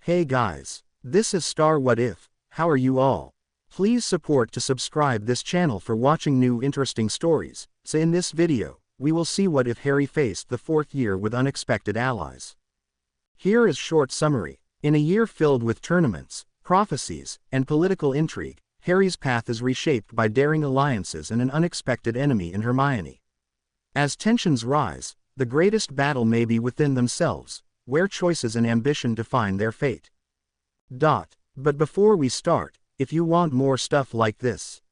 Hey guys, this is Star What If. How are you all? Please support to subscribe this channel for watching new interesting stories. So in this video, we will see what if Harry faced the fourth year with unexpected allies. Here is short summary. In a year filled with tournaments, prophecies, and political intrigue, Harry's path is reshaped by daring alliances and an unexpected enemy in Hermione. As tensions rise, the greatest battle may be within themselves, where choices and ambition define their fate. But before we start, if you want more stuff like this,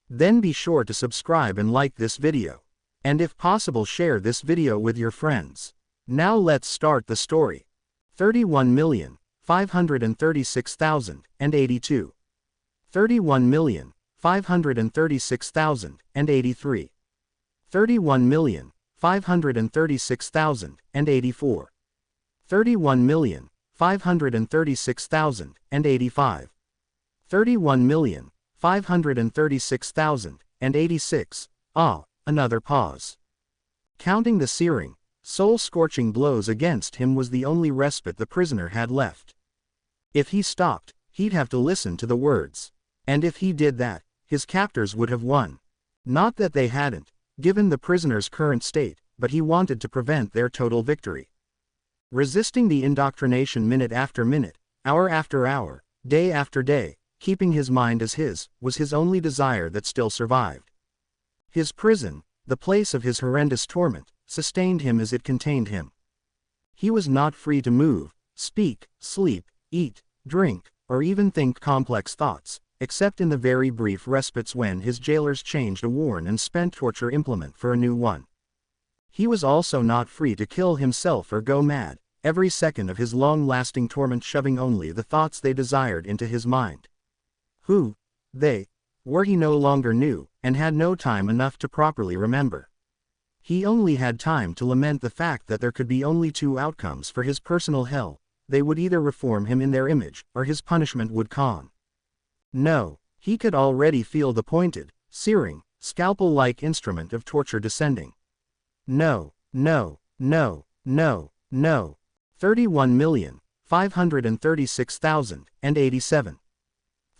then be sure to subscribe and like this video. And if possible, share this video with your friends. Now let's start the story. 31,536,082. 31,536,083. 31,536,084. 31,536,085. 31,536,086. Another pause. Counting the searing, soul-scorching blows against him was the only respite the prisoner had left. If he stopped, he'd have to listen to the words. And if he did that, his captors would have won. Not that they hadn't, given the prisoner's current state, but he wanted to prevent their total victory. Resisting the indoctrination minute after minute, hour after hour, day after day, keeping his mind as his, was his only desire that still survived. His prison, the place of his horrendous torment, sustained him as it contained him. He was not free to move, speak, sleep, eat, drink, or even think complex thoughts, except in the very brief respites when his jailers changed a worn and spent torture implement for a new one. He was also not free to kill himself or go mad, every second of his long-lasting torment shoving only the thoughts they desired into his mind. Who they were he no longer knew, and had no time enough to properly remember. He only had time to lament the fact that there could be only two outcomes for his personal hell: they would either reform him in their image, or his punishment would come. No, he could already feel the pointed, searing, scalpel-like instrument of torture descending. No, no, no, no, no. 31,536,087.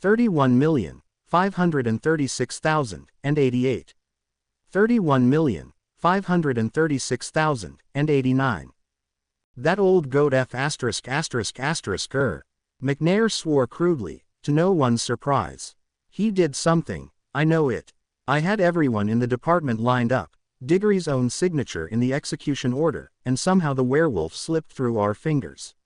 31,536,088. 31,536,089. That old goat F******. McNair swore crudely, to no one's surprise. He did something, I know it. I had everyone in the department lined up, Diggory's own signature in the execution order, and somehow the werewolf slipped through our fingers.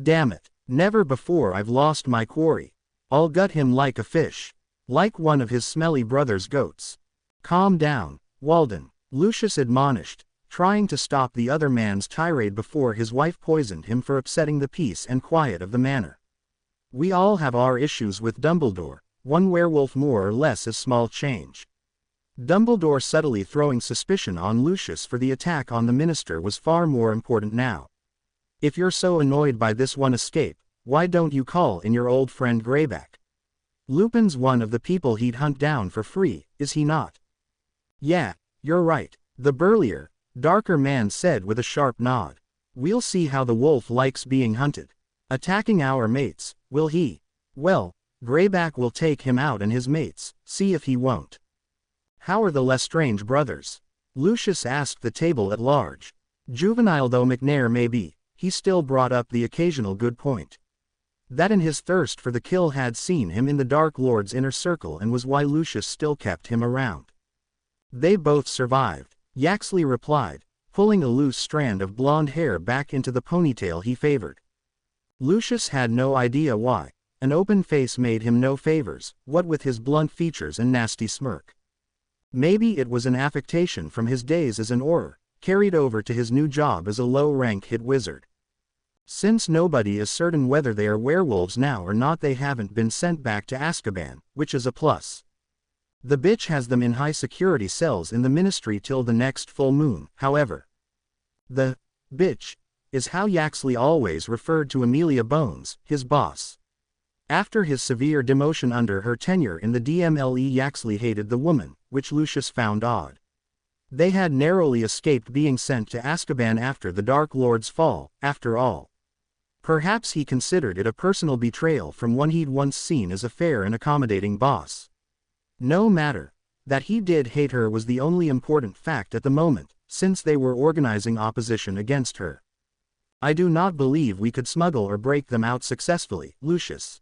Damn it, never before I've lost my quarry. I'll gut him like a fish. Like one of his smelly brother's goats. Calm down, Walden, Lucius admonished, trying to stop the other man's tirade before his wife poisoned him for upsetting the peace and quiet of the manor. We all have our issues with Dumbledore, one werewolf more or less is small change. Dumbledore subtly throwing suspicion on Lucius for the attack on the minister was far more important now. If you're so annoyed by this one escape, why don't you call in your old friend Greyback? Lupin's one of the people he'd hunt down for free, is he not? Yeah, you're right, the burlier, darker man said with a sharp nod. We'll see how the wolf likes being hunted. Attacking our mates, will he? Well, Greyback will take him out and his mates, see if he won't. How are the Lestrange brothers? Lucius asked the table at large. Juvenile though McNair may be, he still brought up the occasional good point. That and his thirst for the kill had seen him in the Dark Lord's inner circle and was why Lucius still kept him around. They both survived, Yaxley replied, pulling a loose strand of blonde hair back into the ponytail he favored. Lucius had no idea why. An open face made him no favors, what with his blunt features and nasty smirk. Maybe it was an affectation from his days as an Auror, carried over to his new job as a low-rank hit wizard. Since nobody is certain whether they are werewolves now or not, they haven't been sent back to Azkaban, which is a plus. The bitch has them in high-security cells in the ministry till the next full moon, however. The bitch is how Yaxley always referred to Amelia Bones, his boss. After his severe demotion under her tenure in the DMLE, Yaxley hated the woman, which Lucius found odd. They had narrowly escaped being sent to Azkaban after the Dark Lord's fall, after all. Perhaps he considered it a personal betrayal from one he'd once seen as a fair and accommodating boss. No matter. That he did hate her was the only important fact at the moment, since they were organizing opposition against her. I do not believe we could smuggle or break them out successfully, Lucius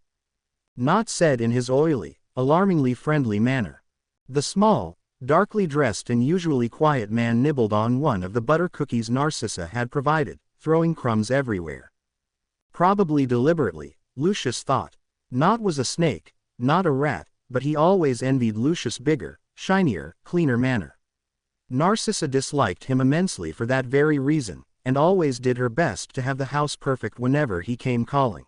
Nott said in his oily, alarmingly friendly manner. The small, darkly dressed and usually quiet man nibbled on one of the butter cookies Narcissa had provided, throwing crumbs everywhere. Probably deliberately, Lucius thought. Nott was a snake, not a rat, but he always envied Lucius' bigger, shinier, cleaner manner. Narcissa disliked him immensely for that very reason, and always did her best to have the house perfect whenever he came calling.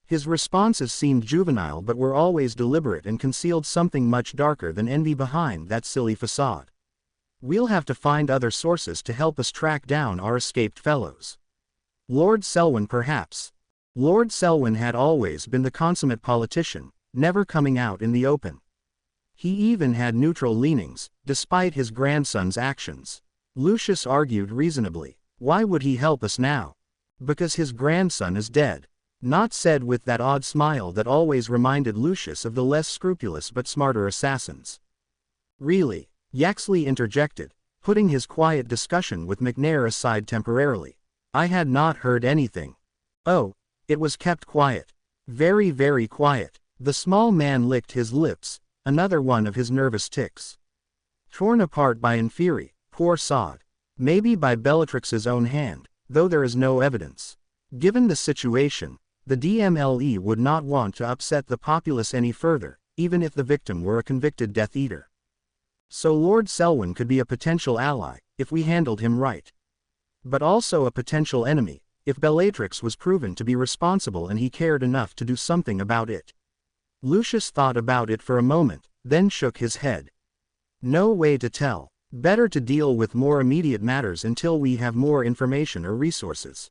His responses seemed juvenile but were always deliberate and concealed something much darker than envy behind that silly facade. We'll have to find other sources to help us track down our escaped fellows. Lord Selwyn perhaps. Lord Selwyn had always been the consummate politician, never coming out in the open. He even had neutral leanings, despite his grandson's actions. Lucius argued reasonably. Why would he help us now? Because his grandson is dead. Nott said with that odd smile that always reminded Lucius of the less scrupulous but smarter assassins. Really? Yaxley interjected, putting his quiet discussion with McNair aside temporarily. I had not heard anything. Oh, it was kept quiet. Very, very quiet. The small man licked his lips, another one of his nervous tics. Torn apart by Inferi, poor sod. Maybe by Bellatrix's own hand, though there is no evidence. Given the situation, the DMLE would not want to upset the populace any further, even if the victim were a convicted Death Eater. So Lord Selwyn could be a potential ally, if we handled him right. But also a potential enemy, if Bellatrix was proven to be responsible and he cared enough to do something about it. Lucius thought about it for a moment, then shook his head. No way to tell. Better to deal with more immediate matters until we have more information or resources.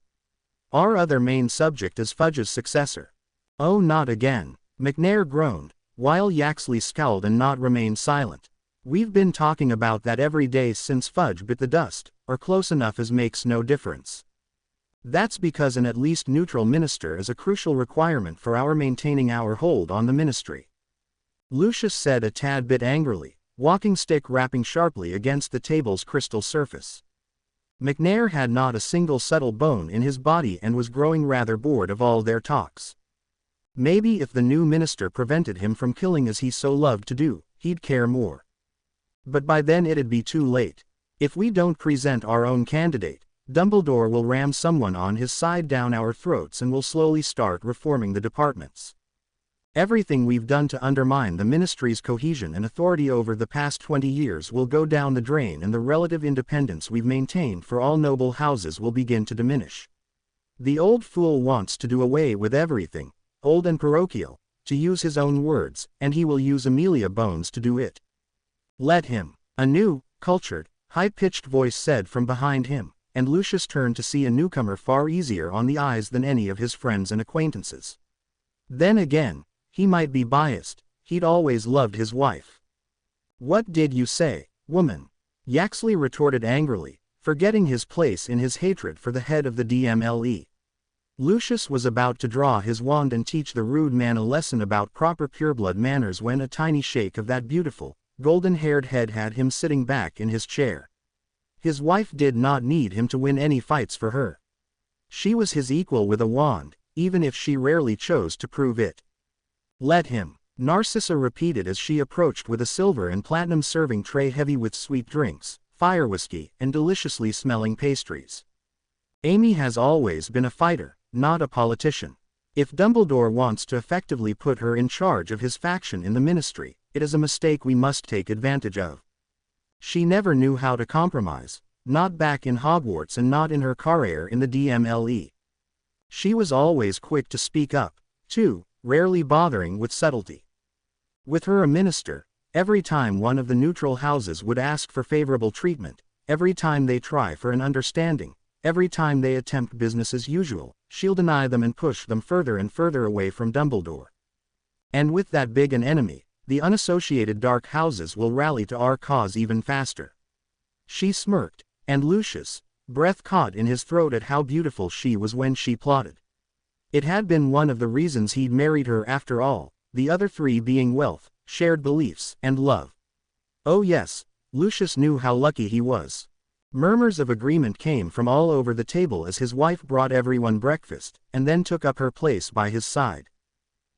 Our other main subject is Fudge's successor. Oh, not again. McNair groaned, while Yaxley scowled and Nott remained silent. We've been talking about that every day since Fudge bit the dust, or close enough as makes no difference. That's because an at least neutral minister is a crucial requirement for our maintaining our hold on the ministry. Lucius said a tad bit angrily, walking stick rapping sharply against the table's crystal surface. McNair had not a single subtle bone in his body and was growing rather bored of all their talks. Maybe if the new minister prevented him from killing as he so loved to do, he'd care more. But by then it'd be too late. If we don't present our own candidate, Dumbledore will ram someone on his side down our throats and will slowly start reforming the departments. Everything we've done to undermine the ministry's cohesion and authority over the past 20 years will go down the drain, and the relative independence we've maintained for all noble houses will begin to diminish. The old fool wants to do away with everything, old and parochial, to use his own words, and he will use Amelia Bones to do it. Let him. A new, cultured, high-pitched voice said from behind him, and Lucius turned to see a newcomer far easier on the eyes than any of his friends and acquaintances. Then again, he might be biased, he'd always loved his wife. What did you say, woman? Yaxley retorted angrily, forgetting his place in his hatred for the head of the DMLE. Lucius was about to draw his wand and teach the rude man a lesson about proper pureblood manners when a tiny shake of that beautiful, golden-haired head had him sitting back in his chair. His wife did not need him to win any fights for her. She was his equal with a wand, even if she rarely chose to prove it. Let him, Narcissa repeated as she approached with a silver and platinum serving tray heavy with sweet drinks, fire whiskey, and deliciously smelling pastries. Amy has always been a fighter, not a politician. If Dumbledore wants to effectively put her in charge of his faction in the ministry, it is a mistake we must take advantage of. She never knew how to compromise, not back in Hogwarts and not in her career in the DMLE. She was always quick to speak up, too, rarely bothering with subtlety. With her a minister, every time one of the neutral houses would ask for favorable treatment, every time they try for an understanding, every time they attempt business as usual, she'll deny them and push them further and further away from Dumbledore. And with that big an enemy, the unassociated dark houses will rally to our cause even faster. She smirked, and Lucius, breath caught in his throat at how beautiful she was when she plotted. It had been one of the reasons he'd married her after all, the other three being wealth, shared beliefs, and love. Oh yes, Lucius knew how lucky he was. Murmurs of agreement came from all over the table as his wife brought everyone breakfast, and then took up her place by his side.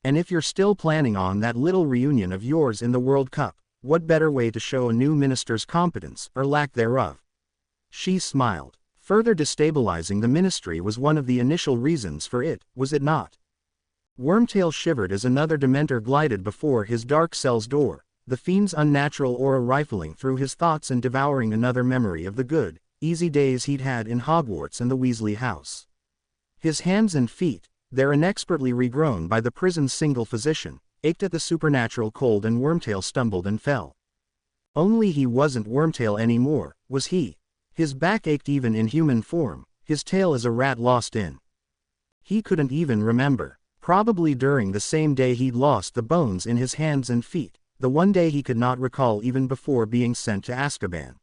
And if you're still planning on that little reunion of yours in the World Cup, what better way to show a new minister's competence, or lack thereof? She smiled. Further destabilizing the ministry was one of the initial reasons for it, was it not? Wormtail shivered as another Dementor glided before his dark cell's door, the fiend's unnatural aura rifling through his thoughts and devouring another memory of the good, easy days he'd had in Hogwarts and the Weasley house. His hands and feet, there inexpertly regrown by the prison's single physician, ached at the supernatural cold, and Wormtail stumbled and fell. Only he wasn't Wormtail anymore, was he? His back ached even in human form, his tail as a rat lost in. He couldn't even remember. Probably during the same day he'd lost the bones in his hands and feet, the one day he could not recall even before being sent to Azkaban.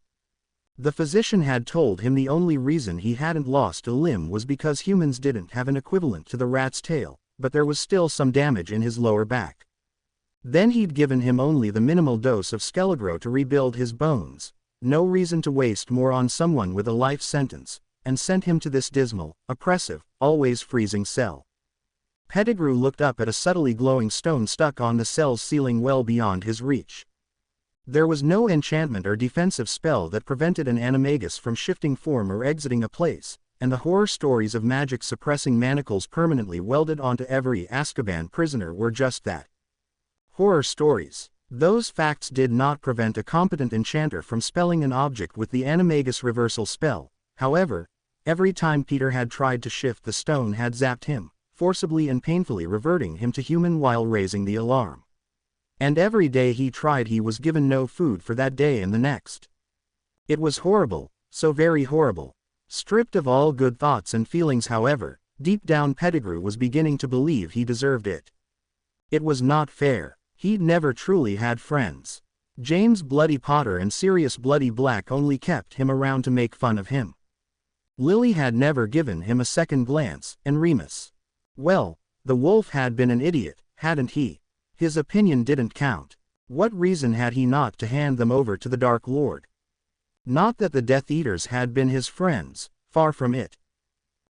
The physician had told him the only reason he hadn't lost a limb was because humans didn't have an equivalent to the rat's tail, but there was still some damage in his lower back. Then he'd given him only the minimal dose of Skelegro to rebuild his bones, no reason to waste more on someone with a life sentence, and sent him to this dismal, oppressive, always freezing cell. Pettigrew looked up at a subtly glowing stone stuck on the cell's ceiling well beyond his reach. There was no enchantment or defensive spell that prevented an animagus from shifting form or exiting a place, and the horror stories of magic-suppressing manacles permanently welded onto every Azkaban prisoner were just that. Horror stories. Those facts did not prevent a competent enchanter from spelling an object with the animagus reversal spell, however, every time Peter had tried to shift, the stone had zapped him, forcibly and painfully reverting him to human while raising the alarm. And every day he tried, he was given no food for that day and the next. It was horrible, so very horrible. Stripped of all good thoughts and feelings, however, deep down Pettigrew was beginning to believe he deserved it. It was not fair. He'd never truly had friends. James Bloody Potter and Sirius Bloody Black only kept him around to make fun of him. Lily had never given him a second glance, and Remus. Well, the wolf had been an idiot, hadn't he? His opinion didn't count. What reason had he not to hand them over to the Dark Lord? Not that the Death Eaters had been his friends, far from it.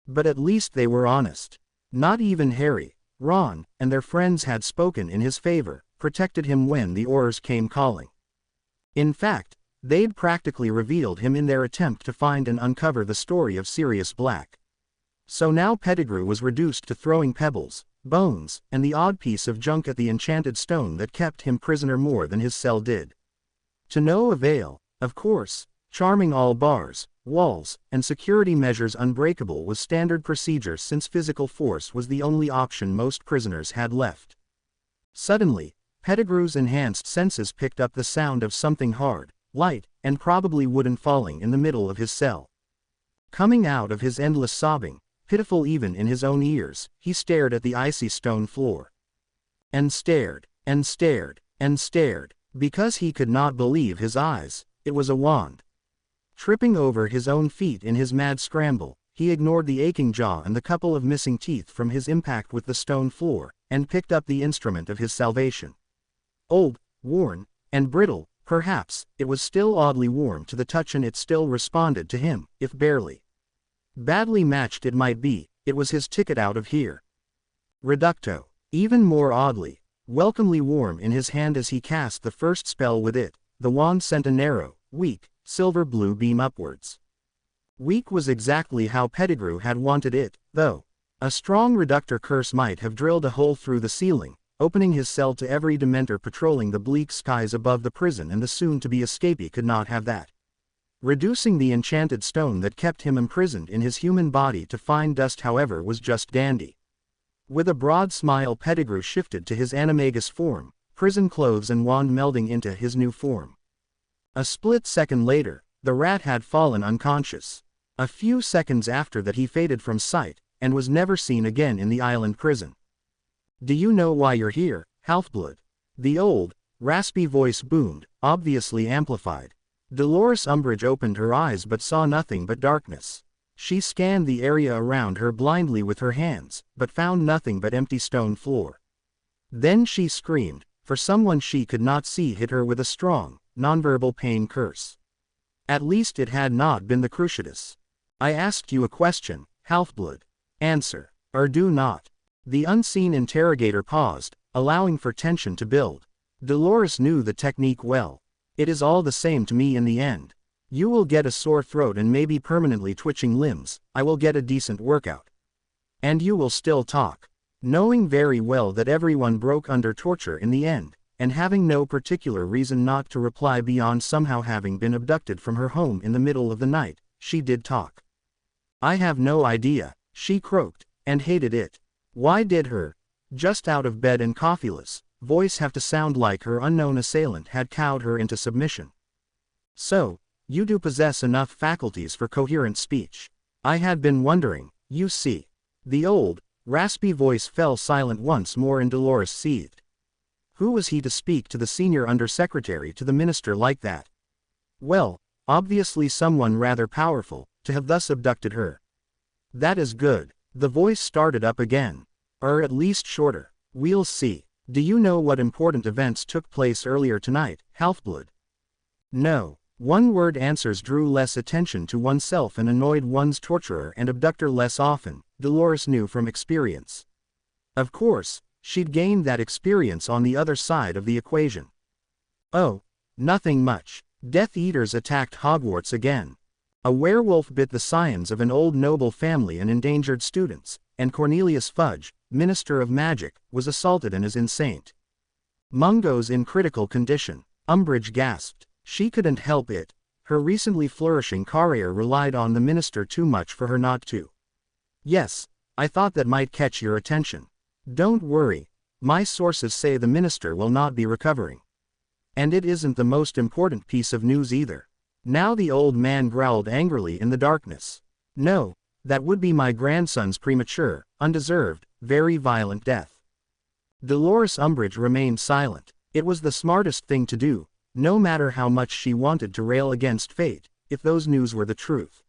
But at least they were honest. Not even Harry, Ron, and their friends had spoken in his favor, protected him when the Aurors came calling. In fact, they'd practically revealed him in their attempt to find and uncover the story of Sirius Black. So now Pettigrew was reduced to throwing pebbles, bones, and the odd piece of junk at the enchanted stone that kept him prisoner more than his cell did. To no avail, of course. Charming all bars, walls, and security measures unbreakable was standard procedure, since physical force was the only option most prisoners had left. Suddenly, Pettigrew's enhanced senses picked up the sound of something hard, light, and probably wooden falling in the middle of his cell. Coming out of his endless sobbing, pitiful even in his own ears, he stared at the icy stone floor. And stared, and stared, and stared, because he could not believe his eyes. It was a wand. Tripping over his own feet in his mad scramble, he ignored the aching jaw and the couple of missing teeth from his impact with the stone floor, and picked up the instrument of his salvation. Old, worn, and brittle, perhaps, it was still oddly warm to the touch, and it still responded to him, if barely. Badly matched it might be, it was his ticket out of here. Reducto. Even more oddly, welcomely warm in his hand as he cast the first spell with it, the wand sent a narrow, weak, silver-blue beam upwards. Weak was exactly how Pettigrew had wanted it, though. A strong reductor curse might have drilled a hole through the ceiling, opening his cell to every Dementor patrolling the bleak skies above the prison, and the soon-to-be escapee could not have that. Reducing the enchanted stone that kept him imprisoned in his human body to fine dust, however, was just dandy. With a broad smile, Pettigrew shifted to his animagus form, prison clothes and wand melding into his new form. A split second later, the rat had fallen unconscious. A few seconds after that he faded from sight, and was never seen again in the island prison. "Do you know why you're here, Halfblood?" The old, raspy voice boomed, obviously amplified. Dolores Umbridge opened her eyes but saw nothing but darkness. She scanned the area around her blindly with her hands, but found nothing but empty stone floor. Then she screamed, for someone she could not see hit her with a strong, nonverbal pain curse. At least it had not been the Cruciatus. I asked you a question, Halfblood. Answer, or do not. The unseen interrogator paused, allowing for tension to build. Dolores knew the technique well. It is all the same to me in the end. You will get a sore throat and maybe permanently twitching limbs, I will get a decent workout. And you will still talk. Knowing very well that everyone broke under torture in the end, and having no particular reason not to reply beyond somehow having been abducted from her home in the middle of the night, she did talk. I have no idea, she croaked, and hated it. Why did her, just out of bed and coffeeless, voice have to sound like her unknown assailant had cowed her into submission? So, you do possess enough faculties for coherent speech. I had been wondering, you see. The old, raspy voice fell silent once more and Dolores seethed. Who was he to speak to the senior undersecretary to the minister like that? Well, obviously someone rather powerful, to have thus abducted her. That is good. The voice started up again. Or at least shorter. We'll see. Do you know what important events took place earlier tonight, Halfblood? No. One-word answers drew less attention to oneself and annoyed one's torturer and abductor less often, Dolores knew from experience. Of course, she'd gained that experience on the other side of the equation. Oh, nothing much. Death Eaters attacked Hogwarts again. A werewolf bit the scions of an old noble family and endangered students, and Cornelius Fudge, Minister of Magic, was assaulted and is insane. Mungo's in critical condition. Umbridge gasped. She couldn't help it. Her recently flourishing career relied on the minister too much for her not to. Yes, I thought that might catch your attention. Don't worry. My sources say the minister will not be recovering. And it isn't the most important piece of news either. Now the old man growled angrily in the darkness. No, that would be my grandson's premature, undeserved, very violent death. Dolores Umbridge remained silent. It was the smartest thing to do, no matter how much she wanted to rail against fate, if those news were the truth.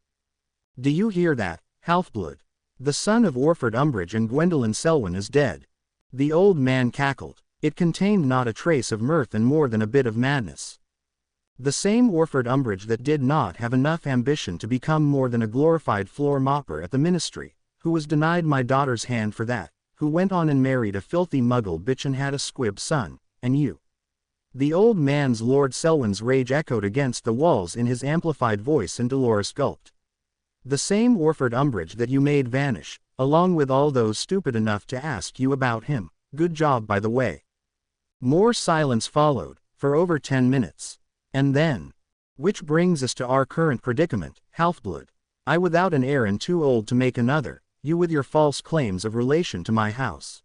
Do you hear that, Halfblood? The son of Orford Umbridge and Gwendolyn Selwyn is dead. The old man cackled. It contained not a trace of mirth and more than a bit of madness. The same Orford Umbridge that did not have enough ambition to become more than a glorified floor mopper at the ministry, who was denied my daughter's hand for that, who went on and married a filthy muggle bitch and had a squib son, and you. The old man's Lord Selwyn's rage echoed against the walls in his amplified voice and Dolores gulped. The same Orford Umbridge that you made vanish, along with all those stupid enough to ask you about him. Good job by the way. More silence followed, for over 10 minutes. And then. Which brings us to our current predicament, Halfblood. I without an heir and too old to make another, you with your false claims of relation to my house.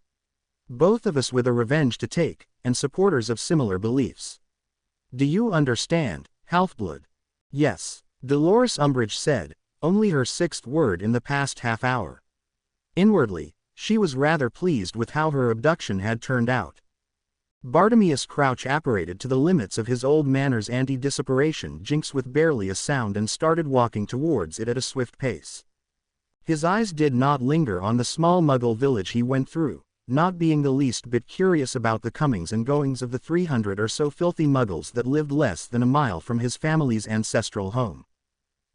Both of us with a revenge to take, and supporters of similar beliefs. Do you understand, Halfblood? Yes, Dolores Umbridge said, only her sixth word in the past half hour. Inwardly, she was rather pleased with how her abduction had turned out. Bartemius Crouch apparated to the limits of his old manor's anti-disapparation jinx with barely a sound and started walking towards it at a swift pace. His eyes did not linger on the small muggle village he went through, not being the least bit curious about the comings and goings of the 300 or so filthy muggles that lived less than a mile from his family's ancestral home.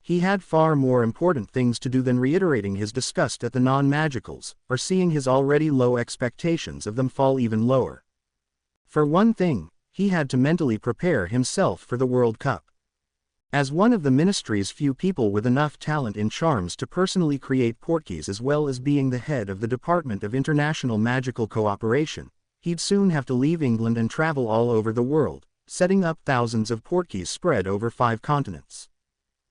He had far more important things to do than reiterating his disgust at the non-magicals, or seeing his already low expectations of them fall even lower. For one thing, he had to mentally prepare himself for the World Cup. As one of the ministry's few people with enough talent in charms to personally create portkeys as well as being the head of the Department of International Magical Cooperation, he'd soon have to leave England and travel all over the world, setting up thousands of portkeys spread over 5 continents.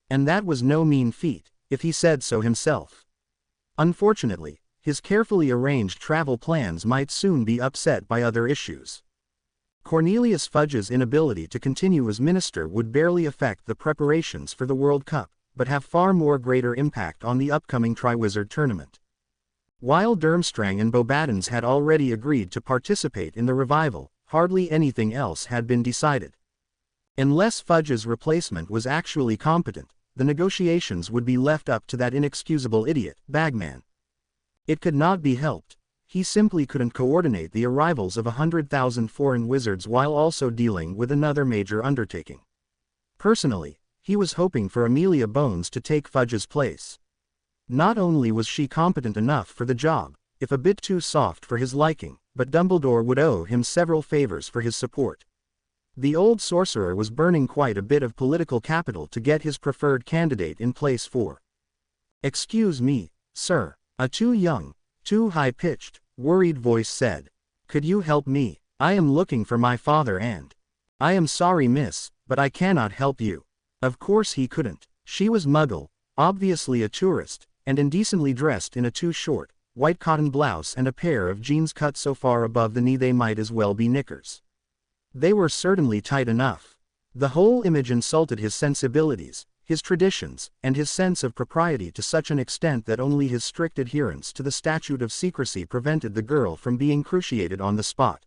And that was no mean feat, if he said so himself. Unfortunately, his carefully arranged travel plans might soon be upset by other issues. Cornelius Fudge's inability to continue as minister would barely affect the preparations for the World Cup, but have far more greater impact on the upcoming Triwizard Tournament. While Durmstrang and Beauxbatons had already agreed to participate in the revival, hardly anything else had been decided. Unless Fudge's replacement was actually competent, the negotiations would be left up to that inexcusable idiot, Bagman. It could not be helped. He simply couldn't coordinate the arrivals of 100,000 foreign wizards while also dealing with another major undertaking. Personally, he was hoping for Amelia Bones to take Fudge's place. Not only was she competent enough for the job, if a bit too soft for his liking, but Dumbledore would owe him several favors for his support. The old sorcerer was burning quite a bit of political capital to get his preferred candidate in place for. "Excuse me, sir," a too young, too high-pitched, worried voice said. "Could you help me? I am looking for my father and—" "I am sorry, miss, but I cannot help you." Of course he couldn't. She was Muggle, obviously a tourist, and indecently dressed in a too short, white cotton blouse and a pair of jeans cut so far above the knee they might as well be knickers. They were certainly tight enough. The whole image insulted his sensibilities, his traditions, and his sense of propriety to such an extent that only his strict adherence to the statute of secrecy prevented the girl from being cruciated on the spot.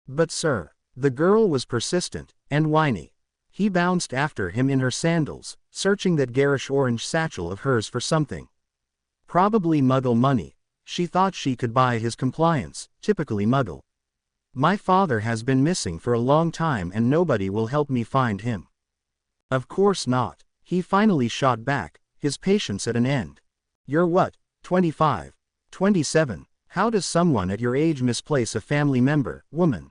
"But sir," the girl was persistent, and whiny. He bounced after him in her sandals, searching that garish orange satchel of hers for something. Probably Muggle money. She thought she could buy his compliance, typically Muggle. "My father has been missing for a long time and nobody will help me find him." "Of course not," he finally shot back, his patience at an end. "You're what, 25? 27? How does someone at your age misplace a family member, woman?"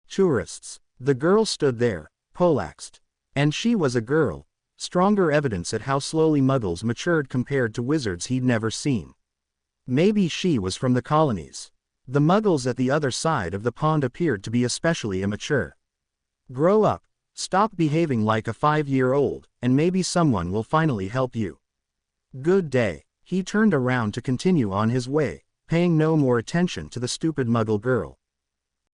"Tourists." The girl stood there, poleaxed. And she was a girl. Stronger evidence at how slowly Muggles matured compared to wizards he'd never seen. Maybe she was from the colonies. The Muggles at the other side of the pond appeared to be especially immature. "Grow up, stop behaving like a 5-year-old, and maybe someone will finally help you. Good day." He turned around to continue on his way, paying no more attention to the stupid Muggle girl.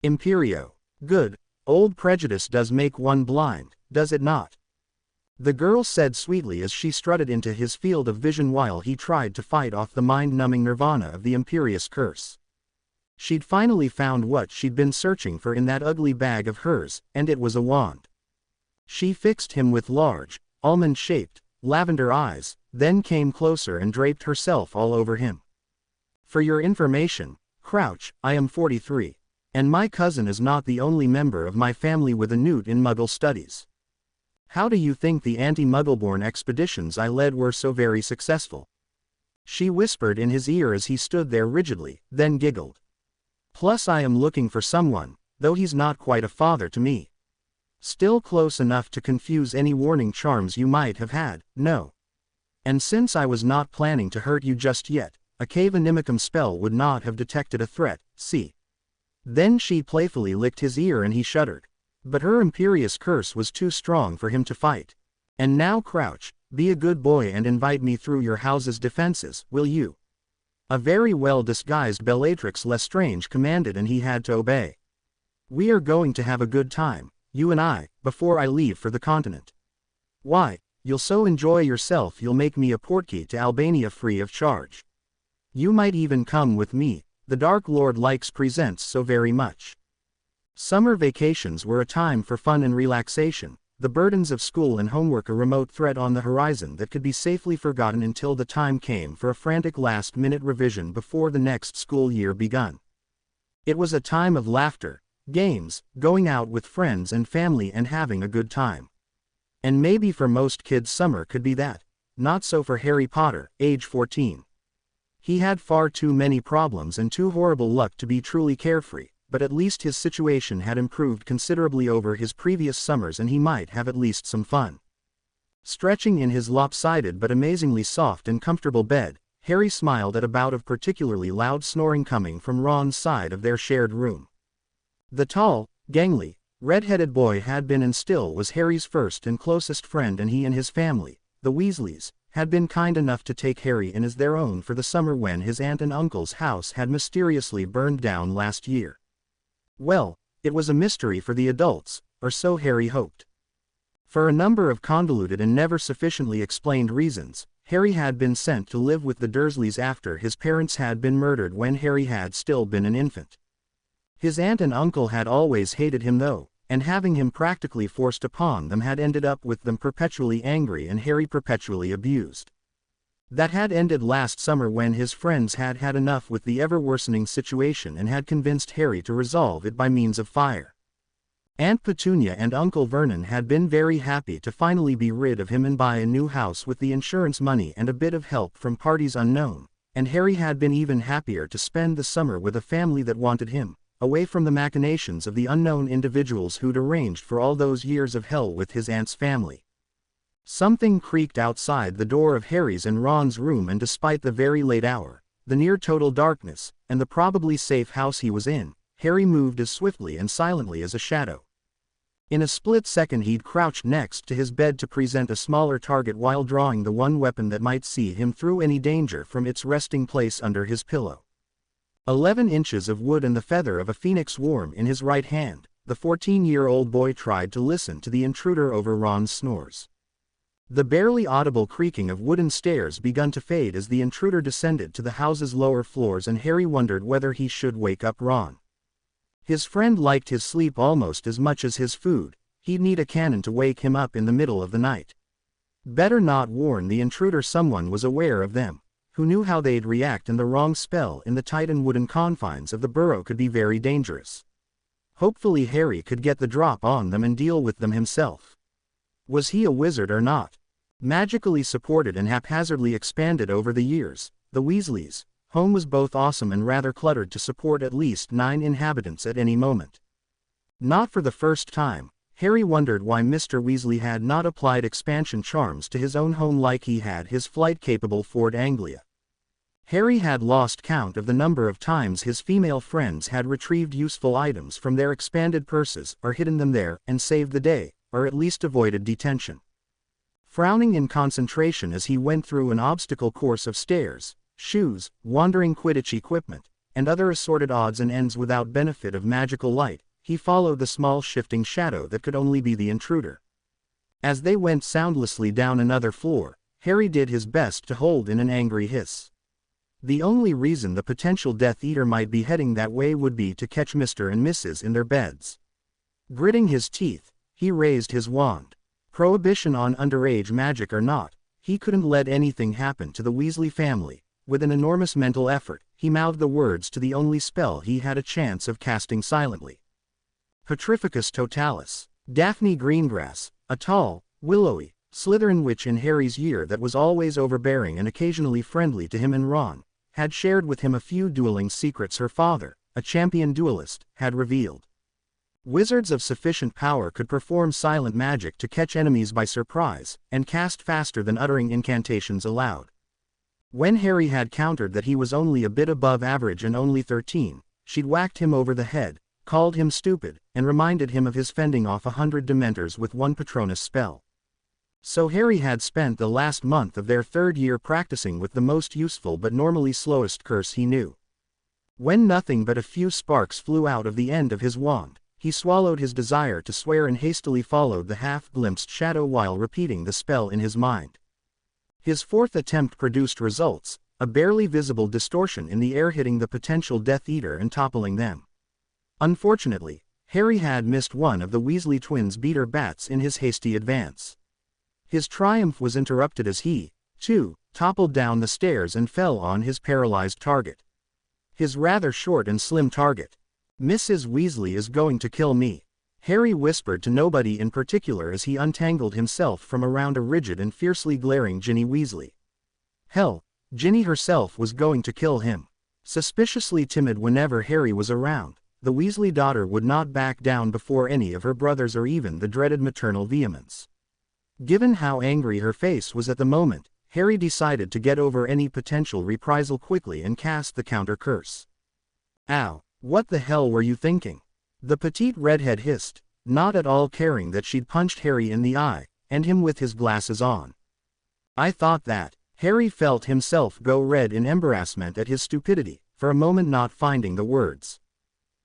"Imperio. Good. Old prejudice does make one blind, does it not?" the girl said sweetly as she strutted into his field of vision while he tried to fight off the mind-numbing nirvana of the Imperious curse. She'd finally found what she'd been searching for in that ugly bag of hers, and it was a wand. She fixed him with large, almond-shaped, lavender eyes, then came closer and draped herself all over him. "For your information, Crouch, I am 43. And my cousin is not the only member of my family with a newt in Muggle studies. How do you think the anti-Muggleborn expeditions I led were so very successful?" She whispered in his ear as he stood there rigidly, then giggled. "Plus I am looking for someone, though he's not quite a father to me. Still close enough to confuse any warning charms you might have had, no. And since I was not planning to hurt you just yet, a Cave Animicum spell would not have detected a threat, see?" Then she playfully licked his ear and he shuddered. But her Imperious curse was too strong for him to fight. "And now Crouch, be a good boy and invite me through your house's defenses, will you?" A very well-disguised Bellatrix Lestrange commanded and he had to obey. "We are going to have a good time, you and I, before I leave for the continent. Why, you'll so enjoy yourself you'll make me a portkey to Albania free of charge. You might even come with me, the Dark Lord likes presents so very much." Summer vacations were a time for fun and relaxation, the burdens of school and homework a remote threat on the horizon that could be safely forgotten until the time came for a frantic last-minute revision before the next school year begun. It was a time of laughter, games, going out with friends and family and having a good time. And maybe for most kids summer could be that. Not so for Harry Potter, age 14. He had far too many problems and too horrible luck to be truly carefree. But at least his situation had improved considerably over his previous summers and he might have at least some fun. Stretching in his lopsided but amazingly soft and comfortable bed, Harry smiled at a bout of particularly loud snoring coming from Ron's side of their shared room. The tall, gangly, red-headed boy had been and still was Harry's first and closest friend, and he and his family, the Weasleys, had been kind enough to take Harry in as their own for the summer when his aunt and uncle's house had mysteriously burned down last year. Well, it was a mystery for the adults, or so Harry hoped. For a number of convoluted and never sufficiently explained reasons, Harry had been sent to live with the Dursleys after his parents had been murdered when Harry had still been an infant. His aunt and uncle had always hated him though, and having him practically forced upon them had ended up with them perpetually angry and Harry perpetually abused. That had ended last summer when his friends had had enough with the ever-worsening situation and had convinced Harry to resolve it by means of fire. Aunt Petunia and Uncle Vernon had been very happy to finally be rid of him and buy a new house with the insurance money and a bit of help from parties unknown, and Harry had been even happier to spend the summer with a family that wanted him, away from the machinations of the unknown individuals who'd arranged for all those years of hell with his aunt's family. Something creaked outside the door of Harry's and Ron's room, and despite the very late hour, the near-total darkness, and the probably safe house he was in, Harry moved as swiftly and silently as a shadow. In a split second he'd crouched next to his bed to present a smaller target while drawing the one weapon that might see him through any danger from its resting place under his pillow. 11 inches of wood and the feather of a phoenix worm in his right hand, the 14-year-old boy tried to listen to the intruder over Ron's snores. The barely audible creaking of wooden stairs began to fade as the intruder descended to the house's lower floors, and Harry wondered whether he should wake up Ron. His friend liked his sleep almost as much as his food. He'd need a cannon to wake him up in the middle of the night. Better not warn the intruder. Someone was aware of them, who knew how they'd react, and the wrong spell in the tight and wooden confines of the burrow could be very dangerous. Hopefully Harry could get the drop on them and deal with them himself. Was he a wizard or not? Magically supported and haphazardly expanded over the years, the Weasleys' home was both awesome and rather cluttered to support at least 9 inhabitants at any moment. Not for the first time, Harry wondered why Mr. Weasley had not applied expansion charms to his own home like he had his flight-capable Ford Anglia. Harry had lost count of the number of times his female friends had retrieved useful items from their expanded purses or hidden them there and saved the day, or at least avoided detention. Frowning in concentration as he went through an obstacle course of stairs, shoes, wandering Quidditch equipment, and other assorted odds and ends without benefit of magical light, he followed the small shifting shadow that could only be the intruder. As they went soundlessly down another floor, Harry did his best to hold in an angry hiss. The only reason the potential Death Eater might be heading that way would be to catch Mr. and Mrs. in their beds. Gritting his teeth, he raised his wand. Prohibition on underage magic or not, he couldn't let anything happen to the Weasley family. With an enormous mental effort, he mouthed the words to the only spell he had a chance of casting silently. Petrificus Totalis. Daphne Greengrass, a tall, willowy, Slytherin witch in Harry's year that was always overbearing and occasionally friendly to him and Ron, had shared with him a few dueling secrets her father, a champion duelist, had revealed. Wizards of sufficient power could perform silent magic to catch enemies by surprise, and cast faster than uttering incantations aloud. When Harry had countered that he was only a bit above average and only 13, she'd whacked him over the head, called him stupid, and reminded him of his fending off 100 Dementors with one Patronus spell. So Harry had spent the last month of their 3rd year practicing with the most useful but normally slowest curse he knew. When nothing but a few sparks flew out of the end of his wand, he swallowed his desire to swear and hastily followed the half-glimpsed shadow while repeating the spell in his mind. His 4th attempt produced results, a barely visible distortion in the air hitting the potential Death Eater and toppling them. Unfortunately, Harry had missed one of the Weasley twins' beater bats in his hasty advance. His triumph was interrupted as he, too, toppled down the stairs and fell on his paralyzed target. His rather short and slim target. "Mrs. Weasley is going to kill me," Harry whispered to nobody in particular as he untangled himself from around a rigid and fiercely glaring Ginny Weasley. Hell, Ginny herself was going to kill him. Suspiciously timid whenever Harry was around, the Weasley daughter would not back down before any of her brothers or even the dreaded maternal vehemence. Given how angry her face was at the moment, Harry decided to get over any potential reprisal quickly and cast the counter curse. "Ow, what the hell were you thinking?" the petite redhead hissed, not at all caring that she'd punched Harry in the eye, and him with his glasses on. "I thought that." Harry felt himself go red in embarrassment at his stupidity, for a moment not finding the words.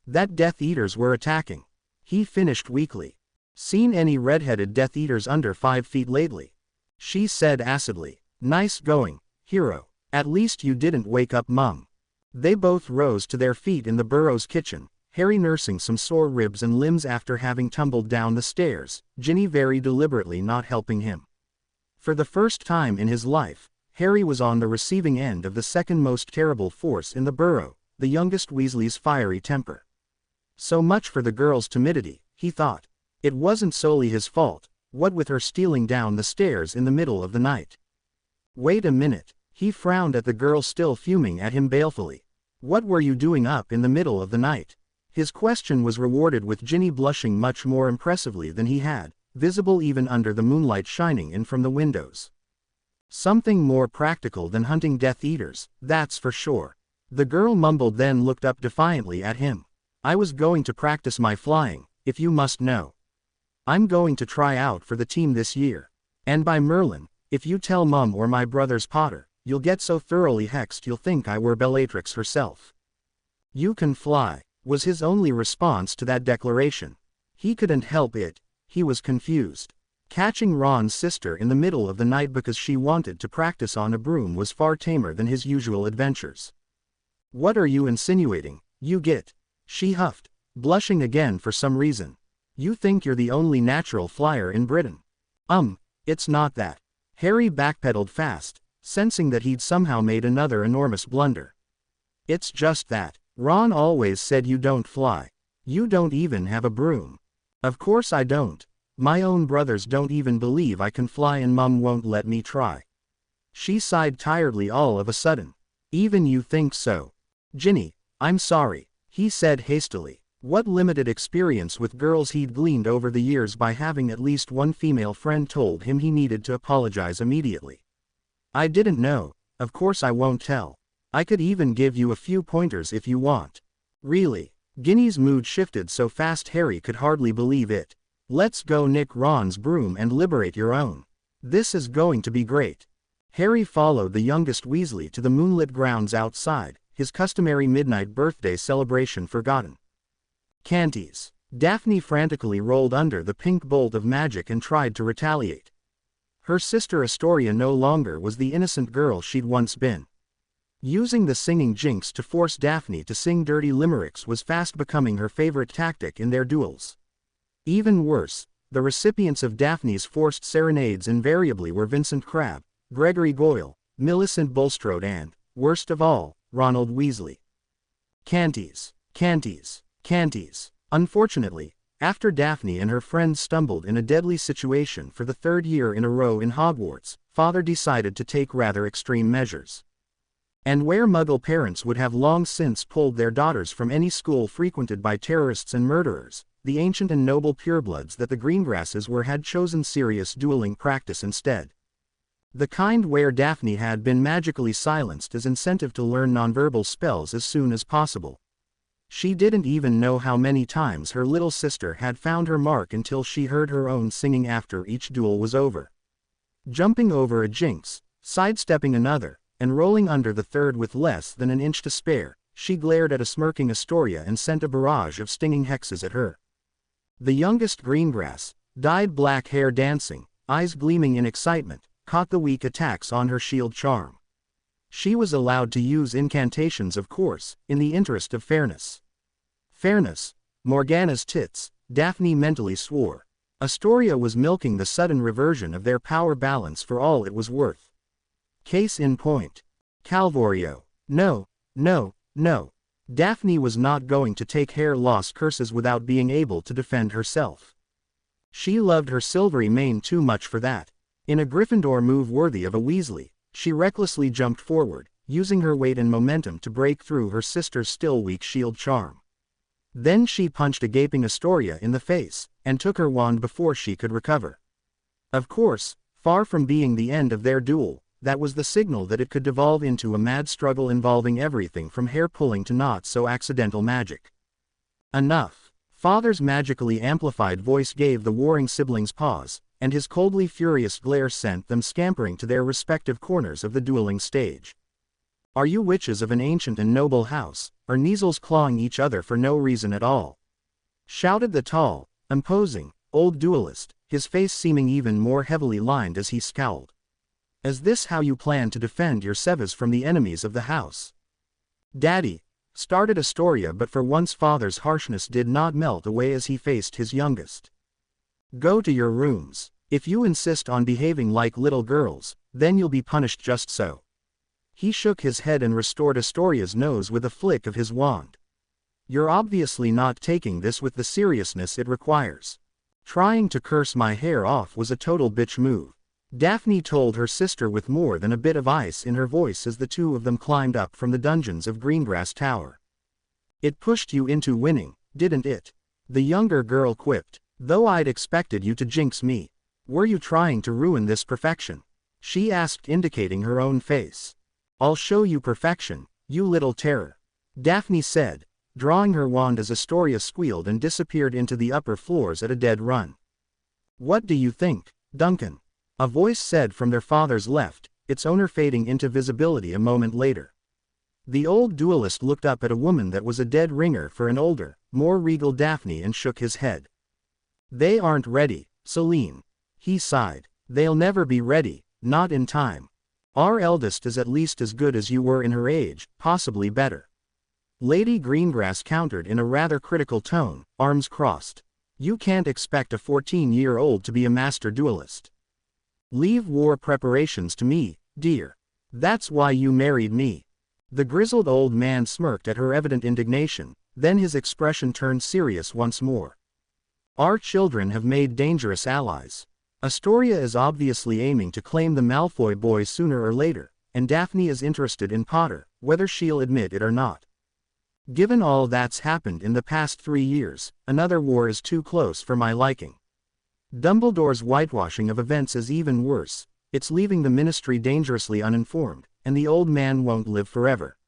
"That Death Eaters were attacking," he finished weakly. "Seen any red-headed Death Eaters under 5 feet lately?" she said acidly. "Nice going, hero. At least you didn't wake up Mum." They both rose to their feet in the Burrow's kitchen, Harry nursing some sore ribs and limbs after having tumbled down the stairs, Ginny very deliberately not helping him. For the first time in his life, Harry was on the receiving end of the second most terrible force in the burrow, the youngest Weasley's fiery temper. So much for the girl's timidity, he thought. It wasn't solely his fault, what with her stealing down the stairs in the middle of the night. Wait a minute, he frowned at the girl still fuming at him balefully. What were you doing up in the middle of the night? His question was rewarded with Ginny blushing much more impressively than he had, visible even under the moonlight shining in from the windows. Something more practical than hunting Death Eaters, that's for sure. The girl mumbled, then looked up defiantly at him. I was going to practice my flying, if you must know. I'm going to try out for the team this year. And by Merlin, if you tell Mum or my brothers Potter, you'll get so thoroughly hexed you'll think I were Bellatrix herself. You can fly, was his only response to that declaration. He couldn't help it, he was confused. Catching Ron's sister in the middle of the night because she wanted to practice on a broom was far tamer than his usual adventures. What are you insinuating, you git? She huffed, blushing again for some reason. You think you're the only natural flyer in Britain. It's not that. Harry backpedaled fast, sensing that he'd somehow made another enormous blunder. It's just that, Ron always said you don't fly. You don't even have a broom. Of course I don't. My own brothers don't even believe I can fly and Mum won't let me try. She sighed tiredly all of a sudden. Even you think so? Ginny, I'm sorry, he said hastily. What limited experience with girls he'd gleaned over the years by having at least one female friend told him he needed to apologize immediately. I didn't know, of course I won't tell. I could even give you a few pointers if you want. Really? Ginny's mood shifted so fast Harry could hardly believe it. Let's go nick Ron's broom and liberate your own. This is going to be great. Harry followed the youngest Weasley to the moonlit grounds outside, his customary midnight birthday celebration forgotten. Canties. Daphne frantically rolled under the pink bolt of magic and tried to retaliate. Her sister Astoria no longer was the innocent girl she'd once been. Using the singing jinx to force Daphne to sing dirty limericks was fast becoming her favorite tactic in their duels. Even worse, the recipients of Daphne's forced serenades invariably were Vincent Crabbe, Gregory Goyle, Millicent Bulstrode and, worst of all, Ronald Weasley. Canties, canties, canties. Unfortunately, after Daphne and her friends stumbled in a deadly situation for the third year in a row in Hogwarts, Father decided to take rather extreme measures. And where Muggle parents would have long since pulled their daughters from any school frequented by terrorists and murderers, the ancient and noble purebloods that the Greengrasses were had chosen serious dueling practice instead. The kind where Daphne had been magically silenced as incentive to learn nonverbal spells as soon as possible. She didn't even know how many times her little sister had found her mark until she heard her own singing after each duel was over. Jumping over a jinx, sidestepping another, and rolling under the third with less than an inch to spare, she glared at a smirking Astoria and sent a barrage of stinging hexes at her. The youngest Greengrass, dyed black hair dancing, eyes gleaming in excitement, caught the weak attacks on her shield charm. She was allowed to use incantations, of course, in the interest of fairness. Fairness? Morgana's tits, Daphne mentally swore. Astoria was milking the sudden reversion of their power balance for all it was worth. Case in point. Calvorio. No, no, no. Daphne was not going to take hair loss curses without being able to defend herself. She loved her silvery mane too much for that. In a Gryffindor move worthy of a Weasley, she recklessly jumped forward, using her weight and momentum to break through her sister's still weak shield charm. Then she punched a gaping Astoria in the face, and took her wand before she could recover. Of course, far from being the end of their duel, that was the signal that it could devolve into a mad struggle involving everything from hair-pulling to not-so-accidental magic. Enough. Father's magically amplified voice gave the warring siblings pause, and his coldly furious glare sent them scampering to their respective corners of the dueling stage. Are you witches of an ancient and noble house, or Kneazles clawing each other for no reason at all? Shouted the tall, imposing, old duelist, his face seeming even more heavily lined as he scowled. Is this how you plan to defend your Sevas from the enemies of the house? Daddy, started Astoria, but for once father's harshness did not melt away as he faced his youngest. Go to your rooms. If you insist on behaving like little girls, then you'll be punished just so. He shook his head and restored Astoria's nose with a flick of his wand. You're obviously not taking this with the seriousness it requires. Trying to curse my hair off was a total bitch move, Daphne told her sister with more than a bit of ice in her voice as the two of them climbed up from the dungeons of Greengrass Tower. It pushed you into winning, didn't it? The younger girl quipped. Though I'd expected you to jinx me. Were you trying to ruin this perfection? She asked, indicating her own face. I'll show you perfection, you little terror, Daphne said, drawing her wand as Astoria squealed and disappeared into the upper floors at a dead run. What do you think, Duncan? A voice said from their father's left, its owner fading into visibility a moment later. The old duelist looked up at a woman that was a dead ringer for an older, more regal Daphne and shook his head. They aren't ready, Celine. He sighed. They'll never be ready, not in time. Our eldest is at least as good as you were in her age, possibly better. Lady Greengrass countered in a rather critical tone, arms crossed. You can't expect a 14-year-old to be a master duelist. Leave war preparations to me, dear. That's why you married me. The grizzled old man smirked at her evident indignation, then his expression turned serious once more. Our children have made dangerous allies. Astoria is obviously aiming to claim the Malfoy boy sooner or later, and Daphne is interested in Potter, whether she'll admit it or not. Given all that's happened in the past 3 years, another war is too close for my liking. Dumbledore's whitewashing of events is even worse. It's leaving the Ministry dangerously uninformed, and the old man won't live forever.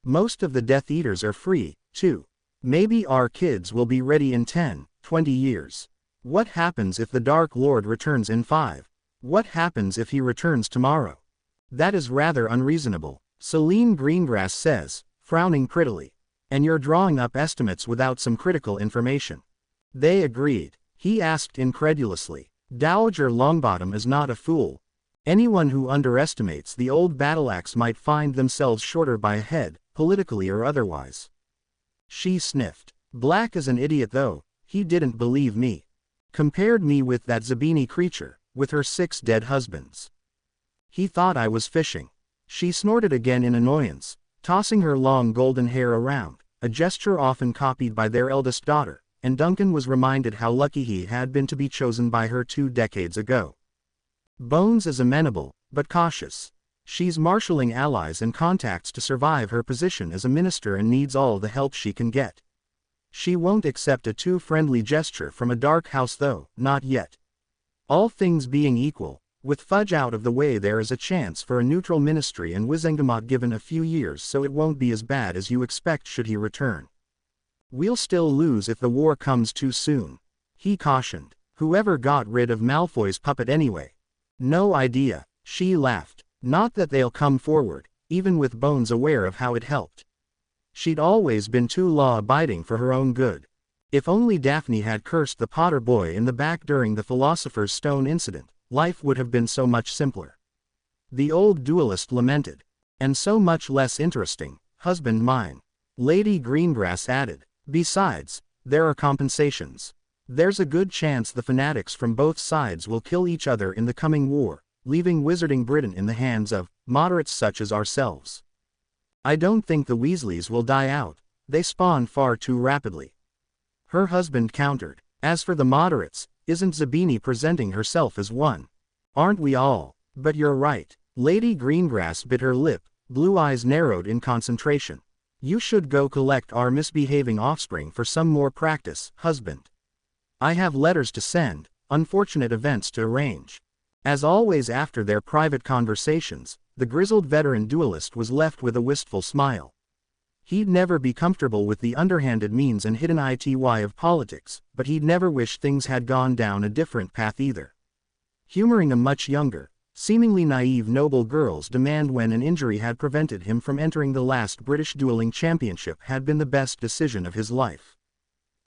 Most of the Death Eaters are free, too. Maybe our kids will be ready in 10, 20 years. What happens if the Dark Lord returns in 5? What happens if he returns tomorrow? That is rather unreasonable, Celine Greengrass says, frowning prettily. And you're drawing up estimates without some critical information. They agreed. He asked incredulously. Dowager Longbottom is not a fool. Anyone who underestimates the old battle-axe might find themselves shorter by a head, politically or otherwise. She sniffed. Black is an idiot though, he didn't believe me. Compared me with that Zabini creature, with her 6 dead husbands. He thought I was fishing. She snorted again in annoyance, tossing her long golden hair around, a gesture often copied by their eldest daughter, and Duncan was reminded how lucky he had been to be chosen by her 2 decades ago. Bones is amenable, but cautious. She's marshalling allies and contacts to survive her position as a minister and needs all the help she can get. She won't accept a too friendly gesture from a dark house though, not yet. All things being equal, with Fudge out of the way there is a chance for a neutral ministry and Wizengamot given a few years so it won't be as bad as you expect should he return. We'll still lose if the war comes too soon, he cautioned. Whoever got rid of Malfoy's puppet anyway? No idea, she laughed. Not that they'll come forward, even with Bones aware of how it helped. She'd always been too law-abiding for her own good. If only Daphne had cursed the Potter boy in the back during the Philosopher's Stone incident, life would have been so much simpler. The old duelist lamented. And so much less interesting, husband mine. Lady Greengrass added. Besides, there are compensations. There's a good chance the fanatics from both sides will kill each other in the coming war, leaving Wizarding Britain in the hands of moderates such as ourselves. I don't think the Weasleys will die out, they spawn far too rapidly. Her husband countered. As for the moderates, isn't Zabini presenting herself as one? Aren't we all? But you're right. Lady Greengrass bit her lip, blue eyes narrowed in concentration. You should go collect our misbehaving offspring for some more practice, husband. I have letters to send, unfortunate events to arrange. As always after their private conversations, the grizzled veteran duelist was left with a wistful smile. He'd never be comfortable with the underhanded means and hidden ity of politics, but he'd never wish things had gone down a different path either. Humoring a much younger, seemingly naive noble girl's demand when an injury had prevented him from entering the last British dueling championship had been the best decision of his life.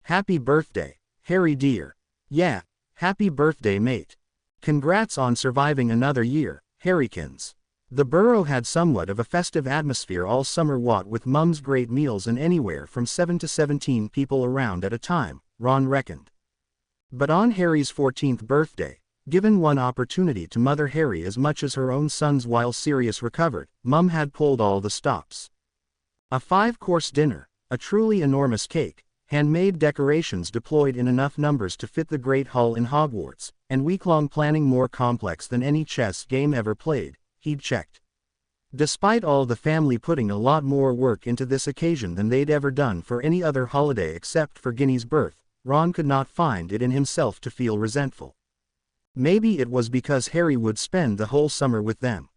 Happy birthday, Harry dear. Yeah, happy birthday mate. Congrats on surviving another year, Harrykins. The burrow had somewhat of a festive atmosphere all summer, what with Mum's great meals and anywhere from 7 to 17 people around at a time, Ron reckoned. But on Harry's 14th birthday, given one opportunity to mother Harry as much as her own sons while Sirius recovered, Mum had pulled all the stops. A 5-course dinner, a truly enormous cake, handmade decorations deployed in enough numbers to fit the Great Hall in Hogwarts, and week-long planning more complex than any chess game ever played, he'd checked. Despite all the family putting a lot more work into this occasion than they'd ever done for any other holiday except for Ginny's birth, Ron could not find it in himself to feel resentful. Maybe it was because Harry would spend the whole summer with them.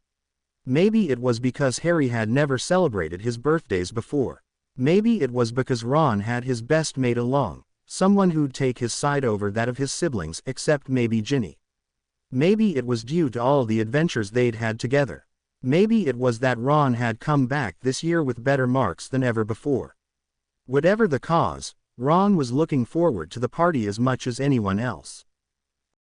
Maybe it was because Harry had never celebrated his birthdays before. Maybe it was because Ron had his best mate along, someone who'd take his side over that of his siblings except maybe Ginny. Maybe it was due to all the adventures they'd had together. Maybe it was that Ron had come back this year with better marks than ever before. Whatever the cause, Ron was looking forward to the party as much as anyone else.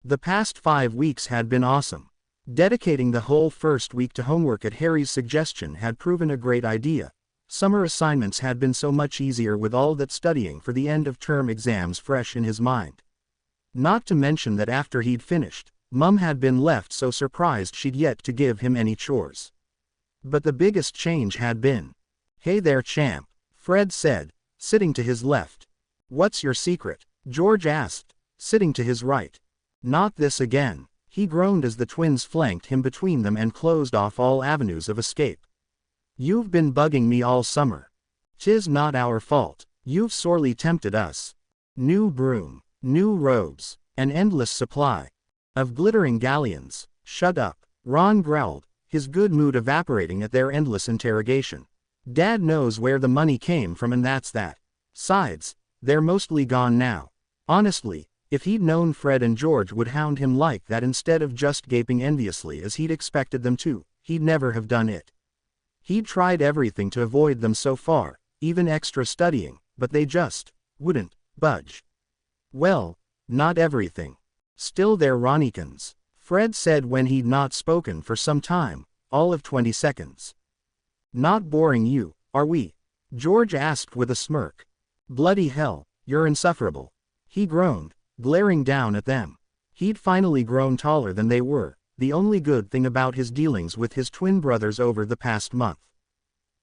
The past 5 weeks had been awesome. Dedicating the whole first week to homework at Harry's suggestion had proven a great idea. Summer assignments had been so much easier with all that studying for the end-of-term exams fresh in his mind. Not to mention that after he'd finished, Mum had been left so surprised she'd yet to give him any chores. But the biggest change had been. "Hey there, champ," Fred said, sitting to his left. "What's your secret?" George asked, sitting to his right. "Not this again," he groaned as the twins flanked him between them and closed off all avenues of escape. "You've been bugging me all summer. 'Tis not our fault. You've sorely tempted us. New broom, new robes, an endless supply of glittering galleons." "Shut up," Ron growled, his good mood evaporating at their endless interrogation. "Dad knows where the money came from and that's that. Sides, they're mostly gone now." Honestly, if he'd known Fred and George would hound him like that instead of just gaping enviously as he'd expected them to, he'd never have done it. He'd tried everything to avoid them so far, even extra studying, but they just wouldn't budge. "Well, not everything. Still they're Ronikins," Fred said when he'd not spoken for some time, all of 20 seconds. "Not boring you, are we?" George asked with a smirk. "Bloody hell, you're insufferable," he groaned, glaring down at them. He'd finally grown taller than they were, the only good thing about his dealings with his twin brothers over the past month.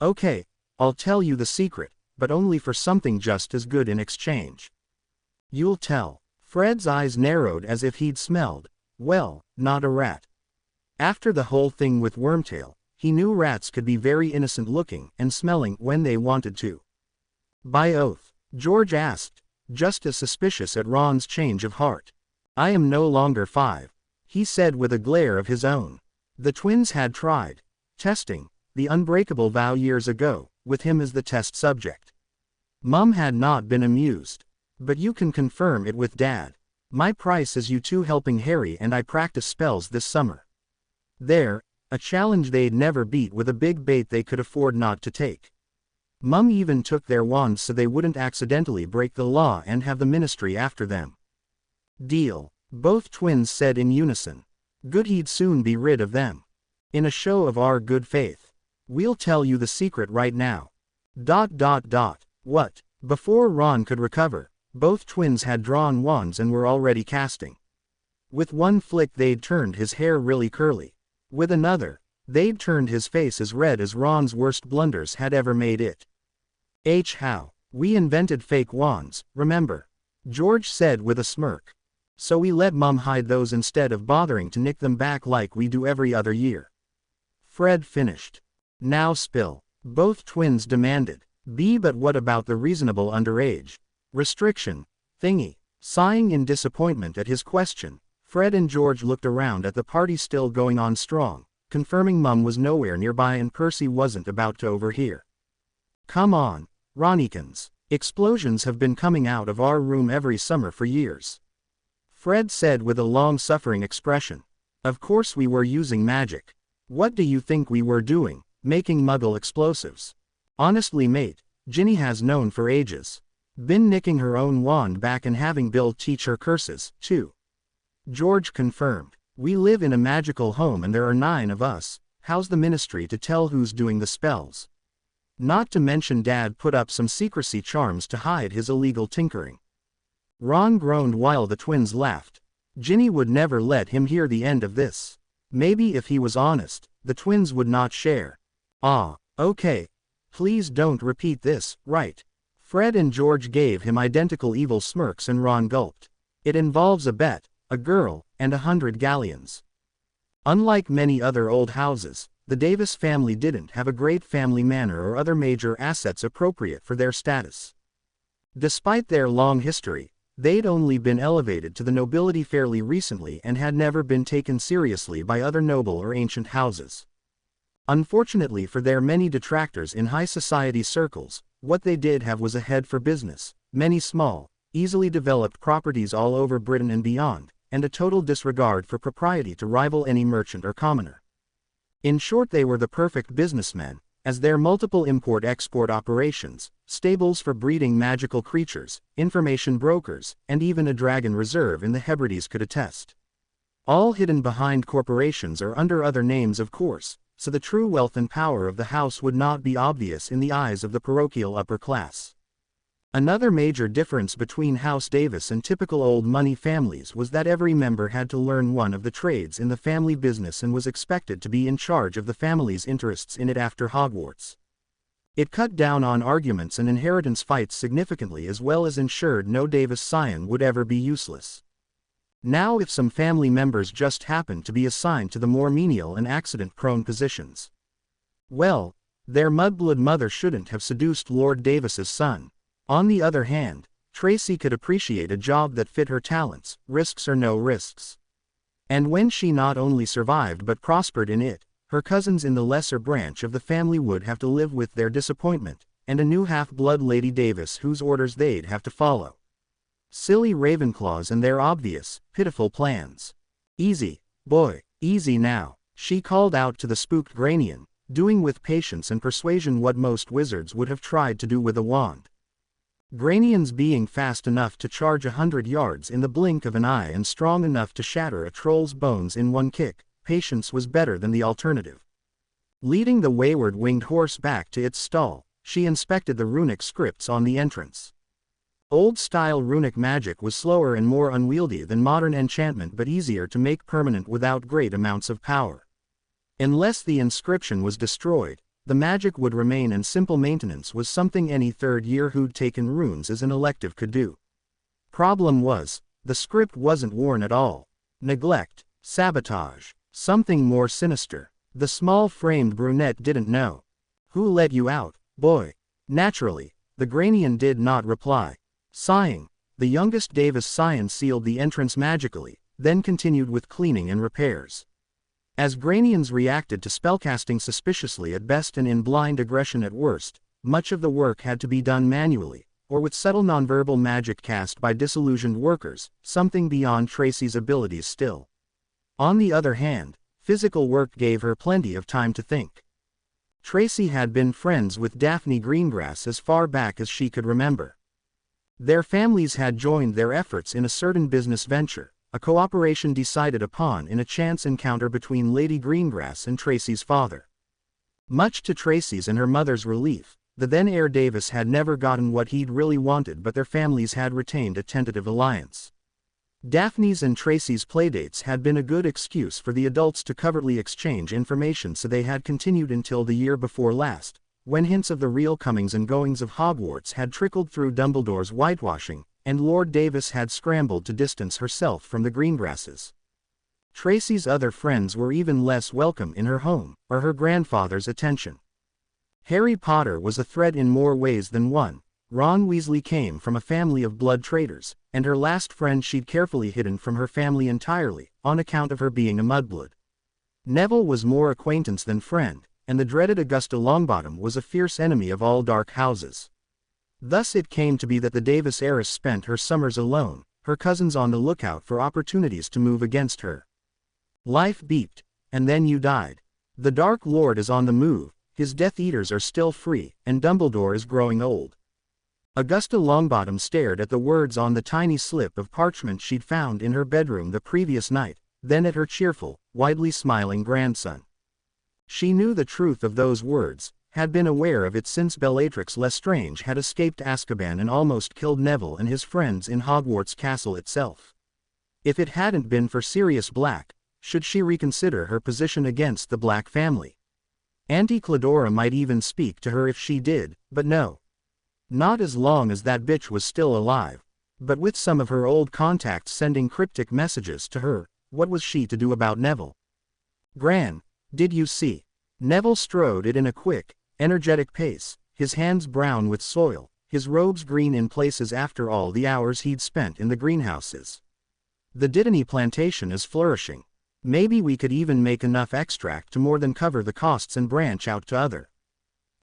"Okay, I'll tell you the secret, but only for something just as good in exchange." "You'll tell." Fred's eyes narrowed as if he'd smelled, well, not a rat. After the whole thing with Wormtail, he knew rats could be very innocent looking and smelling when they wanted to. "By oath?" George asked, just as suspicious at Ron's change of heart. "I am no longer 5, he said with a glare of his own. The twins had tried testing the unbreakable vow years ago, with him as the test subject. Mum had not been amused. "But you can confirm it with Dad. My price is you two helping Harry and I practice spells this summer." There, a challenge they'd never beat with a big bait they could afford not to take. Mum even took their wands so they wouldn't accidentally break the law and have the ministry after them. "Deal," both twins said in unison. "Good, he'd soon be rid of them. In a show of our good faith. We'll tell you the secret right now." What? Before Ron could recover, both twins had drawn wands and were already casting. With one flick they'd turned his hair really curly. With another, they'd turned his face as red as Ron's worst blunders had ever made it. How? We invented fake wands, remember?" George said with a smirk. "So we let Mum hide those instead of bothering to nick them back like we do every other year." Fred finished. "Now spill," both twins demanded. But what about the reasonable underage restriction thingy?" Sighing in disappointment at his question, Fred and George looked around at the party still going on strong, confirming Mum was nowhere nearby and Percy wasn't about to overhear. "Come on, Ronikins. Explosions have been coming out of our room every summer for years," Fred said with a long-suffering expression. "Of course we were using magic. What do you think we were doing, making Muggle explosives? Honestly mate, Ginny has known for ages. Been nicking her own wand back and having Bill teach her curses, too." George confirmed. "We live in a magical home and there are 9 of us. how's the ministry to tell who's doing the spells? Not to mention Dad put up some secrecy charms to hide his illegal tinkering. Ron groaned while the twins laughed. Ginny would never let him hear the end of this. Maybe if he was honest, the twins would not share. Okay. Please don't repeat this, right? Fred and George gave him identical evil smirks and Ron gulped. It involves a bet, a girl, and 100 galleons. Unlike many other old houses, the Davis family didn't have a great family manor or other major assets appropriate for their status. Despite their long history, they'd only been elevated to the nobility fairly recently and had never been taken seriously by other noble or ancient houses. Unfortunately for their many detractors in high society circles, what they did have was a head for business, many small, easily developed properties all over Britain and beyond, and a total disregard for propriety to rival any merchant or commoner. In short, they were the perfect businessmen, as their multiple import-export operations, stables for breeding magical creatures, information brokers, and even a dragon reserve in the Hebrides could attest. All hidden behind corporations or under other names, of course, so the true wealth and power of the house would not be obvious in the eyes of the parochial upper class. Another major difference between House Davis and typical old money families was that every member had to learn one of the trades in the family business and was expected to be in charge of the family's interests in it after Hogwarts. It cut down on arguments and inheritance fights significantly, as well as ensured no Davis scion would ever be useless. Now, if some family members just happened to be assigned to the more menial and accident-prone positions, well, their mudblood mother shouldn't have seduced Lord Davis's son. On the other hand, Tracy could appreciate a job that fit her talents, risks or no risks. And when she not only survived but prospered in it, her cousins in the lesser branch of the family would have to live with their disappointment, and a new half-blood Lady Davis whose orders they'd have to follow. Silly Ravenclaws and their obvious, pitiful plans. Easy, boy, easy now, she called out to the spooked Granion, doing with patience and persuasion what most wizards would have tried to do with a wand. Granion's being fast enough to charge 100 yards in the blink of an eye and strong enough to shatter a troll's bones in one kick, patience was better than the alternative. Leading the wayward winged horse back to its stall, she inspected the runic scripts on the entrance. Old-style runic magic was slower and more unwieldy than modern enchantment, but easier to make permanent without great amounts of power. Unless the inscription was destroyed, the magic would remain, and simple maintenance was something any third year who'd taken runes as an elective could do. Problem was, the script wasn't worn at all. Neglect, sabotage, something more sinister. The small-framed brunette didn't know. Who let you out, boy? Naturally, the Granion did not reply. Sighing, the youngest Davis scion sealed the entrance magically, then continued with cleaning and repairs. As Granions reacted to spellcasting suspiciously at best and in blind aggression at worst, much of the work had to be done manually, or with subtle nonverbal magic cast by disillusioned workers, something beyond Tracy's abilities still. On the other hand, physical work gave her plenty of time to think. Tracy had been friends with Daphne Greengrass as far back as she could remember. Their families had joined their efforts in a certain business venture, a cooperation decided upon in a chance encounter between Lady Greengrass and Tracy's father. Much to Tracy's and her mother's relief, the then heir Davis had never gotten what he'd really wanted, but their families had retained a tentative alliance. Daphne's and Tracy's playdates had been a good excuse for the adults to covertly exchange information, so they had continued until the year before last, when hints of the real comings and goings of Hogwarts had trickled through Dumbledore's whitewashing, and Lord Davis had scrambled to distance herself from the Greengrasses. Tracy's other friends were even less welcome in her home, or her grandfather's attention. Harry Potter was a threat in more ways than one. Ron Weasley came from a family of blood traders, and her last friend she'd carefully hidden from her family entirely, on account of her being a mudblood. Neville was more acquaintance than friend, and the dreaded Augusta Longbottom was a fierce enemy of all dark houses. Thus it came to be that the Davis heiress spent her summers alone, her cousins on the lookout for opportunities to move against her. Life beeped, and then you died. The Dark Lord is on the move, his Death Eaters are still free, and Dumbledore is growing old. Augusta Longbottom stared at the words on the tiny slip of parchment she'd found in her bedroom the previous night, then at her cheerful, widely smiling grandson. She knew the truth of those words, had been aware of it since Bellatrix Lestrange had escaped Azkaban and almost killed Neville and his friends in Hogwarts Castle itself. If it hadn't been for Sirius Black, should she reconsider her position against the Black family? Auntie Cladora might even speak to her if she did, but no. Not as long as that bitch was still alive. But with some of her old contacts sending cryptic messages to her, what was she to do about Neville? Gran, did you see? Neville strode it in a quick, energetic pace, his hands brown with soil, his robes green in places after all the hours he'd spent in the greenhouses. The Dittany plantation is flourishing. Maybe we could even make enough extract to more than cover the costs and branch out to other.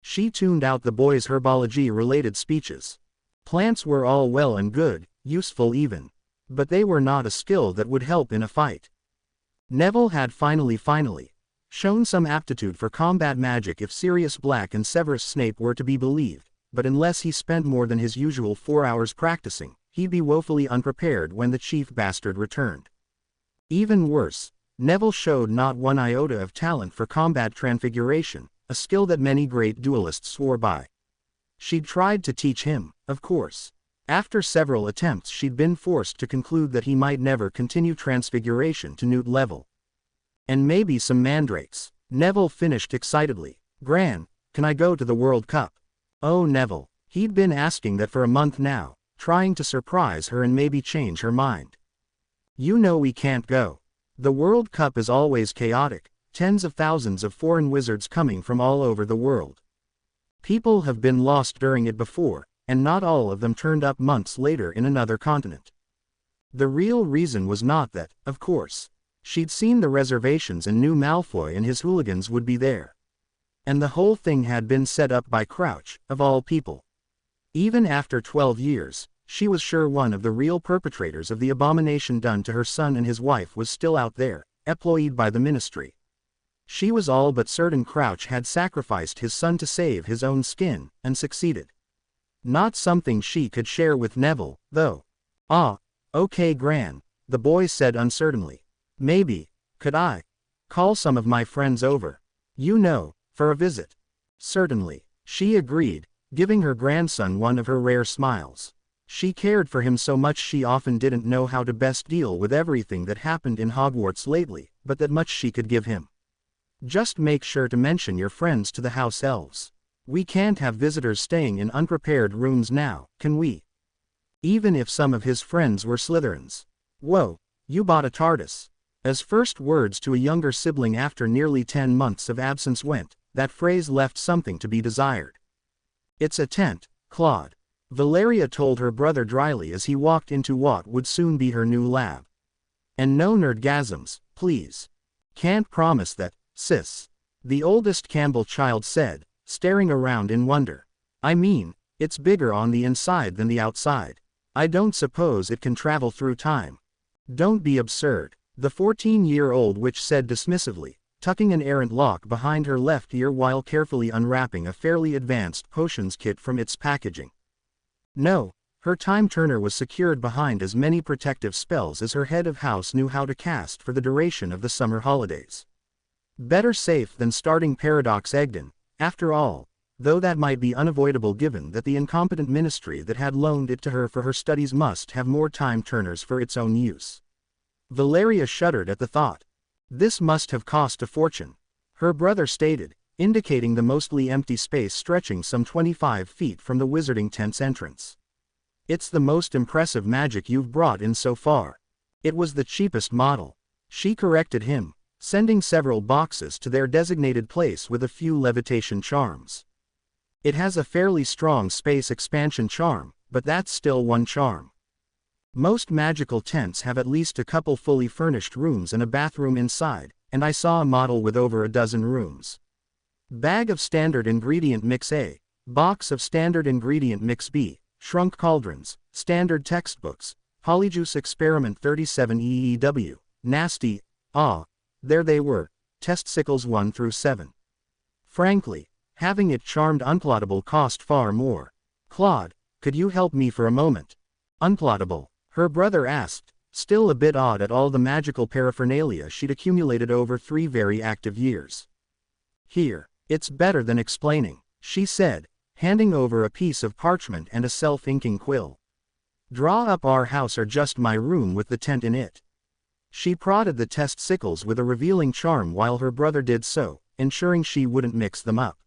She tuned out the boy's herbology-related speeches. Plants were all well and good, useful even. But they were not a skill that would help in a fight. Neville had finally shown some aptitude for combat magic if Sirius Black and Severus Snape were to be believed, but unless he spent more than his usual 4 hours practicing, he'd be woefully unprepared when the chief bastard returned. Even worse, Neville showed not one iota of talent for combat transfiguration, a skill that many great duelists swore by. She'd tried to teach him, of course. After several attempts she'd been forced to conclude that he might never continue transfiguration to Newt level. And maybe some mandrakes. Neville finished excitedly. Gran, can I go to the World Cup? Oh Neville, he'd been asking that for a month now, trying to surprise her and maybe change her mind. You know we can't go. The World Cup is always chaotic, tens of thousands of foreign wizards coming from all over the world. People have been lost during it before, and not all of them turned up months later in another continent. The real reason was not that, of course. She'd seen the reservations and knew Malfoy and his hooligans would be there. And the whole thing had been set up by Crouch, of all people. Even after 12 years, she was sure one of the real perpetrators of the abomination done to her son and his wife was still out there, employed by the Ministry. She was all but certain Crouch had sacrificed his son to save his own skin, and succeeded. Not something she could share with Neville, though. Okay Gran, the boy said uncertainly. Maybe, could I call some of my friends over? You know, for a visit. Certainly, she agreed, giving her grandson one of her rare smiles. She cared for him so much she often didn't know how to best deal with everything that happened in Hogwarts lately, but that much she could give him. Just make sure to mention your friends to the house elves. We can't have visitors staying in unprepared rooms now, can we? Even if some of his friends were Slytherins. Whoa, you bought a TARDIS. As first words to a younger sibling after nearly 10 months of absence went, that phrase left something to be desired. It's a tent, Claude. Valeria told her brother dryly as he walked into what would soon be her new lab. And no nerdgasms, please. Can't promise that, sis. The oldest Campbell child said, staring around in wonder. I mean, it's bigger on the inside than the outside. I don't suppose it can travel through time. Don't be absurd. The 14-year-old witch said dismissively, tucking an errant lock behind her left ear while carefully unwrapping a fairly advanced potions kit from its packaging. No, her time turner was secured behind as many protective spells as her head of house knew how to cast for the duration of the summer holidays. Better safe than starting Paradox Egdon, after all, though that might be unavoidable given that the incompetent ministry that had loaned it to her for her studies must have more time turners for its own use. Valeria shuddered at the thought. This must have cost a fortune. Her brother stated, indicating the mostly empty space stretching some 25 feet from the wizarding tent's entrance. It's the most impressive magic you've brought in so far. It was the cheapest model. She corrected him, sending several boxes to their designated place with a few levitation charms. It has a fairly strong space expansion charm, but that's still one charm. Most magical tents have at least a couple fully furnished rooms and a bathroom inside, and I saw a model with over a dozen rooms. Bag of standard ingredient mix A, box of standard ingredient mix B, shrunk cauldrons, standard textbooks, Polyjuice Experiment 37 EEW, nasty, there they were, testicles 1 through 7. Frankly, having it charmed unplottable cost far more. Claude, could you help me for a moment? Unplottable? Her brother asked, still a bit awed at all the magical paraphernalia she'd accumulated over 3 very active years. Here, it's better than explaining, she said, handing over a piece of parchment and a self-inking quill. Draw up our house or just my room with the tent in it. She prodded the test sickles with a revealing charm while her brother did so, ensuring she wouldn't mix them up.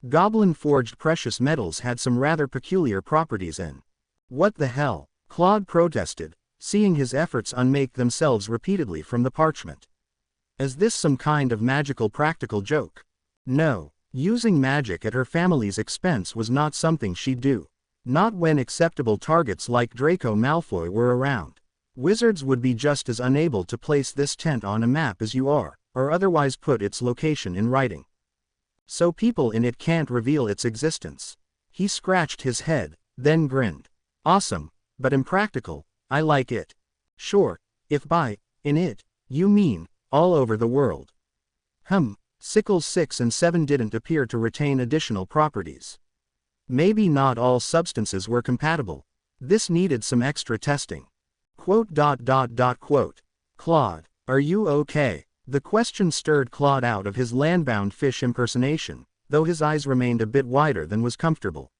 Goblin-forged precious metals had some rather peculiar properties and... What the hell? Claude protested, seeing his efforts unmake themselves repeatedly from the parchment. Is this some kind of magical practical joke? No, using magic at her family's expense was not something she'd do. Not when acceptable targets like Draco Malfoy were around. Wizards would be just as unable to place this tent on a map as you are, or otherwise put its location in writing. So people in it can't reveal its existence. He scratched his head, then grinned. Awesome, but impractical. I like it. Sure, if by in it you mean all over the world. Sickles 6 and 7 didn't appear to retain additional properties. Maybe not all substances were compatible. This needed some extra testing. Quote. Claude, are you okay? The question stirred Claude out of his landbound fish impersonation, though his eyes remained a bit wider than was comfortable.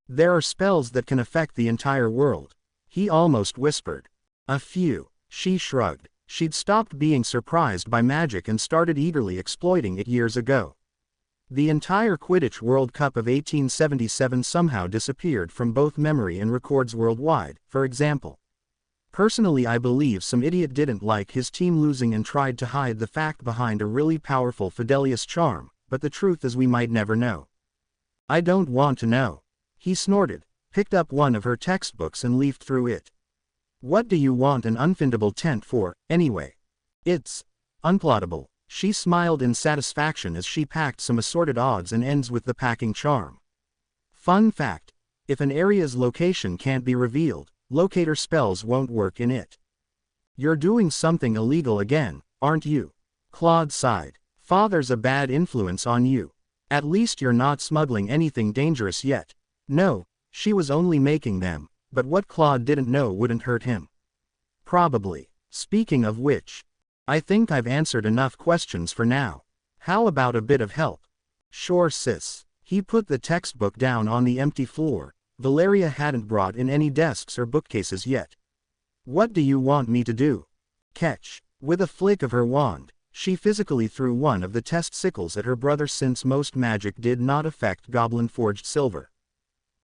There are spells that can affect the entire world, he almost whispered. A few, she shrugged. She'd stopped being surprised by magic and started eagerly exploiting it years ago. The entire Quidditch World Cup of 1877 somehow disappeared from both memory and records worldwide, for example. Personally, I believe some idiot didn't like his team losing and tried to hide the fact behind a really powerful Fidelius charm, but the truth is we might never know. I don't want to know. He snorted, picked up one of her textbooks and leafed through it. What do you want an unfindable tent for, anyway? It's unplottable. She smiled in satisfaction as she packed some assorted odds and ends with the packing charm. Fun fact: if an area's location can't be revealed, locator spells won't work in it. You're doing something illegal again, aren't you? Claude sighed. Father's a bad influence on you. At least you're not smuggling anything dangerous yet. No, she was only making them, but what Claude didn't know wouldn't hurt him. Probably. Speaking of which, I think I've answered enough questions for now. How about a bit of help? Sure, sis. He put the textbook down on the empty floor. Valeria hadn't brought in any desks or bookcases yet. What do you want me to do? Catch. With a flick of her wand, she physically threw one of the test sickles at her brother since most magic did not affect goblin-forged silver.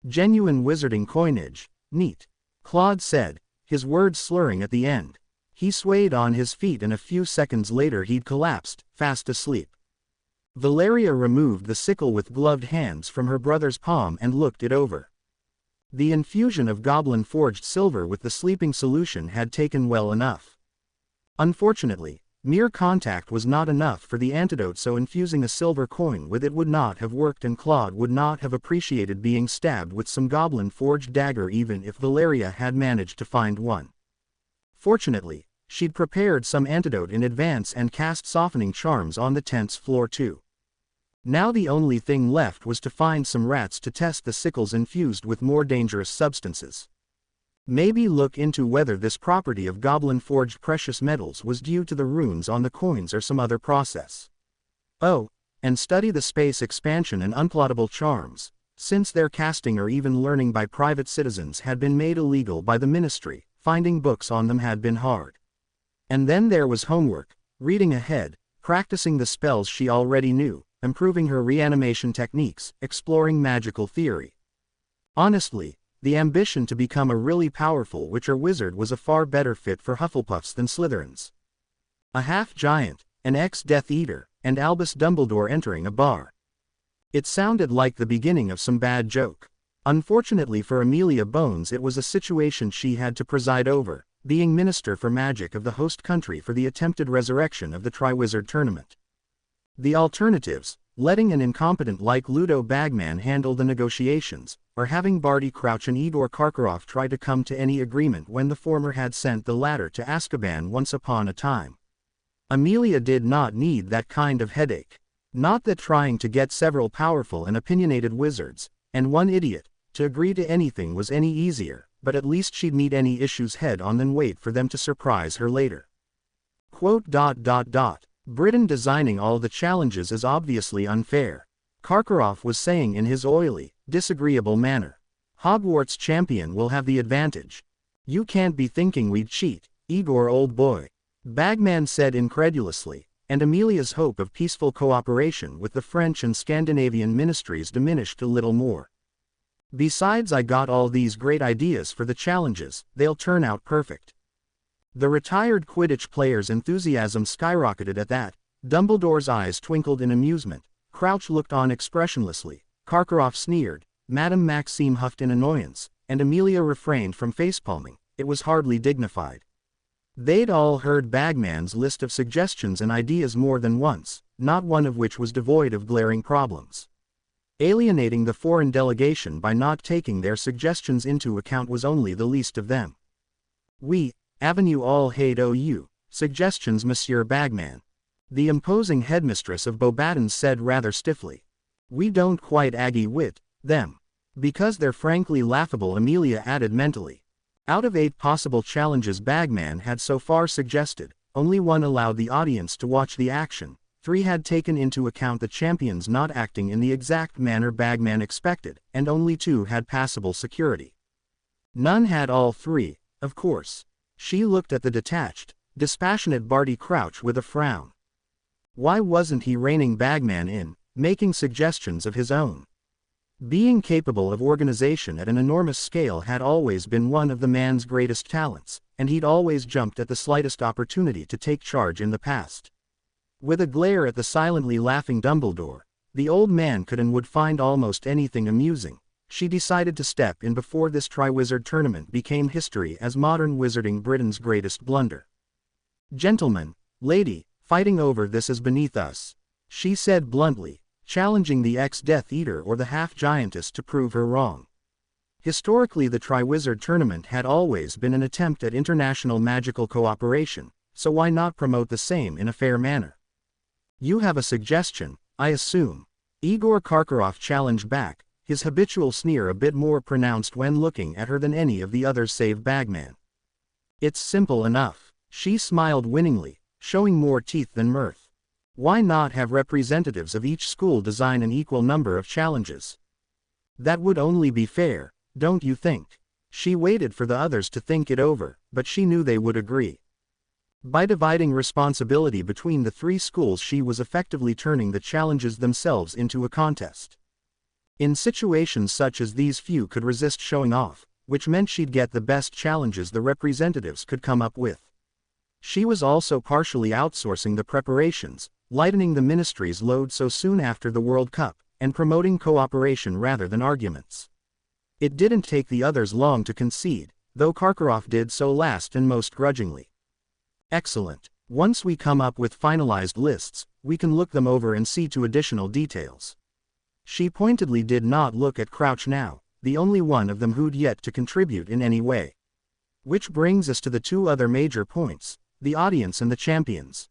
Genuine wizarding coinage. Neat. Claude said, his words slurring at the end. He swayed on his feet and a few seconds later he'd collapsed, fast asleep. Valeria removed the sickle with gloved hands from her brother's palm and looked it over. The infusion of goblin-forged silver with the sleeping solution had taken well enough. Unfortunately, mere contact was not enough for the antidote, so infusing a silver coin with it would not have worked, and Claude would not have appreciated being stabbed with some goblin-forged dagger even if Valeria had managed to find one. Fortunately, she'd prepared some antidote in advance and cast softening charms on the tent's floor too. Now the only thing left was to find some rats to test the sickles infused with more dangerous substances. Maybe look into whether this property of goblin-forged precious metals was due to the runes on the coins or some other process. Oh, and study the space expansion and unplottable charms, since their casting or even learning by private citizens had been made illegal by the ministry. Finding books on them had been hard. And then there was homework, reading ahead, practicing the spells she already knew, improving her reanimation techniques, exploring magical theory. Honestly, the ambition to become a really powerful witch or wizard was a far better fit for Hufflepuffs than Slytherins. A half-giant, an ex-Death Eater, and Albus Dumbledore entering a bar. It sounded like the beginning of some bad joke. Unfortunately for Amelia Bones, it was a situation she had to preside over, being Minister for Magic of the host country for the attempted resurrection of the Triwizard Tournament. The alternatives, letting an incompetent like Ludo Bagman handle the negotiations, or having Barty Crouch and Igor Karkaroff try to come to any agreement when the former had sent the latter to Azkaban once upon a time. Amelia did not need that kind of headache. Not that trying to get several powerful and opinionated wizards, and one idiot, to agree to anything was any easier, but at least she'd meet any issues head on than wait for them to surprise her later. Quote. Britain designing all the challenges is obviously unfair, Karkaroff was saying in his oily, disagreeable manner. Hogwarts champion will have the advantage. You can't be thinking we'd cheat, Igor old boy. Bagman said incredulously, and Amelia's hope of peaceful cooperation with the French and Scandinavian ministries diminished a little more. Besides, I got all these great ideas for the challenges, they'll turn out perfect. The retired Quidditch player's enthusiasm skyrocketed at that. Dumbledore's eyes twinkled in amusement. Crouch looked on expressionlessly. Karkaroff sneered. Madame Maxime huffed in annoyance, and Amelia refrained from facepalming. It was hardly dignified. They'd all heard Bagman's list of suggestions and ideas more than once, not one of which was devoid of glaring problems. Alienating the foreign delegation by not taking their suggestions into account was only the least of them. We, Avenue all hate OU, suggestions Monsieur Bagman. The imposing headmistress of Beauxbatons said rather stiffly. We don't quite Aggie wit, them. Because they're frankly laughable, Amelia added mentally. Out of 8 possible challenges Bagman had so far suggested, only 1 allowed the audience to watch the action, 3 had taken into account the champions not acting in the exact manner Bagman expected, and only 2 had passable security. None had all 3, of course. She looked at the detached, dispassionate Barty Crouch with a frown. Why wasn't he reining Bagman in, making suggestions of his own? Being capable of organization at an enormous scale had always been one of the man's greatest talents, and he'd always jumped at the slightest opportunity to take charge in the past. With a glare at the silently laughing Dumbledore, the old man could and would find almost anything amusing. She decided to step in before this Triwizard Tournament became history as modern wizarding Britain's greatest blunder. Gentlemen, lady, fighting over this is beneath us, she said bluntly, challenging the ex-Death Eater or the half-giantess to prove her wrong. Historically, the Triwizard Tournament had always been an attempt at international magical cooperation, so why not promote the same in a fair manner? You have a suggestion, I assume. Igor Karkaroff challenged back, his habitual sneer a bit more pronounced when looking at her than any of the others save Bagman. It's simple enough. She smiled winningly, showing more teeth than mirth. Why not have representatives of each school design an equal number of challenges? That would only be fair, don't you think? She waited for the others to think it over, but she knew they would agree. By dividing responsibility between the 3 schools, she was effectively turning the challenges themselves into a contest. In situations such as these, few could resist showing off, which meant she'd get the best challenges the representatives could come up with. She was also partially outsourcing the preparations, lightening the ministry's load so soon after the World Cup, and promoting cooperation rather than arguments. It didn't take the others long to concede, though Karkaroff did so last and most grudgingly. Excellent. Once we come up with finalized lists, we can look them over and see to additional details. She pointedly did not look at Crouch now, the only one of them who'd yet to contribute in any way. Which brings us to the 2 other major points, the audience and the champions.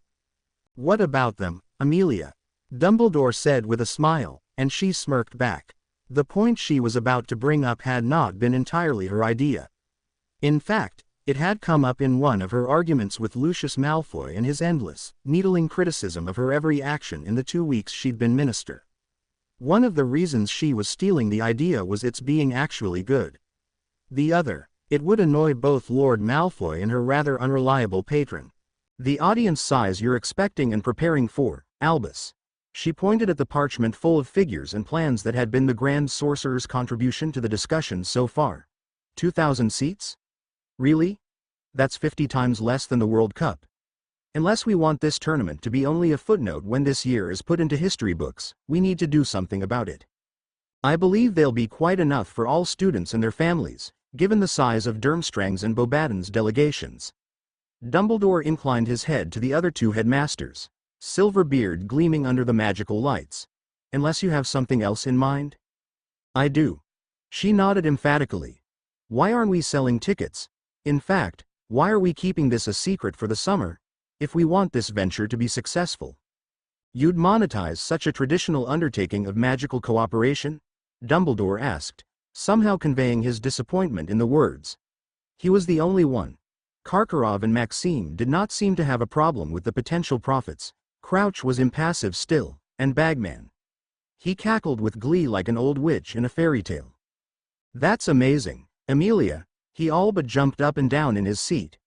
What about them, Amelia? Dumbledore said with a smile, and she smirked back. The point she was about to bring up had not been entirely her idea. In fact, it had come up in one of her arguments with Lucius Malfoy and his endless, needling criticism of her every action in the 2 weeks she'd been minister. One of the reasons she was stealing the idea was its being actually good. The other, it would annoy both Lord Malfoy and her rather unreliable patron. The audience size you're expecting and preparing for, Albus. She pointed at the parchment full of figures and plans that had been the Grand Sorcerer's contribution to the discussion so far. 2,000 seats? Really? That's 50 times less than the World Cup. Unless we want this tournament to be only a footnote when this year is put into history books, we need to do something about it. I believe they'll be quite enough for all students and their families, given the size of Durmstrang's and Beauxbatons delegations. Dumbledore inclined his head to the other 2 headmasters, silver beard gleaming under the magical lights. Unless you have something else in mind? I do. She nodded emphatically. Why aren't we selling tickets? In fact, why are we keeping this a secret for the summer? If we want this venture to be successful, you'd monetize such a traditional undertaking of magical cooperation? Dumbledore asked, somehow conveying his disappointment in the words. He was the only one. Karkaroff and Maxime did not seem to have a problem with the potential profits, Crouch was impassive still, and Bagman. He cackled with glee like an old witch in a fairy tale. That's amazing, Amelia. He all but jumped up and down in his seat.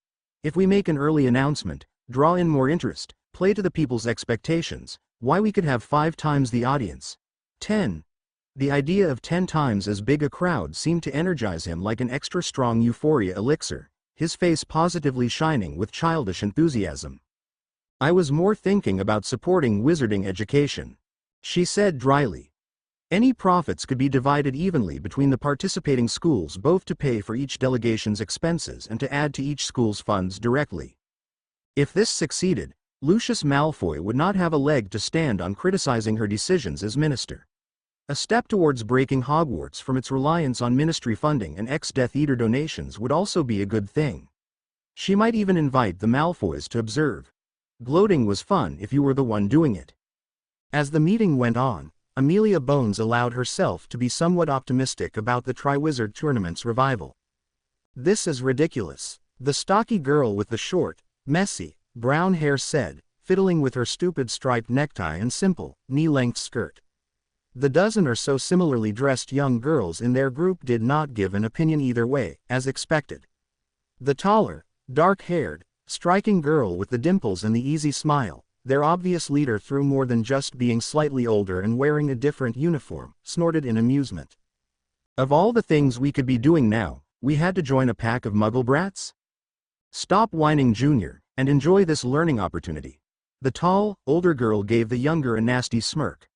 If we make an early announcement, draw in more interest, play to the people's expectations, why we could have 5 times the audience. 10. The idea of 10 times as big a crowd seemed to energize him like an extra strong euphoria elixir, his face positively shining with childish enthusiasm. I was more thinking about supporting wizarding education, she said dryly. Any profits could be divided evenly between the participating schools, both to pay for each delegation's expenses and to add to each school's funds directly. If this succeeded, Lucius Malfoy would not have a leg to stand on criticizing her decisions as minister. A step towards breaking Hogwarts from its reliance on ministry funding and ex-Death Eater donations would also be a good thing. She might even invite the Malfoys to observe. Gloating was fun if you were the one doing it. As the meeting went on, Amelia Bones allowed herself to be somewhat optimistic about the Triwizard Tournament's revival. This is ridiculous, the stocky girl with the short, messy, brown hair said, fiddling with her stupid striped necktie and simple, knee-length skirt. The dozen or so similarly dressed young girls in their group did not give an opinion either way, as expected. The taller, dark-haired, striking girl with the dimples and the easy smile, their obvious leader through more than just being slightly older and wearing a different uniform, snorted in amusement. Of all the things we could be doing now, we had to join a pack of muggle brats? Stop whining, Junior, and enjoy this learning opportunity. The tall, older girl gave the younger a nasty smirk.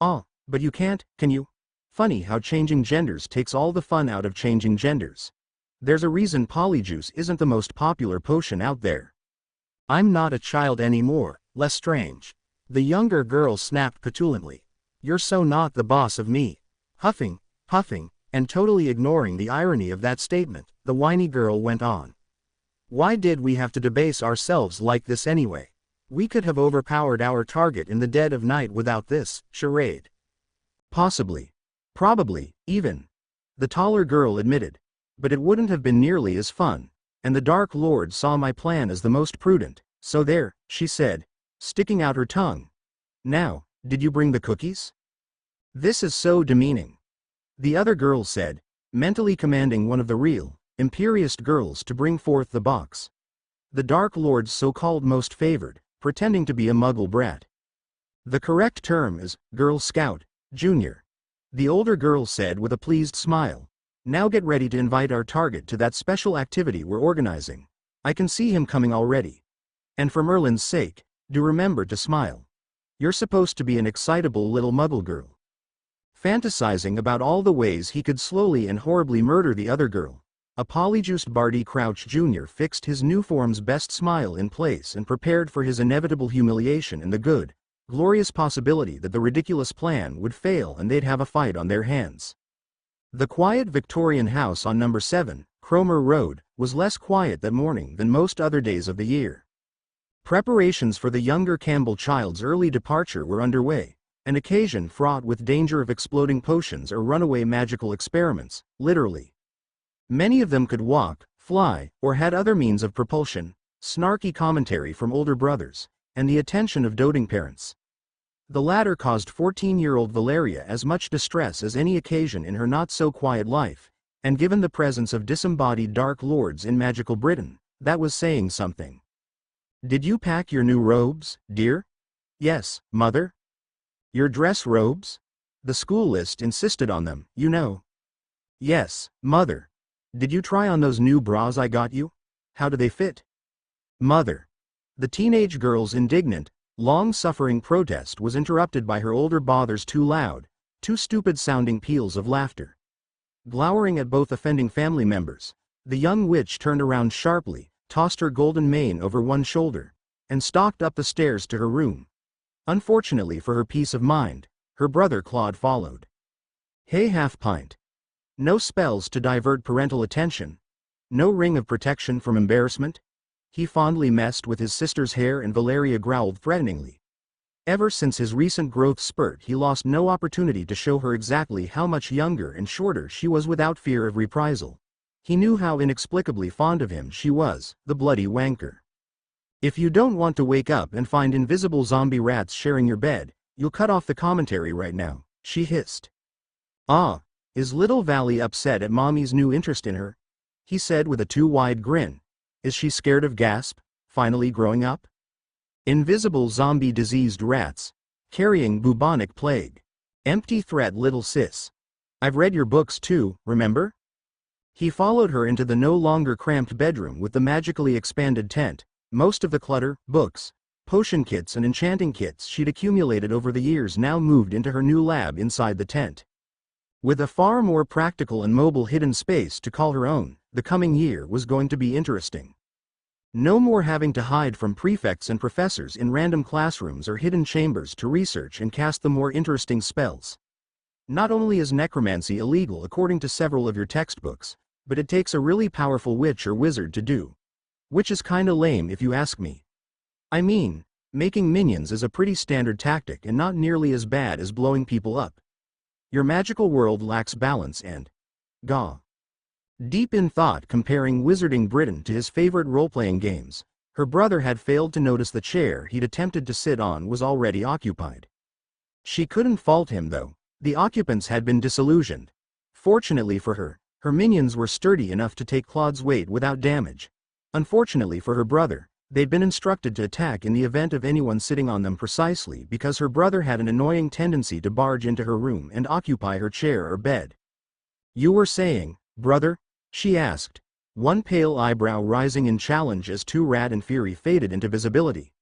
Oh, but you can't, can you? Funny how changing genders takes all the fun out of changing genders. There's a reason Polyjuice isn't the most popular potion out there. I'm not a child anymore, Lestrange. The younger girl snapped petulantly. You're so not the boss of me. Huffing, puffing, and totally ignoring the irony of that statement, the whiny girl went on. Why did we have to debase ourselves like this anyway? We could have overpowered our target in the dead of night without this charade. Possibly. Probably, even. The taller girl admitted. But it wouldn't have been nearly as fun, and the Dark Lord saw my plan as the most prudent, so there, she said, sticking out her tongue. Now, did you bring the cookies? This is so demeaning. The other girl said, mentally commanding one of the real, imperious girls to bring forth the box. The Dark Lord's so-called most favored, pretending to be a muggle brat. The correct term is, Girl Scout, Junior. The older girl said with a pleased smile. Now get ready to invite our target to that special activity we're organizing. I can see him coming already. And for Merlin's sake, do remember to smile. You're supposed to be an excitable little muggle girl. Fantasizing about all the ways he could slowly and horribly murder the other girl, a polyjuiced Barty Crouch Jr. fixed his new form's best smile in place and prepared for his inevitable humiliation and the good, glorious possibility that the ridiculous plan would fail and they'd have a fight on their hands. The quiet Victorian house on number 7, Cromer Road, was less quiet that morning than most other days of the year. Preparations for the younger Campbell child's early departure were underway, an occasion fraught with danger of exploding potions or runaway magical experiments, literally. Many of them could walk, fly, or had other means of propulsion, snarky commentary from older brothers, and the attention of doting parents. The latter caused 14-year-old Valeria as much distress as any occasion in her not-so-quiet life, and given the presence of disembodied Dark Lords in magical Britain, that was saying something. Did you pack your new robes, dear? Yes, Mother. Your dress robes? The school list insisted on them, you know. Yes, Mother. Did you try on those new bras I got you? How do they fit? Mother. The teenage girl's indignant, long-suffering protest was interrupted by her older brother's too loud, too stupid-sounding peals of laughter. Glowering at both offending family members, the young witch turned around sharply, tossed her golden mane over one shoulder, and stalked up the stairs to her room. Unfortunately for her peace of mind, her brother Claude followed. Hey, half-pint. No spells to divert parental attention. No ring of protection from embarrassment. He fondly messed with his sister's hair and Valeria growled threateningly. Ever since his recent growth spurt, he lost no opportunity to show her exactly how much younger and shorter she was without fear of reprisal. He knew how inexplicably fond of him she was, the bloody wanker. If you don't want to wake up and find invisible zombie rats sharing your bed, you'll cut off the commentary right now, she hissed. Ah, is little Valley upset at Mommy's new interest in her? He said with a too wide grin. Is she scared of Gasp, finally growing up? Invisible zombie diseased rats. Carrying bubonic plague. Empty threat little sis. I've read your books too, remember? He followed her into the no longer cramped bedroom with the magically expanded tent. Most of the clutter, books, potion kits and enchanting kits she'd accumulated over the years now moved into her new lab inside the tent. With a far more practical and mobile hidden space to call her own, the coming year was going to be interesting. No more having to hide from prefects and professors in random classrooms or hidden chambers to research and cast the more interesting spells. Not only is necromancy illegal according to several of your textbooks, but it takes a really powerful witch or wizard to do. Which is kinda lame if you ask me. I mean, making minions is a pretty standard tactic and not nearly as bad as blowing people up. Your magical world lacks balance and gah. Deep in thought comparing Wizarding Britain to his favorite role-playing games, her brother had failed to notice the chair he'd attempted to sit on was already occupied. She couldn't fault him though, the occupants had been disillusioned. Fortunately for her, her minions were sturdy enough to take Claude's weight without damage. Unfortunately for her brother, they'd been instructed to attack in the event of anyone sitting on them precisely because her brother had an annoying tendency to barge into her room and occupy her chair or bed. You were saying, brother? She asked, one pale eyebrow rising in challenge as two Rat and Fury faded into visibility.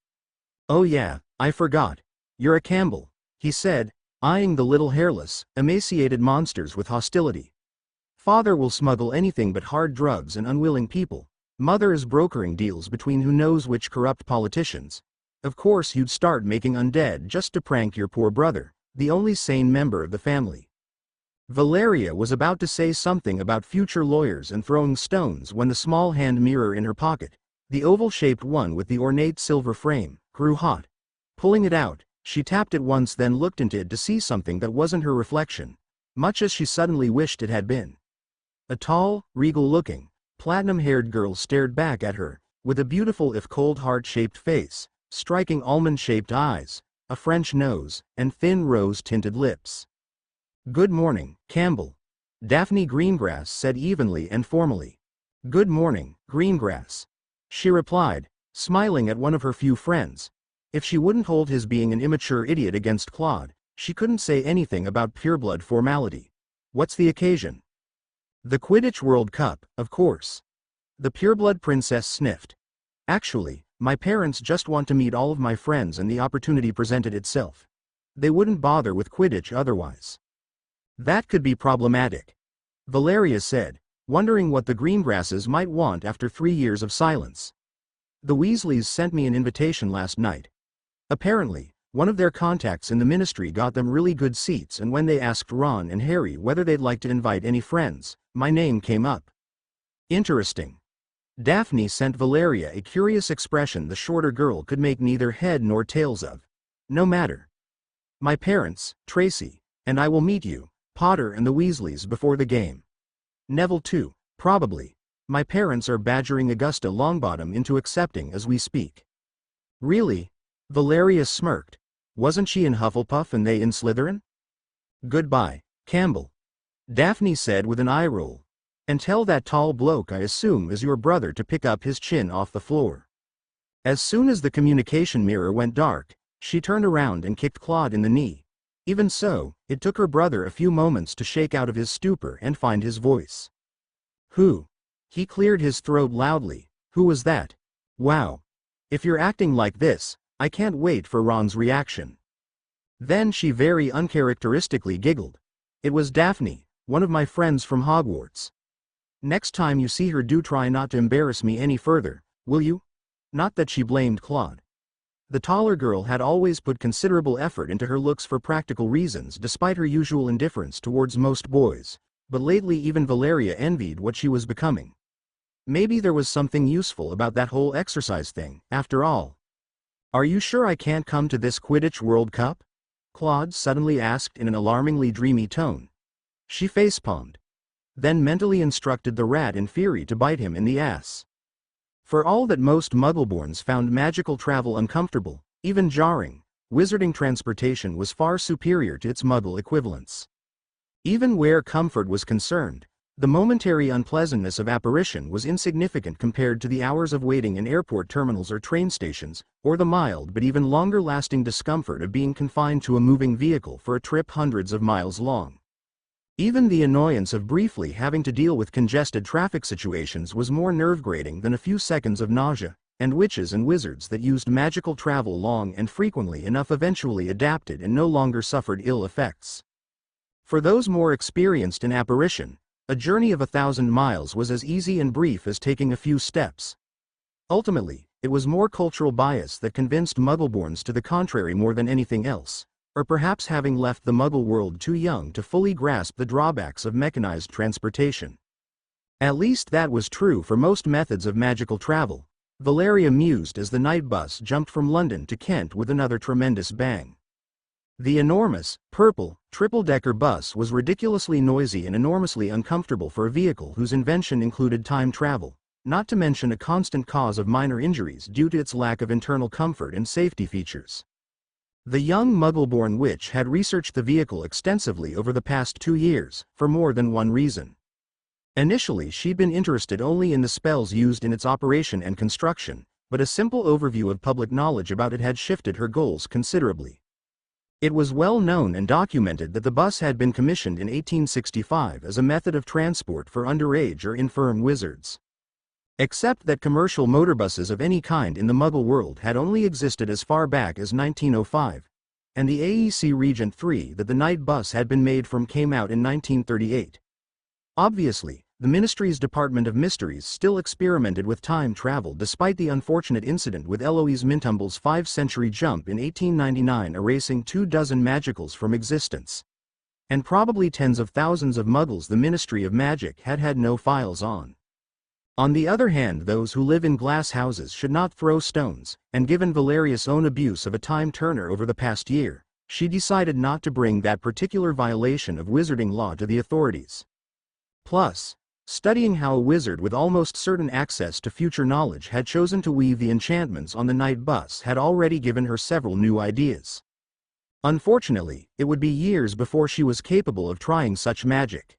Oh yeah, I forgot. You're a Campbell, he said, eyeing the little hairless, emaciated monsters with hostility. Father will smuggle anything but hard drugs and unwilling people. Mother is brokering deals between who knows which corrupt politicians. Of course you'd start making undead just to prank your poor brother, the only sane member of the family. Valeria was about to say something about future lawyers and throwing stones when the small hand mirror in her pocket, the oval-shaped one with the ornate silver frame, grew hot. Pulling it out, she tapped it once then looked into it to see something that wasn't her reflection, much as she suddenly wished it had been. A tall, regal-looking, platinum-haired girl stared back at her, with a beautiful if cold heart-shaped face, striking almond-shaped eyes, a French nose, and thin rose-tinted lips. Good morning, Campbell. Daphne Greengrass said evenly and formally. Good morning, Greengrass. She replied, smiling at one of her few friends. If she wouldn't hold his being an immature idiot against Claude, she couldn't say anything about pureblood formality. What's the occasion? The Quidditch World Cup, of course. The pureblood princess sniffed. Actually, my parents just want to meet all of my friends and the opportunity presented itself. They wouldn't bother with Quidditch otherwise. That could be problematic. Valeria said, wondering what the Greengrasses might want after 3 years of silence. The Weasleys sent me an invitation last night. Apparently, one of their contacts in the ministry got them really good seats and when they asked Ron and Harry whether they'd like to invite any friends, my name came up. Interesting. Daphne sent Valeria a curious expression the shorter girl could make neither head nor tails of. No matter. My parents, Tracy, and I will meet you, Potter and the Weasleys before the game. Neville too, probably. My parents are badgering Augusta Longbottom into accepting as we speak. Really? Valeria smirked. Wasn't she in Hufflepuff and they in Slytherin? Goodbye, Campbell. Daphne said with an eye roll. And tell that tall bloke I assume is your brother to pick up his chin off the floor. As soon as the communication mirror went dark, she turned around and kicked Claude in the knee. Even so, it took her brother a few moments to shake out of his stupor and find his voice. Who? He cleared his throat loudly. Who was that? Wow. If you're acting like this, I can't wait for Ron's reaction. Then she very uncharacteristically giggled. It was Daphne, one of my friends from Hogwarts. Next time you see her do try not to embarrass me any further, will you? Not that she blamed Claude. The taller girl had always put considerable effort into her looks for practical reasons despite her usual indifference towards most boys, but lately even Valeria envied what she was becoming. Maybe there was something useful about that whole exercise thing, after all. Are you sure I can't come to this Quidditch World Cup? Claude suddenly asked in an alarmingly dreamy tone. She facepalmed. Then mentally instructed the Rat and Fury to bite him in the ass. For all that most Muggleborns found magical travel uncomfortable, even jarring, wizarding transportation was far superior to its Muggle equivalents. Even where comfort was concerned, the momentary unpleasantness of apparition was insignificant compared to the hours of waiting in airport terminals or train stations, or the mild but even longer-lasting discomfort of being confined to a moving vehicle for a trip hundreds of miles long. Even the annoyance of briefly having to deal with congested traffic situations was more nerve-grating than a few seconds of nausea, and witches and wizards that used magical travel long and frequently enough eventually adapted and no longer suffered ill effects. For those more experienced in apparition, a journey of 1,000 miles was as easy and brief as taking a few steps. Ultimately, it was more cultural bias that convinced Muggleborns to the contrary more than anything else, or perhaps having left the Muggle world too young to fully grasp the drawbacks of mechanized transportation. At least that was true for most methods of magical travel, Valeria mused as the night bus jumped from London to Kent with another tremendous bang. The enormous, purple, triple-decker bus was ridiculously noisy and enormously uncomfortable for a vehicle whose invention included time travel, not to mention a constant cause of minor injuries due to its lack of internal comfort and safety features. The young Muggleborn witch had researched the vehicle extensively over the past 2 years, for more than one reason. Initially she'd been interested only in the spells used in its operation and construction, but a simple overview of public knowledge about it had shifted her goals considerably. It was well known and documented that the bus had been commissioned in 1865 as a method of transport for underage or infirm wizards. Except that commercial motorbuses of any kind in the Muggle world had only existed as far back as 1905, and the AEC Regent 3 that the night bus had been made from came out in 1938. Obviously, the Ministry's Department of Mysteries still experimented with time travel despite the unfortunate incident with Eloise Mintumble's 5-century jump in 1899 erasing 24 magicals from existence. And probably tens of thousands of Muggles the Ministry of Magic had no files on. On the other hand, those who live in glass houses should not throw stones, and given Valeria's own abuse of a time-turner over the past year, she decided not to bring that particular violation of wizarding law to the authorities. Plus, studying how a wizard with almost certain access to future knowledge had chosen to weave the enchantments on the night bus had already given her several new ideas. Unfortunately, it would be years before she was capable of trying such magic.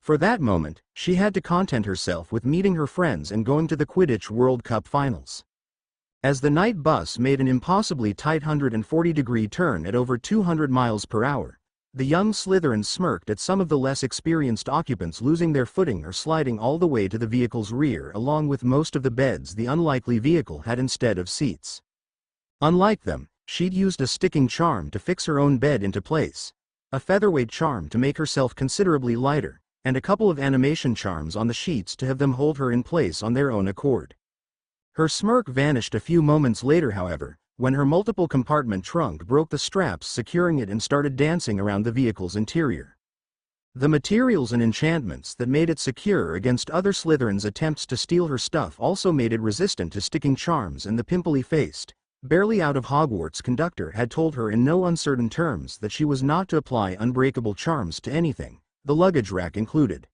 For that moment, she had to content herself with meeting her friends and going to the Quidditch World Cup finals. As the night bus made an impossibly tight 140-degree turn at over 200 miles per hour, the young Slytherins smirked at some of the less experienced occupants losing their footing or sliding all the way to the vehicle's rear along with most of the beds the unlikely vehicle had instead of seats. Unlike them, she'd used a sticking charm to fix her own bed into place, a featherweight charm to make herself considerably lighter, and a couple of animation charms on the sheets to have them hold her in place on their own accord. Her smirk vanished a few moments later, however, when her multiple-compartment trunk broke the straps securing it and started dancing around the vehicle's interior. The materials and enchantments that made it secure against other Slytherins' attempts to steal her stuff also made it resistant to sticking charms, and the pimply-faced, barely out of Hogwarts conductor had told her in no uncertain terms that she was not to apply unbreakable charms to anything, the luggage rack included.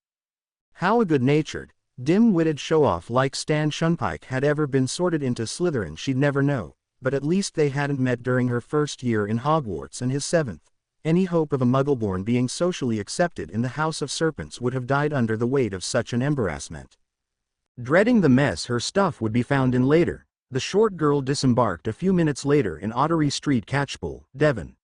How a good-natured, dim-witted show-off like Stan Shunpike had ever been sorted into Slytherin she'd never know. But at least they hadn't met during her first year in Hogwarts and his 7th. Any hope of a Muggleborn being socially accepted in the House of Serpents would have died under the weight of such an embarrassment. Dreading the mess her stuff would be found in later, the short girl disembarked a few minutes later in Ottery Street, Catchpole, Devon.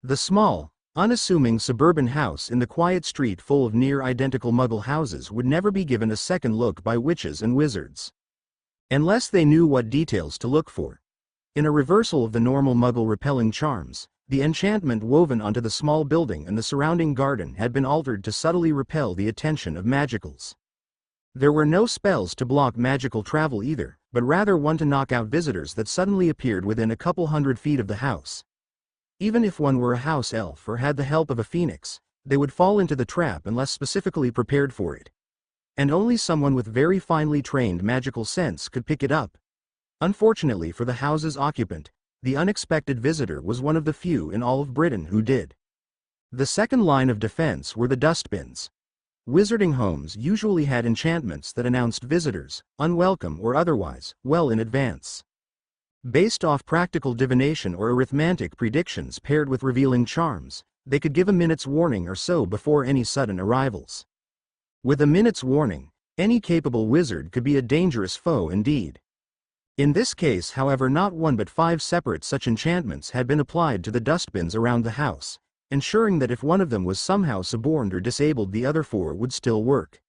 The small, unassuming suburban house in the quiet street full of near-identical Muggle houses would never be given a second look by witches and wizards. Unless they knew what details to look for. In a reversal of the normal Muggle-repelling charms, the enchantment woven onto the small building and the surrounding garden had been altered to subtly repel the attention of magicals. There were no spells to block magical travel either, but rather one to knock out visitors that suddenly appeared within a couple hundred feet of the house. Even if one were a house elf or had the help of a phoenix, they would fall into the trap unless specifically prepared for it. And only someone with very finely trained magical sense could pick it up. Unfortunately for the house's occupant, the unexpected visitor was one of the few in all of Britain who did. The second line of defense were the dustbins. Wizarding homes usually had enchantments that announced visitors, unwelcome or otherwise, well in advance. Based off practical divination or arithmetic predictions paired with revealing charms, they could give a minute's warning or so before any sudden arrivals. With a minute's warning, any capable wizard could be a dangerous foe indeed. In this case, however, not one but 5 separate such enchantments had been applied to the dustbins around the house, ensuring that if one of them was somehow suborned or disabled, the other 4 would still work.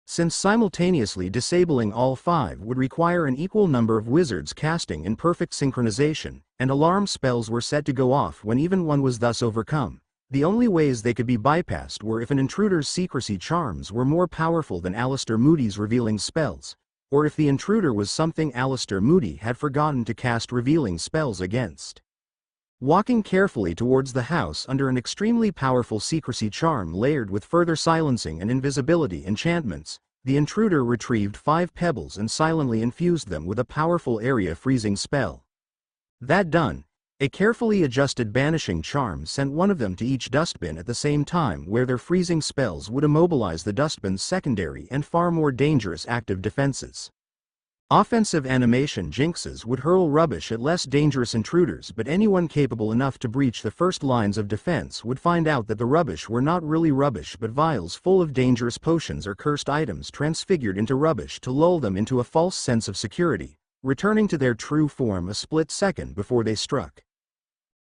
Since simultaneously disabling all 5 would require an equal number of wizards casting in perfect synchronization, and alarm spells were set to go off when even one was thus overcome, the only ways they could be bypassed were if an intruder's secrecy charms were more powerful than Aleister Moody's revealing spells, or if the intruder was something Aleister Moody had forgotten to cast revealing spells against. Walking carefully towards the house under an extremely powerful secrecy charm layered with further silencing and invisibility enchantments, the intruder retrieved 5 pebbles and silently infused them with a powerful area freezing spell. That done, a carefully adjusted banishing charm sent one of them to each dustbin at the same time, where their freezing spells would immobilize the dustbin's secondary and far more dangerous active defenses. Offensive animation jinxes would hurl rubbish at less dangerous intruders, but anyone capable enough to breach the first lines of defense would find out that the rubbish were not really rubbish but vials full of dangerous potions or cursed items transfigured into rubbish to lull them into a false sense of security, returning to their true form a split second before they struck.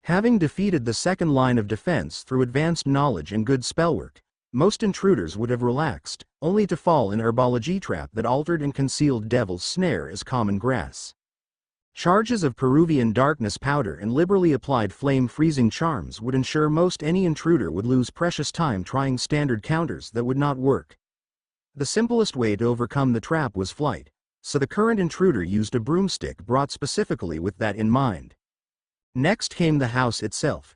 Having defeated the second line of defense through advanced knowledge and good spellwork, most intruders would have relaxed, only to fall in herbology trap that altered and concealed devil's snare as common grass. Charges of Peruvian darkness powder and liberally applied flame freezing charms would ensure most any intruder would lose precious time trying standard counters that would not work. The simplest way to overcome the trap was flight, so the current intruder used a broomstick brought specifically with that in mind. Next came the house itself.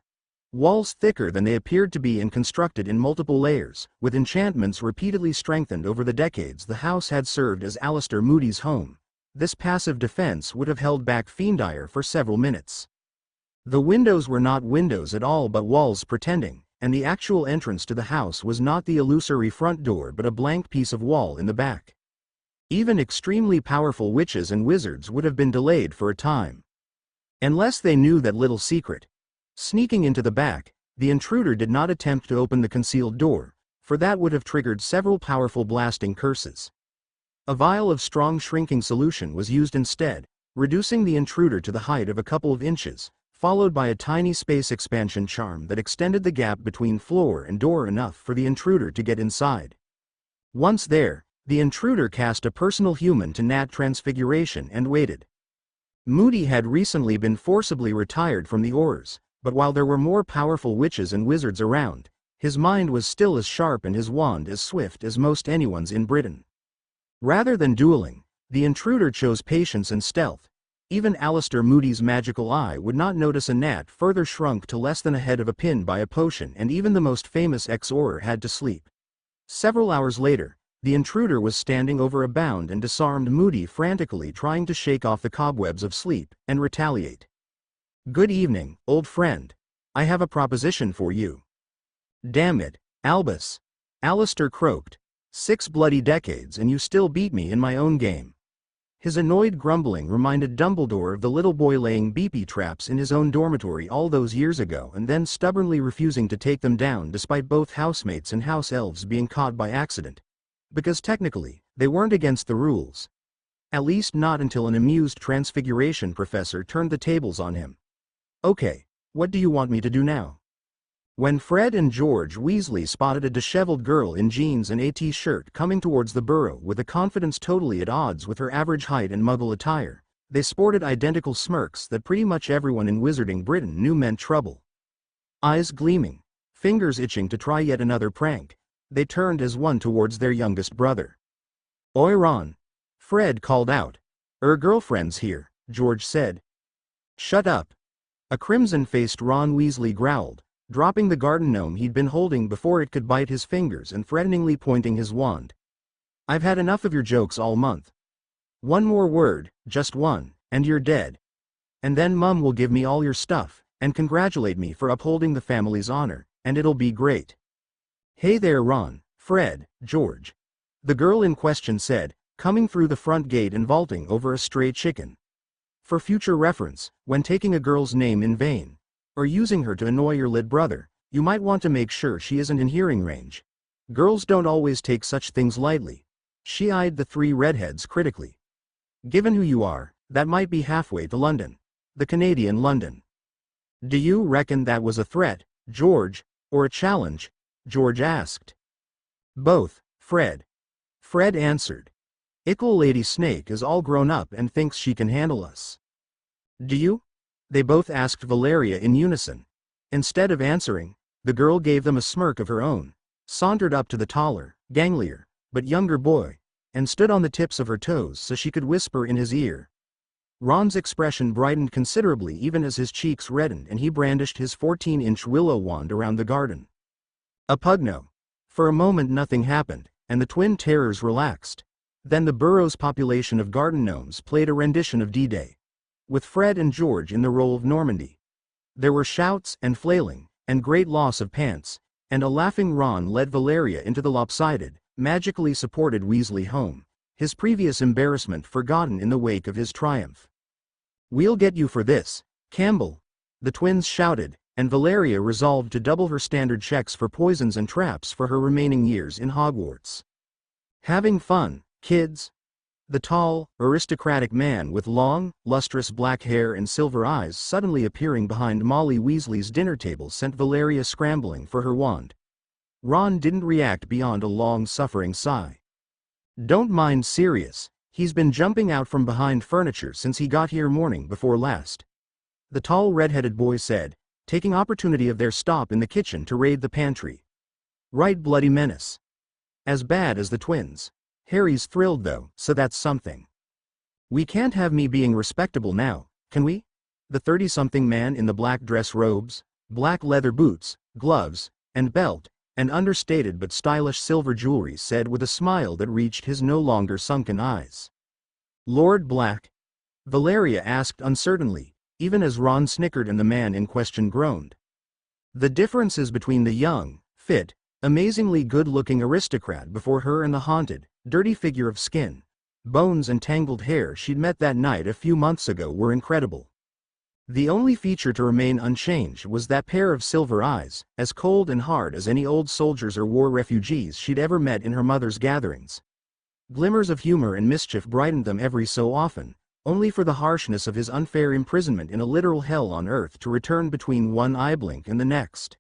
Walls thicker than they appeared to be and constructed in multiple layers, with enchantments repeatedly strengthened over the decades the house had served as Aleister Moody's home. This passive defense would have held back Fiendire for several minutes. The windows were not windows at all but walls pretending, and the actual entrance to the house was not the illusory front door but a blank piece of wall in the back. Even extremely powerful witches and wizards would have been delayed for a time. Unless they knew that little secret. Sneaking into the back, the intruder did not attempt to open the concealed door, for that would have triggered several powerful blasting curses. A vial of strong shrinking solution was used instead, reducing the intruder to the height of a couple of inches, followed by a tiny space expansion charm that extended the gap between floor and door enough for the intruder to get inside. Once there, the intruder cast a personal human to Nat Transfiguration and waited. Moody had recently been forcibly retired from the Aurors, but while there were more powerful witches and wizards around, his mind was still as sharp and his wand as swift as most anyone's in Britain. Rather than dueling, the intruder chose patience and stealth. Even Aleister Moody's magical eye would not notice a gnat further shrunk to less than a head of a pin by a potion, and even the most famous ex-Auror had to sleep. Several hours later, the intruder was standing over a bound and disarmed Moody, frantically trying to shake off the cobwebs of sleep and retaliate. "Good evening, old friend. I have a proposition for you." "Damn it, Albus," Aleister croaked. "6 bloody decades and you still beat me in my own game." His annoyed grumbling reminded Dumbledore of the little boy laying beepy traps in his own dormitory all those years ago and then stubbornly refusing to take them down despite both housemates and house elves being caught by accident. Because technically, they weren't against the rules. At least not until an amused Transfiguration professor turned the tables on him. "Okay, what do you want me to do now?" When Fred and George Weasley spotted a disheveled girl in jeans and a t-shirt coming towards the burrow with a confidence totally at odds with her average height and muggle attire, they sported identical smirks that pretty much everyone in Wizarding Britain knew meant trouble. Eyes gleaming, fingers itching to try yet another prank, they turned as one towards their youngest brother. "Oi Ron," Fred called out. Girlfriend's here," George said. "Shut up." A crimson-faced Ron Weasley growled, dropping the garden gnome he'd been holding before it could bite his fingers and threateningly pointing his wand. "I've had enough of your jokes all month. One more word, just one, and you're dead. And then Mum will give me all your stuff, and congratulate me for upholding the family's honor, and it'll be great." "Hey there Ron," Fred, George. The girl in question said, coming through the front gate and vaulting over a stray chicken. For future reference, when taking a girl's name in vain, or using her to annoy your lit brother, you might want to make sure she isn't in hearing range. Girls don't always take such things lightly. She eyed the three redheads critically. Given who you are, that might be halfway to London. The Canadian London. Do you reckon that was a threat, George, or a challenge? George asked. Both, Fred. Fred answered. Ickle Lady Snake is all grown up and thinks she can handle us. Do you? They both asked Valeria in unison. Instead of answering, the girl gave them a smirk of her own, sauntered up to the taller, ganglier, but younger boy, and stood on the tips of her toes so she could whisper in his ear. Ron's expression brightened considerably even as his cheeks reddened and he brandished his 14-inch willow wand around the garden. A pugno. For a moment nothing happened, and the twin terrors relaxed. Then the burrow's population of garden gnomes played a rendition of D-Day, with Fred and George in the role of Normandy. There were shouts and flailing, and great loss of pants, and a laughing Ron led Valeria into the lopsided, magically supported Weasley home, his previous embarrassment forgotten in the wake of his triumph. We'll get you for this, Campbell, the twins shouted, and Valeria resolved to double her standard checks for poisons and traps for her remaining years in Hogwarts. Having fun, kids? The tall, aristocratic man with long, lustrous black hair and silver eyes suddenly appearing behind Molly Weasley's dinner table sent Valeria scrambling for her wand. Ron didn't react beyond a long-suffering sigh. Don't mind Sirius, he's been jumping out from behind furniture since he got here morning before last. The tall red-headed boy said, taking opportunity of their stop in the kitchen to raid the pantry. Right bloody menace. As bad as the twins. Harry's thrilled though, so that's something. We can't have me being respectable now, can we? The 30-something man in the black dress robes, black leather boots, gloves, and belt, and understated but stylish silver jewelry said with a smile that reached his no longer sunken eyes. Lord Black? Valeria asked uncertainly, even as Ron snickered and the man in question groaned. The differences between the young, fit, amazingly good-looking aristocrat before her and the haunted, dirty figure of skin, bones and tangled hair she'd met that night a few months ago were incredible. The only feature to remain unchanged was that pair of silver eyes, as cold and hard as any old soldiers or war refugees she'd ever met in her mother's gatherings. Glimmers of humor and mischief brightened them every so often, only for the harshness of his unfair imprisonment in a literal hell on earth to return between one eye blink and the next.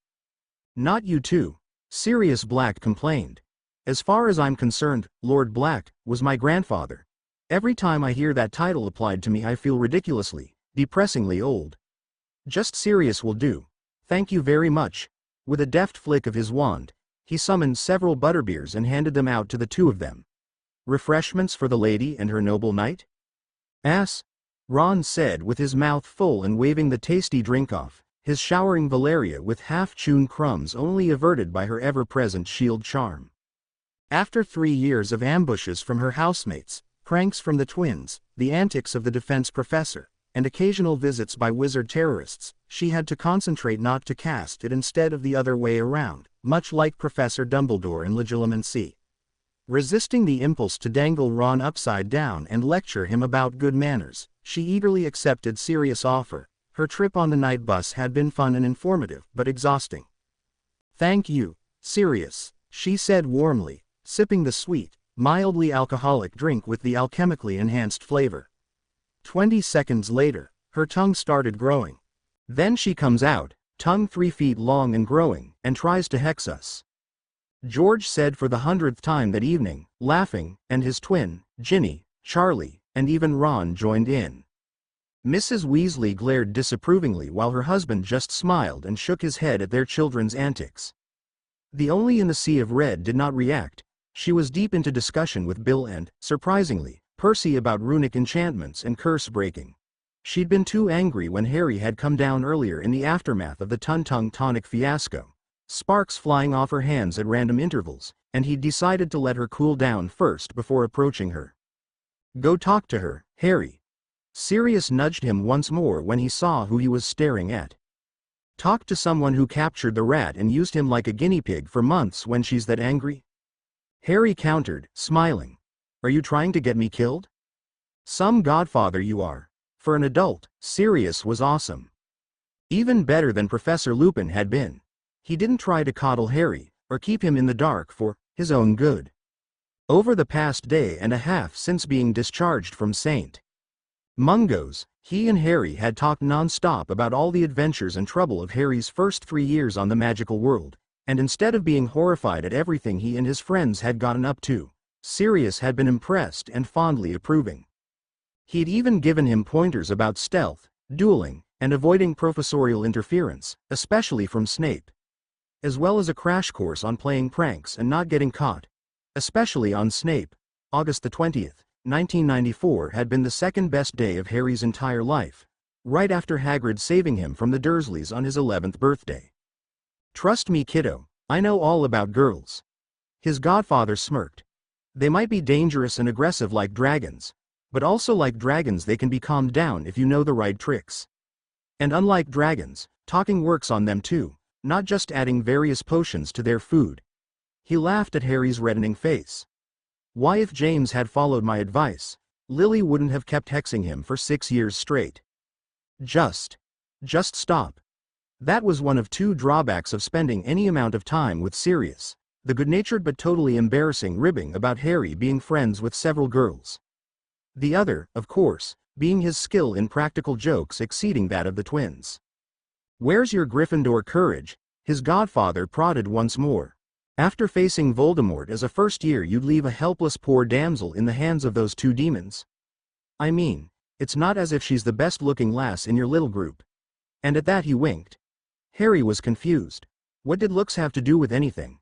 Not you too, Sirius Black complained. As far as I'm concerned, Lord Black was my grandfather. Every time I hear that title applied to me I feel ridiculously, depressingly old. Just Sirius will do. Thank you very much. With a deft flick of his wand, he summoned several butterbeers and handed them out to the two of them. Refreshments for the lady and her noble knight? Ass, Ron said with his mouth full and waving the tasty drink off, his showering Valeria with half-chewn crumbs only averted by her ever-present shield charm. After 3 years of ambushes from her housemates, pranks from the twins, the antics of the defense professor, and occasional visits by wizard terrorists, she had to concentrate not to cast it instead of the other way around, much like Professor Dumbledore in Legilimency. Resisting the impulse to dangle Ron upside down and lecture him about good manners, she eagerly accepted Sirius' offer. Her trip on the night bus had been fun and informative, but exhausting. Thank you, Sirius, she said warmly, sipping the sweet, mildly alcoholic drink with the alchemically enhanced flavor. 20 seconds later, her tongue started growing. Then she comes out, tongue 3 feet long and growing, and tries to hex us. George said for the 100th time that evening, laughing, and his twin, Ginny, Charlie, and even Ron joined in. Mrs. Weasley glared disapprovingly while her husband just smiled and shook his head at their children's antics. The Only in the Sea of Red did not react. She was deep into discussion with Bill and, surprisingly, Percy about runic enchantments and curse breaking. She'd been too angry when Harry had come down earlier in the aftermath of the Tung-Tung tonic fiasco, sparks flying off her hands at random intervals, and he'd decided to let her cool down first before approaching her. Go talk to her, Harry. Sirius nudged him once more when he saw who he was staring at. Talk to someone who captured the rat and used him like a guinea pig for months when she's that angry? Harry countered, smiling. Are you trying to get me killed? Some godfather you are. For an adult, Sirius was awesome. Even better than Professor Lupin had been. He didn't try to coddle Harry, or keep him in the dark for his own good. Over the past day and a half since being discharged from St. Mungo's, he and Harry had talked non-stop about all the adventures and trouble of Harry's first 3 years on the magical world, and instead of being horrified at everything he and his friends had gotten up to, Sirius had been impressed and fondly approving. He'd even given him pointers about stealth, dueling, and avoiding professorial interference, especially from Snape, as well as a crash course on playing pranks and not getting caught, especially on Snape. August the 20th, 1994 had been the second best day of Harry's entire life, right after Hagrid saving him from the Dursleys on his 11th birthday. Trust me, kiddo, I know all about girls. His godfather smirked. They might be dangerous and aggressive like dragons, but also like dragons they can be calmed down if you know the right tricks. And unlike dragons, talking works on them too, not just adding various potions to their food. He laughed at Harry's reddening face. Why, if James had followed my advice, Lily wouldn't have kept hexing him for 6 years straight. Just stop. That was one of 2 drawbacks of spending any amount of time with Sirius, the good-natured but totally embarrassing ribbing about Harry being friends with several girls. The other, of course, being his skill in practical jokes exceeding that of the twins. Where's your Gryffindor courage? His godfather prodded once more. After facing Voldemort as a first year, you'd leave a helpless poor damsel in the hands of those 2 demons? I mean, it's not as if she's the best-looking lass in your little group. And at that he winked. Harry was confused. What did looks have to do with anything?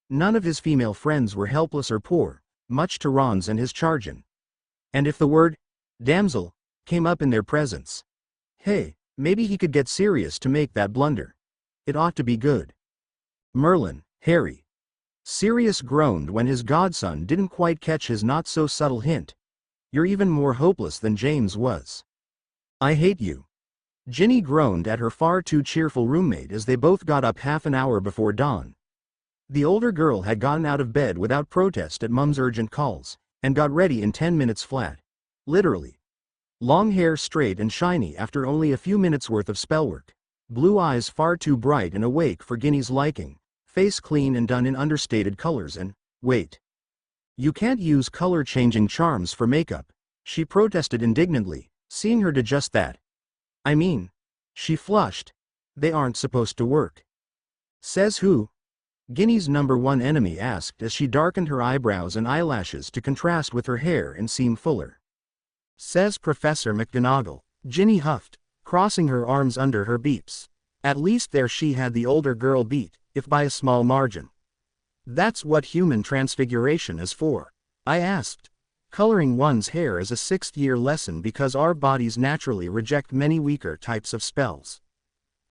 None of his female friends were helpless or poor, much to Ron's and his Chargin. And if the word damsel came up in their presence, hey, maybe he could get Sirius to make that blunder. It ought to be good. Merlin, Harry. Sirius groaned when his godson didn't quite catch his not-so-subtle hint. You're even more hopeless than James was. I hate you. Ginny groaned at her far too cheerful roommate as they both got up half an hour before dawn. The older girl had gotten out of bed without protest at Mum's urgent calls, and got ready in 10 minutes flat. Literally. Long hair straight and shiny after only a few minutes worth of spellwork, blue eyes far too bright and awake for Ginny's liking, face clean and done in understated colors, and, wait. You can't use color-changing charms for makeup, she protested indignantly, seeing her do just that. I mean, she flushed. They aren't supposed to work. Says who? Ginny's #1 enemy asked as she darkened her eyebrows and eyelashes to contrast with her hair and seem fuller. Says Professor McGonagall, Ginny huffed, crossing her arms under her beeps. At least there she had the older girl beat, if by a small margin. That's what human transfiguration is for, I asked. Coloring one's hair is a 6th-year lesson because our bodies naturally reject many weaker types of spells.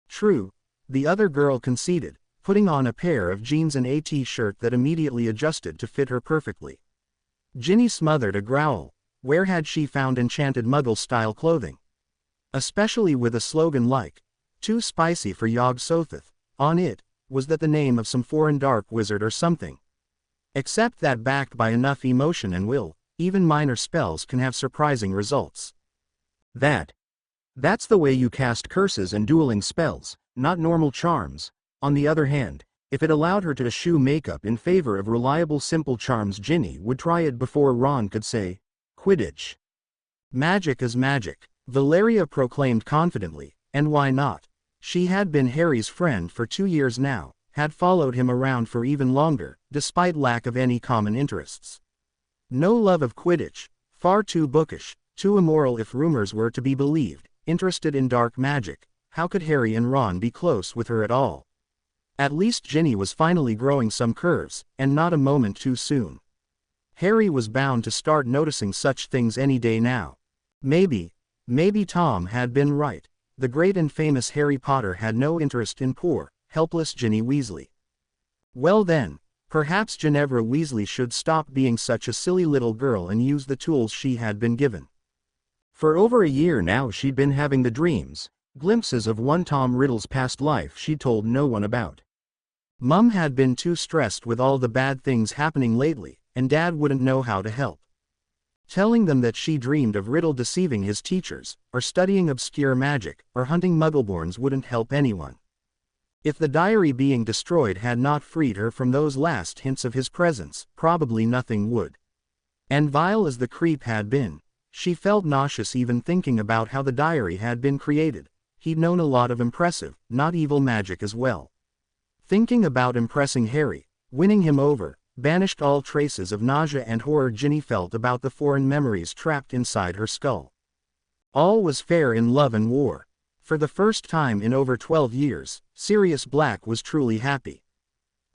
True, the other girl conceded, putting on a pair of jeans and a t-shirt that immediately adjusted to fit her perfectly. Ginny smothered a growl. Where had she found enchanted Muggle-style clothing? Especially with a slogan like, "Too spicy for Yog Sothoth," on it. Was that the name of some foreign dark wizard or something? Except that backed by enough emotion and will, even minor spells can have surprising results. That's the way you cast curses and dueling spells, not normal charms. On the other hand, if it allowed her to eschew makeup in favor of reliable simple charms, Ginny would try it before Ron could say, Quidditch. Magic is magic, Valeria proclaimed confidently, and why not? She had been Harry's friend for 2 years now, had followed him around for even longer, despite lack of any common interests. No love of Quidditch, far too bookish, too immoral if rumors were to be believed, interested in dark magic. How could Harry and Ron be close with her at all? At least Ginny was finally growing some curves, and not a moment too soon. Harry was bound to start noticing such things any day now. Maybe Tom had been right. The great and famous Harry Potter had no interest in poor, helpless Ginny Weasley. Well then, perhaps Ginevra Weasley should stop being such a silly little girl and use the tools she had been given. For over a year now she'd been having the dreams, glimpses of one Tom Riddle's past life she'd told no one about. Mum had been too stressed with all the bad things happening lately, and Dad wouldn't know how to help. Telling them that she dreamed of Riddle deceiving his teachers, or studying obscure magic, or hunting Muggleborns wouldn't help anyone. If the diary being destroyed had not freed her from those last hints of his presence, probably nothing would. And vile as the creep had been, she felt nauseous even thinking about how the diary had been created. He'd known a lot of impressive, not evil magic as well. Thinking about impressing Harry, winning him over, banished all traces of nausea and horror Ginny felt about the foreign memories trapped inside her skull. All was fair in love and war. For the first time in over 12 years, Sirius Black was truly happy.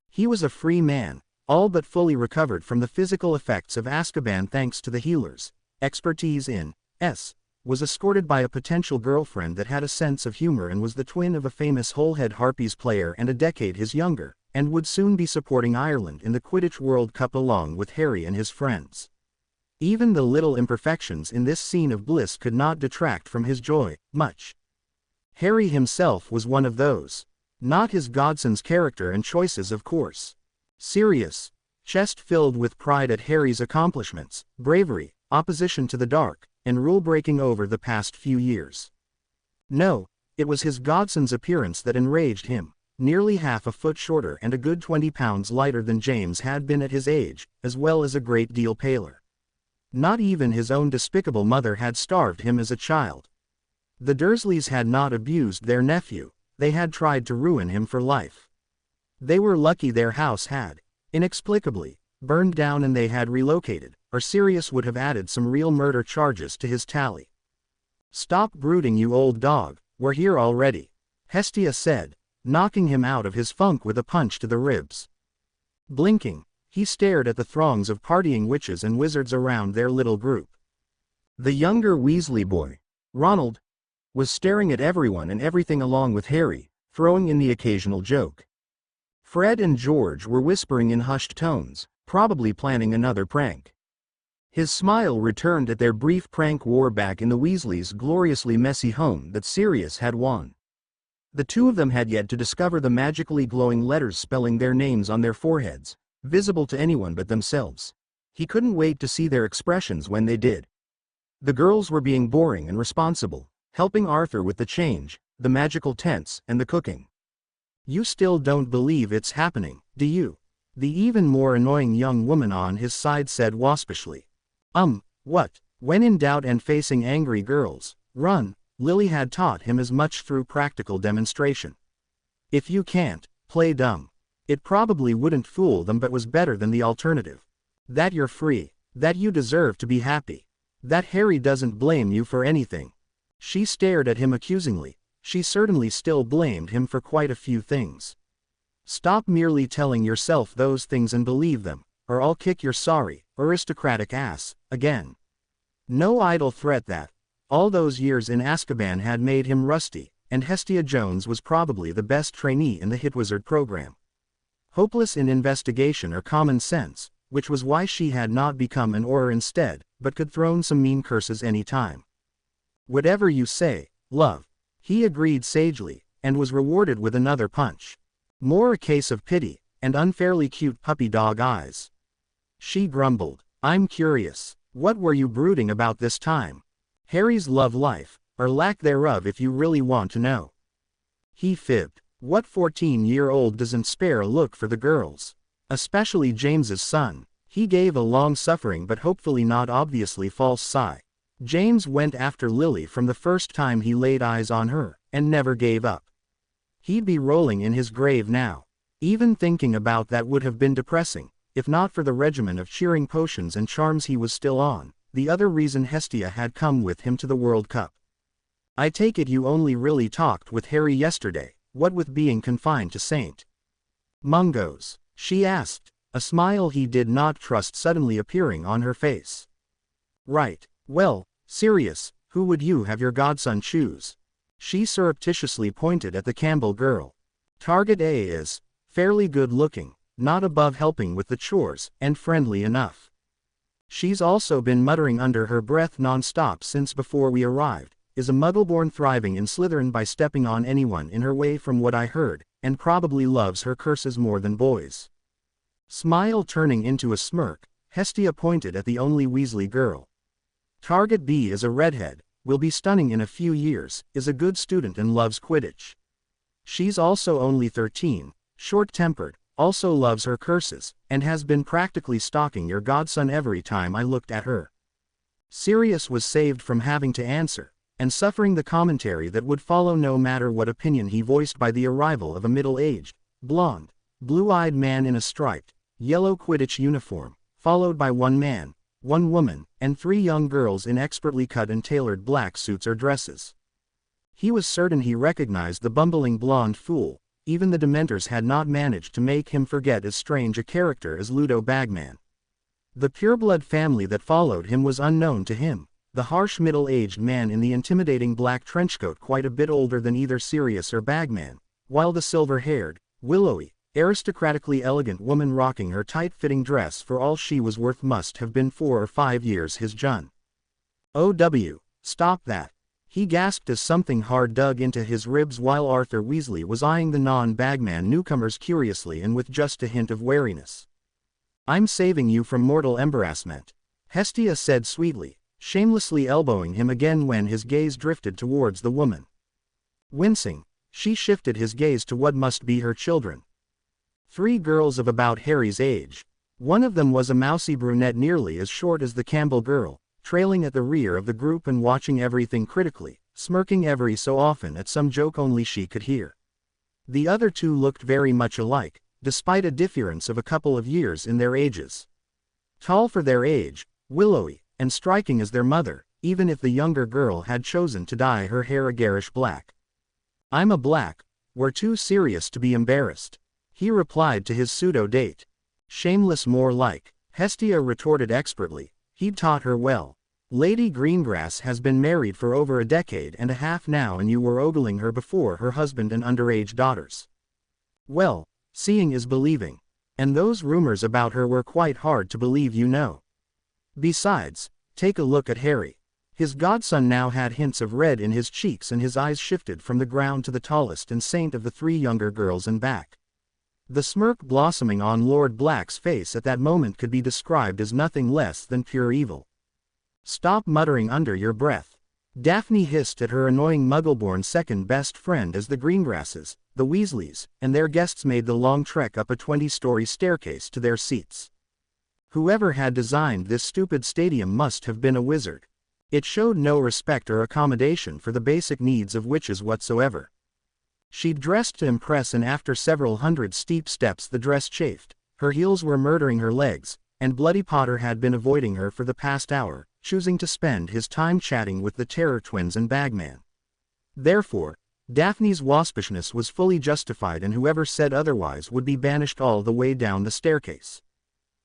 He was a free man, all but fully recovered from the physical effects of Azkaban thanks to the healer's expertise in was escorted by a potential girlfriend that had a sense of humor and was the twin of a famous Holehead Harpies player and a decade his younger, and would soon be supporting Ireland in the Quidditch World Cup along with Harry and his friends. Even the little imperfections in this scene of bliss could not detract from his joy, much. Harry himself was one of those. Not his godson's character and choices of course. Sirius, chest filled with pride at Harry's accomplishments, bravery, opposition to the dark, and rule-breaking over the past few years. No, it was his godson's appearance that enraged him, nearly half a foot shorter and a good 20 pounds lighter than James had been at his age, as well as a great deal paler. Not even his own despicable mother had starved him as a child. The Dursleys had not abused their nephew, they had tried to ruin him for life. They were lucky their house had, inexplicably, burned down and they had relocated, or Sirius would have added some real murder charges to his tally. "Stop brooding, you old dog, we're here already," Hestia said, knocking him out of his funk with a punch to the ribs. Blinking, he stared at the throngs of partying witches and wizards around their little group. The younger Weasley boy, Ronald, was staring at everyone and everything along with Harry, throwing in the occasional joke. Fred and George were whispering in hushed tones, probably planning another prank. His smile returned at their brief prank war back in the Weasleys' gloriously messy home that Sirius had won. The two of them had yet to discover the magically glowing letters spelling their names on their foreheads, visible to anyone but themselves. He couldn't wait to see their expressions when they did. The girls were being boring and responsible, helping Arthur with the change, the magical tents, and the cooking. "You still don't believe it's happening, do you?" The even more annoying young woman on his side said waspishly. What? When in doubt and facing angry girls, run. Lily had taught him as much through practical demonstration. If you can't, play dumb. It probably wouldn't fool them but was better than the alternative. That you're free, that you deserve to be happy, that Harry doesn't blame you for anything. She stared at him accusingly. She certainly still blamed him for quite a few things. Stop merely telling yourself those things and believe them, or I'll kick your sorry, aristocratic ass, again. No idle threat that. All those years in Azkaban had made him rusty, and Hestia Jones was probably the best trainee in the Hitwizard program. Hopeless in investigation or common sense, which was why she had not become an Auror instead, but could throw some mean curses any time. "Whatever you say, love," he agreed sagely, and was rewarded with another punch. More a case of pity, and unfairly cute puppy dog eyes. She grumbled, "I'm curious, what were you brooding about this time? Harry's love life, or lack thereof if you really want to know." He fibbed. What 14-year-old doesn't spare a look for the girls? Especially James's son. He gave a long-suffering but hopefully not obviously false sigh. James went after Lily from the first time he laid eyes on her, and never gave up. He'd be rolling in his grave now. Even thinking about that would have been depressing, if not for the regimen of cheering potions and charms he was still on, the other reason Hestia had come with him to the World Cup. "I take it you only really talked with Harry yesterday, what with being confined to St. Mungo's?" she asked, a smile he did not trust suddenly appearing on her face. "Right. Well, Sirius, who would you have your godson choose?" She surreptitiously pointed at the Campbell girl. "Target A is fairly good looking, not above helping with the chores, and friendly enough. She's also been muttering under her breath non-stop since before we arrived, is a Muggleborn thriving in Slytherin by stepping on anyone in her way from what I heard, and probably loves her curses more than boys." Smile turning into a smirk, Hestia pointed at the only Weasley girl. Target B is a redhead, will be stunning in a few years, is a good student and loves Quidditch. She's also only 13, short-tempered, also loves her curses, and has been practically stalking your godson every time I looked at her. Sirius was saved from having to answer, and suffering the commentary that would follow no matter what opinion he voiced by the arrival of a middle-aged, blonde, blue-eyed man in a striped, yellow Quidditch uniform, followed by one man, one woman, and 3 young girls in expertly cut and tailored black suits or dresses. He was certain he recognized the bumbling blonde fool. Even the Dementors had not managed to make him forget as strange a character as Ludo Bagman. The pureblood family that followed him was unknown to him, the harsh middle-aged man in the intimidating black trenchcoat quite a bit older than either Sirius or Bagman, while the silver-haired, willowy, aristocratically elegant woman rocking her tight-fitting dress for all she was worth must have been 4 or 5 years his Jun. "OW, stop that," he gasped as something hard dug into his ribs while Arthur Weasley was eyeing the non-Bagman newcomers curiously and with just a hint of wariness. "I'm saving you from mortal embarrassment," Hestia said sweetly, shamelessly elbowing him again when his gaze drifted towards the woman. Wincing, she shifted his gaze to what must be her children. 3 girls of about Harry's age. One of them was a mousy brunette nearly as short as the Campbell girl, trailing at the rear of the group and watching everything critically, smirking every so often at some joke only she could hear. The other 2 looked very much alike, despite a difference of a couple of years in their ages. Tall for their age, willowy, and striking as their mother, even if the younger girl had chosen to dye her hair a garish black. "I'm a black, we're too serious to be embarrassed," he replied to his pseudo-date. "Shameless more like," Hestia retorted expertly, he'd taught her well. "Lady Greengrass has been married for over a decade and a half now and you were ogling her before her husband and underage daughters. Well, seeing is believing. And those rumors about her were quite hard to believe, you know. Besides, take a look at Harry." His godson now had hints of red in his cheeks and his eyes shifted from the ground to the tallest and saint of the 3 younger girls and back. The smirk blossoming on Lord Black's face at that moment could be described as nothing less than pure evil. "Stop muttering under your breath," Daphne hissed at her annoying Muggleborn second-best friend as the Greengrasses, the Weasleys, and their guests made the long trek up a 20-story staircase to their seats. Whoever had designed this stupid stadium must have been a wizard. It showed no respect or accommodation for the basic needs of witches whatsoever. She'd dressed to impress and after several hundred steep steps the dress chafed, her heels were murdering her legs, and Bloody Potter had been avoiding her for the past hour, choosing to spend his time chatting with the Terror Twins and Bagman. Therefore, Daphne's waspishness was fully justified and whoever said otherwise would be banished all the way down the staircase.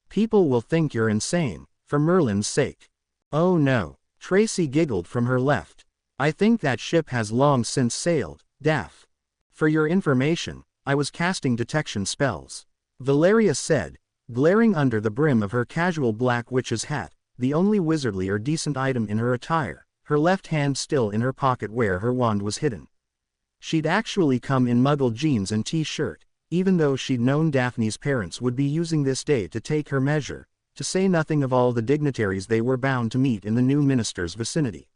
"People will think you're insane, for Merlin's sake." "Oh no," Tracy giggled from her left. "I think that ship has long since sailed, Daph. For your information, I was casting detection spells," Valeria said, glaring under the brim of her casual black witch's hat, the only wizardly or decent item in her attire, her left hand still in her pocket where her wand was hidden. She'd actually come in Muggle jeans and t-shirt, even though she'd known Daphne's parents would be using this day to take her measure, to say nothing of all the dignitaries they were bound to meet in the new minister's vicinity.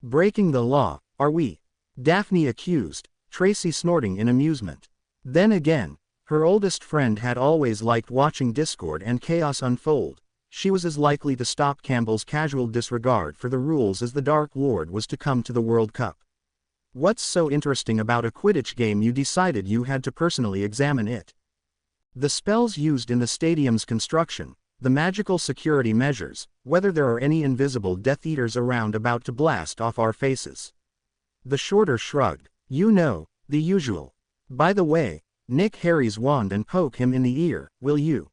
"Breaking the law, are we?" Daphne accused, Tracy snorting in amusement. Then again, her oldest friend had always liked watching discord and chaos unfold. She was as likely to stop Campbell's casual disregard for the rules as the Dark Lord was to come to the World Cup. "What's so interesting about a Quidditch game you decided you had to personally examine it?" "The spells used in the stadium's construction, the magical security measures, whether there are any invisible Death Eaters around about to blast off our faces." The Shorter shrugged. "You know, the usual. By the way, nick Harry's wand and poke him in the ear, will you?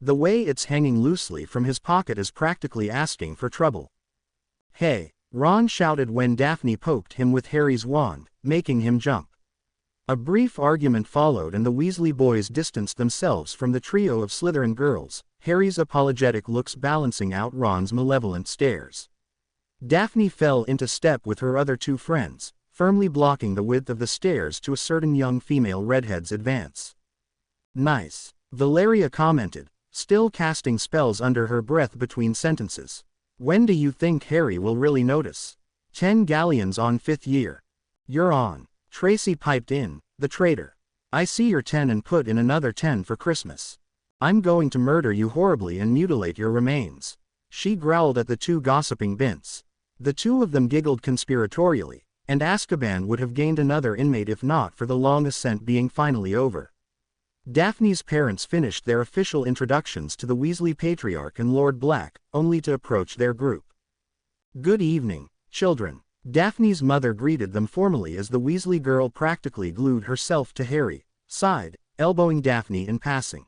The way it's hanging loosely from his pocket is practically asking for trouble." "Hey," Ron shouted when Daphne poked him with Harry's wand, making him jump. A brief argument followed and the Weasley boys distanced themselves from the trio of Slytherin girls, Harry's apologetic looks balancing out Ron's malevolent stares. Daphne fell into step with her other 2 friends, firmly blocking the width of the stairs to a certain young female redhead's advance. "Nice," Valeria commented, still casting spells under her breath between sentences. When do you think Harry will really notice? 10 galleons on 5th year. You're on. Tracy piped in, the traitor. I see your 10 and put in another 10 for Christmas. I'm going to murder you horribly and mutilate your remains. She growled at the two gossiping Bints. The two of them giggled conspiratorially, and Azkaban would have gained another inmate if not for the long ascent being finally over. Daphne's parents finished their official introductions to the Weasley Patriarch and Lord Black, only to approach their group. Good evening, children. Daphne's mother greeted them formally as the Weasley girl practically glued herself to Harry, sighed, elbowing Daphne in passing.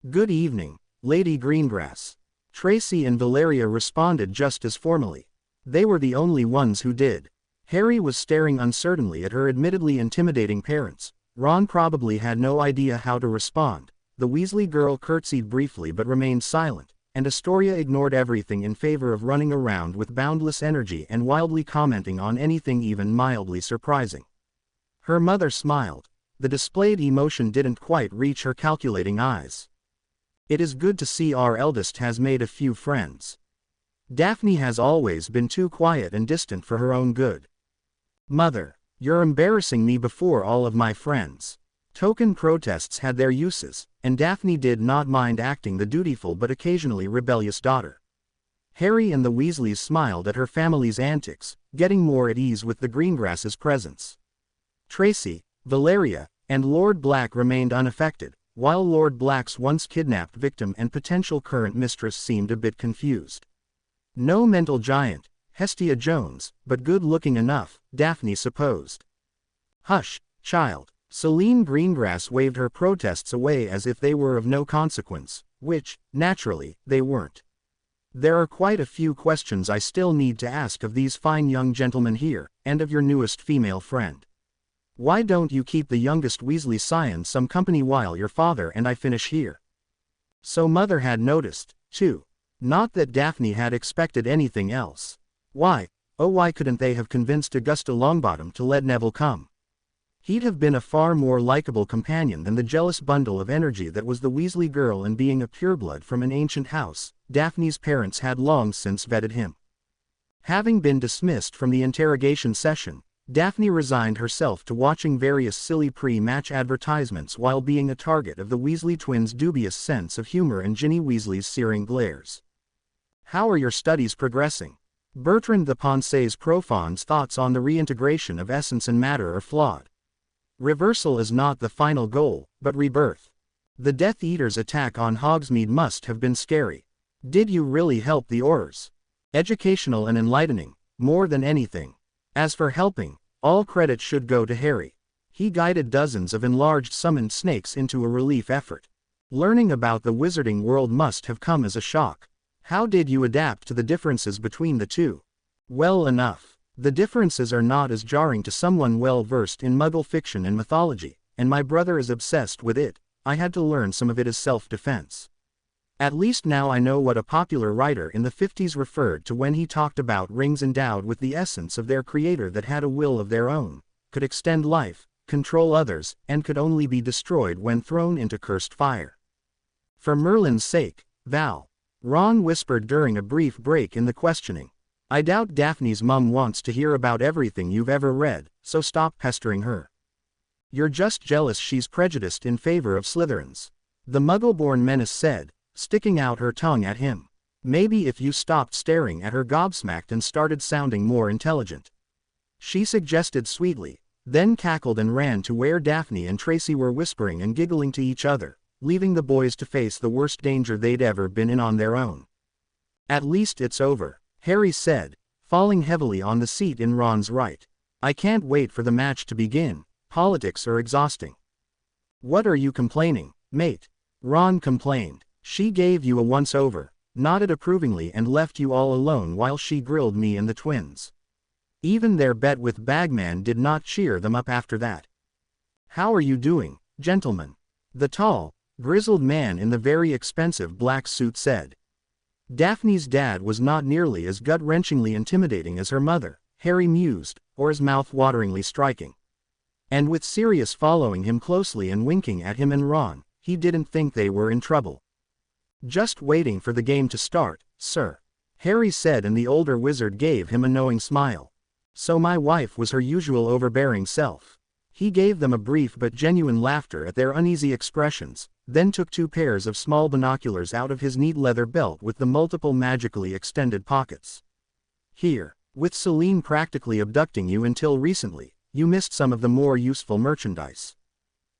Good evening, Lady Greengrass. Tracy and Valeria responded just as formally. They were the only ones who did. Harry was staring uncertainly at her admittedly intimidating parents. Ron probably had no idea how to respond. The Weasley girl curtsied briefly but remained silent, and Astoria ignored everything in favor of running around with boundless energy and wildly commenting on anything even mildly surprising. Her mother smiled. The displayed emotion didn't quite reach her calculating eyes. It is good to see our eldest has made a few friends. Daphne has always been too quiet and distant for her own good. Mother, you're embarrassing me before all of my friends. Token protests had their uses, and Daphne did not mind acting the dutiful but occasionally rebellious daughter. Harry and the Weasleys smiled at her family's antics, getting more at ease with the Greengrass's presence. Tracy, Valeria, and Lord Black remained unaffected, while Lord Black's once kidnapped victim and potential current mistress seemed a bit confused. No mental giant, Hestia Jones, but good-looking enough, Daphne supposed. Hush, child. Celine Greengrass waved her protests away as if they were of no consequence, which, naturally, they weren't. There are quite a few questions I still need to ask of these fine young gentlemen here, and of your newest female friend. Why don't you keep the youngest Weasley scion some company while your father and I finish here? So Mother had noticed, too. Not that Daphne had expected anything else. Why, oh why couldn't they have convinced Augusta Longbottom to let Neville come? He'd have been a far more likable companion than the jealous bundle of energy that was the Weasley girl, and being a pureblood from an ancient house, Daphne's parents had long since vetted him. Having been dismissed from the interrogation session, Daphne resigned herself to watching various silly pre-match advertisements while being a target of the Weasley twins' dubious sense of humor and Ginny Weasley's searing glares. How are your studies progressing? Bertrand the Pensées Profond's thoughts on the reintegration of essence and matter are flawed. Reversal is not the final goal, but rebirth. The Death Eater's attack on Hogsmeade must have been scary. Did you really help the Aurors? Educational and enlightening, more than anything. As for helping, all credit should go to Harry. He guided dozens of enlarged summoned snakes into a relief effort. Learning about the wizarding world must have come as a shock. How did you adapt to the differences between the two? Well enough. The differences are not as jarring to someone well versed in Muggle fiction and mythology, and my brother is obsessed with it. I had to learn some of it as self-defense. At least now I know what a popular writer in the 50s referred to when he talked about rings endowed with the essence of their creator that had a will of their own, could extend life, control others, and could only be destroyed when thrown into cursed fire. For Merlin's sake, Val. Ron whispered during a brief break in the questioning. I doubt Daphne's mum wants to hear about everything you've ever read, so stop pestering her. You're just jealous she's prejudiced in favor of Slytherins. The Muggle-born menace said, sticking out her tongue at him. Maybe if you stopped staring at her gobsmacked and started sounding more intelligent. She suggested sweetly, then cackled and ran to where Daphne and Tracy were whispering and giggling to each other, leaving the boys to face the worst danger they'd ever been in on their own. At least it's over, Harry said, falling heavily on the seat in Ron's right. I can't wait for the match to begin. Politics are exhausting. What are you complaining, mate? Ron complained. She gave you a once-over, nodded approvingly and left you all alone while she grilled me and the twins. Even their bet with Bagman did not cheer them up after that. How are you doing, gentlemen? The tall, grizzled man in the very expensive black suit said. Daphne's dad was not nearly as gut-wrenchingly intimidating as her mother, Harry mused, or as mouth-wateringly striking. And with Sirius following him closely and winking at him and Ron, he didn't think they were in trouble. Just waiting for the game to start, sir. Harry said, and the older wizard gave him a knowing smile. So my wife was her usual overbearing self. He gave them a brief but genuine laughter at their uneasy expressions, then took 2 pairs of small binoculars out of his neat leather belt with the multiple magically extended pockets. Here, with Celine practically abducting you until recently, you missed some of the more useful merchandise.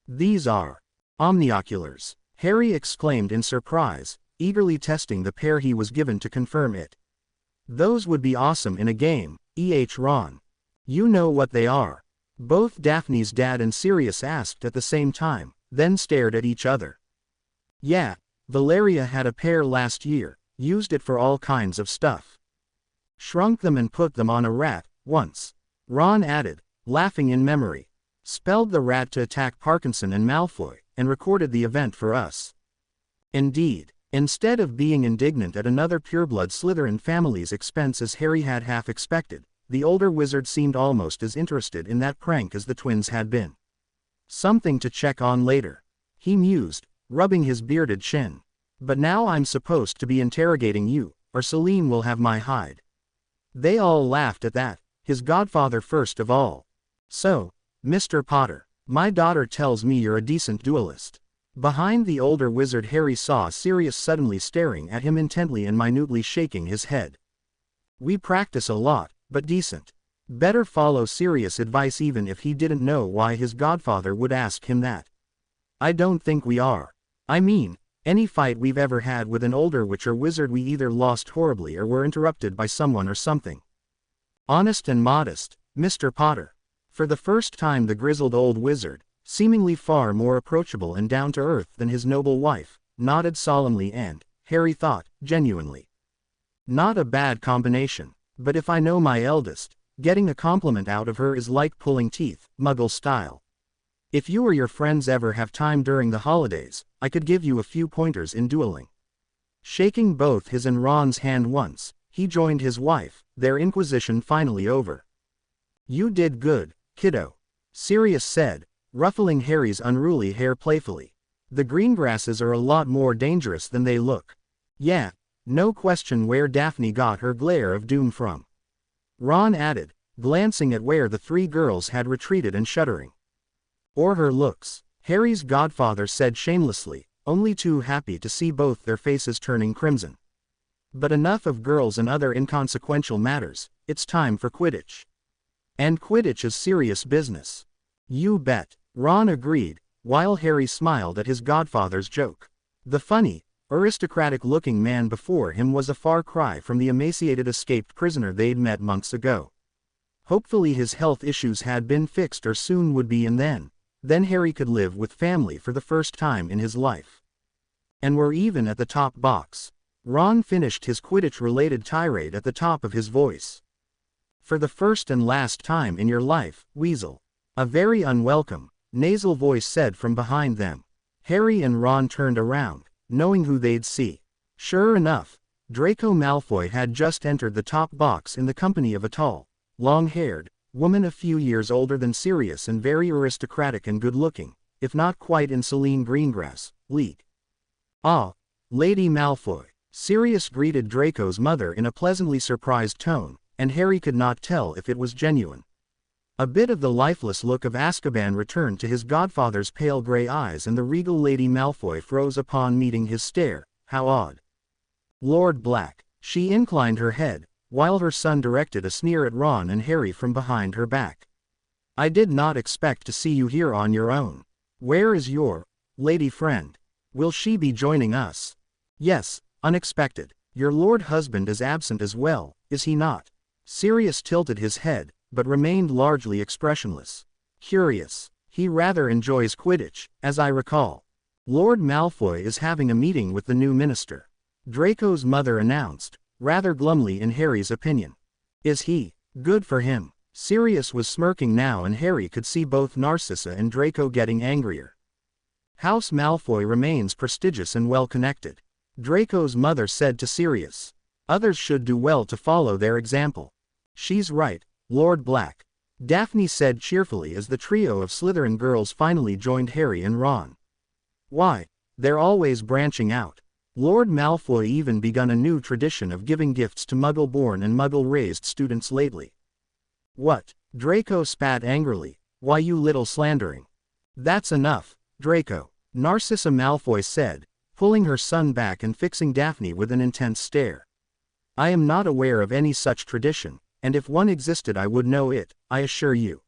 These are omnioculars, Harry exclaimed in surprise, eagerly testing the pair he was given to confirm it. Those would be awesome in a game, Ron. You know what they are. Both Daphne's dad and Sirius asked at the same time, then stared at each other. Yeah, Valeria had a pair last year, used it for all kinds of stuff. Shrunk them and put them on a rat, once. Ron added, laughing in memory. Spelled the rat to attack Parkinson and Malfoy, and recorded the event for us. Indeed, instead of being indignant at another pureblood Slytherin family's expense as Harry had half expected, the older wizard seemed almost as interested in that prank as the twins had been. Something to check on later, he mused, rubbing his bearded chin. But now I'm supposed to be interrogating you, or Celine will have my hide. They all laughed at that, his godfather first of all. So, Mr. Potter, my daughter tells me you're a decent duelist. Behind the older wizard Harry saw Sirius suddenly staring at him intently and minutely shaking his head. We practice a lot, but decent. Better follow Sirius' advice even if he didn't know why his godfather would ask him that. I don't think we are. I mean, any fight we've ever had with an older witch or wizard we either lost horribly or were interrupted by someone or something. Honest and modest, Mr. Potter. For the first time the grizzled old wizard, seemingly far more approachable and down-to-earth than his noble wife, nodded solemnly and, Harry thought, genuinely. Not a bad combination, but if I know my eldest, getting a compliment out of her is like pulling teeth, Muggle style. If you or your friends ever have time during the holidays, I could give you a few pointers in dueling. Shaking both his and Ron's hand once, he joined his wife, their inquisition finally over. You did good, kiddo, Sirius said, ruffling Harry's unruly hair playfully. The greengrasses are a lot more dangerous than they look. Yeah, no question where Daphne got her glare of doom from. Ron added, glancing at where the 3 girls had retreated and shuddering. Or her looks, Harry's godfather said shamelessly, only too happy to see both their faces turning crimson. But enough of girls and other inconsequential matters, it's time for Quidditch. And Quidditch is serious business. You bet, Ron agreed, while Harry smiled at his godfather's joke. The funny, aristocratic-looking man before him was a far cry from the emaciated escaped prisoner they'd met months ago. Hopefully his health issues had been fixed or soon would be, and then Harry could live with family for the first time in his life. And we're even at the top box. Ron finished his Quidditch-related tirade at the top of his voice. For the first and last time in your life, Weasel. A very unwelcome, nasal voice said from behind them. Harry and Ron turned around, knowing who they'd see. Sure enough, Draco Malfoy had just entered the top box in the company of a tall, long-haired woman a few years older than Sirius and very aristocratic and good-looking, if not quite in Celine Greengrass, league. Ah, Lady Malfoy, Sirius greeted Draco's mother in a pleasantly surprised tone, and Harry could not tell if it was genuine. A bit of the lifeless look of Azkaban returned to his godfather's pale gray eyes and the regal Lady Malfoy froze upon meeting his stare. How odd. Lord Black. She inclined her head, while her son directed a sneer at Ron and Harry from behind her back. I did not expect to see you here on your own. Where is your lady friend? Will she be joining us? Yes, unexpected. Your lord husband is absent as well, is he not? Sirius tilted his head, but remained largely expressionless. Curious. He rather enjoys Quidditch, as I recall. Lord Malfoy is having a meeting with the new minister. Draco's mother announced, rather glumly in Harry's opinion. Is he? Good for him. Sirius was smirking now and Harry could see both Narcissa and Draco getting angrier. House Malfoy remains prestigious and well-connected. Draco's mother said to Sirius. Others should do well to follow their example. She's right, Lord Black. Daphne said cheerfully as the trio of Slytherin girls finally joined Harry and Ron. Why, they're always branching out. Lord Malfoy even begun a new tradition of giving gifts to Muggle-born and Muggle-raised students lately. What? Draco spat angrily. Why, you little slandering. That's enough, Draco, Narcissa Malfoy said, pulling her son back and fixing Daphne with an intense stare. I am not aware of any such tradition, and if one existed I would know it, I assure you.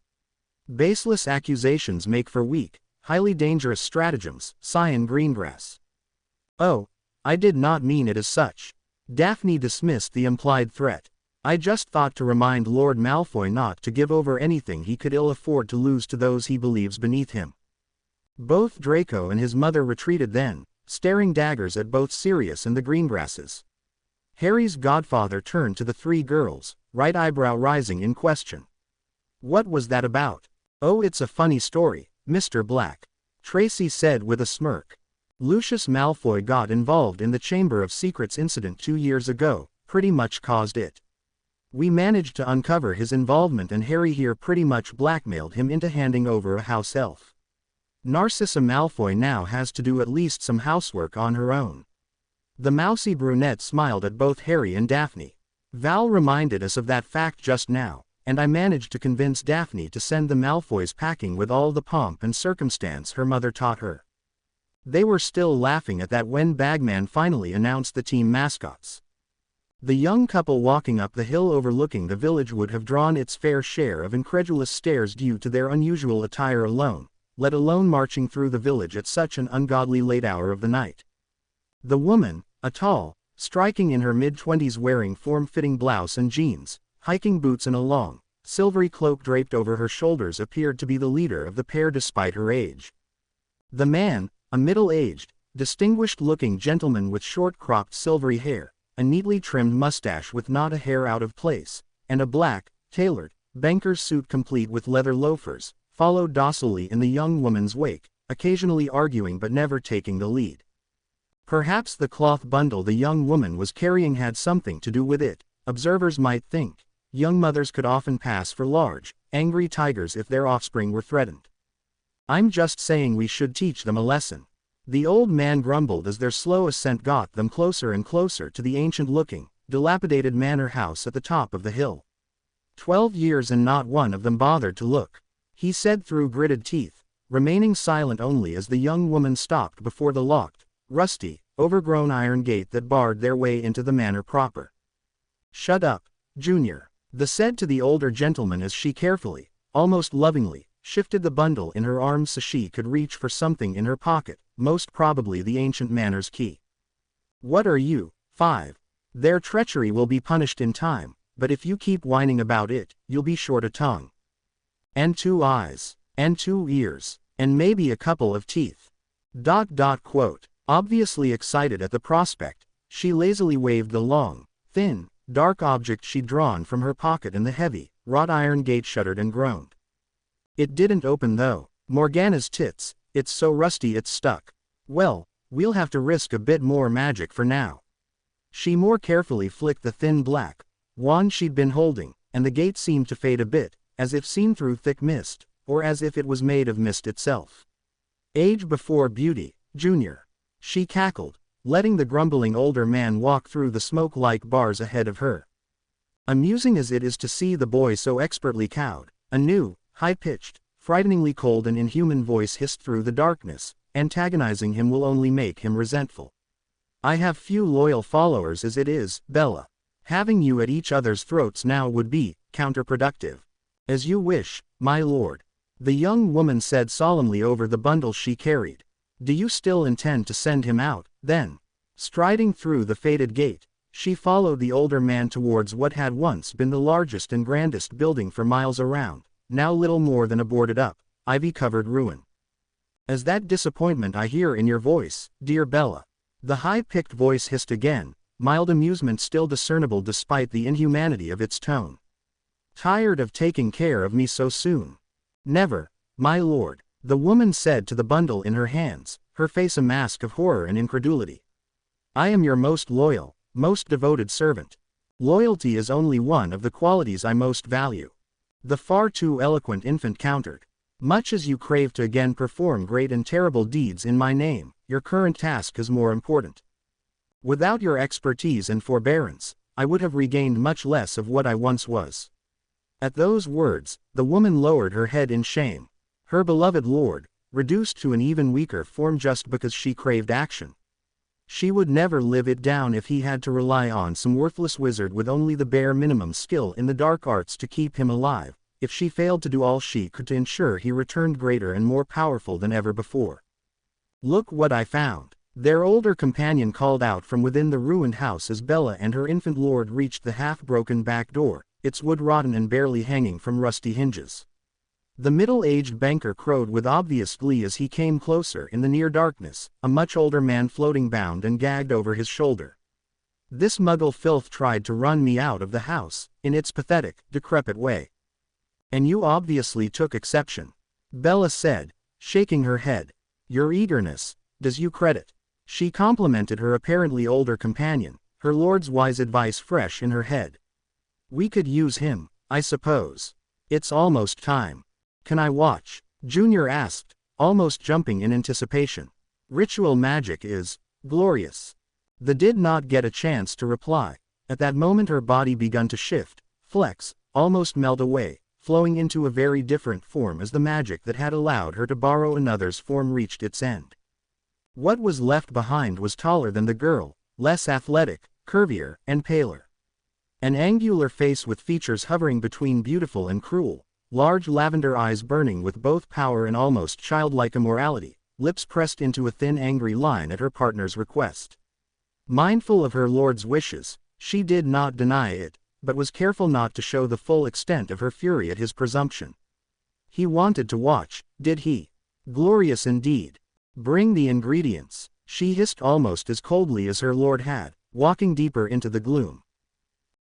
Baseless accusations make for weak, highly dangerous stratagems, Cyan Greengrass. Oh, I did not mean it as such. Daphne dismissed the implied threat. I just thought to remind Lord Malfoy not to give over anything he could ill afford to lose to those he believes beneath him. Both Draco and his mother retreated then, staring daggers at both Sirius and the Greengrasses. Harry's godfather turned to the three girls, right eyebrow rising in question. What was that about? Oh, it's a funny story, Mr. Black, Tracy said with a smirk. Lucius Malfoy got involved in the Chamber of Secrets incident 2 years ago, pretty much caused it. We managed to uncover his involvement and Harry here pretty much blackmailed him into handing over a house elf. Narcissa Malfoy now has to do at least some housework on her own. The mousy brunette smiled at both Harry and Daphne. Val reminded us of that fact just now, and I managed to convince Daphne to send the Malfoys packing with all the pomp and circumstance her mother taught her. They were still laughing at that when Bagman finally announced the team mascots. The young couple walking up the hill overlooking the village would have drawn its fair share of incredulous stares due to their unusual attire alone, let alone marching through the village at such an ungodly late hour of the night. The woman, a tall, striking in her mid-20s wearing form-fitting blouse and jeans, hiking boots and a long, silvery cloak draped over her shoulders appeared to be the leader of the pair despite her age. The man, a middle-aged, distinguished-looking gentleman with short-cropped silvery hair, a neatly trimmed mustache with not a hair out of place, and a black, tailored, banker's suit complete with leather loafers, followed docilely in the young woman's wake, occasionally arguing but never taking the lead. Perhaps the cloth bundle the young woman was carrying had something to do with it, observers might think. Young mothers could often pass for large, angry tigers if their offspring were threatened. I'm just saying we should teach them a lesson. The old man grumbled as their slow ascent got them closer and closer to the ancient-looking, dilapidated manor house at the top of the hill. 12 years and not one of them bothered to look, he said through gritted teeth, remaining silent only as the young woman stopped before the locked, rusty, overgrown iron gate that barred their way into the manor proper. Shut up, Junior, the said to the older gentleman as she carefully, almost lovingly, shifted the bundle in her arms so she could reach for something in her pocket, most probably the ancient manor's key. What are you, 5? Their treachery will be punished in time, but if you keep whining about it, you'll be short a tongue. And 2 eyes, and 2 ears, and maybe a couple of teeth. Quote. Obviously excited at the prospect, she lazily waved the long, thin, dark object she'd drawn from her pocket and the heavy, wrought iron gate shuddered and groaned. It didn't open though. Morgana's tits, it's so rusty it's stuck. Well, we'll have to risk a bit more magic for now. She more carefully flicked the thin black wand she'd been holding, and the gate seemed to fade a bit, as if seen through thick mist, or as if it was made of mist itself. Age before beauty, Junior, she cackled, letting the grumbling older man walk through the smoke-like bars ahead of her. Amusing as it is to see the boy so expertly cowed, a new, high-pitched, frighteningly cold and inhuman voice hissed through the darkness, antagonizing him will only make him resentful. I have few loyal followers as it is, Bella. Having you at each other's throats now would be counterproductive. As you wish, my lord, the young woman said solemnly over the bundle she carried. Do you still intend to send him out, then? Striding through the faded gate, she followed the older man towards what had once been the largest and grandest building for miles around, now little more than a boarded-up, ivy-covered ruin. Is that disappointment I hear in your voice, dear Bella? The high-pitched voice hissed again, mild amusement still discernible despite the inhumanity of its tone. Tired of taking care of me so soon? Never, my lord, the woman said to the bundle in her hands, her face a mask of horror and incredulity. I am your most loyal, most devoted servant. Loyalty is only one of the qualities I most value. The far too eloquent infant countered. Much as you crave to again perform great and terrible deeds in my name, your current task is more important. Without your expertise and forbearance, I would have regained much less of what I once was." At those words, the woman lowered her head in shame. Her beloved lord, reduced to an even weaker form just because she craved action. She would never live it down if he had to rely on some worthless wizard with only the bare minimum skill in the dark arts to keep him alive, if she failed to do all she could to ensure he returned greater and more powerful than ever before. "Look what I found," their older companion called out from within the ruined house as Bella and her infant lord reached the half-broken back door, its wood rotten and barely hanging from rusty hinges. The middle-aged banker crowed with obvious glee as he came closer in the near darkness, a much older man floating bound and gagged over his shoulder. "This muggle filth tried to run me out of the house, in its pathetic, decrepit way. And you obviously took exception," Bella said, shaking her head. "Your eagerness does you credit." She complimented her apparently older companion, her lord's wise advice fresh in her head. "We could use him, I suppose. It's almost time." "Can I watch?" Junior asked, almost jumping in anticipation. "Ritual magic is glorious." The did not get a chance to reply. At that moment her body began to shift, flex, almost melt away, flowing into a very different form as the magic that had allowed her to borrow another's form reached its end. What was left behind was taller than the girl, less athletic, curvier, and paler. An angular face with features hovering between beautiful and cruel, large lavender eyes burning with both power and almost childlike immorality, lips pressed into a thin angry line at her partner's request. Mindful of her lord's wishes, she did not deny it, but was careful not to show the full extent of her fury at his presumption. He wanted to watch, did he? Glorious indeed. "Bring the ingredients," she hissed almost as coldly as her lord had, walking deeper into the gloom.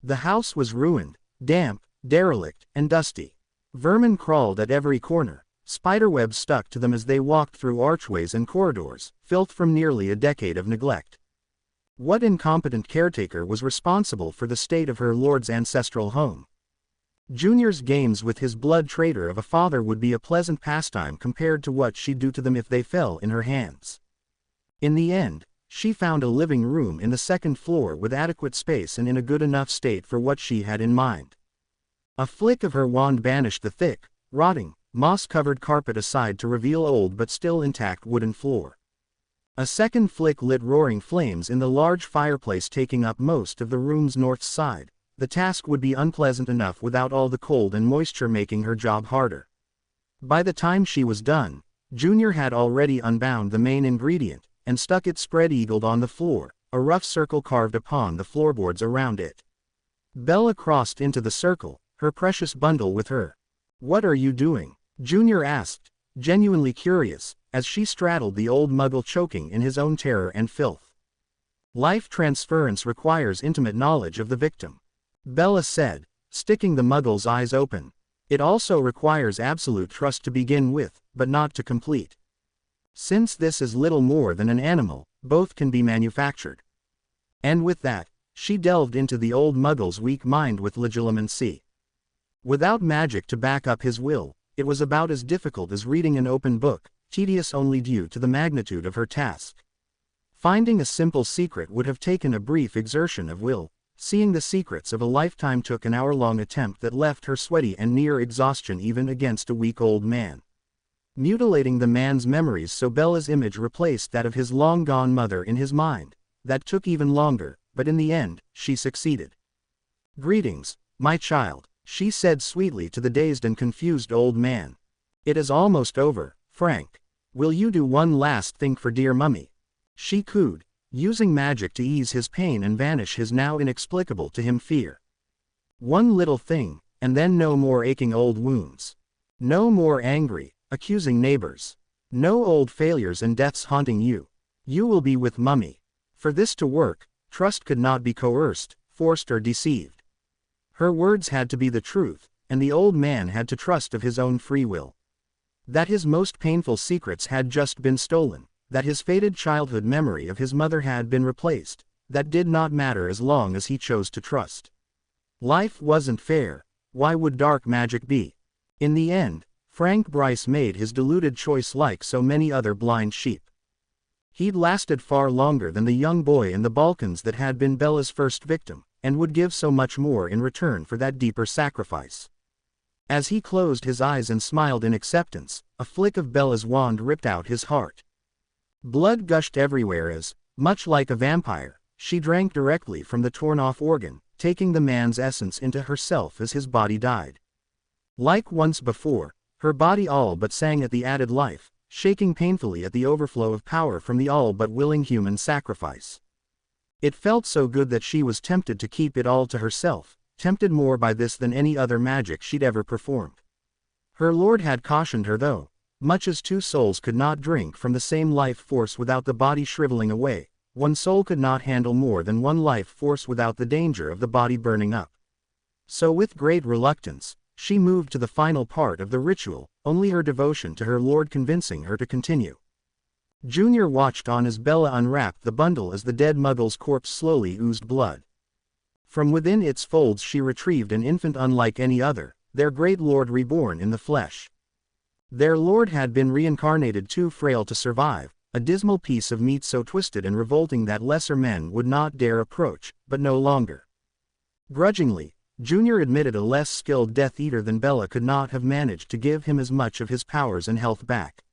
The house was ruined, damp, derelict, and dusty. Vermin crawled at every corner, spiderwebs stuck to them as they walked through archways and corridors, filth from nearly a decade of neglect. What incompetent caretaker was responsible for the state of her lord's ancestral home? Junior's games with his blood traitor of a father would be a pleasant pastime compared to what she'd do to them if they fell in her hands. In the end, she found a living room in the second floor with adequate space and in a good enough state for what she had in mind. A flick of her wand banished the thick, rotting, moss-covered carpet aside to reveal old but still intact wooden floor. A second flick lit roaring flames in the large fireplace taking up most of the room's north side. The task would be unpleasant enough without all the cold and moisture making her job harder. By the time she was done, Junior had already unbound the main ingredient, and stuck it spread-eagled on the floor, a rough circle carved upon the floorboards around it. Bella crossed into the circle, her precious bundle with her. "What are you doing?" Junior asked, genuinely curious, as she straddled the old muggle choking in his own terror and filth. "Life transference requires intimate knowledge of the victim," Bella said, sticking the muggle's eyes open. "It also requires absolute trust to begin with, but not to complete. Since this is little more than an animal, both can be manufactured." And with that, she delved into the old muggle's weak mind with legilimency. Without magic to back up his will, it was about as difficult as reading an open book, tedious only due to the magnitude of her task. Finding a simple secret would have taken a brief exertion of will. Seeing the secrets of a lifetime took an hour-long attempt that left her sweaty and near exhaustion even against a weak old man. Mutilating the man's memories so Bella's image replaced that of his long-gone mother in his mind, that took even longer, but in the end, she succeeded. "Greetings, my child," she said sweetly to the dazed and confused old man. "It is almost over, Frank. Will you do one last thing for dear mummy?" She cooed, using magic to ease his pain and vanish his now inexplicable to him fear. "One little thing, and then no more aching old wounds. No more angry, accusing neighbors. No old failures and deaths haunting you. You will be with mummy. For this to work, trust could not be coerced, forced or deceived. Her words had to be the truth, and the old man had to trust of his own free will. That his most painful secrets had just been stolen, that his faded childhood memory of his mother had been replaced, that did not matter as long as he chose to trust. Life wasn't fair. Why would dark magic be? In the end, Frank Bryce made his deluded choice like so many other blind sheep. He'd lasted far longer than the young boy in the Balkans that had been Bella's first victim, and would give so much more in return for that deeper sacrifice. As he closed his eyes and smiled in acceptance, a flick of Bella's wand ripped out his heart. Blood gushed everywhere as, much like a vampire, she drank directly from the torn-off organ, taking the man's essence into herself as his body died. Like once before, her body all but sang at the added life, shaking painfully at the overflow of power from the all but willing human sacrifice. It felt so good that she was tempted to keep it all to herself, tempted more by this than any other magic she'd ever performed. Her lord had cautioned her though, much as two souls could not drink from the same life force without the body shriveling away, one soul could not handle more than one life force without the danger of the body burning up. So with great reluctance, she moved to the final part of the ritual, only her devotion to her lord convincing her to continue. Junior watched on as Bella unwrapped the bundle as the dead muggle's corpse slowly oozed blood. From within its folds she retrieved an infant unlike any other, their great lord reborn in the flesh. Their lord had been reincarnated too frail to survive, a dismal piece of meat so twisted and revolting that lesser men would not dare approach, but no longer. Grudgingly, Junior admitted a less skilled Death Eater than Bella could not have managed to give him as much of his powers and health back.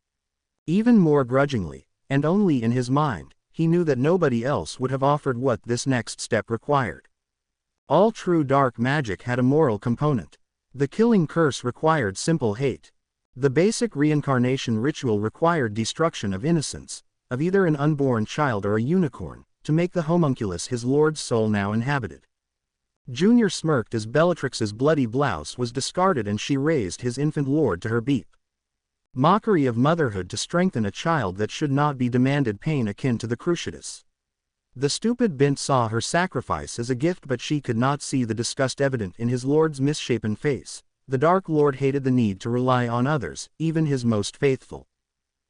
Even more grudgingly, and only in his mind, he knew that nobody else would have offered what this next step required. All true dark magic had a moral component. The killing curse required simple hate. The basic reincarnation ritual required destruction of innocence, of either an unborn child or a unicorn, to make the homunculus his lord's soul now inhabited. Junior smirked as Bellatrix's bloody blouse was discarded and she raised his infant lord to her beep. Mockery of motherhood to strengthen a child that should not be demanded pain akin to the cruciatus. The stupid Bint saw her sacrifice as a gift, but she could not see the disgust evident in his lord's misshapen face. The Dark Lord hated the need to rely on others, even his most faithful.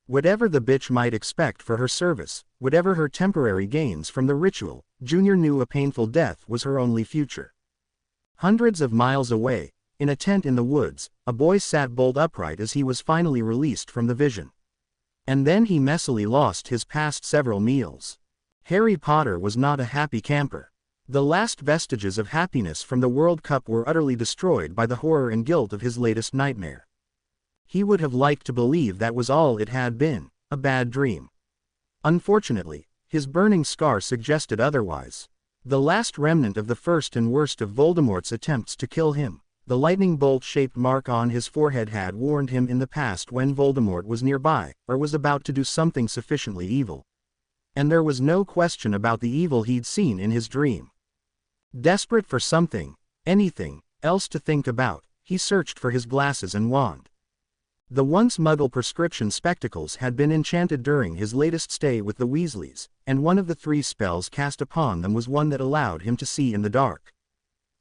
Whatever the bitch might expect for her service, whatever her temporary gains from the ritual, Junior knew a painful death was her only future. Hundreds of miles away, in a tent in the woods, a boy sat bolt upright as he was finally released from the vision. And then he messily lost his past several meals. Harry Potter was not a happy camper. The last vestiges of happiness from the World Cup were utterly destroyed by the horror and guilt of his latest nightmare. He would have liked to believe that was all it had been, a bad dream. Unfortunately, his burning scar suggested otherwise. The last remnant of the first and worst of Voldemort's attempts to kill him, the lightning bolt-shaped mark on his forehead, had warned him in the past when Voldemort was nearby, or was about to do something sufficiently evil. And there was no question about the evil he'd seen in his dream. Desperate for something, anything, else to think about, he searched for his glasses and wand. The once Muggle prescription spectacles had been enchanted during his latest stay with the Weasleys, and one of the 3 spells cast upon them was one that allowed him to see in the dark.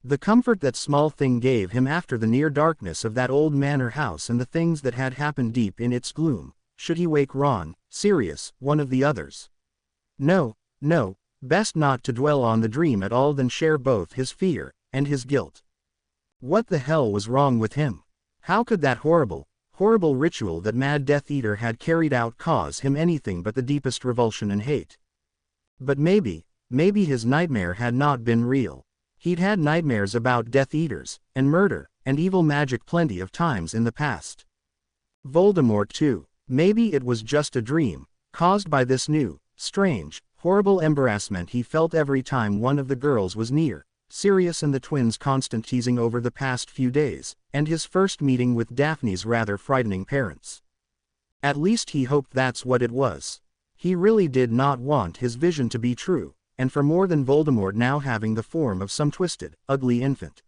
The comfort that small thing gave him after the near darkness of that old manor house and the things that had happened deep in its gloom, should he wake Ron, Sirius, one of the others. No, best not to dwell on the dream at all, than share both his fear and his guilt. What the hell was wrong with him? How could that horrible ritual that Mad Death Eater had carried out cause him anything but the deepest revulsion and hate? But maybe his nightmare had not been real. He'd had nightmares about Death Eaters, and murder, and evil magic plenty of times in the past. Voldemort too. Maybe it was just a dream, caused by this new, strange, horrible embarrassment he felt every time one of the girls was near, Sirius and the twins' constant teasing over the past few days, and his first meeting with Daphne's rather frightening parents. At least he hoped that's what it was. He really did not want his vision to be true, and for more than Voldemort now having the form of some twisted, ugly infant.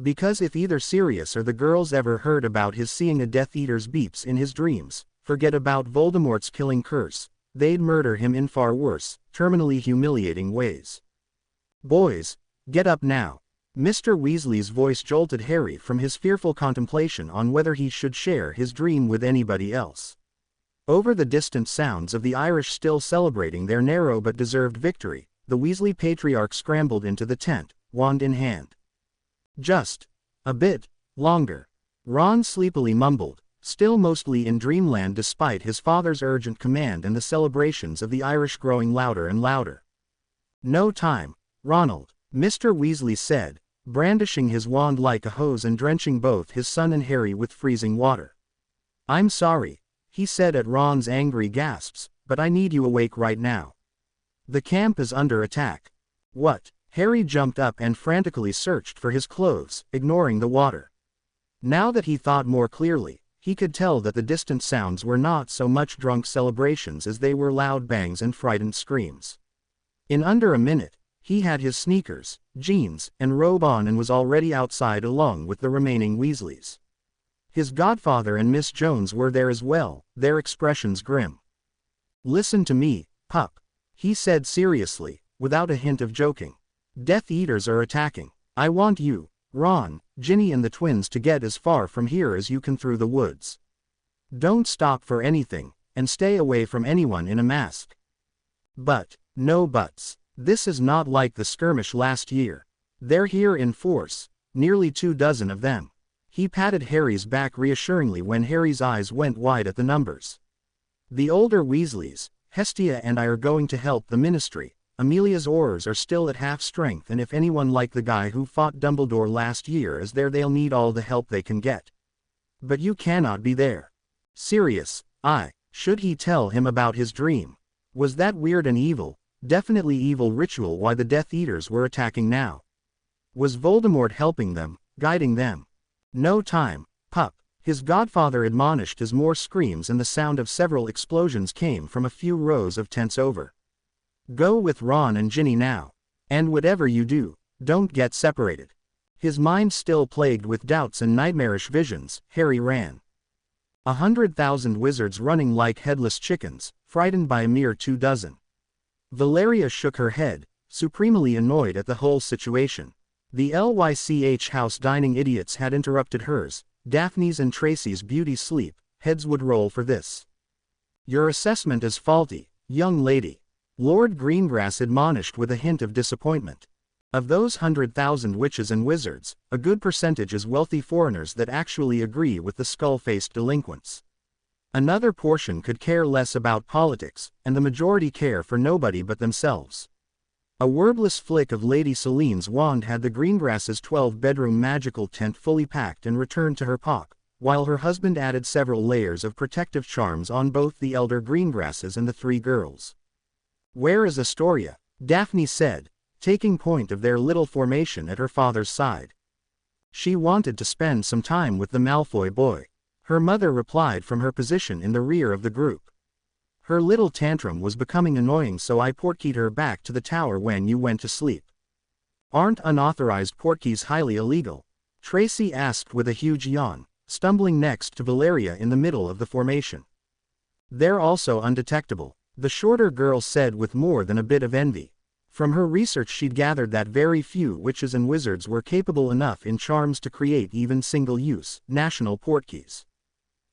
Because if either Sirius or the girls ever heard about his seeing a Death Eater's beeps in his dreams, forget about Voldemort's killing curse. They'd murder him in far worse, terminally humiliating ways. Boys, get up now. Mr. Weasley's voice jolted Harry from his fearful contemplation on whether he should share his dream with anybody else. Over the distant sounds of the Irish still celebrating their narrow but deserved victory, the Weasley patriarch scrambled into the tent, wand in hand. Just a bit longer, Ron sleepily mumbled, still mostly in dreamland despite his father's urgent command and the celebrations of the Irish growing louder and louder. "No time, Ronald," Mr. Weasley said, brandishing his wand like a hose and drenching both his son and Harry with freezing water. "I'm sorry," he said at Ron's angry gasps, "but I need you awake right now. The camp is under attack." "What?" Harry jumped up and frantically searched for his clothes, ignoring the water. Now that he thought more clearly, he could tell that the distant sounds were not so much drunk celebrations as they were loud bangs and frightened screams. In under a minute, he had his sneakers, jeans, and robe on and was already outside along with the remaining Weasleys. His godfather and Miss Jones were there as well, their expressions grim. "Listen to me, pup," he said seriously, without a hint of joking. "Death Eaters are attacking. I want you, Ron, Ginny and the twins to get as far from here as you can through the woods. Don't stop for anything, and stay away from anyone in a mask. But, no buts, this is not like the skirmish last year. They're here in force, nearly 24 of them." He patted Harry's back reassuringly when Harry's eyes went wide at the numbers. "The older Weasleys, Hestia and I are going to help the Ministry. Amelia's Aurors are still at half strength and if anyone like the guy who fought Dumbledore last year is there they'll need all the help they can get. But you cannot be there. Sirius, should he tell him about his dream? Was that weird and evil, definitely evil ritual why the Death Eaters were attacking now? Was Voldemort helping them, guiding them? No time, pup," his godfather admonished as more screams and the sound of several explosions came from a few rows of tents over. "Go with Ron and Ginny now. And whatever you do, don't get separated." His mind still plagued with doubts and nightmarish visions, Harry ran. 100,000 wizards running like headless chickens, frightened by a mere 24. Valeria shook her head, supremely annoyed at the whole situation. The Lych house dining idiots had interrupted hers, Daphne's and Tracy's beauty sleep, heads would roll for this. "Your assessment is faulty, young lady," Lord Greengrass admonished with a hint of disappointment. "Of those 100,000 witches and wizards, a good percentage is wealthy foreigners that actually agree with the skull-faced delinquents. Another portion could care less about politics, and the majority care for nobody but themselves." A wordless flick of Lady Celine's wand had the Greengrasses' 12-bedroom magical tent fully packed and returned to her pock, while her husband added several layers of protective charms on both the elder Greengrasses and the three girls. "Where is Astoria?" Daphne said, taking point of their little formation at her father's side. She wanted to spend some time with the Malfoy boy. Her mother replied from her position in the rear of the group. "Her little tantrum was becoming annoying so I portkeyed her back to the tower when you went to sleep." "Aren't unauthorized portkeys highly illegal?" Tracy asked with a huge yawn, stumbling next to Valeria in the middle of the formation. "They're also undetectable," the shorter girl said with more than a bit of envy. From her research she'd gathered that very few witches and wizards were capable enough in charms to create even single-use, national portkeys.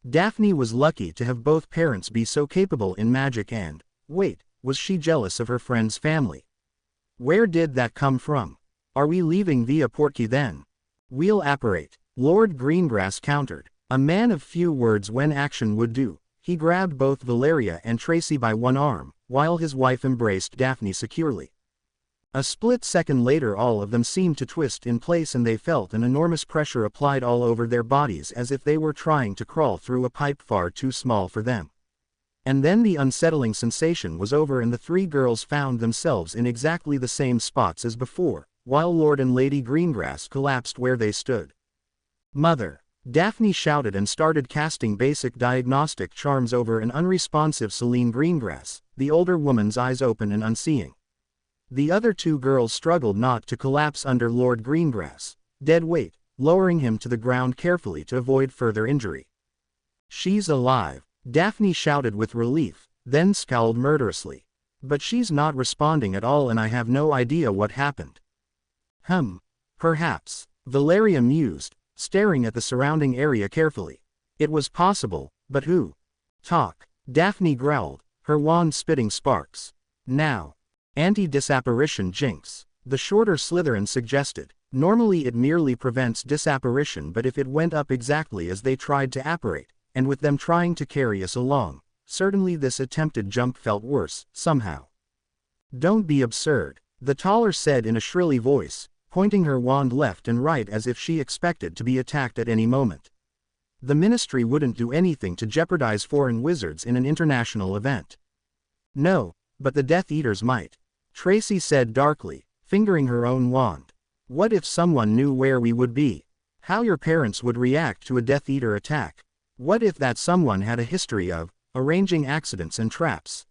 Daphne was lucky to have both parents be so capable in magic and, wait, was she jealous of her friend's family? Where did that come from? "Are we leaving via portkey then?" "We'll apparate," Lord Greengrass countered, a man of few words when action would do. He grabbed both Valeria and Tracy by one arm, while his wife embraced Daphne securely. A split second later all of them seemed to twist in place and they felt an enormous pressure applied all over their bodies as if they were trying to crawl through a pipe far too small for them. And then the unsettling sensation was over and the three girls found themselves in exactly the same spots as before, while Lord and Lady Greengrass collapsed where they stood. "Mother!" Daphne shouted and started casting basic diagnostic charms over an unresponsive Celine Greengrass, the older woman's eyes open and unseeing. The other two girls struggled not to collapse under Lord Greengrass, dead weight, lowering him to the ground carefully to avoid further injury. "She's alive," Daphne shouted with relief, then scowled murderously. "But she's not responding at all and I have no idea what happened." Perhaps," Valeria mused, staring at the surrounding area carefully. "It was possible, but who?" "Talk," Daphne growled, her wand spitting sparks. "Now. Anti-disapparition jinx," the shorter Slytherin suggested. "Normally it merely prevents disapparition but if it went up exactly as they tried to apparate, and with them trying to carry us along, certainly this attempted jump felt worse, somehow. Don't be absurd, the taller said in a shrilly voice, pointing her wand left and right as if she expected to be attacked at any moment. The Ministry wouldn't do anything to jeopardize foreign wizards in an international event. No, but the Death Eaters might, Tracy said darkly, fingering her own wand. What if someone knew where we would be? How your parents would react to a Death Eater attack? What if that someone had a history of arranging accidents and traps?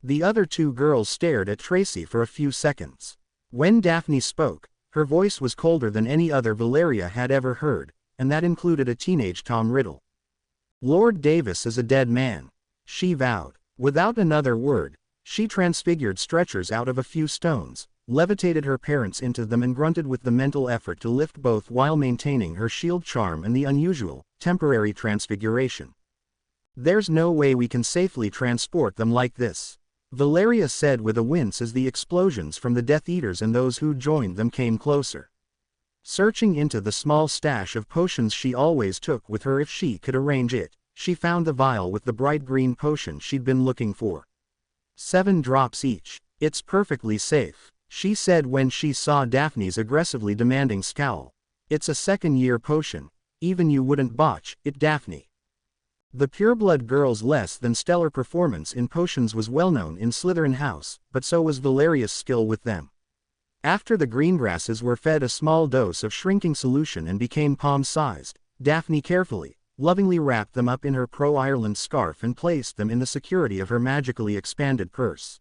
The other two girls stared at Tracy for a few seconds. When Daphne spoke, her voice was colder than any other Valeria had ever heard, and that included a teenage Tom Riddle. Lord Davis is a dead man, she vowed. Without another word, she transfigured stretchers out of a few stones, levitated her parents into them and grunted with the mental effort to lift both while maintaining her shield charm and the unusual, temporary transfiguration. There's no way we can safely transport them like this, Valeria said with a wince as the explosions from the Death Eaters and those who joined them came closer. Searching into the small stash of potions she always took with her if she could arrange it, she found the vial with the bright green potion she'd been looking for. 7 drops each. It's perfectly safe, she said when she saw Daphne's aggressively demanding scowl. It's a second-year potion. Even you wouldn't botch it, Daphne. The Pureblood girls' less than stellar performance in potions was well known in Slytherin House, but so was Valeria's skill with them. After the greengrasses were fed a small dose of shrinking solution and became palm-sized, Daphne carefully, lovingly wrapped them up in her pro-Ireland scarf and placed them in the security of her magically expanded purse.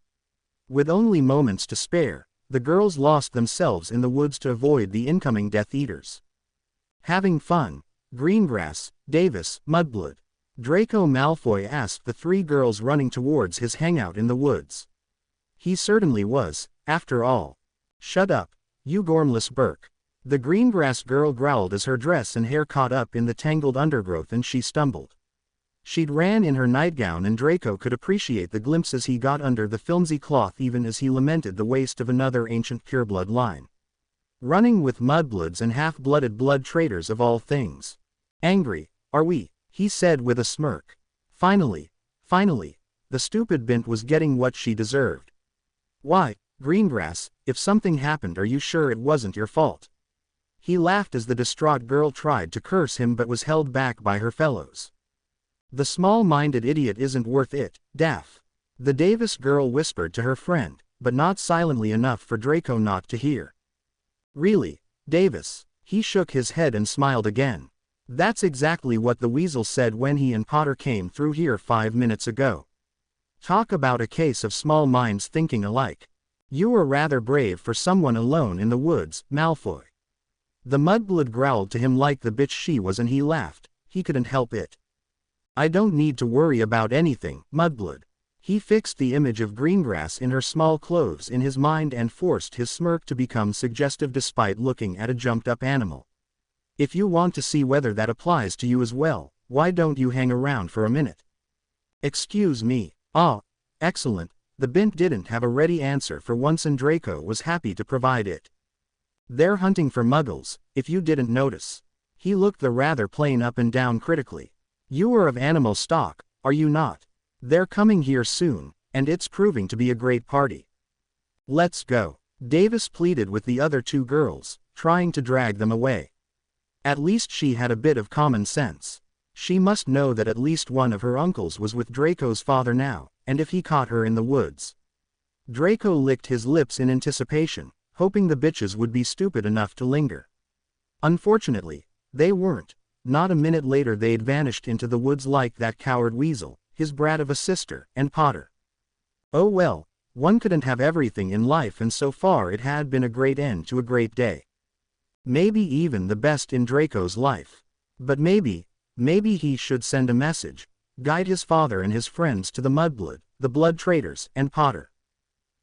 With only moments to spare, the girls lost themselves in the woods to avoid the incoming Death Eaters. Having fun, Greengrass, Davis, Mudblood? Draco Malfoy asked the 3 girls running towards his hangout in the woods. He certainly was, after all. Shut up, you gormless Burke. The Greengrass girl growled as her dress and hair caught up in the tangled undergrowth and she stumbled. She'd ran in her nightgown and Draco could appreciate the glimpses he got under the filmy cloth even as he lamented the waste of another ancient pureblood line. Running with mudbloods and half-blooded blood traitors of all things. Angry, are we? He said with a smirk. Finally, the stupid bint was getting what she deserved. Why, Greengrass, if something happened are you sure it wasn't your fault? He laughed as the distraught girl tried to curse him but was held back by her fellows. The small-minded idiot isn't worth it, Daff. The Davis girl whispered to her friend, but not silently enough for Draco not to hear. Really, Davis? He shook his head and smiled again. That's exactly what the weasel said when he and Potter came through here 5 minutes ago. Talk about a case of small minds thinking alike. You were rather brave for someone alone in the woods, Malfoy. The Mudblood growled to him like the bitch she was and he laughed. He couldn't help it. I don't need to worry about anything, Mudblood. He fixed the image of Greengrass in her small clothes in his mind and forced his smirk to become suggestive despite looking at a jumped-up animal. If you want to see whether that applies to you as well, why don't you hang around for a minute? Excuse me. Ah, excellent. The bint didn't have a ready answer for once and Draco was happy to provide it. They're hunting for muggles, if you didn't notice. He looked the rather plain up and down critically. You are of animal stock, are you not? They're coming here soon, and it's proving to be a great party. Let's go. Davis pleaded with the other 2 girls, trying to drag them away. At least she had a bit of common sense. She must know that at least one of her uncles was with Draco's father now, and if he caught her in the woods. Draco licked his lips in anticipation, hoping the bitches would be stupid enough to linger. Unfortunately, they weren't. Not a minute later they'd vanished into the woods like that coward weasel, his brat of a sister, and Potter. Oh well, one couldn't have everything in life and so far it had been a great end to a great day. Maybe even the best in Draco's life. But maybe he should send a message, guide his father and his friends to the Mudblood, the Blood Traitors, and Potter.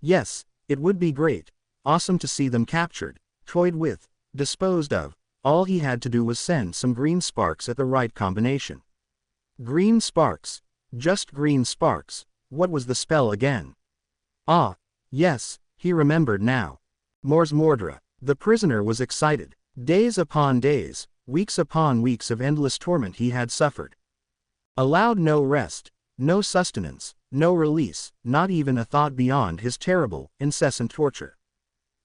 Yes, it would be great, awesome to see them captured, toyed with, disposed of. All he had to do was send some green sparks at the right combination. Green sparks. Just green sparks. What was the spell again? Ah, yes, he remembered now. Mors Mordra. The prisoner was excited. Days upon days, weeks upon weeks of endless torment he had suffered. Allowed no rest, no sustenance, no release, not even a thought beyond his terrible, incessant torture.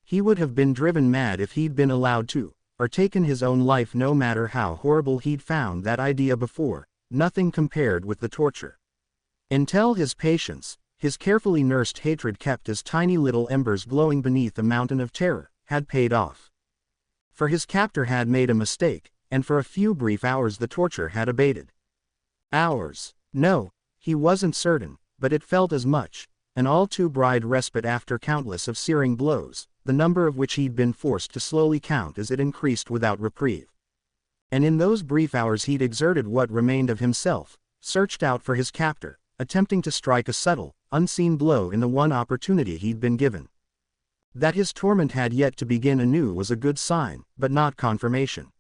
He would have been driven mad if he'd been allowed to, or taken his own life, no matter how horrible he'd found that idea before. Nothing compared with the torture. Until his patience, his carefully nursed hatred kept as tiny little embers glowing beneath a mountain of terror, had paid off. For his captor had made a mistake, and for a few brief hours the torture had abated. Hours. No, he wasn't certain, but it felt as much, an all too bright respite after countless of searing blows, the number of which he'd been forced to slowly count as it increased without reprieve. And in those brief hours he'd exerted what remained of himself, searched out for his captor, attempting to strike a subtle, unseen blow in the one opportunity he'd been given. That his torment had yet to begin anew was a good sign, but not confirmation.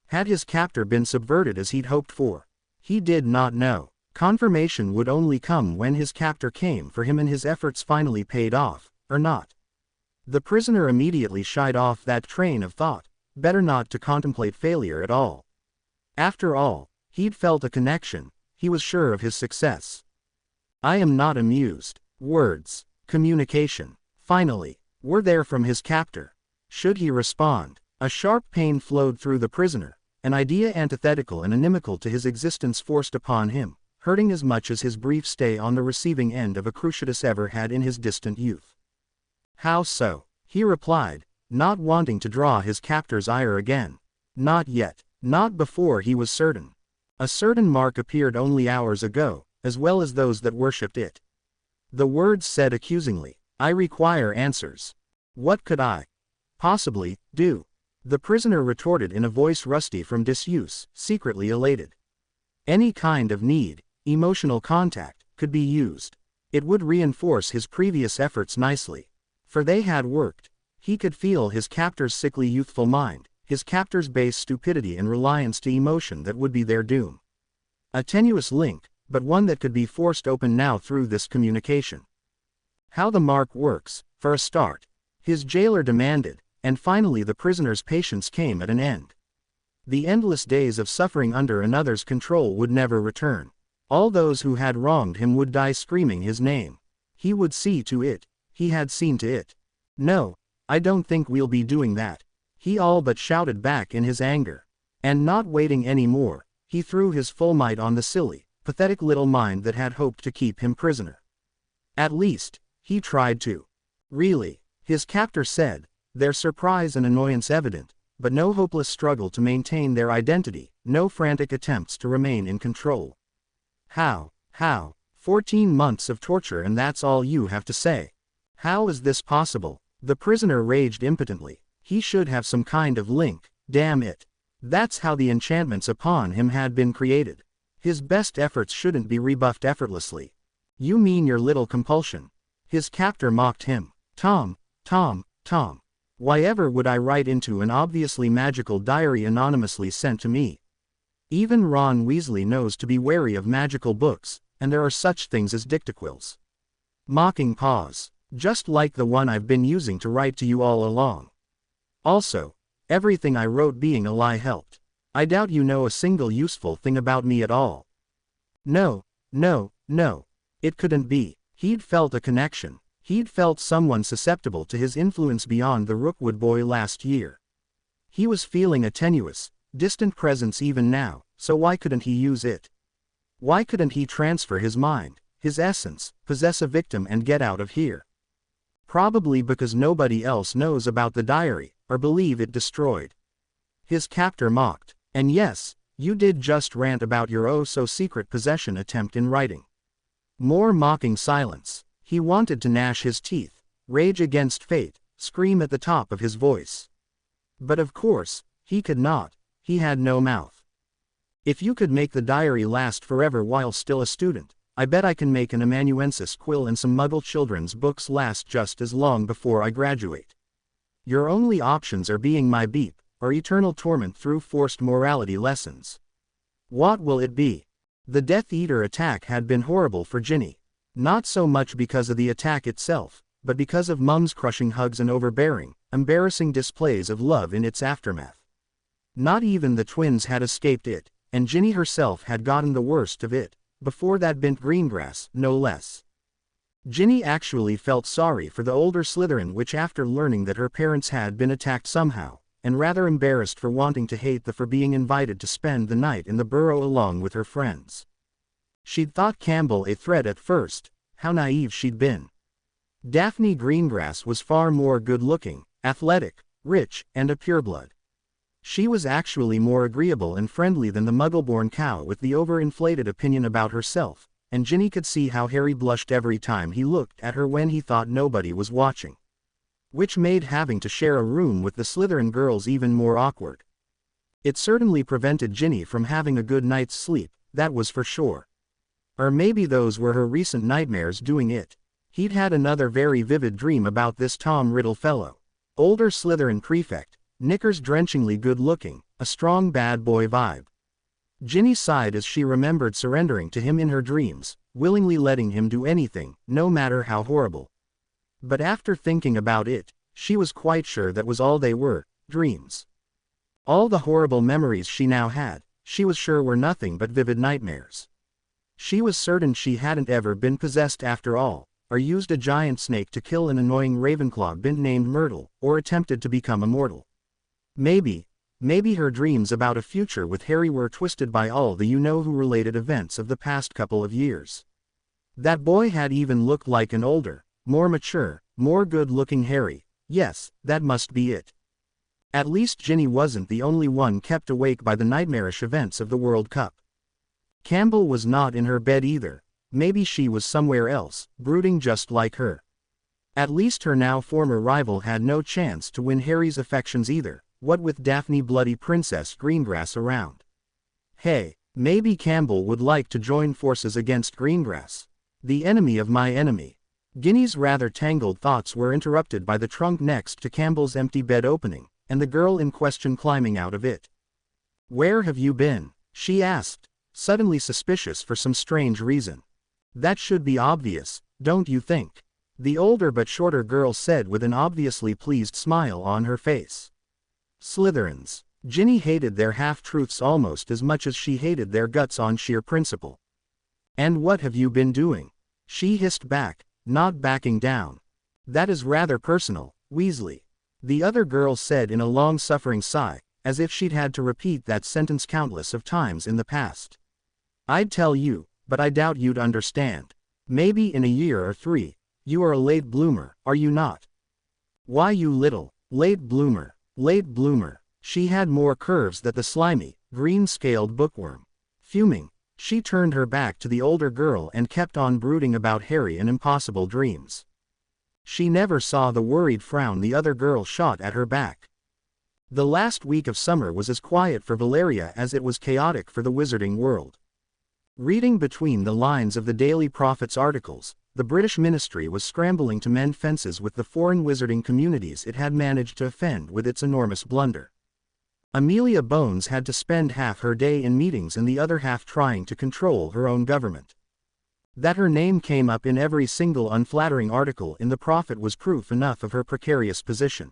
Had his captor been subverted as he'd hoped for? He did not know. Confirmation would only come when his captor came for him and his efforts finally paid off, or not. The prisoner immediately shied off that train of thought, better not to contemplate failure at all. After all, he'd felt a connection, he was sure of his success. I am not amused. Words, communication, finally, were there from his captor. Should he respond? A sharp pain flowed through the prisoner, an idea antithetical and inimical to his existence forced upon him, hurting as much as his brief stay on the receiving end of a cruciatus ever had in his distant youth. How so? He replied, not wanting to draw his captor's ire again. Not yet, not before he was certain. A certain mark appeared only hours ago, as well as those that worshipped it. The words said accusingly, I require answers. What could I possibly do? The prisoner retorted in a voice rusty from disuse, secretly elated. Any kind of need, emotional contact, could be used. It would reinforce his previous efforts nicely. For they had worked. He could feel his captor's sickly youthful mind, his captor's base stupidity and reliance to emotion that would be their doom. A tenuous link, but one that could be forced open now through this communication. How the mark works, for a start, his jailer demanded, and finally the prisoner's patience came at an end. The endless days of suffering under another's control would never return. All those who had wronged him would die screaming his name. He would see to it. He had seen to it. No, I don't think we'll be doing that, he all but shouted back in his anger. And not waiting any more, he threw his full might on the silly, pathetic little mind that had hoped to keep him prisoner. At least, he tried to. Really, his captor said, their surprise and annoyance evident, but no hopeless struggle to maintain their identity, no frantic attempts to remain in control. How? 14 months of torture and that's all you have to say? How is this possible? The prisoner raged impotently. He should have some kind of link, damn it. That's how the enchantments upon him had been created. His best efforts shouldn't be rebuffed effortlessly. You mean your little compulsion? His captor mocked him. Tom. Why ever would I write into an obviously magical diary anonymously sent to me? Even Ron Weasley knows to be wary of magical books, and there are such things as dictaquills. Mocking pause. Just like the one I've been using to write to you all along. Also, everything I wrote being a lie helped. I doubt you know a single useful thing about me at all. No. It couldn't be. He'd felt a connection. He'd felt someone susceptible to his influence beyond the Rookwood boy last year. He was feeling a tenuous, distant presence even now, so why couldn't he use it? Why couldn't he transfer his mind, his essence, possess a victim and get out of here? Probably because nobody else knows about the diary, or believe it destroyed. His captor mocked. And yes, you did just rant about your oh-so-secret possession attempt in writing. More mocking silence. He wanted to gnash his teeth, rage against fate, scream at the top of his voice. But of course, he could not. He had no mouth. If you could make the diary last forever while still a student, I bet I can make an amanuensis quill and some Muggle children's books last just as long before I graduate. Your only options are being my beep, or eternal torment through forced morality lessons. What will it be? The Death Eater attack had been horrible for Ginny. Not so much because of the attack itself, but because of Mum's crushing hugs and overbearing, embarrassing displays of love in its aftermath. Not even the twins had escaped it, and Ginny herself had gotten the worst of it, before that bent Greengrass, no less. Ginny actually felt sorry for the older Slytherin Witch after learning that her parents had been attacked somehow, and rather embarrassed for wanting to hate the for being invited to spend the night in the burrow along with her friends. She'd thought Campbell a threat at first. How naive she'd been. Daphne Greengrass was far more good-looking, athletic, rich, and a pureblood. She was actually more agreeable and friendly than the Muggle-born cow with the overinflated opinion about herself, and Ginny could see how Harry blushed every time he looked at her when he thought nobody was watching. Which made having to share a room with the Slytherin girls even more awkward. It certainly prevented Ginny from having a good night's sleep, that was for sure. Or maybe those were her recent nightmares doing it. He'd had another very vivid dream about this Tom Riddle fellow. Older Slytherin prefect, knickers drenchingly good-looking, a strong bad boy vibe. Ginny sighed as she remembered surrendering to him in her dreams, willingly letting him do anything, no matter how horrible. But after thinking about it, she was quite sure that was all they were, dreams. All the horrible memories she now had, she was sure were nothing but vivid nightmares. She was certain she hadn't ever been possessed after all, or used a giant snake to kill an annoying Ravenclaw bint named Myrtle, or attempted to become immortal. Maybe her dreams about a future with Harry were twisted by all the you-know-who related events of the past couple of years. That boy had even looked like an older, more mature, more good-looking Harry. Yes, that must be it. At least Ginny wasn't the only one kept awake by the nightmarish events of the World Cup. Campbell was not in her bed either. Maybe she was somewhere else, brooding just like her. At least her now former rival had no chance to win Harry's affections either, what with Daphne bloody Princess Greengrass around. Hey, maybe Campbell would like to join forces against Greengrass, the enemy of my enemy. Ginny's rather tangled thoughts were interrupted by the trunk next to Campbell's empty bed opening, and the girl in question climbing out of it. "Where have you been?" she asked, suddenly suspicious for some strange reason. "That should be obvious, don't you think?" the older but shorter girl said with an obviously pleased smile on her face. Slytherins. Ginny hated their half-truths almost as much as she hated their guts on sheer principle. "And what have you been doing?" she hissed back, not backing down. "That is rather personal, Weasley," the other girl said in a long-suffering sigh, as if she'd had to repeat that sentence countless of times in the past. "I'd tell you, but I doubt you'd understand. Maybe in a year or 3. You are a late bloomer, are you not?" "Why, you little, late bloomer, late bloomer." She had more curves than the slimy, green-scaled bookworm. Fuming, she turned her back to the older girl and kept on brooding about Harry and impossible dreams. She never saw the worried frown the other girl shot at her back. The last week of summer was as quiet for Valeria as it was chaotic for the wizarding world. Reading between the lines of the Daily Prophet's articles, the British ministry was scrambling to mend fences with the foreign wizarding communities it had managed to offend with its enormous blunder. Amelia Bones had to spend half her day in meetings and the other half trying to control her own government. That her name came up in every single unflattering article in the Prophet was proof enough of her precarious position.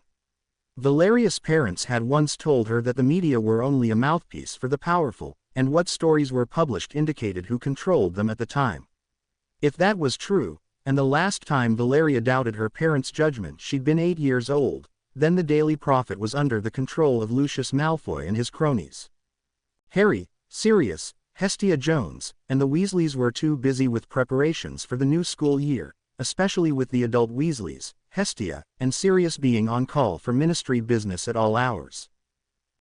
Valeria's parents had once told her that the media were only a mouthpiece for the powerful, and what stories were published indicated who controlled them at the time. If that was true, and the last time Valeria doubted her parents' judgment she'd been 8 years old, then the Daily Prophet was under the control of Lucius Malfoy and his cronies. Harry, Sirius, Hestia Jones, and the Weasleys were too busy with preparations for the new school year, especially with the adult Weasleys, Hestia, and Sirius being on call for ministry business at all hours.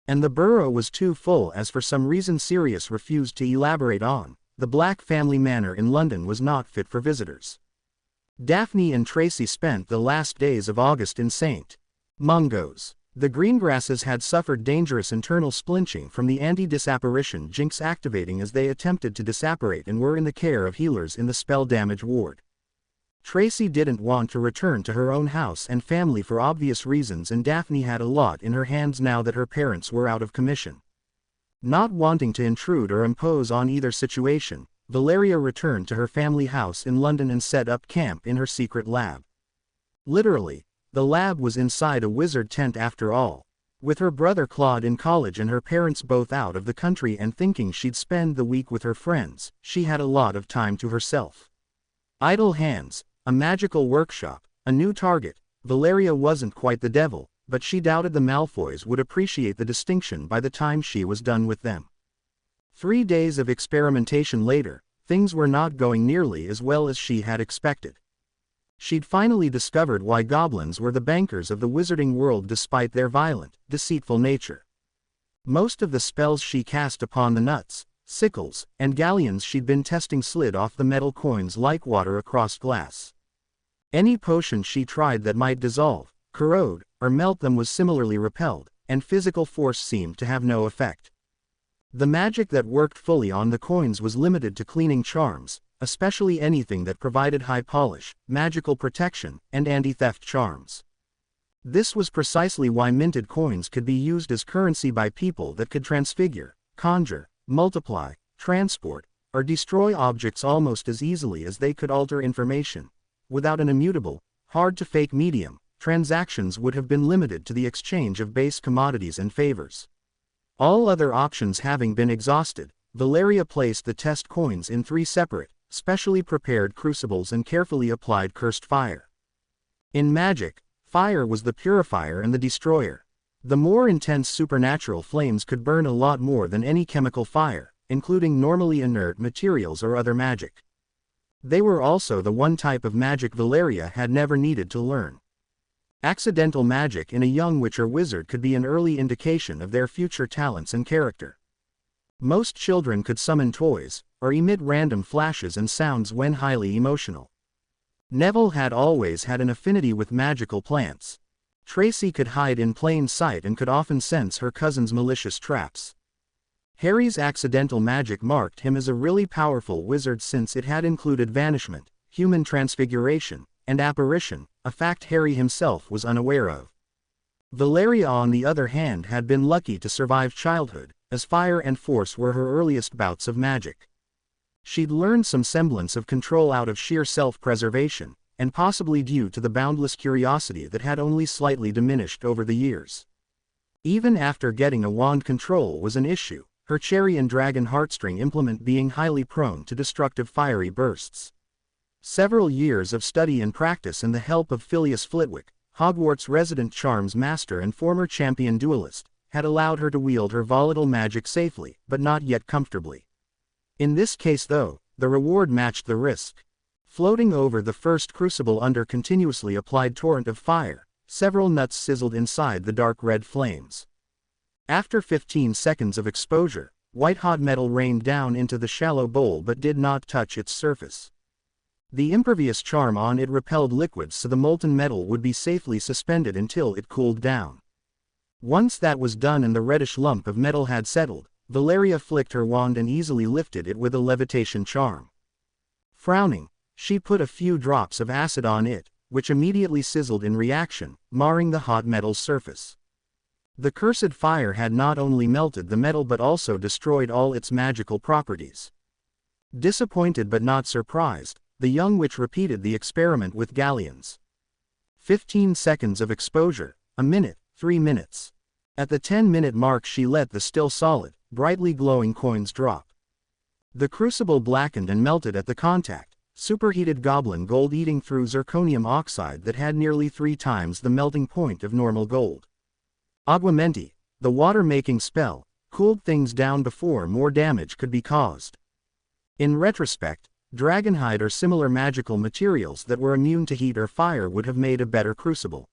And the burrow was too full as for some reason Sirius refused to elaborate on. The Black Family Manor in London was not fit for visitors. Daphne and Tracy spent the last days of August in St. Mungo's. The Greengrasses had suffered dangerous internal splinching from the anti-disapparition jinx activating as they attempted to disapparate and were in the care of healers in the spell damage ward. Tracy didn't want to return to her own house and family for obvious reasons, and Daphne had a lot in her hands now that her parents were out of commission. Not wanting to intrude or impose on either situation, Valeria returned to her family house in London and set up camp in her secret lab. Literally, the lab was inside a wizard tent after all. With her brother Claude in college and her parents both out of the country and thinking she'd spend the week with her friends, she had a lot of time to herself. Idle hands, a magical workshop, a new target. Valeria wasn't quite the devil, but she doubted the Malfoys would appreciate the distinction by the time she was done with them. 3 days of experimentation later, things were not going nearly as well as she had expected. She'd finally discovered why goblins were the bankers of the wizarding world despite their violent, deceitful nature. Most of the spells she cast upon the nuts, sickles, and galleons she'd been testing slid off the metal coins like water across glass. Any potion she tried that might dissolve, corrode, or melt them was similarly repelled, and physical force seemed to have no effect. The magic that worked fully on the coins was limited to cleaning charms, especially anything that provided high polish, magical protection, and anti-theft charms. This was precisely why minted coins could be used as currency by people that could transfigure, conjure, multiply, transport, or destroy objects almost as easily as they could alter information. Without an immutable, hard-to-fake medium, transactions would have been limited to the exchange of base commodities and favors. All other options having been exhausted, Valeria placed the test coins in 3 separate, specially prepared crucibles and carefully applied cursed fire. In magic, fire was the purifier and the destroyer. The more intense supernatural flames could burn a lot more than any chemical fire, including normally inert materials or other magic. They were also the one type of magic Valeria had never needed to learn. Accidental magic in a young witch or wizard could be an early indication of their future talents and character. Most children could summon toys, or emit random flashes and sounds when highly emotional. Neville had always had an affinity with magical plants. Tracy could hide in plain sight and could often sense her cousin's malicious traps. Harry's accidental magic marked him as a really powerful wizard since it had included vanishment, human transfiguration, and apparition, a fact Harry himself was unaware of. Valeria on the other hand had been lucky to survive childhood, as fire and force were her earliest bouts of magic. She'd learned some semblance of control out of sheer self-preservation, and possibly due to the boundless curiosity that had only slightly diminished over the years. Even after getting a wand, control was an issue, her cherry and dragon heartstring implement being highly prone to destructive fiery bursts. Several years of study and practice and the help of Phileas Flitwick, Hogwarts' resident charms master and former champion duelist, had allowed her to wield her volatile magic safely, but not yet comfortably. In this case though, the reward matched the risk. Floating over the first crucible under continuously applied torrent of fire, several nuts sizzled inside the dark red flames. After 15 seconds of exposure, white-hot metal rained down into the shallow bowl but did not touch its surface. The impervious charm on it repelled liquids so the molten metal would be safely suspended until it cooled down. Once that was done and the reddish lump of metal had settled, Valeria flicked her wand and easily lifted it with a levitation charm. Frowning, she put a few drops of acid on it, which immediately sizzled in reaction, marring the hot metal's surface. The cursed fire had not only melted the metal but also destroyed all its magical properties. Disappointed but not surprised, the young witch repeated the experiment with galleons. 15 seconds of exposure, a minute, 3 minutes. At the 10-minute mark she let the still solid, brightly glowing coins drop. The crucible blackened and melted at the contact, superheated goblin gold eating through zirconium oxide that had nearly 3 times the melting point of normal gold. Aguamenti, the water-making spell, cooled things down before more damage could be caused. In retrospect, dragonhide or similar magical materials that were immune to heat or fire would have made a better crucible.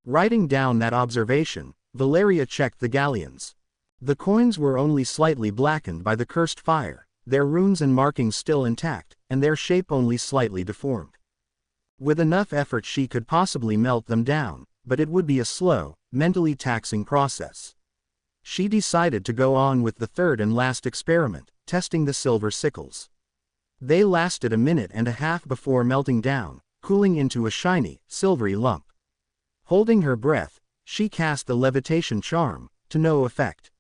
Writing down that observation, Valeria checked the galleons. The coins were only slightly blackened by the cursed fire, their runes and markings still intact, and their shape only slightly deformed. With enough effort she could possibly melt them down, but it would be a slow, mentally taxing process. She decided to go on with the third and last experiment, testing the silver sickles. They lasted a minute and a half before melting down, cooling into a shiny, silvery lump. Holding her breath, she cast the levitation charm, to no effect.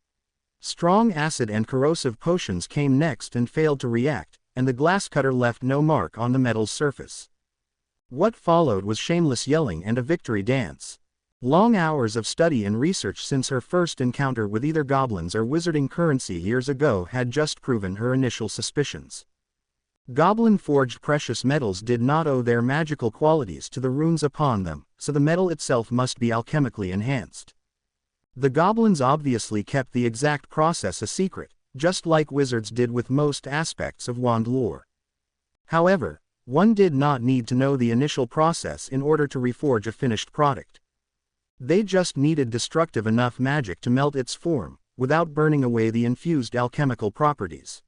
Strong acid and corrosive potions came next and failed to react, and the glass cutter left no mark on the metal's surface. What followed was shameless yelling and a victory dance. Long hours of study and research since her first encounter with either goblins or wizarding currency years ago had just proven her initial suspicions. Goblin-forged precious metals did not owe their magical qualities to the runes upon them, so the metal itself must be alchemically enhanced. The goblins obviously kept the exact process a secret, just like wizards did with most aspects of wand lore. However, one did not need to know the initial process in order to reforge a finished product. They just needed destructive enough magic to melt its form, without burning away the infused alchemical properties.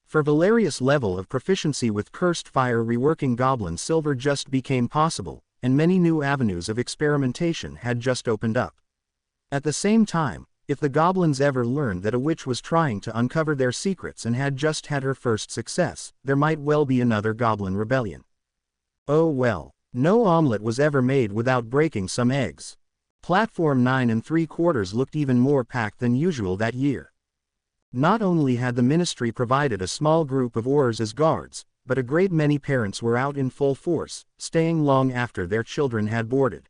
For Valeria's level of proficiency with cursed fire, reworking goblin silver just became possible, and many new avenues of experimentation had just opened up. At the same time, if the goblins ever learned that a witch was trying to uncover their secrets and had just had her first success, there might well be another goblin rebellion. Oh well, no omelet was ever made without breaking some eggs. Platform 9 3/4 looked even more packed than usual that year. Not only had the ministry provided a small group of Aurors as guards, but a great many parents were out in full force, staying long after their children had boarded.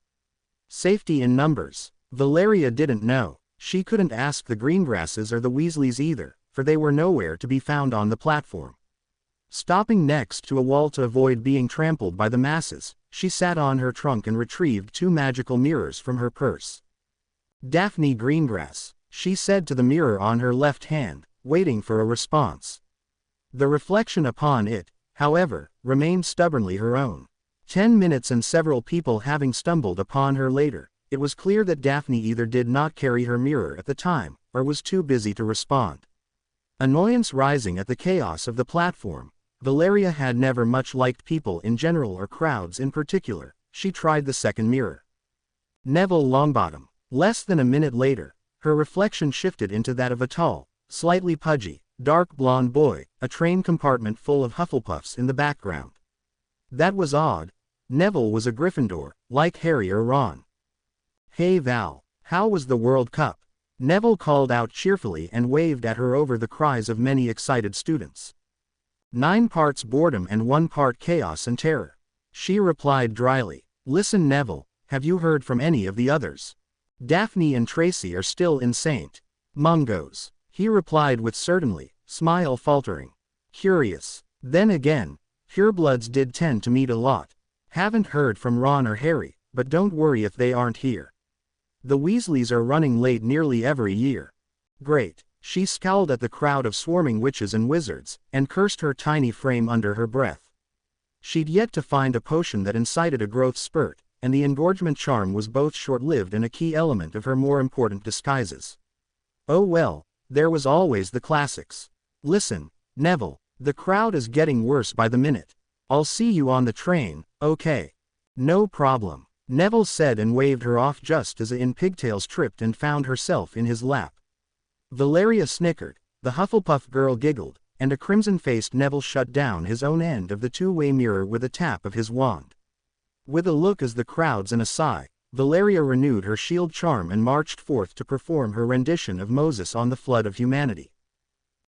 Safety in numbers. Valeria didn't know. She couldn't ask the Greengrasses or the Weasleys either, for they were nowhere to be found on the platform. Stopping next to a wall to avoid being trampled by the masses, she sat on her trunk and retrieved 2 magical mirrors from her purse. "Daphne Greengrass," she said to the mirror on her left hand, waiting for a response. The reflection upon it, however, remained stubbornly her own. 10 minutes and several people having stumbled upon her later, it was clear that Daphne either did not carry her mirror at the time, or was too busy to respond. Annoyance rising at the chaos of the platform, Valeria had never much liked people in general or crowds in particular. She tried the second mirror. Neville Longbottom. Less than a minute later, her reflection shifted into that of a tall, slightly pudgy, dark blonde boy, a train compartment full of Hufflepuffs in the background. That was odd. Neville was a Gryffindor, like Harry or Ron. "Hey Val, how was the World Cup?" Neville called out cheerfully and waved at her over the cries of many excited students. 9 parts boredom and 1 part chaos and terror. She replied dryly. "Listen Neville, have you heard from any of the others? Daphne and Tracy are still in St. Mungo's." He replied with certainly, smile faltering. "Curious. Then again, purebloods did tend to meet a lot. Haven't heard from Ron or Harry, but don't worry if they aren't here. The Weasleys are running late nearly every year." "Great." She scowled at the crowd of swarming witches and wizards, and cursed her tiny frame under her breath. She'd yet to find a potion that incited a growth spurt, and the engorgement charm was both short-lived and a key element of her more important disguises. Oh well, there was always the classics. "Listen, Neville, the crowd is getting worse by the minute. I'll see you on the train, okay?" "No problem," Neville said and waved her off just as a in pigtails tripped and found herself in his lap. Valeria snickered, the Hufflepuff girl giggled, and a crimson-faced Neville shut down his own end of the two-way mirror with a tap of his wand. With a look as the crowds and a sigh, Valeria renewed her shield charm and marched forth to perform her rendition of Moses on the flood of humanity.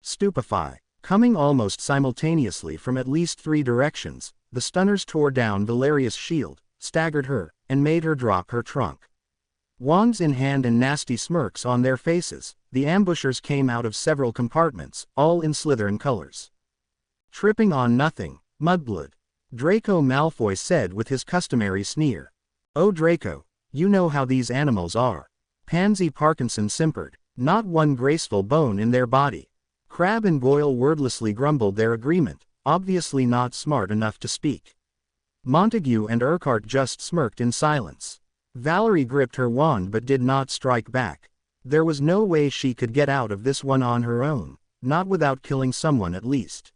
Stupefy. Coming almost simultaneously from at least 3 directions, the stunners tore down Valeria's shield, staggered her, and made her drop her trunk. Wands in hand and nasty smirks on their faces, the ambushers came out of several compartments, all in Slytherin colors. "Tripping on nothing, mudblood," Draco Malfoy said with his customary sneer. "Oh Draco, you know how these animals are." Pansy Parkinson simpered, not one graceful bone in their body. Crabbe and Goyle wordlessly grumbled their agreement, obviously not smart enough to speak. Montague and Urquhart just smirked in silence. Valerie gripped her wand but did not strike back. There was no way she could get out of this one on her own, not without killing someone at least.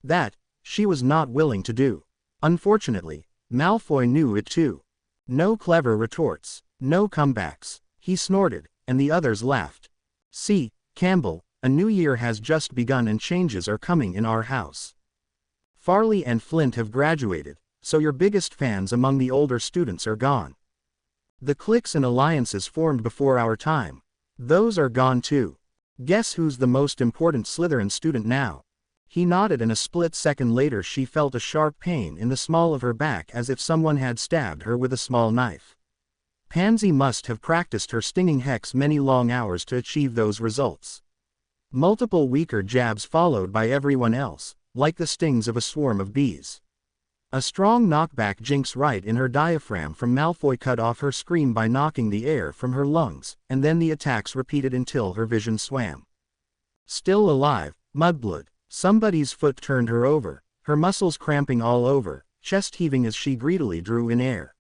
That, she was not willing to do. Unfortunately, Malfoy knew it too. No clever retorts, no comebacks. He snorted, and the others laughed. "See, Campbell, a new year has just begun and changes are coming in our house. Farley and Flint have graduated, so your biggest fans among the older students are gone. The cliques and alliances formed before our time, those are gone too. Guess who's the most important Slytherin student now?" He nodded and a split second later she felt a sharp pain in the small of her back as if someone had stabbed her with a small knife. Pansy must have practiced her stinging hex many long hours to achieve those results. Multiple weaker jabs followed by everyone else, like the stings of a swarm of bees. A strong knockback jinx right in her diaphragm from Malfoy cut off her scream by knocking the air from her lungs, and then the attacks repeated until her vision swam. Still alive, Mudblood, somebody's foot turned her over, her muscles cramping all over, chest heaving as she greedily drew in air.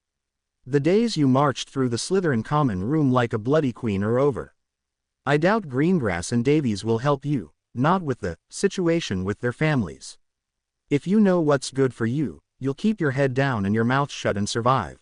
The days you marched through the Slytherin common room like a bloody queen are over. I doubt Greengrass and Davies will help you, not with the situation with their families. If you know what's good for you, you'll keep your head down and your mouth shut and survive.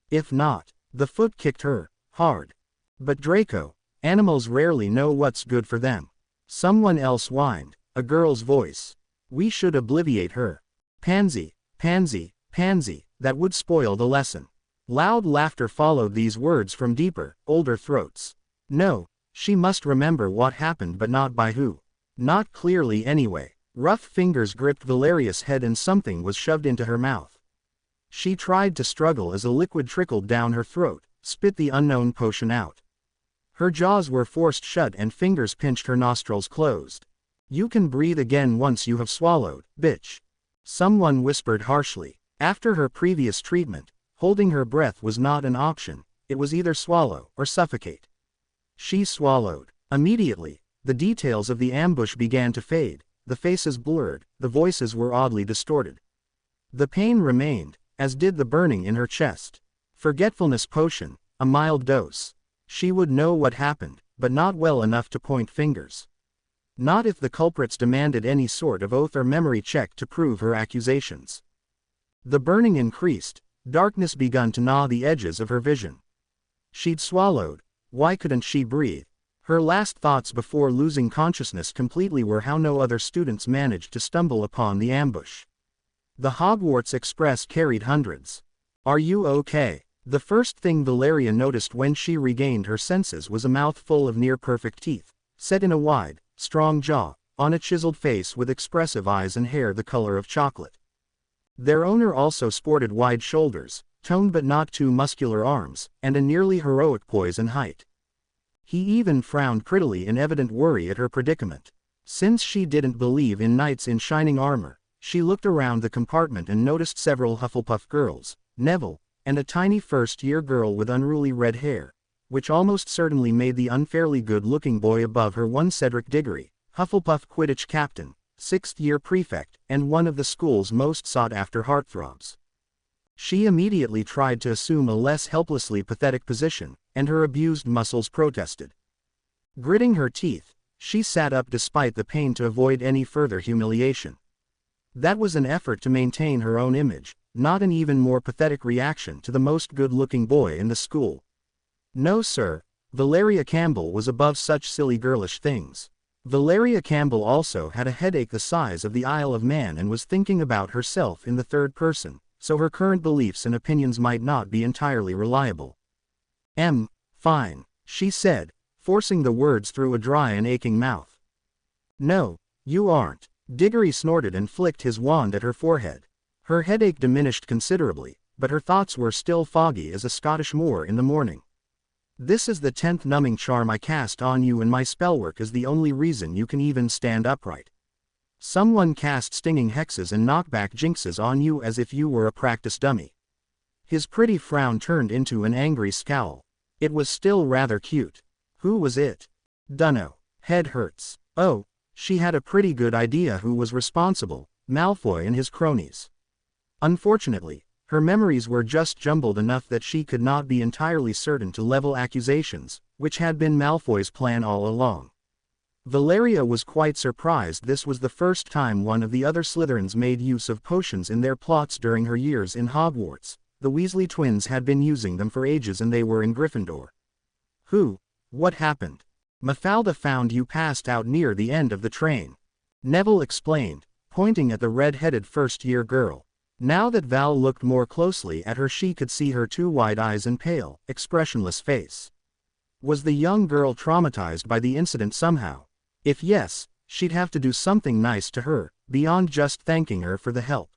If not, the foot kicked her, hard. But Draco, animals rarely know what's good for them. Someone else whined, a girl's voice. We should obliviate her. Pansy, Pansy, Pansy, that would spoil the lesson. Loud laughter followed these words from deeper, older throats. No, she must remember what happened but not by who. Not clearly anyway. Rough fingers gripped Valeria's head and something was shoved into her mouth. She tried to struggle as a liquid trickled down her throat, spit the unknown potion out. Her jaws were forced shut and fingers pinched her nostrils closed. You can breathe again once you have swallowed, bitch. Someone whispered harshly. After her previous treatment, holding her breath was not an option, it was either swallow or suffocate. She swallowed. Immediately, the details of the ambush began to fade. The faces blurred, the voices were oddly distorted. The pain remained, as did the burning in her chest. Forgetfulness potion, a mild dose. She would know what happened, but not well enough to point fingers. Not if the culprits demanded any sort of oath or memory check to prove her accusations. The burning increased, darkness begun to gnaw the edges of her vision. She'd swallowed, why couldn't she breathe? Her last thoughts before losing consciousness completely were how no other students managed to stumble upon the ambush. The Hogwarts Express carried hundreds. Are you okay? The first thing Valeria noticed when she regained her senses was a mouth full of near-perfect teeth, set in a wide, strong jaw, on a chiseled face with expressive eyes and hair the color of chocolate. Their owner also sported wide shoulders, toned but not too muscular arms, and a nearly heroic poise and height. He even frowned prettily in evident worry at her predicament. Since she didn't believe in knights in shining armor, she looked around the compartment and noticed several Hufflepuff girls, Neville, and a tiny first-year girl with unruly red hair, which almost certainly made the unfairly good-looking boy above her one Cedric Diggory, Hufflepuff Quidditch captain, sixth-year prefect, and one of the school's most sought-after heartthrobs. She immediately tried to assume a less helplessly pathetic position, and her abused muscles protested. Gritting her teeth, she sat up despite the pain to avoid any further humiliation. That was an effort to maintain her own image, not an even more pathetic reaction to the most good-looking boy in the school. No sir, Valeria Campbell was above such silly girlish things. Valeria Campbell also had a headache the size of the Isle of Man and was thinking about herself in the third person, so her current beliefs and opinions might not be entirely reliable. Fine, she said, forcing the words through a dry and aching mouth. No, you aren't. Diggory snorted and flicked his wand at her forehead. Her headache diminished considerably, but her thoughts were still foggy as a Scottish moor in the morning. This is the 10th numbing charm I cast on you and my spellwork is the only reason you can even stand upright. Someone cast stinging hexes and knockback jinxes on you as if you were a practice dummy. His pretty frown turned into an angry scowl. It was still rather cute. Who was it? Dunno. Head hurts. Oh, she had a pretty good idea who was responsible, Malfoy and his cronies. Unfortunately, her memories were just jumbled enough that she could not be entirely certain to level accusations, which had been Malfoy's plan all along. Valeria was quite surprised this was the first time one of the other Slytherins made use of potions in their plots during her years in Hogwarts. The Weasley twins had been using them for ages and they were in Gryffindor. What happened? Mafalda found you passed out near the end of the train. Neville explained, pointing at the red-headed first-year girl. Now that Val looked more closely at her she could see her two wide eyes and pale, expressionless face. Was the young girl traumatized by the incident somehow? If yes, she'd have to do something nice to her, beyond just thanking her for the help.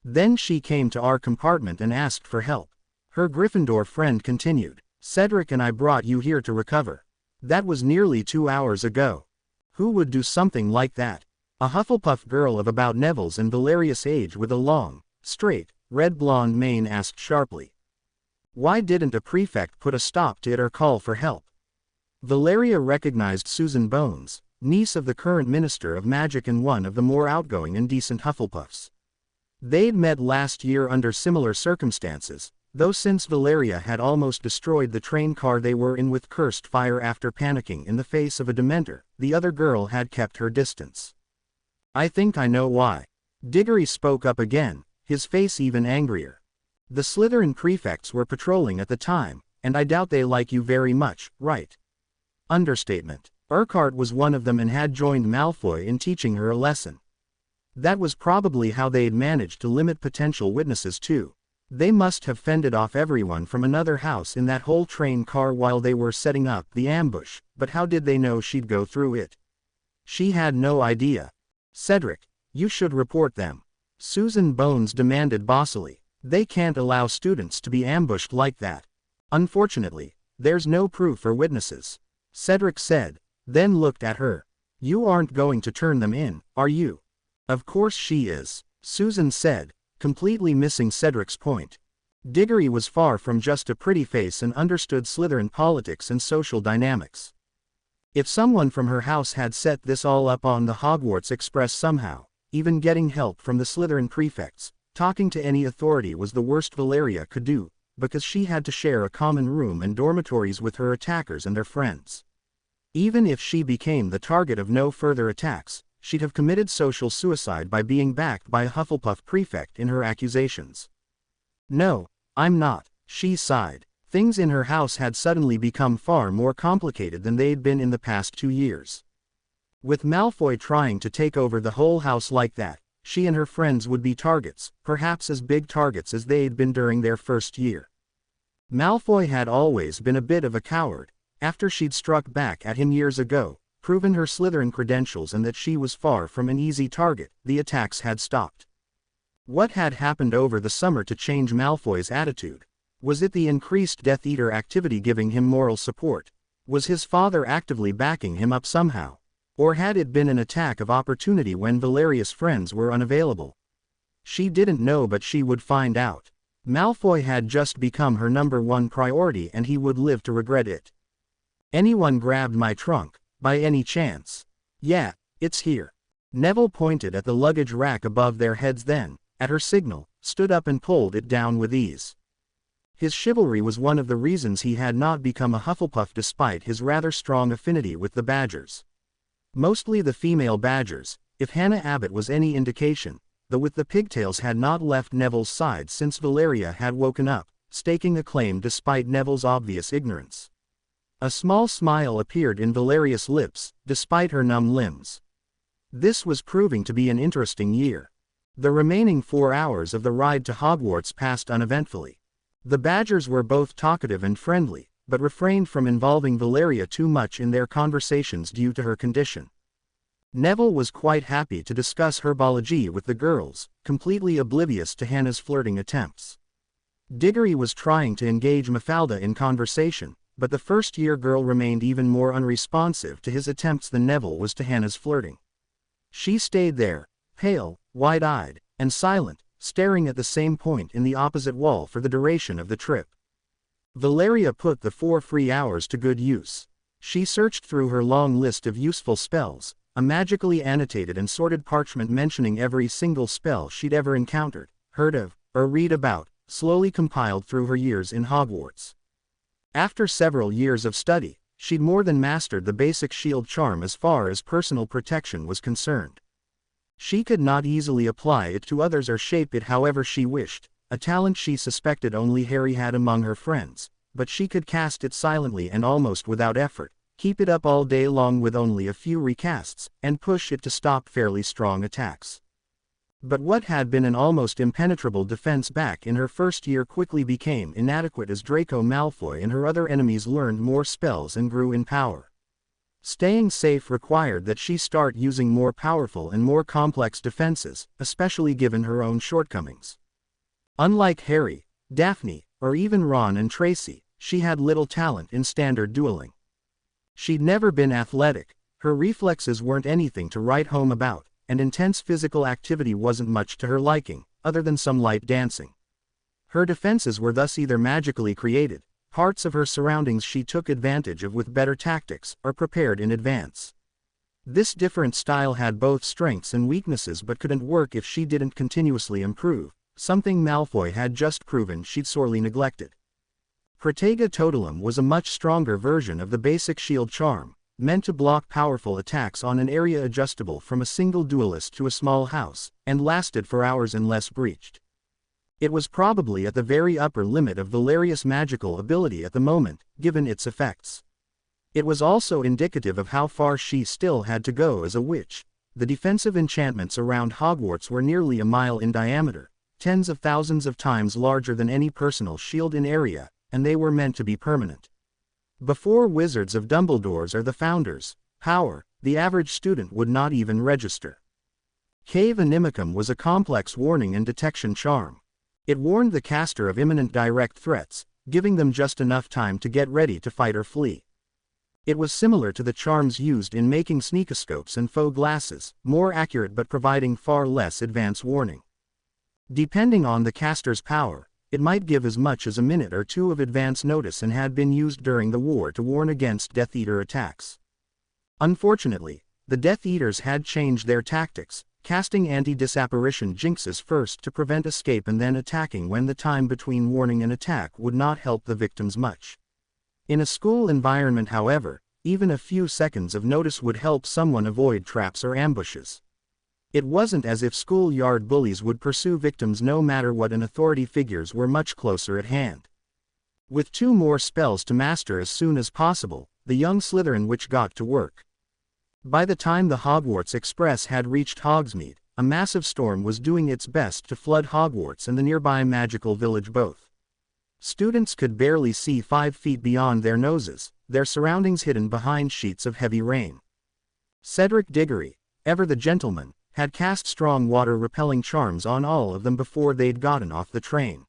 Then she came to our compartment and asked for help. Her Gryffindor friend continued. Cedric and I brought you here to recover. That was nearly 2 hours ago. Who would do something like that? A Hufflepuff girl of about Neville's and Valerius' age with a long, straight, red blonde mane asked sharply. Why didn't a prefect put a stop to it or call for help? Valeria recognized Susan Bones, niece of the current Minister of Magic and one of the more outgoing and decent Hufflepuffs. They'd met last year under similar circumstances, though since Valeria had almost destroyed the train car they were in with cursed fire after panicking in the face of a Dementor, the other girl had kept her distance. I think I know why. Diggory spoke up again, his face even angrier. The Slytherin prefects were patrolling at the time, and I doubt they like you very much, right? Understatement. Urquhart was one of them and had joined Malfoy in teaching her a lesson. That was probably how they'd managed to limit potential witnesses too. They must have fended off everyone from another house in that whole train car while they were setting up the ambush, but how did they know she'd go through it? She had no idea. Cedric, you should report them. Susan Bones demanded bossily. They can't allow students to be ambushed like that. Unfortunately, there's no proof or witnesses. Cedric said, then looked at her. You aren't going to turn them in, are you? Of course she is, Susan said, completely missing Cedric's point. Diggory was far from just a pretty face and understood Slytherin politics and social dynamics. If someone from her house had set this all up on the Hogwarts Express somehow, even getting help from the Slytherin prefects, talking to any authority was the worst Valeria could do, because she had to share a common room and dormitories with her attackers and their friends. Even if she became the target of no further attacks, she'd have committed social suicide by being backed by a Hufflepuff prefect in her accusations. No, I'm not, she sighed. Things in her house had suddenly become far more complicated than they'd been in the past 2 years. With Malfoy trying to take over the whole house like that, she and her friends would be targets, perhaps as big targets as they'd been during their first year. Malfoy had always been a bit of a coward. After she'd struck back at him years ago, proven her Slytherin credentials and that she was far from an easy target, the attacks had stopped. What had happened over the summer to change Malfoy's attitude? Was it the increased Death Eater activity giving him moral support? Was his father actively backing him up somehow? Or had it been an attack of opportunity when Valerius' friends were unavailable? She didn't know, but she would find out. Malfoy had just become her #1 priority and he would live to regret it. Anyone grabbed my trunk, by any chance? Yeah, it's here. Neville pointed at the luggage rack above their heads then, at her signal, stood up and pulled it down with ease. His chivalry was one of the reasons he had not become a Hufflepuff despite his rather strong affinity with the Badgers. Mostly the female Badgers, if Hannah Abbott was any indication, though with the pigtails had not left Neville's side since Valeria had woken up, staking a claim despite Neville's obvious ignorance. A small smile appeared in Valeria's lips, despite her numb limbs. This was proving to be an interesting year. The remaining 4 hours of the ride to Hogwarts passed uneventfully. The Badgers were both talkative and friendly, but refrained from involving Valeria too much in their conversations due to her condition. Neville was quite happy to discuss herbology with the girls, completely oblivious to Hannah's flirting attempts. Diggory was trying to engage Mafalda in conversation, but the first-year girl remained even more unresponsive to his attempts than Neville was to Hannah's flirting. She stayed there, pale, wide-eyed, and silent, staring at the same point in the opposite wall for the duration of the trip. Valeria put the 4 free hours to good use. She searched through her long list of useful spells, a magically annotated and sorted parchment mentioning every single spell she'd ever encountered, heard of, or read about, slowly compiled through her years in Hogwarts. After several years of study, she'd more than mastered the basic shield charm as far as personal protection was concerned. She could not easily apply it to others or shape it however she wished, a talent she suspected only Harry had among her friends, but she could cast it silently and almost without effort, keep it up all day long with only a few recasts, and push it to stop fairly strong attacks. But what had been an almost impenetrable defense back in her first year quickly became inadequate as Draco Malfoy and her other enemies learned more spells and grew in power. Staying safe required that she start using more powerful and more complex defenses, especially given her own shortcomings. Unlike Harry, Daphne, or even Ron and Tracy, she had little talent in standard dueling. She'd never been athletic, her reflexes weren't anything to write home about, and intense physical activity wasn't much to her liking, other than some light dancing. Her defenses were thus either magically created, parts of her surroundings she took advantage of with better tactics, or prepared in advance. This different style had both strengths and weaknesses but couldn't work if she didn't continuously improve, something Malfoy had just proven she'd sorely neglected. Protega Totalum was a much stronger version of the basic shield charm, meant to block powerful attacks on an area adjustable from a single duelist to a small house, and lasted for hours unless breached. It was probably at the very upper limit of Valeria's magical ability at the moment, given its effects. It was also indicative of how far she still had to go as a witch. The defensive enchantments around Hogwarts were nearly a mile in diameter, tens of thousands of times larger than any personal shield in area, and they were meant to be permanent. Before Wizards of Dumbledore's or the Founder's power, the average student would not even register. Cave Inimicum was a complex warning and detection charm. It warned the caster of imminent direct threats, giving them just enough time to get ready to fight or flee. It was similar to the charms used in making sneakoscopes and faux glasses, more accurate but providing far less advance warning. Depending on the caster's power, it might give as much as a minute or two of advance notice and had been used during the war to warn against Death Eater attacks. Unfortunately, the Death Eaters had changed their tactics, casting anti-disapparition jinxes first to prevent escape and then attacking when the time between warning and attack would not help the victims much. In a school environment, however, even a few seconds of notice would help someone avoid traps or ambushes. It wasn't as if schoolyard bullies would pursue victims no matter what, and authority figures were much closer at hand. With 2 more spells to master as soon as possible, the young Slytherin witch got to work. By the time the Hogwarts Express had reached Hogsmeade, a massive storm was doing its best to flood Hogwarts and the nearby magical village both. Students could barely see 5 feet beyond their noses, their surroundings hidden behind sheets of heavy rain. Cedric Diggory, ever the gentleman, had cast strong water-repelling charms on all of them before they'd gotten off the train.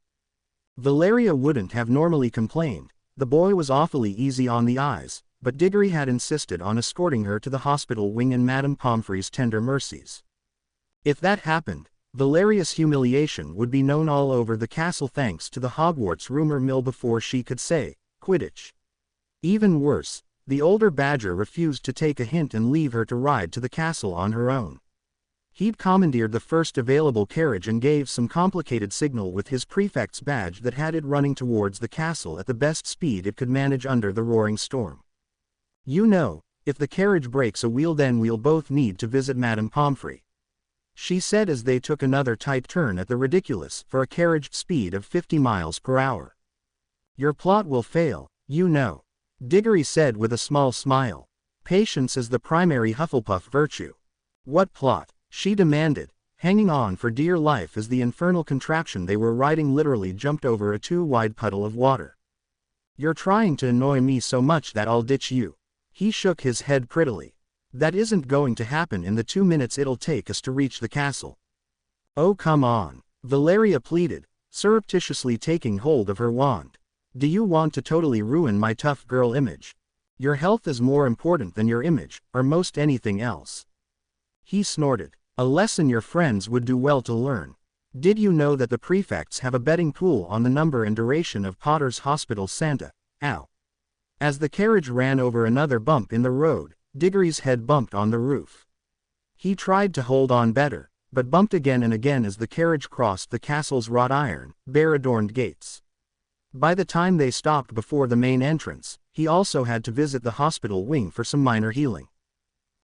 Valeria wouldn't have normally complained, the boy was awfully easy on the eyes, but Diggory had insisted on escorting her to the hospital wing in Madame Pomfrey's tender mercies. If that happened, Valeria's humiliation would be known all over the castle thanks to the Hogwarts rumor mill before she could say, Quidditch. Even worse, the older Badger refused to take a hint and leave her to ride to the castle on her own. He'd commandeered the first available carriage and gave some complicated signal with his prefect's badge that had it running towards the castle at the best speed it could manage under the roaring storm. You know, if the carriage breaks a wheel then we'll both need to visit Madame Pomfrey, she said as they took another tight turn at the ridiculous for a carriage speed of 50 miles per hour. Your plot will fail, you know, Diggory said with a small smile. Patience is the primary Hufflepuff virtue. What plot? She demanded, hanging on for dear life as the infernal contraption they were riding literally jumped over a too-wide puddle of water. You're trying to annoy me so much that I'll ditch you. He shook his head prettily. That isn't going to happen in the 2 minutes it'll take us to reach the castle. Oh come on, Valeria pleaded, surreptitiously taking hold of her wand. Do you want to totally ruin my tough girl image? Your health is more important than your image, or most anything else. He snorted. A lesson your friends would do well to learn. Did you know that the prefects have a betting pool on the number and duration of Potter's Hospital Santa? Ow. As the carriage ran over another bump in the road, Diggory's head bumped on the roof. He tried to hold on better, but bumped again and again as the carriage crossed the castle's wrought iron, bare-adorned gates. By the time they stopped before the main entrance, he also had to visit the hospital wing for some minor healing.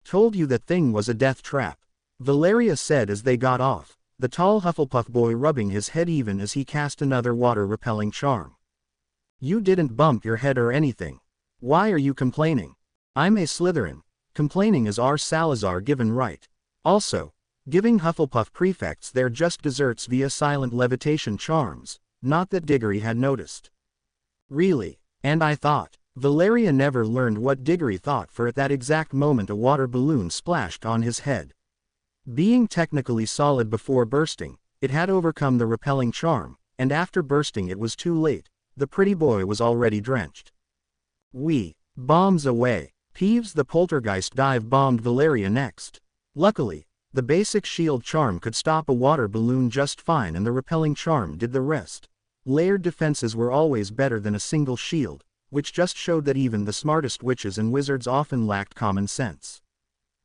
Told you that thing was a death trap, Valeria said as they got off, the tall Hufflepuff boy rubbing his head even as he cast another water-repelling charm. You didn't bump your head or anything. Why are you complaining? I'm a Slytherin. Complaining is our Salazar given right. Also, giving Hufflepuff prefects their just desserts via silent levitation charms, not that Diggory had noticed. Really, and I thought, Valeria never learned what Diggory thought for at that exact moment a water balloon splashed on his head. Being technically solid before bursting, it had overcome the repelling charm, and after bursting it was too late, the pretty boy was already drenched. Bombs away. Peeves the poltergeist dive bombed Valeria next. Luckily, the basic shield charm could stop a water balloon just fine and the repelling charm did the rest. Layered defenses were always better than a single shield, which just showed that even the smartest witches and wizards often lacked common sense.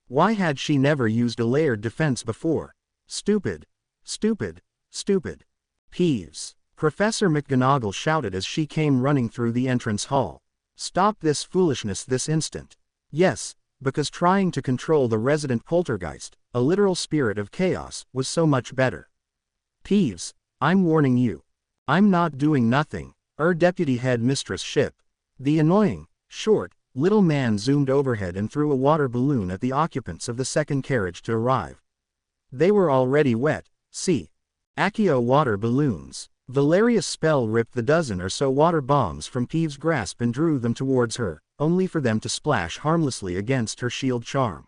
Why had she never used a layered defense before? Stupid. Stupid. Stupid. Peeves. Professor McGonagall shouted as she came running through the entrance hall. Stop this foolishness this instant. Yes, because trying to control the resident poltergeist, a literal spirit of chaos, was so much better. Peeves, I'm warning you. I'm not doing nothing. Deputy Head Mistress Ship. The annoying, short, little man zoomed overhead and threw a water balloon at the occupants of the second carriage to arrive. They were already wet. See. Accio water balloons. Valeria's spell ripped the dozen or so water bombs from Peeves' grasp and drew them towards her, only for them to splash harmlessly against her shield charm.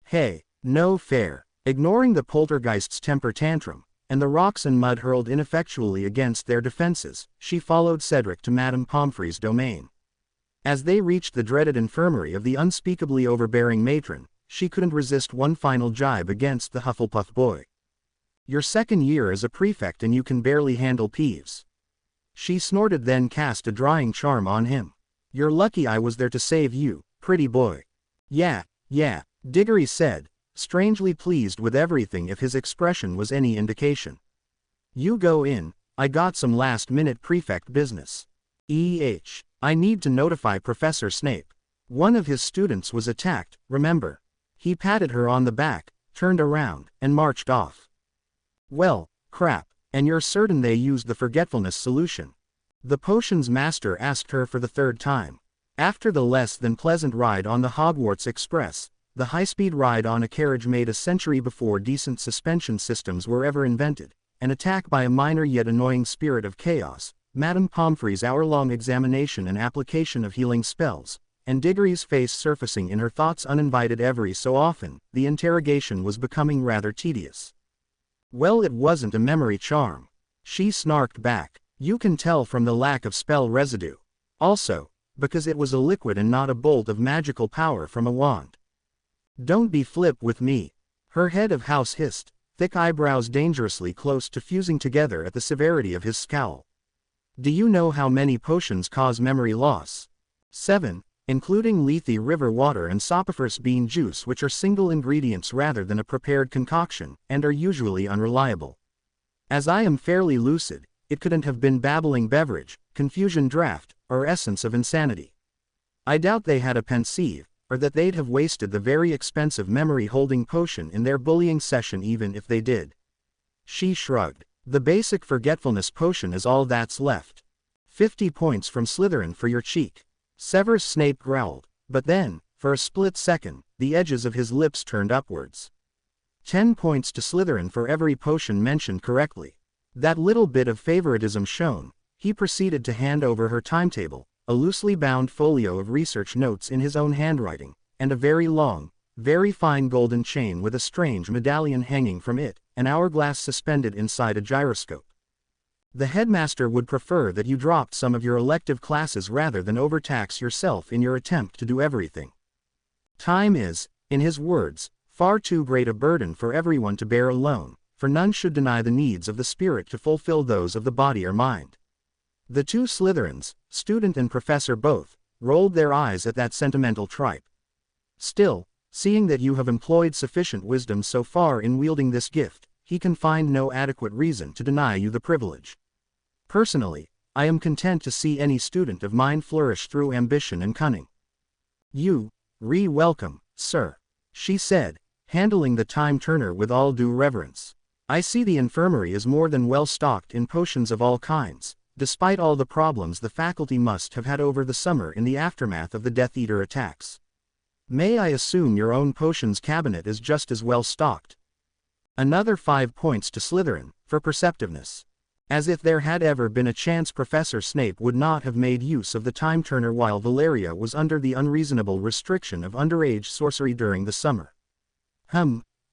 Hey, no fair. Ignoring the poltergeist's temper tantrum, and the rocks and mud hurled ineffectually against their defenses, she followed Cedric to Madame Pomfrey's domain. As they reached the dreaded infirmary of the unspeakably overbearing matron, she couldn't resist one final jibe against the Hufflepuff boy. Your second year as a prefect and you can barely handle Peeves. She snorted, then cast a drying charm on him. You're lucky I was there to save you, pretty boy. Yeah, Diggory said, strangely pleased with everything if his expression was any indication. You go in, I got some last-minute prefect business. I need to notify Professor Snape. One of his students was attacked, remember? He patted her on the back, turned around, and marched off. Well, crap, and you're certain they used the forgetfulness solution? The potions master asked her for the third time. After the less than pleasant ride on the Hogwarts Express, the high-speed ride on a carriage made a century before decent suspension systems were ever invented, an attack by a minor yet annoying spirit of chaos, Madame Pomfrey's hour-long examination and application of healing spells, and Diggory's face surfacing in her thoughts uninvited every so often, the interrogation was becoming rather tedious. Well, it wasn't a memory charm. She snarked back. You can tell from the lack of spell residue. Also, because it was a liquid and not a bolt of magical power from a wand. Don't be flip with me. Her head of house hissed, thick eyebrows dangerously close to fusing together at the severity of his scowl. Do you know how many potions cause memory loss? 7, including Lethe River water and Sopiferous bean juice, which are single ingredients rather than a prepared concoction, and are usually unreliable. As I am fairly lucid, it couldn't have been babbling beverage, confusion draft, or essence of insanity. I doubt they had a pensieve, or that they'd have wasted the very expensive memory-holding potion in their bullying session even if they did. She shrugged. The basic forgetfulness potion is all that's left. 50 points from Slytherin for your cheek. Severus Snape growled, but then, for a split second, the edges of his lips turned upwards. 10 points to Slytherin for every potion mentioned correctly. That little bit of favoritism shown, he proceeded to hand over her timetable, a loosely bound folio of research notes in his own handwriting, and a very long, very fine golden chain with a strange medallion hanging from it, an hourglass suspended inside a gyroscope. The headmaster would prefer that you dropped some of your elective classes rather than overtax yourself in your attempt to do everything. Time is, in his words, far too great a burden for everyone to bear alone, for none should deny the needs of the spirit to fulfill those of the body or mind. The two Slytherins, student and professor both, rolled their eyes at that sentimental tripe. Still, seeing that you have employed sufficient wisdom so far in wielding this gift, he can find no adequate reason to deny you the privilege. Personally, I am content to see any student of mine flourish through ambition and cunning. You, welcome, sir, she said, handling the time-turner with all due reverence. I see the infirmary is more than well stocked in potions of all kinds, despite all the problems the faculty must have had over the summer in the aftermath of the Death Eater attacks. May I assume your own potions cabinet is just as well stocked? Another 5 points to Slytherin, for perceptiveness. As if there had ever been a chance Professor Snape would not have made use of the time-turner while Valeria was under the unreasonable restriction of underage sorcery during the summer.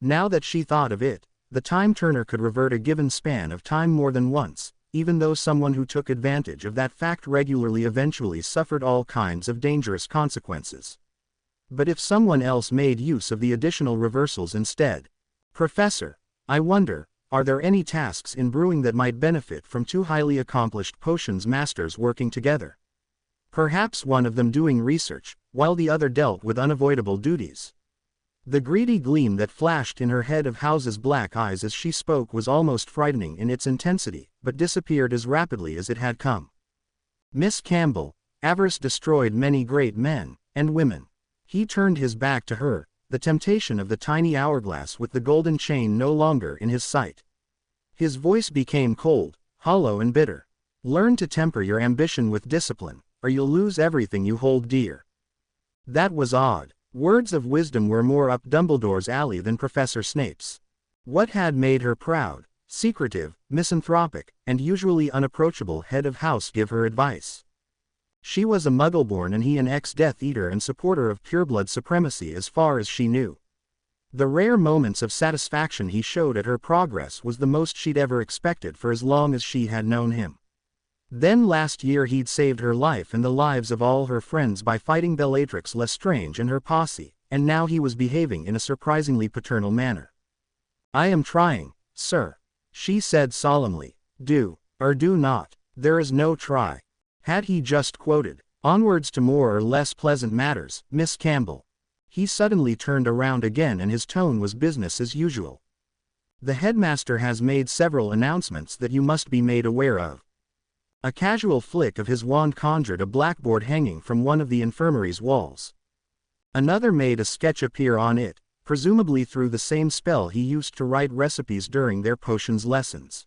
Now that she thought of it, the time-turner could revert a given span of time more than once, even though someone who took advantage of that fact regularly eventually suffered all kinds of dangerous consequences. But if someone else made use of the additional reversals instead? Professor, I wonder, are there any tasks in brewing that might benefit from two highly accomplished potions masters working together? Perhaps one of them doing research, while the other dealt with unavoidable duties. The greedy gleam that flashed in her head of House's black eyes as she spoke was almost frightening in its intensity, but disappeared as rapidly as it had come. Miss Campbell, avarice destroyed many great men and women. He turned his back to her, the temptation of the tiny hourglass with the golden chain no longer in his sight. His voice became cold, hollow and bitter. Learn to temper your ambition with discipline, or you'll lose everything you hold dear. That was odd. Words of wisdom were more up Dumbledore's alley than Professor Snape's. What had made her proud, secretive, misanthropic, and usually unapproachable head of house give her advice? She was a Muggleborn and he an ex-Death Eater and supporter of pureblood supremacy as far as she knew. The rare moments of satisfaction he showed at her progress was the most she'd ever expected for as long as she had known him. Then last year he'd saved her life and the lives of all her friends by fighting Bellatrix Lestrange and her posse, and now he was behaving in a surprisingly paternal manner. I am trying, sir, she said solemnly. Do, or do not, there is no try. Had he just quoted, onwards to more or less pleasant matters, Miss Campbell? He suddenly turned around again and his tone was business as usual. The headmaster has made several announcements that you must be made aware of. A casual flick of his wand conjured a blackboard hanging from one of the infirmary's walls. Another made a sketch appear on it, presumably through the same spell he used to write recipes during their potions lessons.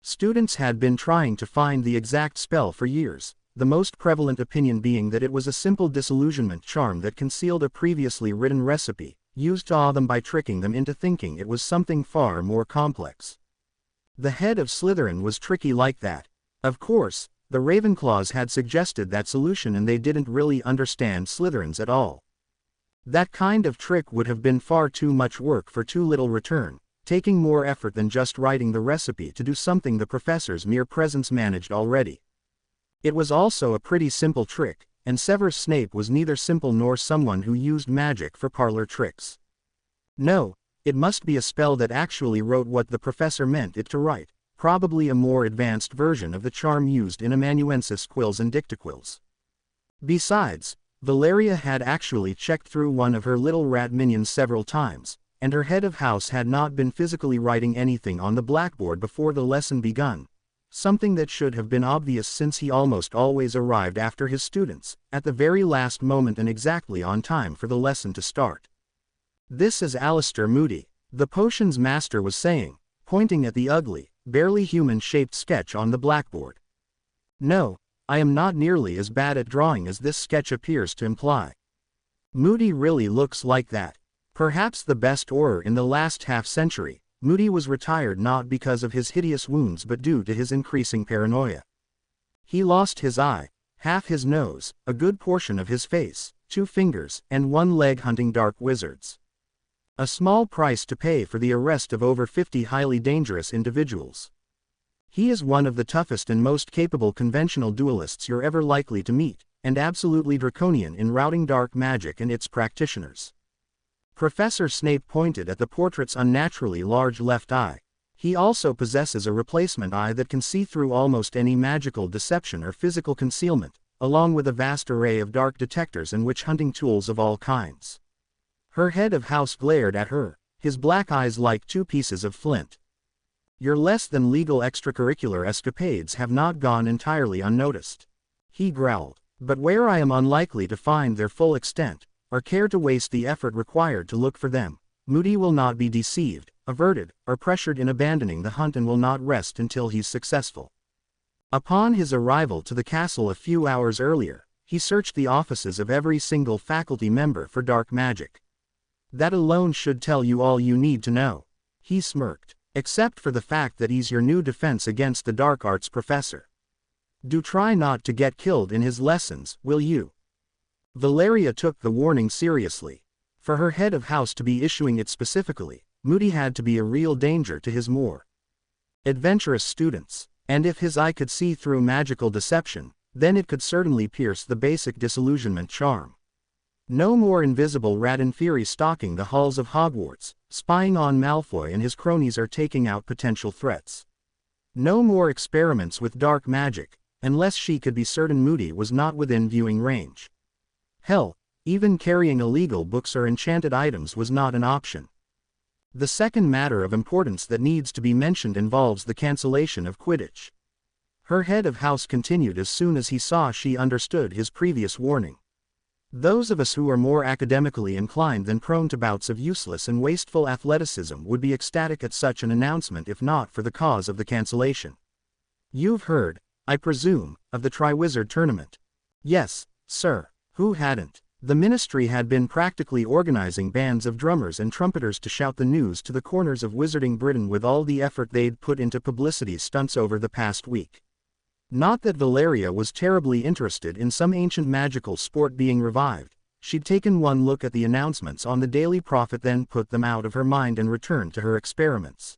Students had been trying to find the exact spell for years, the most prevalent opinion being that it was a simple disillusionment charm that concealed a previously written recipe, used to awe them by tricking them into thinking it was something far more complex. The head of Slytherin was tricky like that. Of course, the Ravenclaws had suggested that solution and they didn't really understand Slytherins at all. That kind of trick would have been far too much work for too little return, taking more effort than just writing the recipe to do something the professor's mere presence managed already. It was also a pretty simple trick, and Severus Snape was neither simple nor someone who used magic for parlor tricks. No, it must be a spell that actually wrote what the professor meant it to write, probably a more advanced version of the charm used in amanuensis quills and dictaquills. Besides, Valeria had actually checked through one of her little rat minions several times, and her head of house had not been physically writing anything on the blackboard before the lesson begun, something that should have been obvious since he almost always arrived after his students, at the very last moment and exactly on time for the lesson to start. This is Alistair Moody, the potions master was saying, pointing at the ugly, barely human-shaped sketch on the blackboard. No, I am not nearly as bad at drawing as this sketch appears to imply. Moody really looks like that. Perhaps the best Auror in the last half-century, Moody was retired not because of his hideous wounds but due to his increasing paranoia. He lost his eye, half his nose, a good portion of his face, 2 fingers, and 1 leg hunting dark wizards. A small price to pay for the arrest of over 50 highly dangerous individuals. He is one of the toughest and most capable conventional duelists you're ever likely to meet, and absolutely draconian in routing dark magic and its practitioners. Professor Snape pointed at the portrait's unnaturally large left eye. He also possesses a replacement eye that can see through almost any magical deception or physical concealment, along with a vast array of dark detectors and witch-hunting tools of all kinds. Her head of house glared at her, his black eyes like 2 pieces of flint. Your less than legal extracurricular escapades have not gone entirely unnoticed, he growled, but where I am unlikely to find their full extent, or care to waste the effort required to look for them, Moody will not be deceived, averted, or pressured in abandoning the hunt and will not rest until he's successful. Upon his arrival to the castle a few hours earlier, he searched the offices of every single faculty member for dark magic. That alone should tell you all you need to know. He smirked. Except for the fact that he's your new defense against the dark arts professor. Do try not to get killed in his lessons, will you? Valeria took the warning seriously. For her head of house to be issuing it specifically, Moody had to be a real danger to his more adventurous students. And if his eye could see through magical deception, then it could certainly pierce the basic disillusionment charm. No more invisible Radon Fury stalking the halls of Hogwarts, spying on Malfoy and his cronies or taking out potential threats. No more experiments with dark magic, unless she could be certain Moody was not within viewing range. Hell, even carrying illegal books or enchanted items was not an option. The second matter of importance that needs to be mentioned involves the cancellation of Quidditch. Her head of house continued as soon as he saw she understood his previous warning. Those of us who are more academically inclined than prone to bouts of useless and wasteful athleticism would be ecstatic at such an announcement if not for the cause of the cancellation. You've heard, I presume, of the Triwizard Tournament. Yes, sir. Who hadn't? The ministry had been practically organizing bands of drummers and trumpeters to shout the news to the corners of Wizarding Britain with all the effort they'd put into publicity stunts over the past week. Not that Valeria was terribly interested in some ancient magical sport being revived. She'd taken one look at the announcements on the Daily Prophet, then put them out of her mind and returned to her experiments.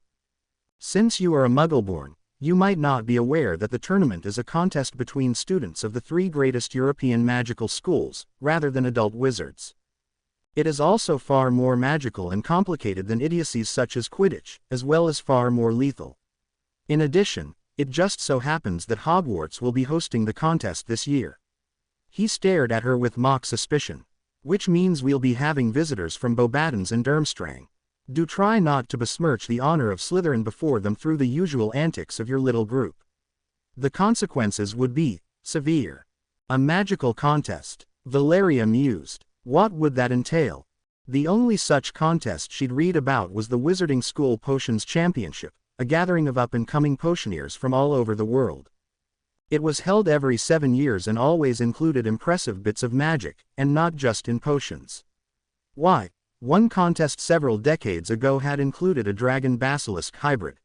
Since you are a Muggleborn, you might not be aware that the tournament is a contest between students of the three greatest European magical schools, rather than adult wizards. It is also far more magical and complicated than idiocies such as Quidditch, as well as far more lethal. In addition, it just so happens that Hogwarts will be hosting the contest this year. He stared at her with mock suspicion. Which means we'll be having visitors from Beauxbatons and Durmstrang. Do try not to besmirch the honor of Slytherin before them through the usual antics of your little group. The consequences would be severe. A magical contest, Valeria mused. What would that entail? The only such contest she'd read about was the Wizarding School Potions Championship, a gathering of up-and-coming potioneers from all over the world. It was held every 7 years and always included impressive bits of magic, and not just in potions. Why, one contest several decades ago had included a dragon-basilisk hybrid.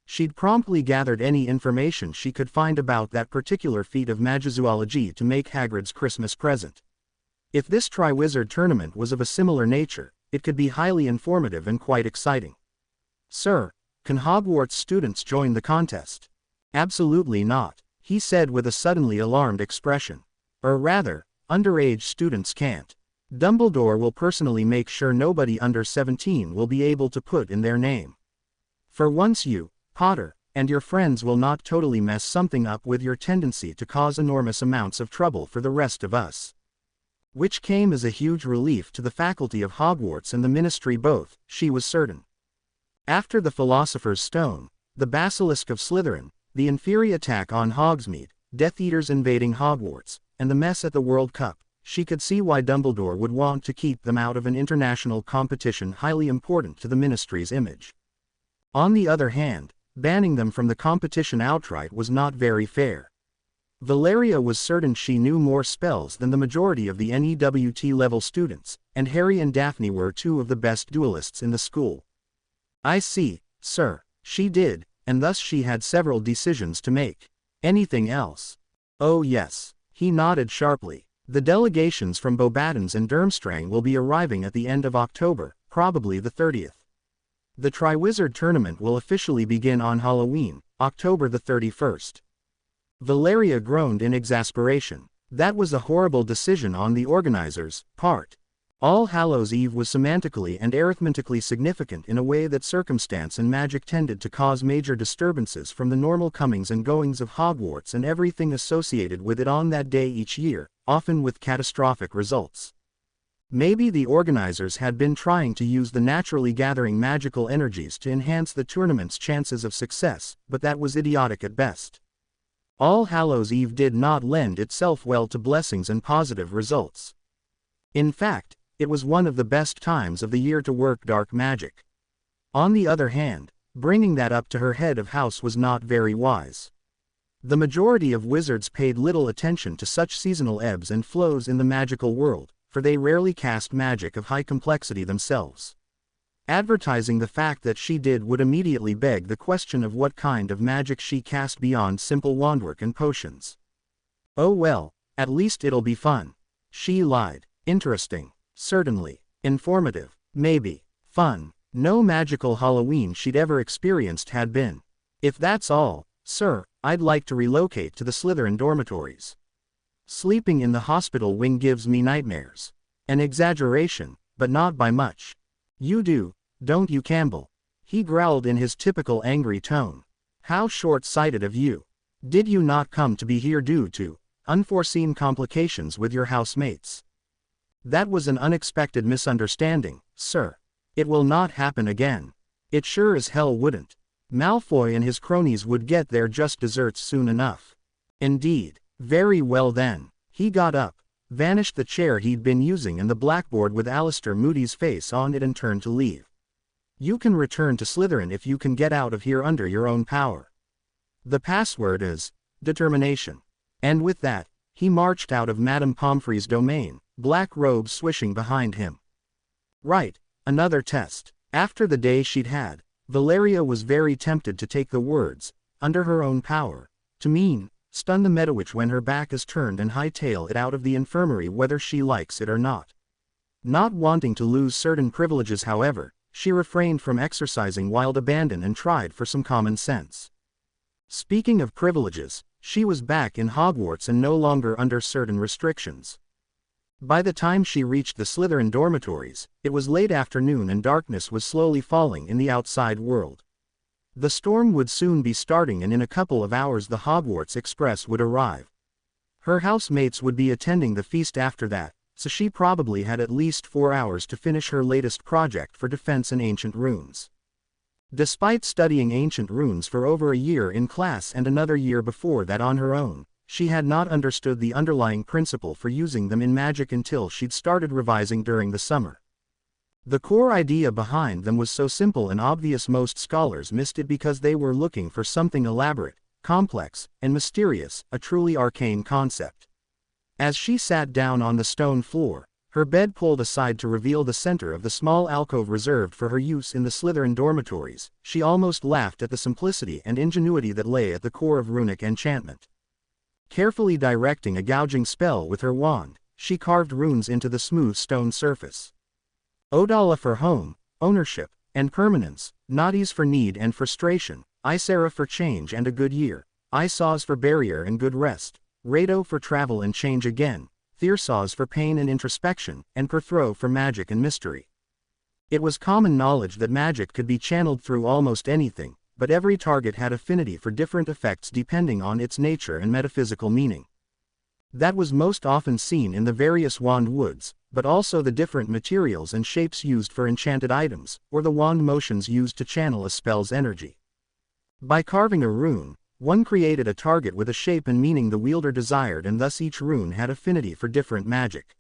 She'd promptly gathered any information she could find about that particular feat of magizoology to make Hagrid's Christmas present. If this Triwizard Tournament was of a similar nature, it could be highly informative and quite exciting. Sir, can Hogwarts students join the contest? Absolutely not, he said with a suddenly alarmed expression. Or rather, underage students can't. Dumbledore will personally make sure nobody under 17 will be able to put in their name. For once you, Potter, and your friends will not totally mess something up with your tendency to cause enormous amounts of trouble for the rest of us. Which came as a huge relief to the faculty of Hogwarts and the ministry both, she was certain. After the Philosopher's Stone, the Basilisk of Slytherin, the Inferi attack on Hogsmeade, Death Eaters invading Hogwarts, and the mess at the World Cup, she could see why Dumbledore would want to keep them out of an international competition highly important to the ministry's image. On the other hand, banning them from the competition outright was not very fair. Valeria was certain she knew more spells than the majority of the NEWT-level students, and Harry and Daphne were two of the best duelists in the school. I see, sir, she did, and thus she had several decisions to make. Anything else? Oh yes, he nodded sharply. The delegations from Beauxbatons and Durmstrang will be arriving at the end of October, probably the 30th. The Triwizard Tournament will officially begin on Halloween, October the 31st. Valeria groaned in exasperation. That was a horrible decision on the organizers' part. All Hallows' Eve was semantically and arithmetically significant in a way that circumstance and magic tended to cause major disturbances from the normal comings and goings of Hogwarts and everything associated with it on that day each year, often with catastrophic results. Maybe the organizers had been trying to use the naturally gathering magical energies to enhance the tournament's chances of success, but that was idiotic at best. All Hallows' Eve did not lend itself well to blessings and positive results. In fact, it was one of the best times of the year to work dark magic. On the other hand, bringing that up to her head of house was not very wise. The majority of wizards paid little attention to such seasonal ebbs and flows in the magical world, for they rarely cast magic of high complexity themselves. Advertising the fact that she did would immediately beg the question of what kind of magic she cast beyond simple wandwork and potions. Oh well, at least it'll be fun. She lied. Interesting. Certainly. Informative. Maybe. Fun. No magical Halloween she'd ever experienced had been. If that's all, sir, I'd like to relocate to the Slytherin dormitories. Sleeping in the hospital wing gives me nightmares. An exaggeration, but not by much. You do, don't you, Campbell? He growled in his typical angry tone. How short-sighted of you. Did you not come to be here due to unforeseen complications with your housemates? That was an unexpected misunderstanding, sir. It will not happen again. It sure as hell wouldn't. Malfoy and his cronies would get their just desserts soon enough. Indeed. Very well then. He got up, vanished the chair he'd been using and the blackboard with Alistair Moody's face on it and turned to leave. You can return to Slytherin if you can get out of here under your own power. The password is determination. And with that, he marched out of Madame Pomfrey's domain, black robes swishing behind him. Right, another test. After the day she'd had, Valeria was very tempted to take the words, under her own power, to mean, stun the Medowitch when her back is turned and hightail it out of the infirmary whether she likes it or not. Not wanting to lose certain privileges, however, she refrained from exercising wild abandon and tried for some common sense. Speaking of privileges, she was back in Hogwarts and no longer under certain restrictions. By the time she reached the Slytherin dormitories, it was late afternoon and darkness was slowly falling in the outside world. The storm would soon be starting and in a couple of hours the Hogwarts Express would arrive. Her housemates would be attending the feast after that, so she probably had at least 4 hours to finish her latest project for Defense in Ancient Runes. Despite studying ancient runes for over a year in class and another year before that on her own, she had not understood the underlying principle for using them in magic until she'd started revising during the summer. The core idea behind them was so simple and obvious most scholars missed it because they were looking for something elaborate, complex, and mysterious, a truly arcane concept. As she sat down on the stone floor, her bed pulled aside to reveal the center of the small alcove reserved for her use in the Slytherin dormitories, she almost laughed at the simplicity and ingenuity that lay at the core of runic enchantment. Carefully directing a gouging spell with her wand, she carved runes into the smooth stone surface. Odala for home, ownership, and permanence, Noddies for need and frustration, Ysera for change and a good year, Isaz for barrier and good rest, Rado for travel and change again, Thyrsos for pain and introspection, and Perthro for magic and mystery. It was common knowledge that magic could be channeled through almost anything, but every target had affinity for different effects depending on its nature and metaphysical meaning. That was most often seen in the various wand woods, but also the different materials and shapes used for enchanted items, or the wand motions used to channel a spell's energy. By carving a rune, one created a target with a shape and meaning the wielder desired, and thus each rune had affinity for different magic.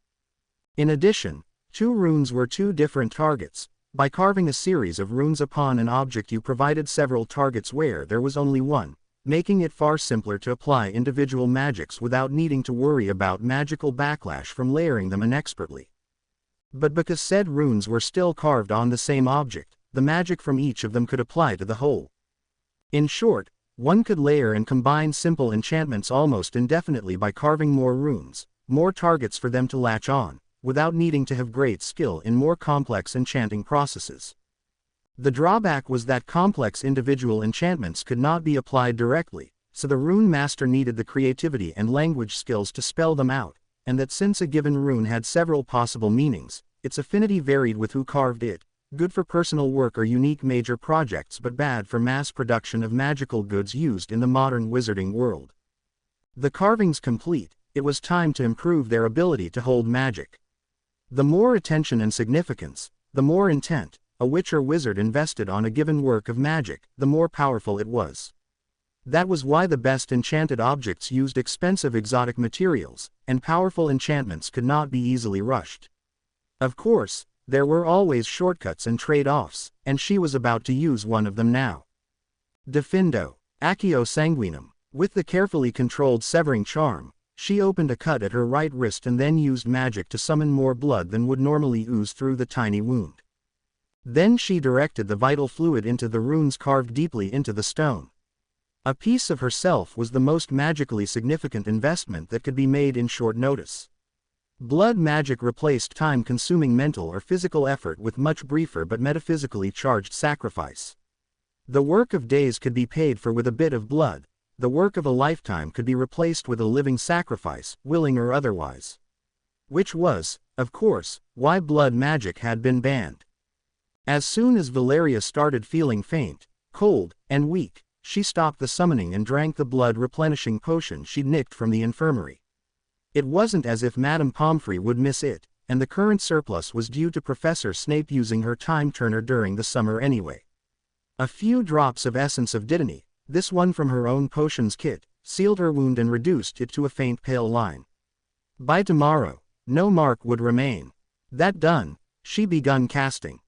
In addition, 2 runes were 2 different targets. By carving a series of runes upon an object you provided several targets where there was only one, making it far simpler to apply individual magics without needing to worry about magical backlash from layering them inexpertly. But because said runes were still carved on the same object, the magic from each of them could apply to the whole. In short, one could layer and combine simple enchantments almost indefinitely by carving more runes, more targets for them to latch on, without needing to have great skill in more complex enchanting processes. The drawback was that complex individual enchantments could not be applied directly, so the rune master needed the creativity and language skills to spell them out, and that since a given rune had several possible meanings, its affinity varied with who carved it, good for personal work or unique major projects but bad for mass production of magical goods used in the modern wizarding world. The carvings complete, it was time to improve their ability to hold magic. The more attention and significance, the more intent, a witch or wizard invested on a given work of magic, the more powerful it was. That was why the best enchanted objects used expensive exotic materials, and powerful enchantments could not be easily rushed. Of course, there were always shortcuts and trade-offs, and she was about to use one of them now. Defindo, Accio Sanguinum. With the carefully controlled severing charm, she opened a cut at her right wrist and then used magic to summon more blood than would normally ooze through the tiny wound. Then she directed the vital fluid into the runes carved deeply into the stone. A piece of herself was the most magically significant investment that could be made in short notice. Blood magic replaced time-consuming mental or physical effort with much briefer but metaphysically charged sacrifice. The work of days could be paid for with a bit of blood, the work of a lifetime could be replaced with a living sacrifice, willing or otherwise. Which was, of course, why blood magic had been banned. As soon as Valeria started feeling faint, cold, and weak, she stopped the summoning and drank the blood-replenishing potion she'd nicked from the infirmary. It wasn't as if Madame Pomfrey would miss it, and the current surplus was due to Professor Snape using her time-turner during the summer anyway. A few drops of essence of Dittany, this one from her own potions kit, sealed her wound and reduced it to a faint pale line. By tomorrow, no mark would remain. That done, she begun casting.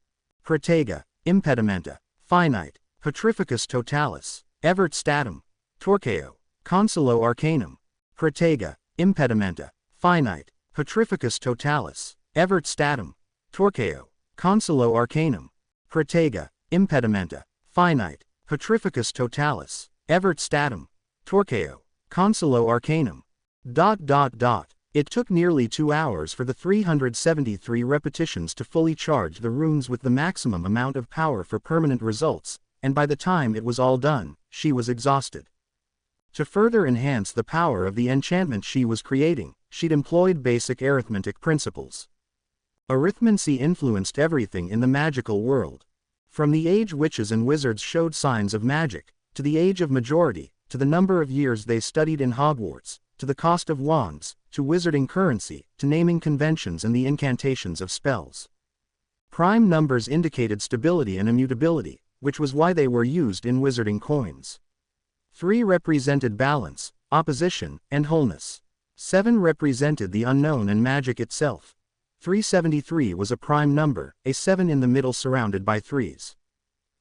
Protega, Impedimenta, Finite, Petrificus Totalis, Evert Statum, Torqueo, Consuelo Arcanum. Protega, Impedimenta, Finite, Petrificus Totalis, Evert Statum, Torqueo, Consuelo Arcanum. Protega, Impedimenta, Finite, Petrificus Totalis, Evert Statum, Torqueo, Consuelo Arcanum. It took nearly 2 hours for the 373 repetitions to fully charge the runes with the maximum amount of power for permanent results, and by the time it was all done, she was exhausted. To further enhance the power of the enchantment she was creating, she'd employed basic arithmetic principles. Arithmancy influenced everything in the magical world. From the age witches and wizards showed signs of magic, to the age of majority, to the number of years they studied in Hogwarts, to the cost of wands, to wizarding currency, to naming conventions and the incantations of spells. Prime numbers indicated stability and immutability, which was why they were used in wizarding coins. 3 represented balance, opposition, and wholeness. 7 represented the unknown and magic itself. 373 was a prime number, a 7 in the middle surrounded by 3s.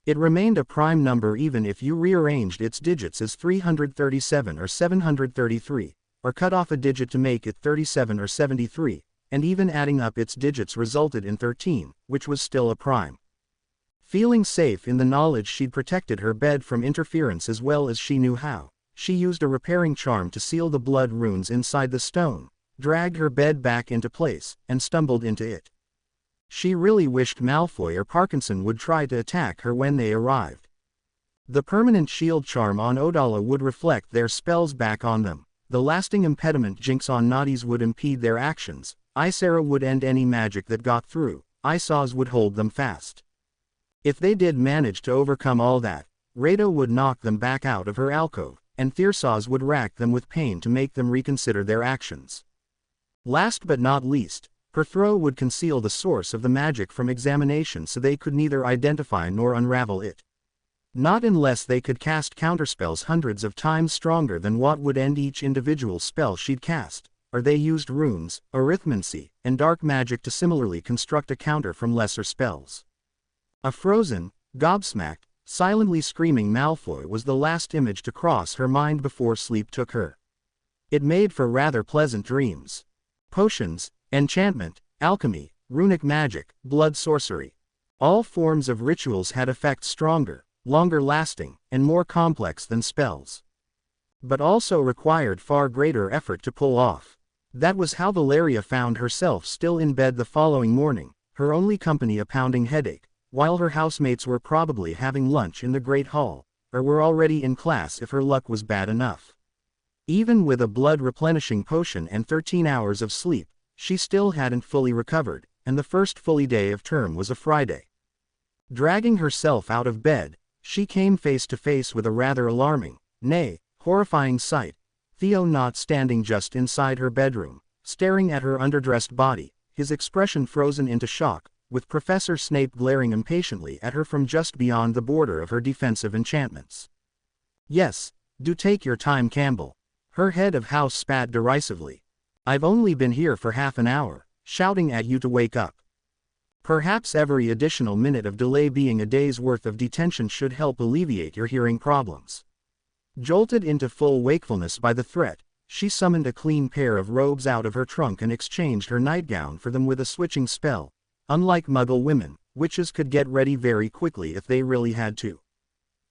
It remained a prime number even if you rearranged its digits as 337 or 733, or cut off a digit to make it 37 or 73, and even adding up its digits resulted in 13, which was still a prime. Feeling safe in the knowledge she'd protected her bed from interference as well as she knew how, she used a repairing charm to seal the blood runes inside the stone, dragged her bed back into place, and stumbled into it. She really wished Malfoy or Parkinson would try to attack her when they arrived. The permanent shield charm on Odala would reflect their spells back on them, the lasting impediment jinx on Naughties would impede their actions, Icera would end any magic that got through, Isaz would hold them fast. If they did manage to overcome all that, Rado would knock them back out of her alcove, and Thyrsoz would rack them with pain to make them reconsider their actions. Last but not least, Perthro would conceal the source of the magic from examination so they could neither identify nor unravel it. Not unless they could cast counterspells hundreds of times stronger than what would end each individual spell she'd cast, or they used runes, arithmancy, and dark magic to similarly construct a counter from lesser spells. A frozen, gobsmacked, silently screaming Malfoy was the last image to cross her mind before sleep took her. It made for rather pleasant dreams. Potions, enchantment, alchemy, runic magic, blood sorcery. All forms of rituals had effects stronger, longer lasting, and more complex than spells. But also required far greater effort to pull off. That was how Valeria found herself still in bed the following morning, her only company a pounding headache, while her housemates were probably having lunch in the Great Hall, or were already in class if her luck was bad enough. Even with a blood-replenishing potion and 13 hours of sleep, she still hadn't fully recovered, and the first fully day of term was a Friday. Dragging herself out of bed, she came face to face with a rather alarming, nay, horrifying sight. Theo Knott standing just inside her bedroom, staring at her underdressed body, his expression frozen into shock, with Professor Snape glaring impatiently at her from just beyond the border of her defensive enchantments. "Yes, do take your time, Campbell." Her head of house spat derisively. "I've only been here for half an hour, shouting at you to wake up." Perhaps every additional minute of delay being a day's worth of detention should help alleviate your hearing problems. Jolted into full wakefulness by the threat, she summoned a clean pair of robes out of her trunk and exchanged her nightgown for them with a switching spell. Unlike Muggle women, witches could get ready very quickly if they really had to.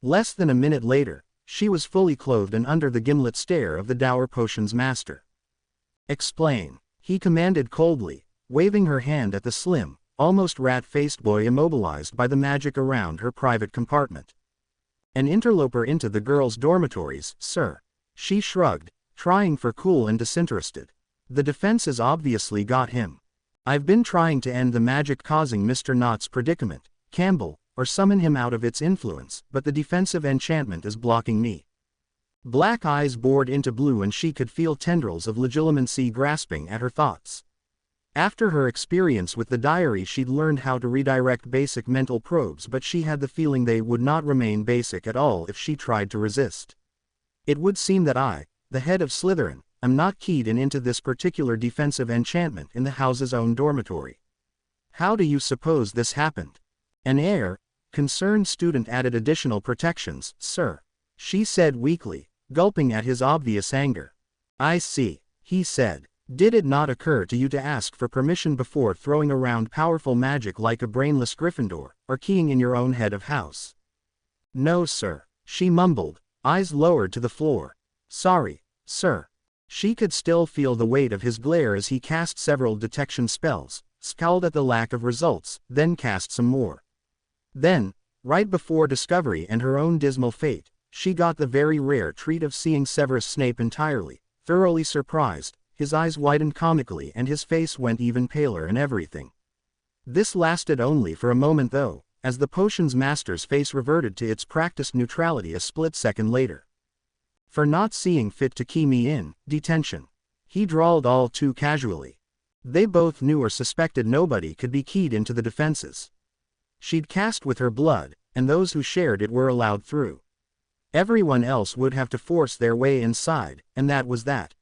Less than a minute later, she was fully clothed and under the gimlet stare of the dour potions master. "Explain," he commanded coldly, waving her hand at the slim, almost rat-faced boy immobilized by the magic around her private compartment. "An interloper into the girls' dormitories, sir." She shrugged, trying for cool and disinterested. The defenses obviously got him. I've been trying to end the magic causing Mr. Knott's predicament, Campbell, or summon him out of its influence, but the defensive enchantment is blocking me. Black eyes bored into blue and she could feel tendrils of legilimency grasping at her thoughts. After her experience with the diary she'd learned how to redirect basic mental probes, but she had the feeling they would not remain basic at all if she tried to resist. It would seem that I, the head of Slytherin, am not keyed into this particular defensive enchantment in the house's own dormitory. How do you suppose this happened? An concerned student added additional protections, sir. She said weakly, gulping at his obvious anger. I see, he said. Did it not occur to you to ask for permission before throwing around powerful magic like a brainless Gryffindor, or keying in your own head of house? No, sir, she mumbled, eyes lowered to the floor. Sorry, sir. She could still feel the weight of his glare as he cast several detection spells, scowled at the lack of results, then cast some more. Then, right before discovery and her own dismal fate, she got the very rare treat of seeing Severus Snape entirely, thoroughly surprised. His eyes widened comically and his face went even paler and everything. This lasted only for a moment though, as the potions master's face reverted to its practiced neutrality a split second later. For not seeing fit to key me in, detention. He drawled all too casually. They both knew or suspected nobody could be keyed into the defenses. She'd cast with her blood, and those who shared it were allowed through. Everyone else would have to force their way inside, and that was that.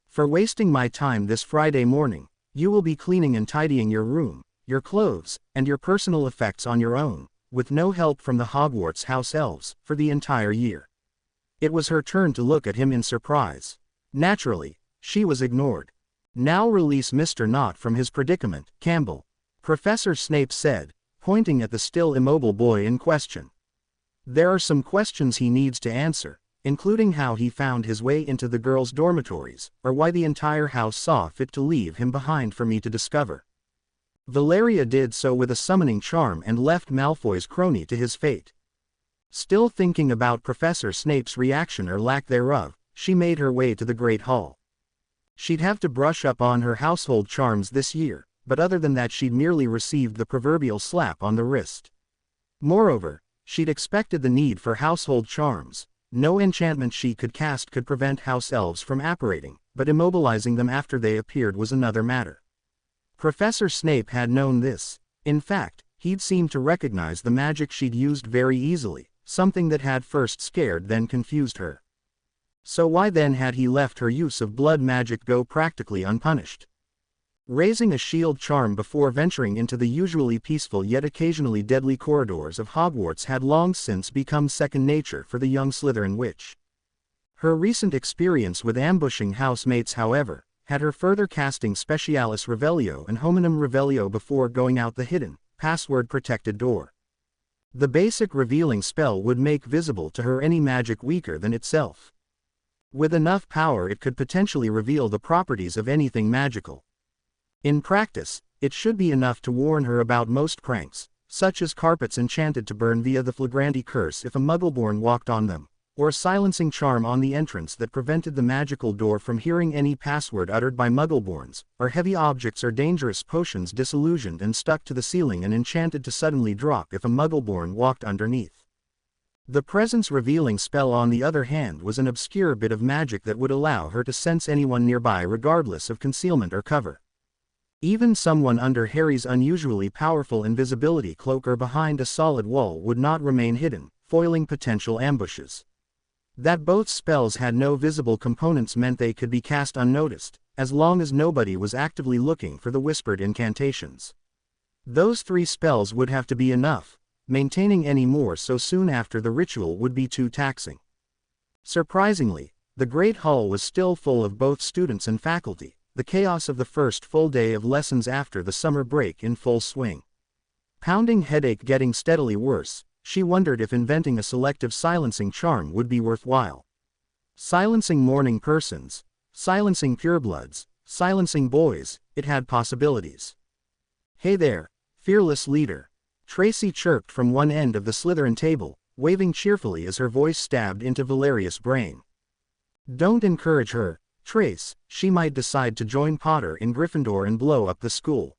For wasting my time this Friday morning, you will be cleaning and tidying your room, your clothes, and your personal effects on your own, with no help from the Hogwarts house elves, for the entire year. It was her turn to look at him in surprise. Naturally, she was ignored. Now release Mr. Knott from his predicament, Campbell, Professor Snape said, pointing at the still immobile boy in question. There are some questions he needs to answer, including how he found his way into the girls' dormitories, or why the entire house saw fit to leave him behind for me to discover. Valeria did so with a summoning charm and left Malfoy's crony to his fate. Still thinking about Professor Snape's reaction or lack thereof, she made her way to the Great Hall. She'd have to brush up on her household charms this year, but other than that she'd merely received the proverbial slap on the wrist. Moreover, she'd expected the need for household charms. No enchantment she could cast could prevent house elves from apparating, but immobilizing them after they appeared was another matter. Professor Snape had known this. In fact, he'd seemed to recognize the magic she'd used very easily, something that had first scared then confused her. So why then had he left her use of blood magic go practically unpunished? Raising a shield charm before venturing into the usually peaceful yet occasionally deadly corridors of Hogwarts had long since become second nature for the young Slytherin witch. Her recent experience with ambushing housemates, however, had her further casting Specialis Revelio and Hominum Revelio before going out the hidden, password-protected door. The basic revealing spell would make visible to her any magic weaker than itself. With enough power it could potentially reveal the properties of anything magical. In practice, it should be enough to warn her about most pranks, such as carpets enchanted to burn via the Flagranti curse if a Muggleborn walked on them, or a silencing charm on the entrance that prevented the magical door from hearing any password uttered by Muggleborns, or heavy objects or dangerous potions disillusioned and stuck to the ceiling and enchanted to suddenly drop if a Muggleborn walked underneath. The presence revealing spell on the other hand was an obscure bit of magic that would allow her to sense anyone nearby regardless of concealment or cover. Even someone under Harry's unusually powerful invisibility cloak or behind a solid wall would not remain hidden, foiling potential ambushes. That both spells had no visible components meant they could be cast unnoticed, as long as nobody was actively looking for the whispered incantations. Those 3 spells would have to be enough, maintaining any more so soon after the ritual would be too taxing. Surprisingly, the Great Hall was still full of both students and faculty, the chaos of the first full day of lessons after the summer break in full swing. Pounding headache getting steadily worse, she wondered if inventing a selective silencing charm would be worthwhile. Silencing morning persons, silencing purebloods, silencing boys, it had possibilities. Hey there, fearless leader, Tracy chirped from one end of the Slytherin table, waving cheerfully as her voice stabbed into Valerius' brain. Don't encourage her, Trace, she might decide to join Potter in Gryffindor and blow up the school.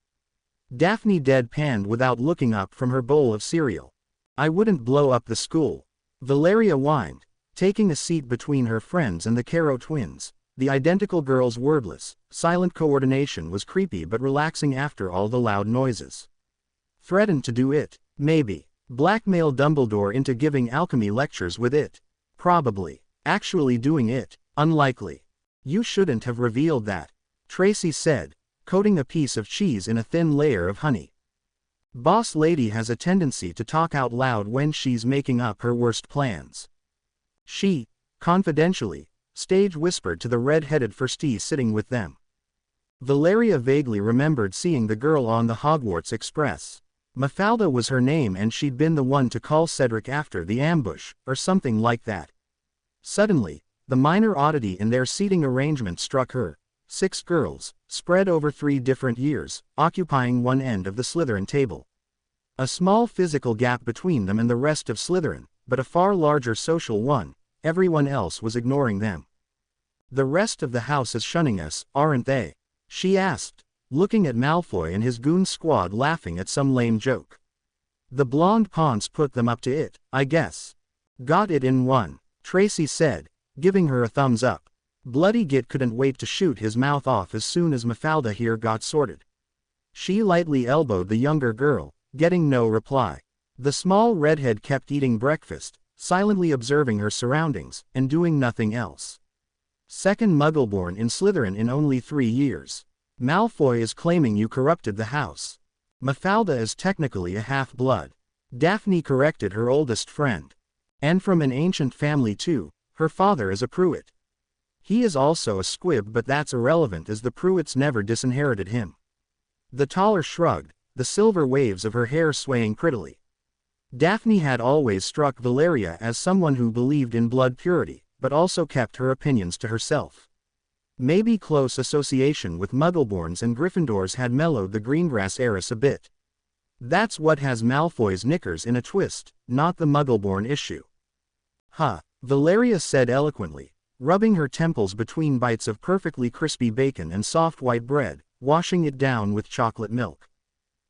Daphne deadpanned without looking up from her bowl of cereal. I wouldn't blow up the school. Valeria whined, taking a seat between her friends and the Caro twins. The identical girls' wordless, silent coordination was creepy but relaxing after all the loud noises. Threatened to do it, maybe. Blackmail Dumbledore into giving alchemy lectures with it. Probably. Actually doing it, unlikely. You shouldn't have revealed that, Tracy said, coating a piece of cheese in a thin layer of honey. Boss lady has a tendency to talk out loud when she's making up her worst plans. She, confidentially, stage whispered to the red-headed firstie sitting with them. Valeria vaguely remembered seeing the girl on the Hogwarts Express. Mafalda was her name and she'd been the one to call Cedric after the ambush, or something like that. Suddenly, the minor oddity in their seating arrangement struck her. 6 girls, spread over 3 different years, occupying one end of the Slytherin table. A small physical gap between them and the rest of Slytherin, but a far larger social one. Everyone else was ignoring them. The rest of the house is shunning us, aren't they? She asked, looking at Malfoy and his goon squad laughing at some lame joke. The blonde Ponce put them up to it, I guess. Got it in one, Tracy said, giving her a thumbs up. Bloody Git couldn't wait to shoot his mouth off as soon as Mafalda here got sorted. She lightly elbowed the younger girl, getting no reply. The small redhead kept eating breakfast, silently observing her surroundings, and doing nothing else. Second Muggleborn in Slytherin in only 3 years. Malfoy is claiming you corrupted the house. Mafalda is technically a half-blood. Daphne corrected her oldest friend. And from an ancient family too, her father is a Pruitt. He is also a squib but that's irrelevant as the Pruitts never disinherited him. The taller shrugged, the silver waves of her hair swaying prettily. Daphne had always struck Valeria as someone who believed in blood purity, but also kept her opinions to herself. Maybe close association with Muggleborns and Gryffindors had mellowed the Greengrass heiress a bit. That's what has Malfoy's knickers in a twist, not the Muggleborn issue. Huh, Valeria said eloquently, rubbing her temples between bites of perfectly crispy bacon and soft white bread, washing it down with chocolate milk.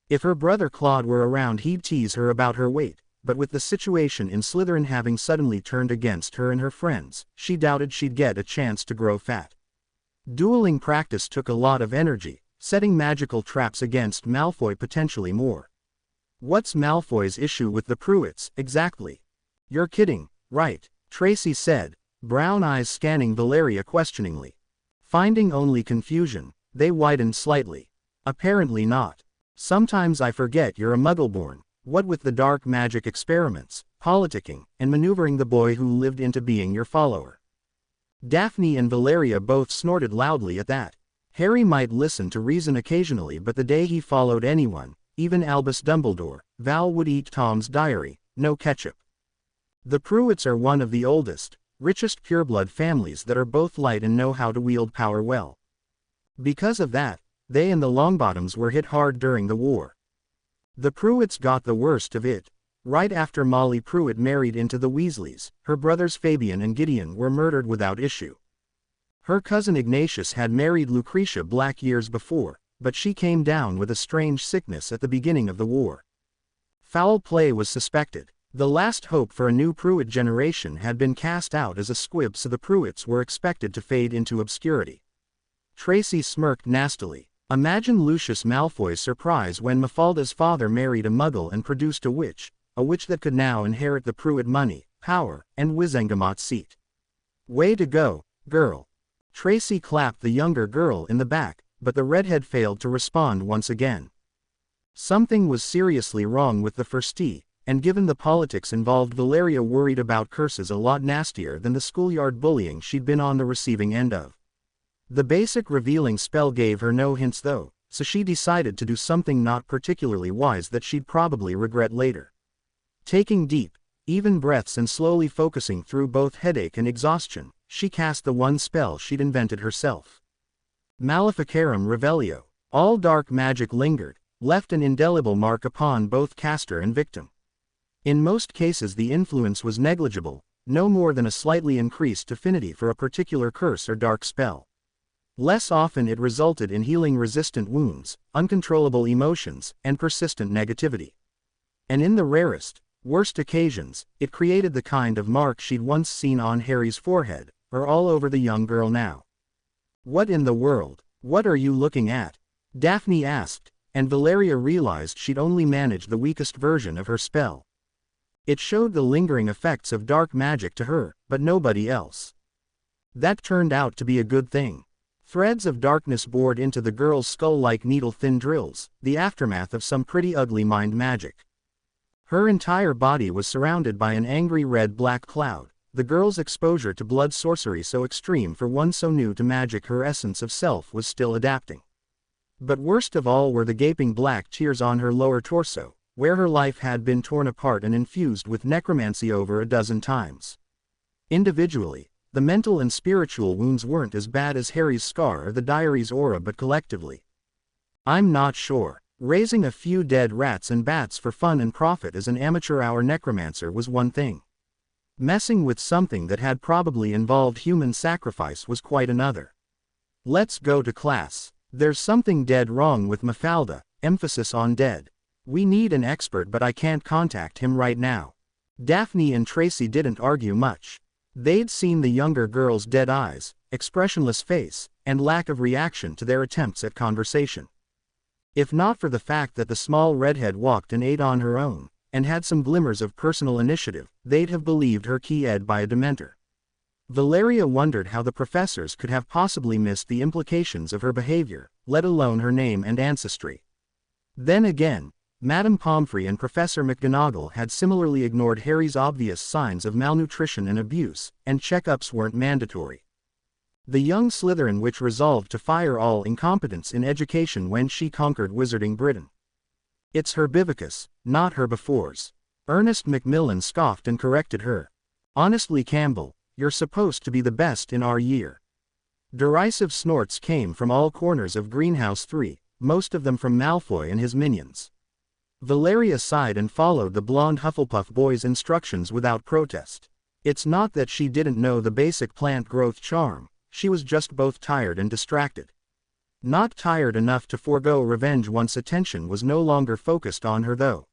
If her brother Claude were around he'd tease her about her weight, but with the situation in Slytherin having suddenly turned against her and her friends, she doubted she'd get a chance to grow fat. Dueling practice took a lot of energy, setting magical traps against Malfoy potentially more. What's Malfoy's issue with the Pruitts, exactly? You're kidding, right? Tracy said, brown eyes scanning Valeria questioningly. Finding only confusion, they widened slightly. Apparently not. Sometimes I forget you're a Muggleborn, what with the dark magic experiments, politicking, and maneuvering the boy who lived into being your follower. Daphne and Valeria both snorted loudly at that. Harry might listen to reason occasionally but the day he followed anyone, even Albus Dumbledore, Val would eat Tom's diary, no ketchup. The Pruitts are one of the oldest, richest pureblood families that are both light and know how to wield power well. Because of that, they and the Longbottoms were hit hard during the war. The Pruitts got the worst of it. Right after Molly Pruitt married into the Weasleys, her brothers Fabian and Gideon were murdered without issue. Her cousin Ignatius had married Lucretia Black years before, but she came down with a strange sickness at the beginning of the war. Foul play was suspected. The last hope for a new Pruitt generation had been cast out as a squib, so the Pruitts were expected to fade into obscurity. Tracy smirked nastily. Imagine Lucius Malfoy's surprise when Mafalda's father married a Muggle and produced a witch that could now inherit the Pruitt money, power, and Wizengamot seat. Way to go, girl. Tracy clapped the younger girl in the back, but the redhead failed to respond once again. Something was seriously wrong with the firstie, and given the politics involved, Valeria worried about curses a lot nastier than the schoolyard bullying she'd been on the receiving end of. The basic revealing spell gave her no hints though, so she decided to do something not particularly wise that she'd probably regret later. Taking deep, even breaths and slowly focusing through both headache and exhaustion, she cast the one spell she'd invented herself. Maleficarum Revelio. All dark magic lingered, left an indelible mark upon both caster and victim. In most cases the influence was negligible, no more than a slightly increased affinity for a particular curse or dark spell. Less often it resulted in healing resistant wounds, uncontrollable emotions, and persistent negativity. And in the rarest, worst occasions, it created the kind of mark she'd once seen on Harry's forehead, or all over the young girl now. "What in the world? What are you looking at?" Daphne asked, and Valeria realized she'd only managed the weakest version of her spell. It showed the lingering effects of dark magic to her, but nobody else. That turned out to be a good thing. Threads of darkness bored into the girl's skull like needle-thin drills, the aftermath of some pretty ugly mind magic. Her entire body was surrounded by an angry red-black cloud, the girl's exposure to blood sorcery so extreme for one so new to magic her essence of self was still adapting. But worst of all were the gaping black tears on her lower torso, where her life had been torn apart and infused with necromancy over a dozen times. Individually, the mental and spiritual wounds weren't as bad as Harry's scar or the diary's aura, but collectively. "I'm not sure. Raising a few dead rats and bats for fun and profit as an amateur hour necromancer was one thing. Messing with something that had probably involved human sacrifice was quite another. Let's go to class. There's something dead wrong with Mafalda, emphasis on dead. We need an expert, but I can't contact him right now." Daphne and Tracy didn't argue much. They'd seen the younger girl's dead eyes, expressionless face, and lack of reaction to their attempts at conversation. If not for the fact that the small redhead walked and ate on her own, and had some glimmers of personal initiative, they'd have believed her keyed by a dementor. Valeria wondered how the professors could have possibly missed the implications of her behavior, let alone her name and ancestry. Then again, Madame Pomfrey and Professor McGonagall had similarly ignored Harry's obvious signs of malnutrition and abuse, and checkups weren't mandatory. The young Slytherin witch resolved to fire all incompetence in education when she conquered Wizarding Britain. "It's Herbivicus, not herbivores." Ernest Macmillan scoffed and corrected her. "Honestly, Campbell, you're supposed to be the best in our year." Derisive snorts came from all corners of Greenhouse 3, most of them from Malfoy and his minions. Valeria sighed and followed the blonde Hufflepuff boy's instructions without protest. It's not that she didn't know the basic plant growth charm, she was just both tired and distracted. Not tired enough to forego revenge once attention was no longer focused on her though.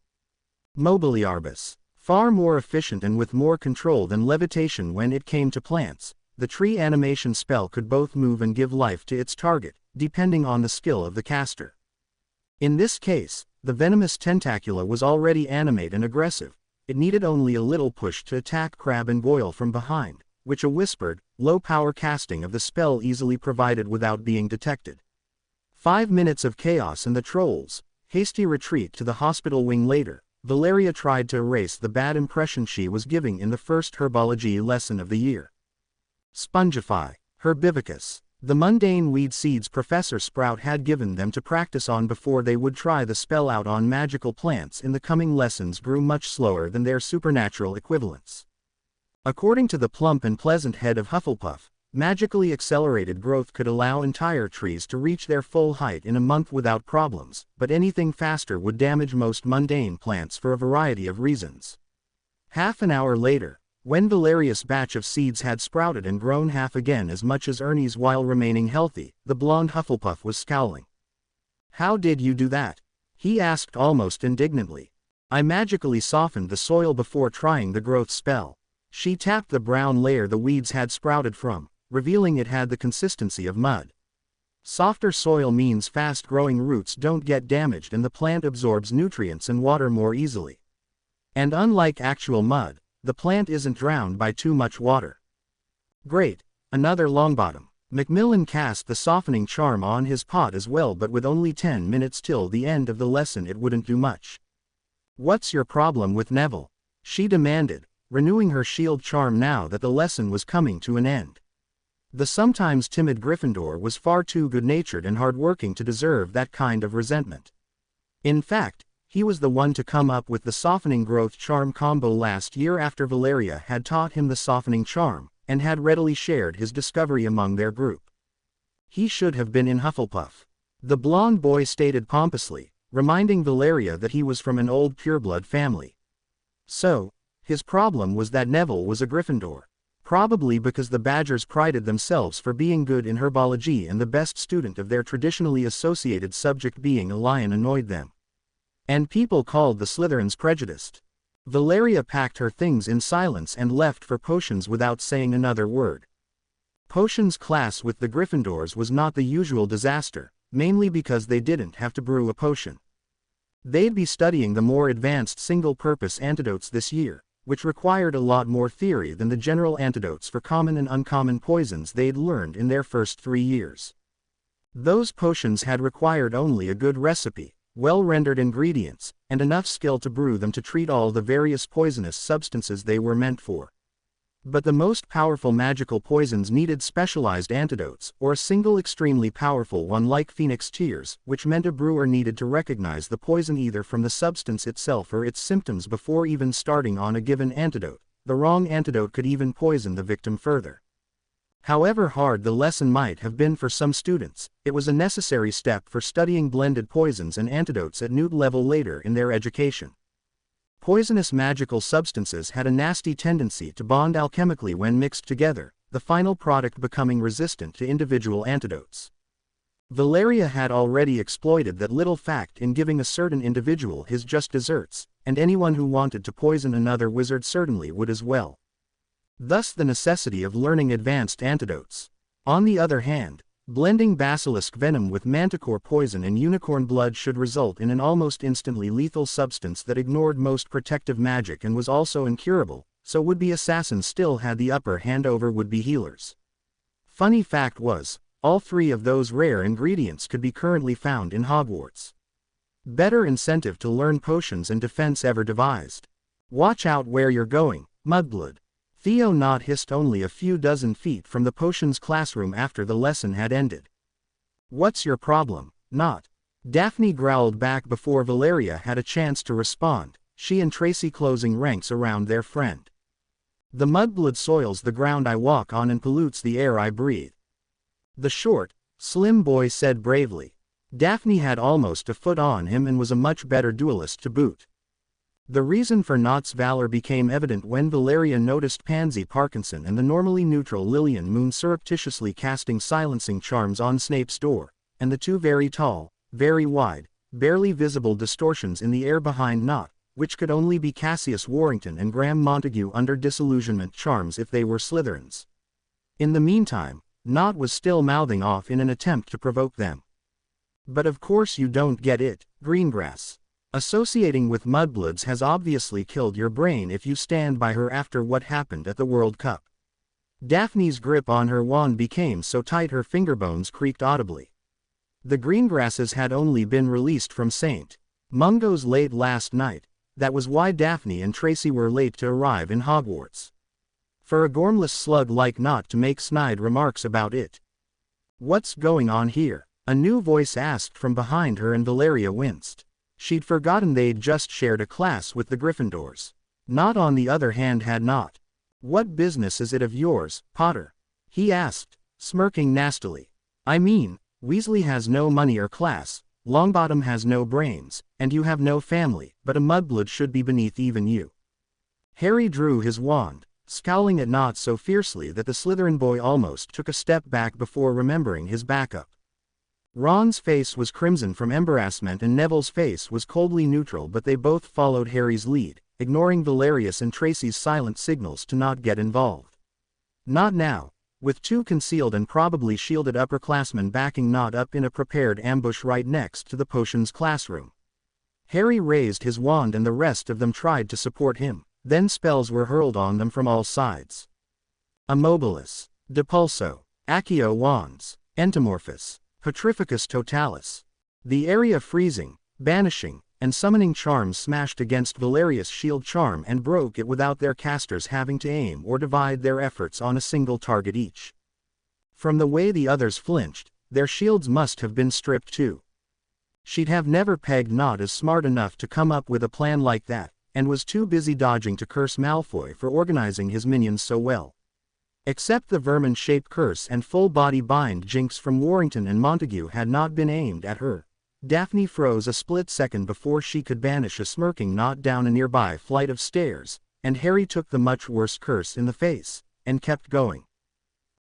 Mobiliarbus. Far more efficient and with more control than levitation when it came to plants, the tree animation spell could both move and give life to its target, depending on the skill of the caster. In this case, the venomous Tentacula was already animate and aggressive. It needed only a little push to attack Crabbe and Goyle from behind, which a whispered, low-power casting of the spell easily provided without being detected. 5 minutes of chaos and the trolls' hasty retreat to the hospital wing later, Valeria tried to erase the bad impression she was giving in the first herbology lesson of the year. Spongify. Herbivicus. The mundane weed seeds Professor Sprout had given them to practice on before they would try the spell out on magical plants in the coming lessons grew much slower than their supernatural equivalents. According to the plump and pleasant head of Hufflepuff, magically accelerated growth could allow entire trees to reach their full height in a month without problems, but anything faster would damage most mundane plants for a variety of reasons. Half an hour later, when Valeria's batch of seeds had sprouted and grown half again as much as Ernie's while remaining healthy, the blonde Hufflepuff was scowling. "How did you do that?" he asked almost indignantly. "I magically softened the soil before trying the growth spell." She tapped the brown layer the weeds had sprouted from, revealing it had the consistency of mud. Softer soil means fast-growing roots don't get damaged and the plant absorbs nutrients and water more easily. And unlike actual mud, the plant isn't drowned by too much water. Great. Another Longbottom. Macmillan cast the softening charm on his pot as well, but with only 10 minutes till the end of the lesson it wouldn't do much. "What's your problem with Neville?" she demanded, renewing her shield charm now that the lesson was coming to an end. The sometimes timid Gryffindor was far too good-natured and hard-working to deserve that kind of resentment. In fact, he was the one to come up with the softening growth charm combo last year after Valeria had taught him the softening charm, and had readily shared his discovery among their group. He should have been in Hufflepuff. The blonde boy stated pompously, reminding Valeria that he was from an old pureblood family. So, His problem was that Neville was a Gryffindor. Probably because the Badgers prided themselves for being good in herbology and the best student of their traditionally associated subject being a lion annoyed them. And people called the Slytherins prejudiced. Valeria packed her things in silence and left for potions without saying another word. Potions class with the Gryffindors was not the usual disaster, mainly because they didn't have to brew a potion. They'd be studying the more advanced single-purpose antidotes this year, which required a lot more theory than the general antidotes for common and uncommon poisons they'd learned in their first 3 years. Those potions had required only a good recipe, well-rendered ingredients, and enough skill to brew them to treat all the various poisonous substances they were meant for. But the most powerful magical poisons needed specialized antidotes, or a single extremely powerful one like Phoenix Tears, which meant a brewer needed to recognize the poison either from the substance itself or its symptoms before even starting on a given antidote. The wrong antidote could even poison the victim further. However hard the lesson might have been for some students, it was a necessary step for studying blended poisons and antidotes at Newt level later in their education. Poisonous magical substances had a nasty tendency to bond alchemically when mixed together, the final product becoming resistant to individual antidotes. Valeria had already exploited that little fact in giving a certain individual his just desserts, and anyone who wanted to poison another wizard certainly would as well. Thus the necessity of learning advanced antidotes. On the other hand, blending basilisk venom with manticore poison and unicorn blood should result in an almost instantly lethal substance that ignored most protective magic and was also incurable, so would-be assassins still had the upper hand over would-be healers. Funny fact was, all 3 of those rare ingredients could be currently found in Hogwarts. Better incentive to learn potions and defense ever devised. Watch out where you're going, Mudblood. Theo Knott hissed only a few dozen feet from the potions classroom after the lesson had ended. What's your problem, Knott? Daphne growled back before Valeria had a chance to respond, she and Tracy closing ranks around their friend. The Mudblood soils the ground I walk on and pollutes the air I breathe. The short, slim boy said bravely. Daphne had almost a foot on him and was a much better duelist to boot. The reason for Knott's valor became evident when Valeria noticed Pansy Parkinson and the normally neutral Lillian Moon surreptitiously casting silencing charms on Snape's door, and the 2 very tall, very wide, barely visible distortions in the air behind Knott, which could only be Cassius Warrington and Graham Montague under disillusionment charms if they were Slytherins. In the meantime, Knott was still mouthing off in an attempt to provoke them. But of course you don't get it, Greengrass. Associating with Mudbloods has obviously killed your brain if you stand by her after what happened at the World Cup. Daphne's grip on her wand became so tight her fingerbones creaked audibly. The Greengrasses had only been released from St. Mungo's late last night, that was why Daphne and Tracy were late to arrive in Hogwarts. For a gormless slug like Knott to make snide remarks about it. What's going on here? A new voice asked from behind her and Valeria winced. She'd forgotten they'd just shared a class with the Gryffindors. Knott on the other hand had not. What business is it of yours, Potter? He asked, smirking nastily. I mean, Weasley has no money or class, Longbottom has no brains, and you have no family, but a Mudblood should be beneath even you. Harry drew his wand, scowling at Knott so fiercely that the Slytherin boy almost took a step back before remembering his backup. Ron's face was crimson from embarrassment and Neville's face was coldly neutral, but they both followed Harry's lead, ignoring Valerius and Tracy's silent signals to not get involved. Not now, with 2 concealed and probably shielded upperclassmen backing Knott up in a prepared ambush right next to the potions classroom. Harry raised his wand and the rest of them tried to support him, then spells were hurled on them from all sides. Immobilis, Depulso, Accio Wands, Entomorphos, Petrificus Totalis. The area freezing, banishing, and summoning charms smashed against Valerius' shield charm and broke it without their casters having to aim or divide their efforts on a single target each. From the way the others flinched, their shields must have been stripped too. She'd have never pegged Knott as smart enough to come up with a plan like that, and was too busy dodging to curse Malfoy for organizing his minions so well. Except the vermin-shaped curse and full-body bind jinx from Warrington and Montague had not been aimed at her. Daphne froze a split second before she could banish a smirking Knott down a nearby flight of stairs, and Harry took the much worse curse in the face, and kept going.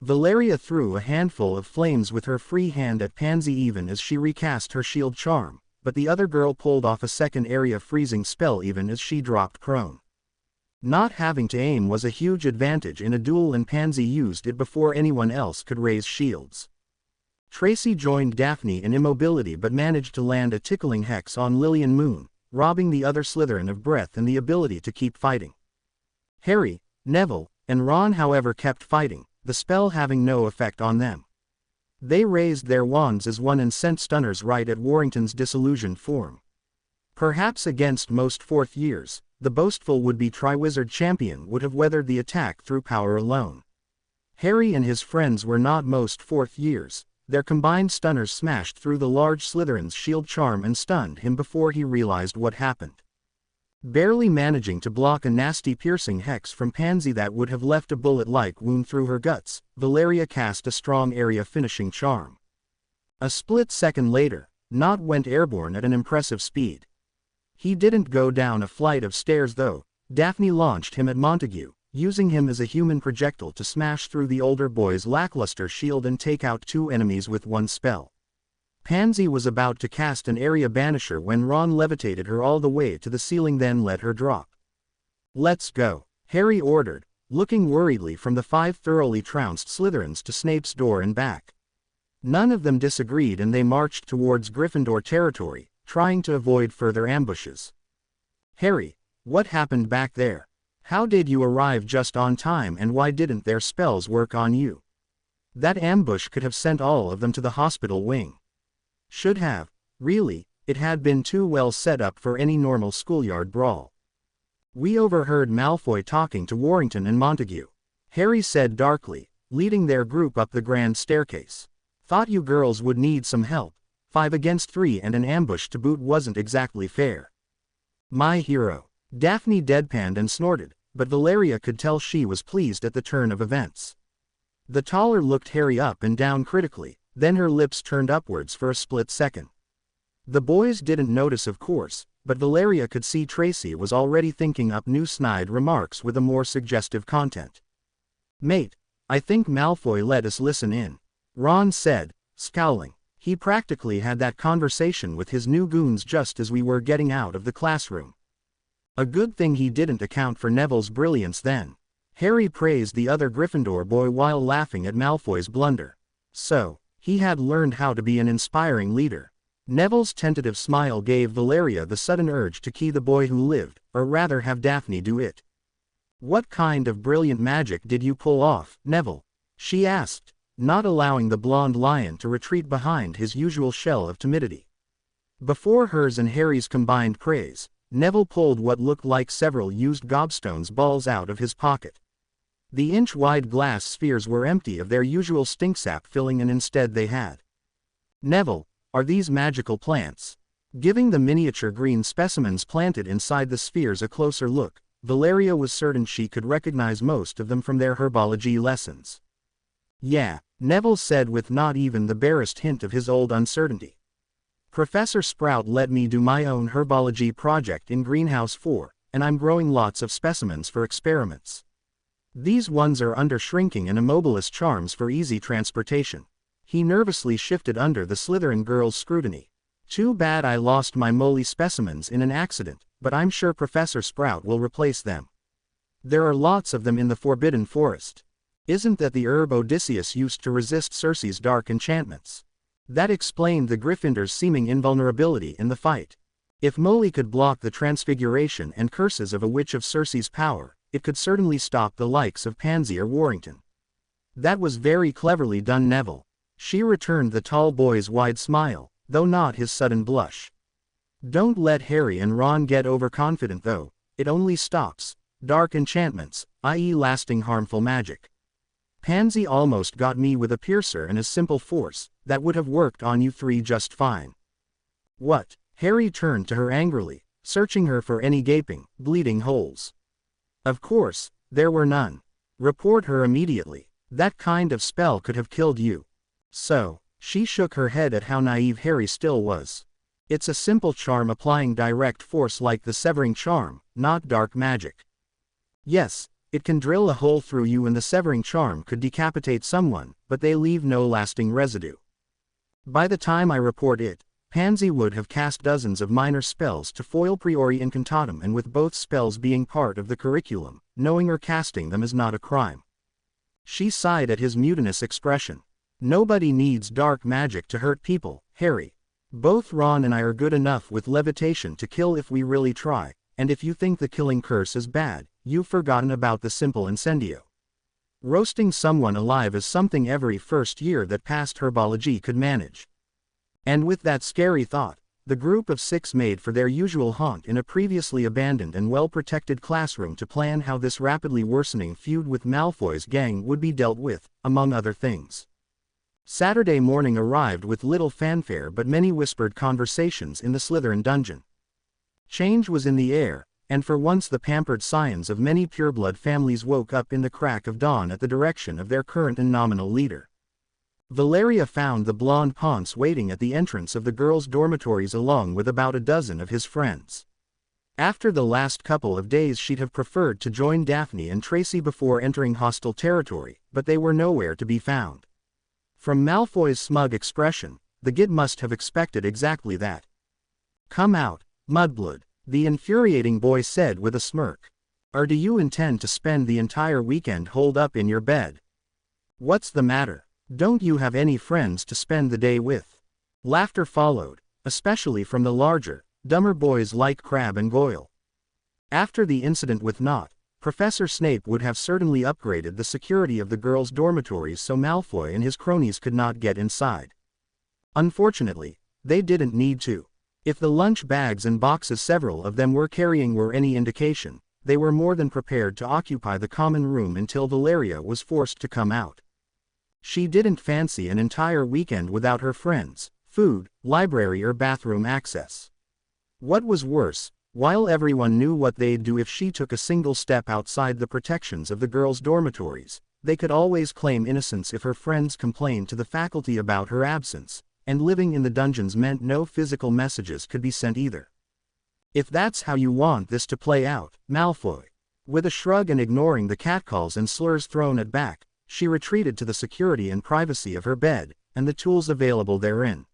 Valeria threw a handful of flames with her free hand at Pansy even as she recast her shield charm, but the other girl pulled off a second area freezing spell even as she dropped prone. Not having to aim was a huge advantage in a duel, and Pansy used it before anyone else could raise shields. Tracy joined Daphne in immobility but managed to land a tickling hex on Lillian Moon, robbing the other Slytherin of breath and the ability to keep fighting. Harry, Neville, and Ron however kept fighting, the spell having no effect on them. They raised their wands as one and sent stunners right at Warrington's disillusioned form. Perhaps against most fourth years, the boastful would-be Triwizard champion would have weathered the attack through power alone. Harry and his friends were not most fourth years. Their combined stunners smashed through the large Slytherin's shield charm and stunned him before he realized what happened. Barely managing to block a nasty piercing hex from Pansy that would have left a bullet-like wound through her guts, Valeria cast a strong area finishing charm. A split second later, Nott went airborne at an impressive speed. He didn't go down a flight of stairs though. Daphne launched him at Montague, using him as a human projectile to smash through the older boy's lackluster shield and take out two enemies with one spell. Pansy was about to cast an area banisher when Ron levitated her all the way to the ceiling, then let her drop. "Let's go," Harry ordered, looking worriedly from the 5 thoroughly trounced Slytherins to Snape's door and back. None of them disagreed and they marched towards Gryffindor territory, trying to avoid further ambushes. "Harry, what happened back there? How did you arrive just on time and why didn't their spells work on you? That ambush could have sent all of them to the hospital wing." "Should have. Really, it had been too well set up for any normal schoolyard brawl. We overheard Malfoy talking to Warrington and Montague," Harry said darkly, leading their group up the grand staircase. "Thought you girls would need some help. 5 against 3 and an ambush to boot wasn't exactly fair." "My hero." Daphne deadpanned and snorted, but Valeria could tell she was pleased at the turn of events. The taller looked Harry up and down critically, then her lips turned upwards for a split second. The boys didn't notice of course, but Valeria could see Tracy was already thinking up new snide remarks with a more suggestive content. "Mate, I think Malfoy let us listen in," Ron said, scowling. "He practically had that conversation with his new goons just as we were getting out of the classroom. A good thing he didn't account for Neville's brilliance then." Harry praised the other Gryffindor boy while laughing at Malfoy's blunder. So, he had learned how to be an inspiring leader. Neville's tentative smile gave Valeria the sudden urge to key the boy who lived, or rather have Daphne do it. "What kind of brilliant magic did you pull off, Neville?" she asked, not allowing the blonde lion to retreat behind his usual shell of timidity. Before hers and Harry's combined praise, Neville pulled what looked like several used gobstones balls out of his pocket. The inch-wide glass spheres were empty of their usual stinksap filling and instead they had. "Neville, are these magical plants?" Giving the miniature green specimens planted inside the spheres a closer look, Valeria was certain she could recognize most of them from their herbology lessons. "Yeah," Neville said with not even the barest hint of his old uncertainty. "Professor Sprout let me do my own herbology project in Greenhouse 4, and I'm growing lots of specimens for experiments. These ones are under shrinking and immobilis charms for easy transportation." He nervously shifted under the Slytherin girl's scrutiny. "Too bad I lost my moly specimens in an accident, but I'm sure Professor Sprout will replace them. There are lots of them in the Forbidden Forest. Isn't that the herb Odysseus used to resist Circe's dark enchantments? That explained the Gryffindor's seeming invulnerability in the fight. If moly could block the transfiguration and curses of a witch of Circe's power, it could certainly stop the likes of Pansy or Warrington." "That was very cleverly done, Neville." She returned the tall boy's wide smile, though not his sudden blush. "Don't let Harry and Ron get overconfident though, it only stops dark enchantments, i.e. lasting harmful magic. Pansy almost got me with a piercer and a simple force, that would have worked on you 3 just fine." "What?" Harry turned to her angrily, searching her for any gaping, bleeding holes. "Of course, there were none. Report her immediately. That kind of spell could have killed you." "So," she shook her head at how naive Harry still was. "It's a simple charm applying direct force like the severing charm, not dark magic." Yes, it can drill a hole through you and the severing charm could decapitate someone, but they leave no lasting residue. By the time I report it, Pansy would have cast dozens of minor spells to foil Priori Incantatem, and with both spells being part of the curriculum, knowing or casting them is not a crime. She sighed at his mutinous expression. Nobody needs dark magic to hurt people, Harry. Both Ron and I are good enough with levitation to kill if we really try, and if you think the killing curse is bad, you've forgotten about the simple incendio. Roasting someone alive is something every first year that passed herbology could manage. And with that scary thought, the group of 6 made for their usual haunt in a previously abandoned and well-protected classroom to plan how this rapidly worsening feud with Malfoy's gang would be dealt with, among other things. Saturday morning arrived with little fanfare but many whispered conversations in the Slytherin dungeon. Change was in the air, and for once the pampered scions of many pureblood families woke up in the crack of dawn at the direction of their current and nominal leader. Valeria found the blonde Ponce waiting at the entrance of the girls' dormitories along with about a dozen of his friends. After the last couple of days she'd have preferred to join Daphne and Tracy before entering hostile territory, but they were nowhere to be found. From Malfoy's smug expression, the Gid must have expected exactly that. "Come out, Mudblood," the infuriating boy said with a smirk. "Or do you intend to spend the entire weekend holed up in your bed? What's the matter? Don't you have any friends to spend the day with?" Laughter followed, especially from the larger, dumber boys like Crabbe and Goyle. After the incident with Nott, Professor Snape would have certainly upgraded the security of the girls' dormitories so Malfoy and his cronies could not get inside. Unfortunately, they didn't need to. If the lunch bags and boxes several of them were carrying were any indication, they were more than prepared to occupy the common room until Valeria was forced to come out. She didn't fancy an entire weekend without her friends, food, library or bathroom access. What was worse, while everyone knew what they'd do if she took a single step outside the protections of the girls' dormitories, they could always claim innocence if her friends complained to the faculty about her absence, and living in the dungeons meant no physical messages could be sent either. "If that's how you want this to play out, Malfoy." With a shrug and ignoring the catcalls and slurs thrown at back, she retreated to the security and privacy of her bed, and the tools available therein.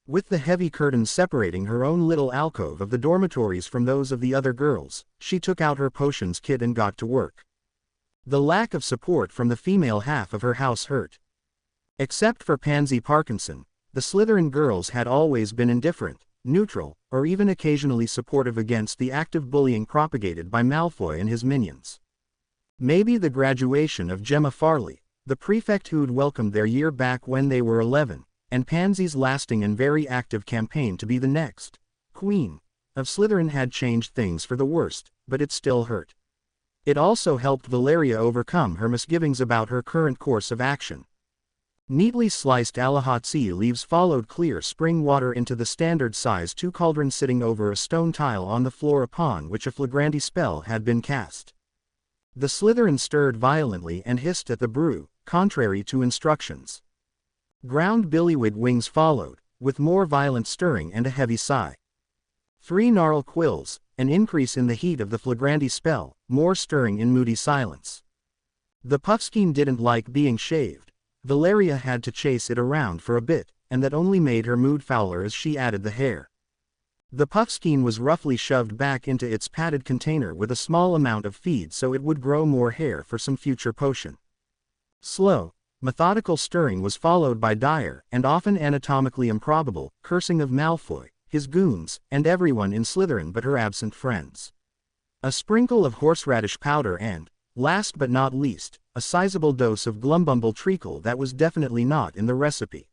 With the heavy curtains separating her own little alcove of the dormitories from those of the other girls, she took out her potions kit and got to work. The lack of support from the female half of her house hurt. Except for Pansy Parkinson, the Slytherin girls had always been indifferent, neutral, or even occasionally supportive against the active bullying propagated by Malfoy and his minions. Maybe the graduation of Gemma Farley, the prefect who'd welcomed their year back when they were 11, and Pansy's lasting and very active campaign to be the next Queen of Slytherin had changed things for the worst, but it still hurt. It also helped Valeria overcome her misgivings about her current course of action. Neatly sliced Alahatsi leaves followed clear spring water into the standard-size 2 cauldron sitting over a stone tile on the floor upon which a flagranti spell had been cast. The Slytherin stirred violently and hissed at the brew, contrary to instructions. Ground billywig wings followed, with more violent stirring and a heavy sigh. 3 gnarl quills, an increase in the heat of the flagranti spell, more stirring in moody silence. The Puffskein didn't like being shaved. Valeria had to chase it around for a bit, and that only made her mood fouler as she added the hair. The Puffskein was roughly shoved back into its padded container with a small amount of feed so it would grow more hair for some future potion. Slow, methodical stirring was followed by dire, and often anatomically improbable, cursing of Malfoy, his goons, and everyone in Slytherin but her absent friends. A sprinkle of horseradish powder and, last but not least, a sizable dose of Glumbumble treacle that was definitely not in the recipe.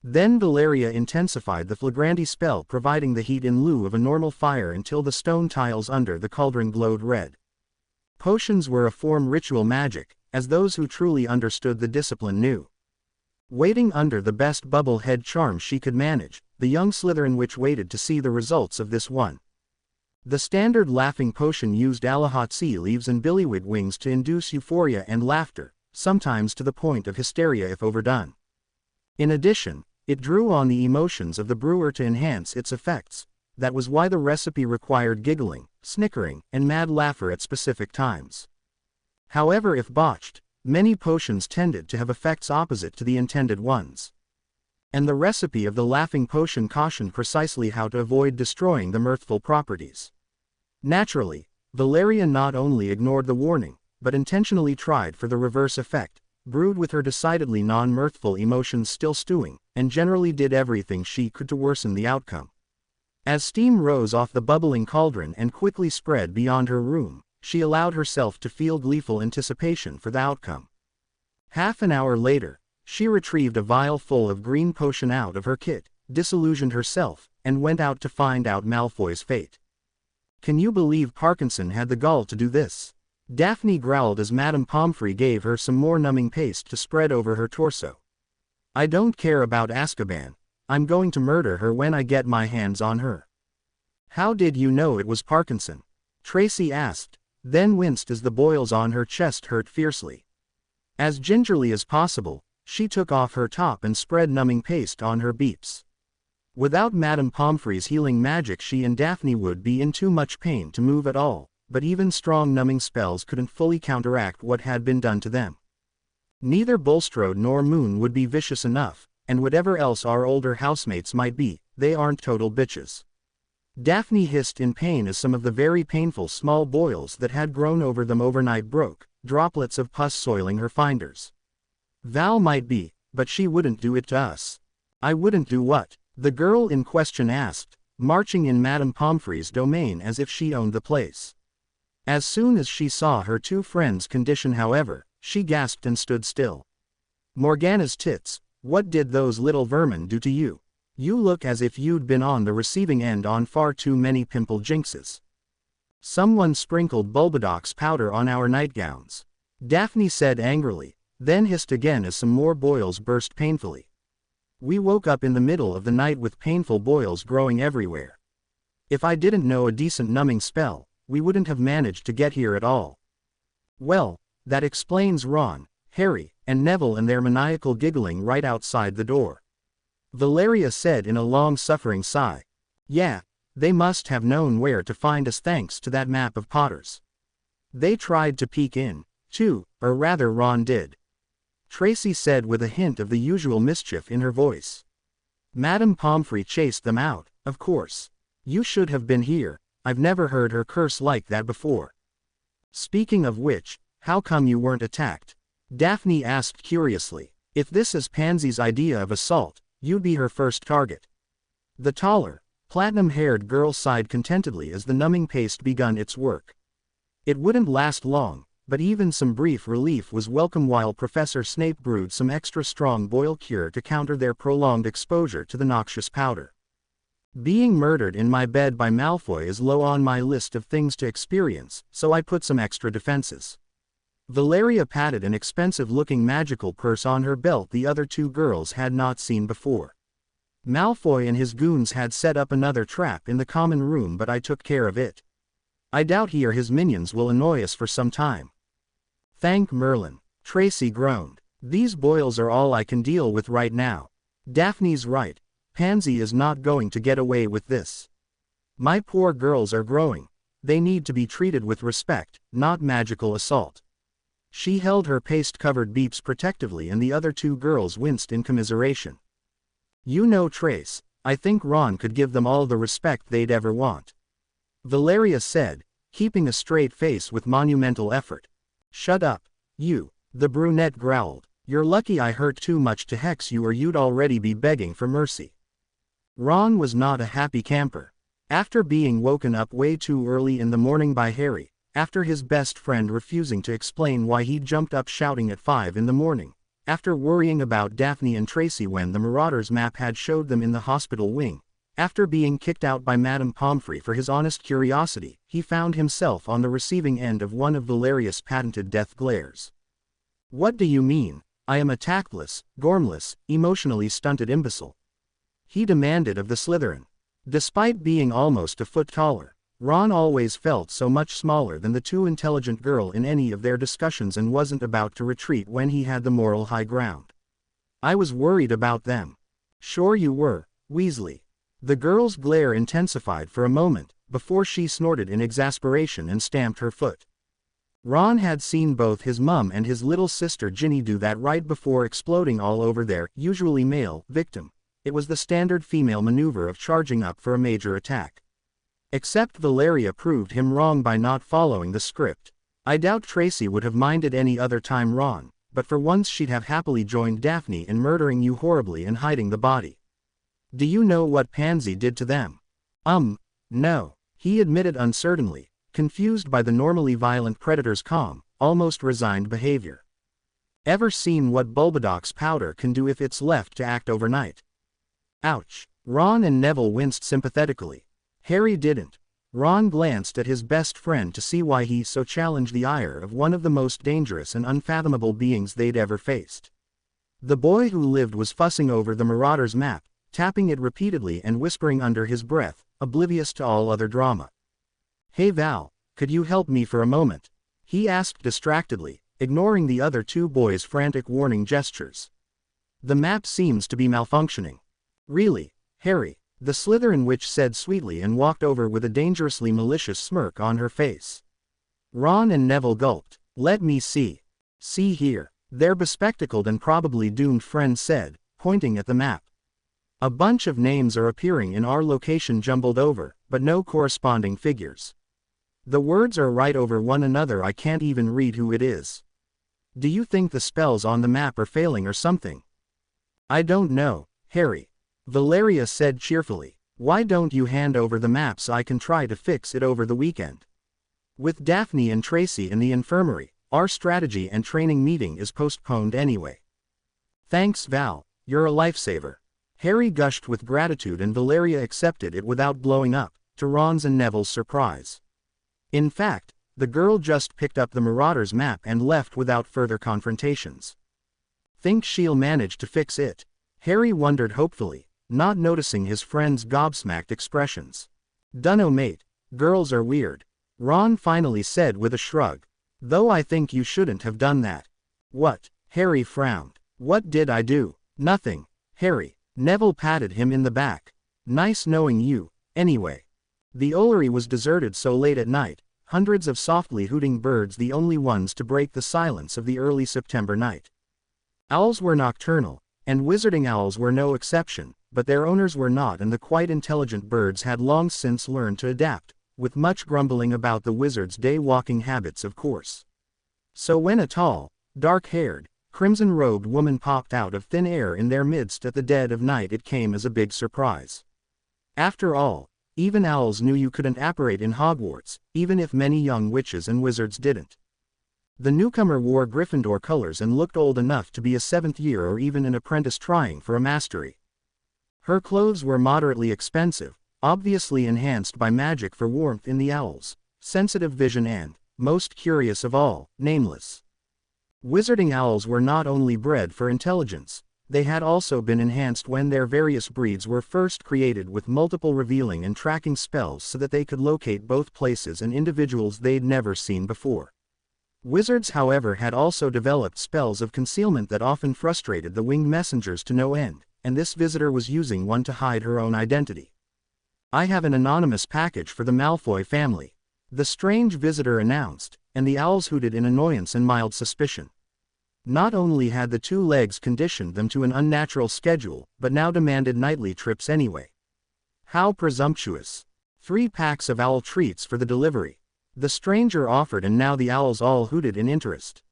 Then Valeria intensified the flagranti spell, providing the heat in lieu of a normal fire until the stone tiles under the cauldron glowed red. Potions were a form ritual magic, as those who truly understood the discipline knew. Waiting under the best bubble head charm she could manage, the young Slytherin witch waited to see the results of this one. The standard laughing potion used Alahatsi leaves and billywig wings to induce euphoria and laughter, sometimes to the point of hysteria if overdone. In addition, it drew on the emotions of the brewer to enhance its effects. That was why the recipe required giggling, snickering, and mad laughter at specific times. However, if botched, many potions tended to have effects opposite to the intended ones. And the recipe of the laughing potion cautioned precisely how to avoid destroying the mirthful properties. Naturally, Valeria not only ignored the warning, but intentionally tried for the reverse effect, brewed with her decidedly non-mirthful emotions still stewing, and generally did everything she could to worsen the outcome. As steam rose off the bubbling cauldron and quickly spread beyond her room, she allowed herself to feel gleeful anticipation for the outcome. Half an hour later, she retrieved a vial full of green potion out of her kit, disillusioned herself, and went out to find out Malfoy's fate. "Can you believe Parkinson had the gall to do this?" Daphne growled as Madame Pomfrey gave her some more numbing paste to spread over her torso. "I don't care about Azkaban. I'm going to murder her when I get my hands on her." "How did you know it was Parkinson?" Tracy asked, then winced as the boils on her chest hurt fiercely. As gingerly as possible, she took off her top and spread numbing paste on her beeps. Without Madame Pomfrey's healing magic, she and Daphne would be in too much pain to move at all, but even strong numbing spells couldn't fully counteract what had been done to them. Neither Bulstrode nor Moon would be vicious enough, and whatever else our older housemates might be, they aren't total bitches. Daphne hissed in pain as some of the very painful small boils that had grown over them overnight broke, droplets of pus soiling her finders. "Val might be, but she wouldn't do it to us." "I wouldn't do what?" the girl in question asked, marching in Madame Pomfrey's domain as if she owned the place. As soon as she saw her two friends' condition, however, she gasped and stood still. "Morgana's tits, what did those little vermin do to you? You look as if you'd been on the receiving end on far too many pimple jinxes." "Someone sprinkled Bulbadox powder on our nightgowns," Daphne said angrily, then hissed again as some more boils burst painfully. "We woke up in the middle of the night with painful boils growing everywhere. If I didn't know a decent numbing spell, we wouldn't have managed to get here at all." "Well, that explains Ron, Harry, and Neville and their maniacal giggling right outside the door," Valeria said in a long-suffering sigh. "Yeah, they must have known where to find us thanks to that map of Potter's. They tried to peek in, too, or rather Ron did," Tracy said with a hint of the usual mischief in her voice. "Madame Pomfrey chased them out, of course. You should have been here. I've never heard her curse like that before." "Speaking of which, how come you weren't attacked?" Daphne asked curiously. "If this is Pansy's idea of assault, you'd be her first target." The taller, platinum-haired girl sighed contentedly as the numbing paste begun its work. It wouldn't last long, but even some brief relief was welcome while Professor Snape brewed some extra strong boil cure to counter their prolonged exposure to the noxious powder. "Being murdered in my bed by Malfoy is low on my list of things to experience, so I put some extra defenses." Valeria patted an expensive-looking magical purse on her belt the other two girls had not seen before. "Malfoy and his goons had set up another trap in the common room, but I took care of it. I doubt he or his minions will annoy us for some time." "Thank Merlin," Tracy groaned. "These boils are all I can deal with right now. Daphne's right. Pansy is not going to get away with this. My poor girls are growing. They need to be treated with respect, not magical assault." She held her paste-covered beeps protectively and the other two girls winced in commiseration. "You know, Trace, I think Ron could give them all the respect they'd ever want," Valeria said, keeping a straight face with monumental effort. "Shut up, you," the brunette growled. "You're lucky I hurt too much to hex you or you'd already be begging for mercy." Ron was not a happy camper. After being woken up way too early in the morning by Harry, after his best friend refusing to explain why he'd jumped up shouting at 5 in the morning, after worrying about Daphne and Tracy when the Marauders map had showed them in the hospital wing, after being kicked out by Madame Pomfrey for his honest curiosity, he found himself on the receiving end of one of Valeria's patented death glares. "What do you mean? I am a tactless, gormless, emotionally stunted imbecile?" he demanded of the Slytherin. Despite being almost a foot taller, Ron always felt so much smaller than the too intelligent girl in any of their discussions and wasn't about to retreat when he had the moral high ground. "I was worried about them." "Sure you were, Weasley." The girl's glare intensified for a moment, before she snorted in exasperation and stamped her foot. Ron had seen both his mum and his little sister Ginny do that right before exploding all over their, usually male, victim. It was the standard female maneuver of charging up for a major attack. Except Valeria proved him wrong by not following the script. I doubt Tracy would have minded any other time Ron, but for once she'd have happily joined Daphne in murdering you horribly and hiding the body. Do you know what Pansy did to them? No, he admitted uncertainly, confused by the normally violent predator's calm, almost resigned behavior. Ever seen what Bulbadox powder can do if it's left to act overnight? Ouch. Ron and Neville winced sympathetically. Harry didn't. Ron glanced at his best friend to see why he so challenged the ire of one of the most dangerous and unfathomable beings they'd ever faced. The boy who lived was fussing over the Marauder's map, tapping it repeatedly and whispering under his breath, oblivious to all other drama. "Hey Val, could you help me for a moment?" he asked distractedly, ignoring the other two boys' frantic warning gestures. "The map seems to be malfunctioning." "Really, Harry?" the Slytherin witch said sweetly and walked over with a dangerously malicious smirk on her face. Ron and Neville gulped. "Let me see." "See here," their bespectacled and probably doomed friend said, pointing at the map. "A bunch of names are appearing in our location jumbled over, but no corresponding figures. The words are right over one another. I can't even read who it is. Do you think the spells on the map are failing or something?" "I don't know, Harry," Valeria said cheerfully. "Why don't you hand over the map so I can try to fix it over the weekend? With Daphne and Tracy in the infirmary, our strategy and training meeting is postponed anyway." "Thanks Val, you're a lifesaver." Harry gushed with gratitude and Valeria accepted it without blowing up, to Ron's and Neville's surprise. In fact, the girl just picked up the Marauder's map and left without further confrontations. "Think she'll manage to fix it?" Harry wondered hopefully, not noticing his friend's gobsmacked expressions. "Dunno mate, girls are weird," Ron finally said with a shrug. "Though I think you shouldn't have done that." "What?" Harry frowned. "What did I do?" "Nothing, Harry." Neville patted him in the back. "Nice knowing you, anyway." The Ollery was deserted so late at night, hundreds of softly hooting birds the only ones to break the silence of the early September night. Owls were nocturnal, and wizarding owls were no exception, but their owners were not, and the quite intelligent birds had long since learned to adapt, with much grumbling about the wizard's day-walking habits of course. So when a tall, dark-haired, crimson-robed woman popped out of thin air in their midst at the dead of night, it came as a big surprise. After all, even owls knew you couldn't apparate in Hogwarts, even if many young witches and wizards didn't. The newcomer wore Gryffindor colors and looked old enough to be a 7th year or even an apprentice trying for a mastery. Her clothes were moderately expensive, obviously enhanced by magic for warmth in the owls, sensitive vision and, most curious of all, nameless. Wizarding owls were not only bred for intelligence, they had also been enhanced when their various breeds were first created with multiple revealing and tracking spells so that they could locate both places and individuals they'd never seen before. Wizards, however, had also developed spells of concealment that often frustrated the winged messengers to no end, and this visitor was using one to hide her own identity. "I have an anonymous package for the Malfoy family," the strange visitor announced, and the owls hooted in annoyance and mild suspicion. Not only had the two legs conditioned them to an unnatural schedule, but now demanded nightly trips anyway. How presumptuous. 3 packs of owl treats for the delivery, the stranger offered, and now the owls all hooted in interest.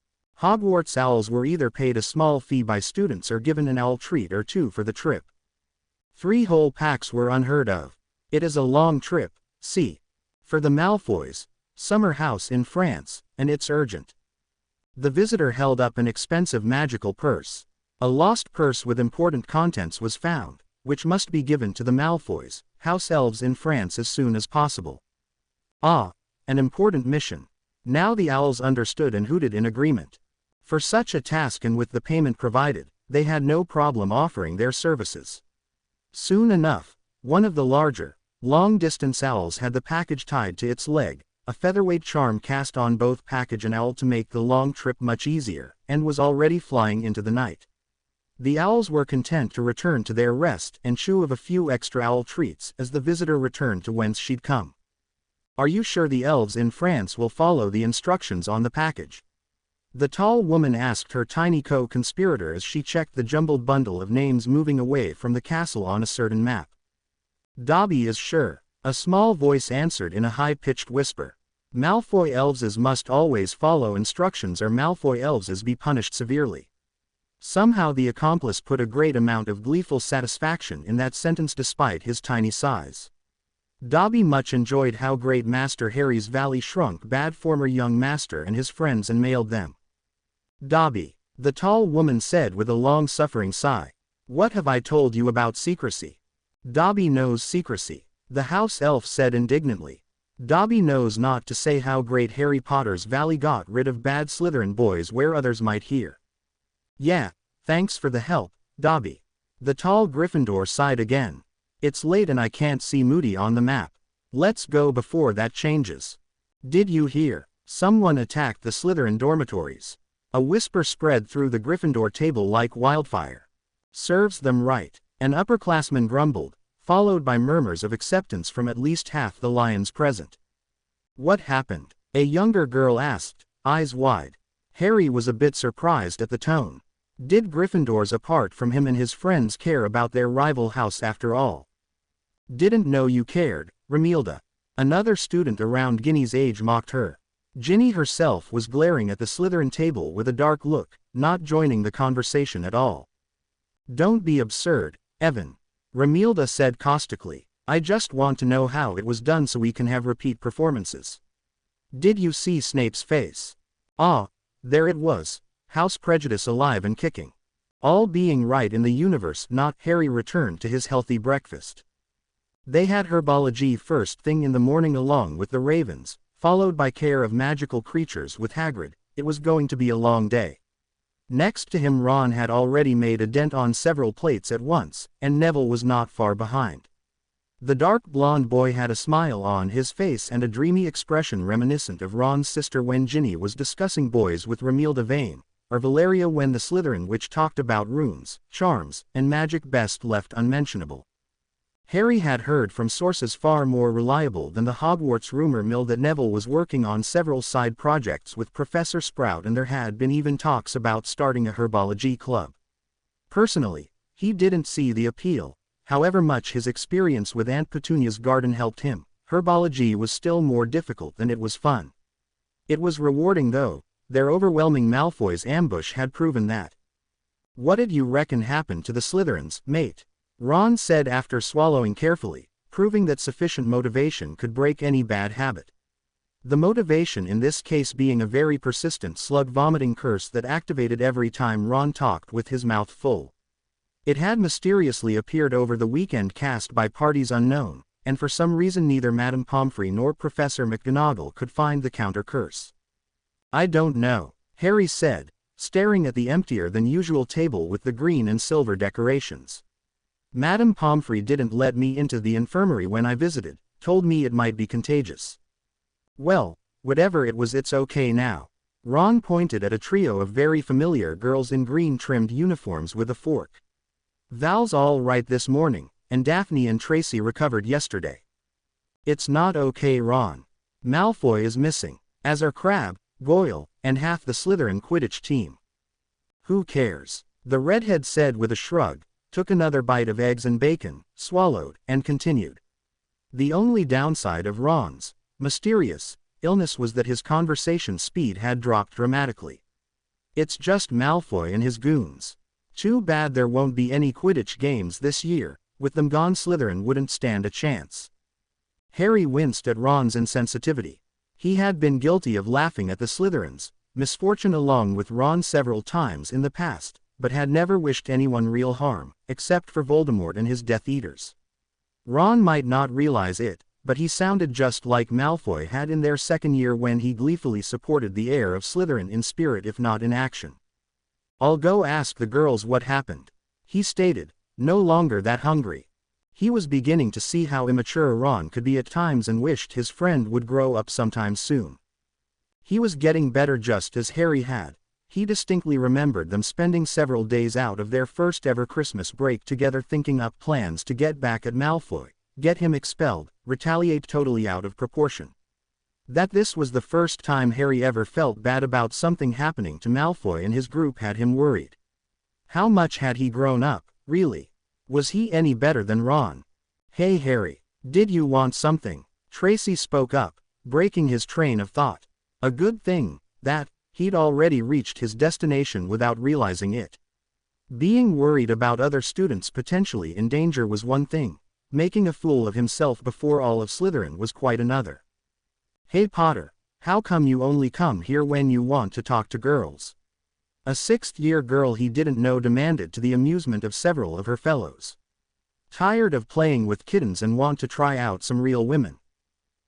Hogwarts owls were either paid a small fee by students or given an owl treat or 2 for the trip. 3 whole packs were unheard of. It is a long trip, see. For the Malfoys, summer house in France, and it's urgent. The visitor held up an expensive magical purse. A lost purse with important contents was found, which must be given to the Malfoys, house elves in France, as soon as possible. Ah, an important mission. Now the owls understood and hooted in agreement. For such a task and with the payment provided, they had no problem offering their services. Soon enough, one of the larger, long-distance owls had the package tied to its leg, a featherweight charm cast on both package and owl to make the long trip much easier, and was already flying into the night. The owls were content to return to their rest and chew of a few extra owl treats as the visitor returned to whence she'd come. Are you sure the elves in France will follow the instructions on the package? The tall woman asked her tiny co-conspirator as she checked the jumbled bundle of names moving away from the castle on a certain map. Dobby is sure, a small voice answered in a high-pitched whisper. Malfoy elves must always follow instructions or Malfoy elves be punished severely. Somehow the accomplice put a great amount of gleeful satisfaction in that sentence despite his tiny size. Dobby much enjoyed how Great Master Harry's valley shrunk bad former young master and his friends and mailed them. Dobby, the tall woman said with a long-suffering sigh. What have I told you about secrecy? Dobby knows secrecy, the house elf said indignantly. Dobby knows not to say how great Harry Potter's valley got rid of bad Slytherin boys where others might hear. Yeah, thanks for the help, Dobby. The tall Gryffindor sighed again. It's late and I can't see Moody on the map. Let's go before that changes. Did you hear? Someone attacked the Slytherin dormitories. A whisper spread through the Gryffindor table like wildfire. Serves them right, an upperclassman grumbled, followed by murmurs of acceptance from at least half the lions present. What happened? A younger girl asked, eyes wide. Harry was a bit surprised at the tone. Did Gryffindors apart from him and his friends care about their rival house after all? Didn't know you cared, Romilda. Another student around Ginny's age mocked her. Ginny herself was glaring at the Slytherin table with a dark look, not joining the conversation at all. Don't be absurd, Evan. Romilda said caustically. I just want to know how it was done so we can have repeat performances. Did you see Snape's face? Ah, there it was. House prejudice alive and kicking. All being right in the universe not. Harry returned to his healthy breakfast. They had herbology first thing in the morning along with the ravens, followed by care of magical creatures with Hagrid. It was going to be a long day. Next to him Ron had already made a dent on several plates at once, and Neville was not far behind. The dark blonde boy had a smile on his face and a dreamy expression reminiscent of Ron's sister when Ginny was discussing boys with Romilda Vane, or Valeria when the Slytherin witch talked about runes, charms, and magic best left unmentionable. Harry had heard from sources far more reliable than the Hogwarts rumor mill that Neville was working on several side projects with Professor Sprout and there had been even talks about starting a herbology club. Personally, he didn't see the appeal, however much his experience with Aunt Petunia's garden helped him. Herbology was still more difficult than it was fun. It was rewarding though, their overwhelming Malfoy's ambush had proven that. What'd you reckon happened to the Slytherins, mate? Ron said after swallowing carefully, proving that sufficient motivation could break any bad habit. The motivation in this case being a very persistent slug-vomiting curse that activated every time Ron talked with his mouth full. It had mysteriously appeared over the weekend cast by parties unknown, and for some reason neither Madame Pomfrey nor Professor McGonagall could find the counter-curse. I don't know, Harry said, staring at the emptier-than-usual table with the green and silver decorations. Madame Pomfrey didn't let me into the infirmary when I visited, told me it might be contagious. Well, whatever it was it's okay now. Ron pointed at a trio of very familiar girls in green-trimmed uniforms with a fork. Val's all right this morning, and Daphne and Tracy recovered yesterday. It's not okay, Ron. Malfoy is missing, as are Crabbe, Goyle, and half the Slytherin Quidditch team. Who cares? The redhead said with a shrug, took another bite of eggs and bacon, swallowed, and continued. The only downside of Ron's mysterious illness was that his conversation speed had dropped dramatically. It's just Malfoy and his goons. Too bad there won't be any Quidditch games this year, with them gone Slytherin wouldn't stand a chance. Harry winced at Ron's insensitivity. He had been guilty of laughing at the Slytherins' misfortune along with Ron several times in the past, but had never wished anyone real harm, except for Voldemort and his Death Eaters. Ron might not realize it, but he sounded just like Malfoy had in their second year when he gleefully supported the heir of Slytherin in spirit if not in action. I'll go ask the girls what happened, he stated, no longer that hungry. He was beginning to see how immature Ron could be at times and wished his friend would grow up sometime soon. He was getting better just as Harry had. He distinctly remembered them spending several days out of their first ever Christmas break together thinking up plans to get back at Malfoy, get him expelled, retaliate totally out of proportion. That this was the first time Harry ever felt bad about something happening to Malfoy and his group had him worried. How much had he grown up, really? Was he any better than Ron? Hey Harry, did you want something? Tracy spoke up, breaking his train of thought. A good thing, that, he'd already reached his destination without realizing it. Being worried about other students potentially in danger was one thing. Making a fool of himself before all of Slytherin was quite another. Hey Potter, how come you only come here when you want to talk to girls? A sixth-year girl he didn't know demanded, to the amusement of several of her fellows. Tired of playing with kittens and want to try out some real women.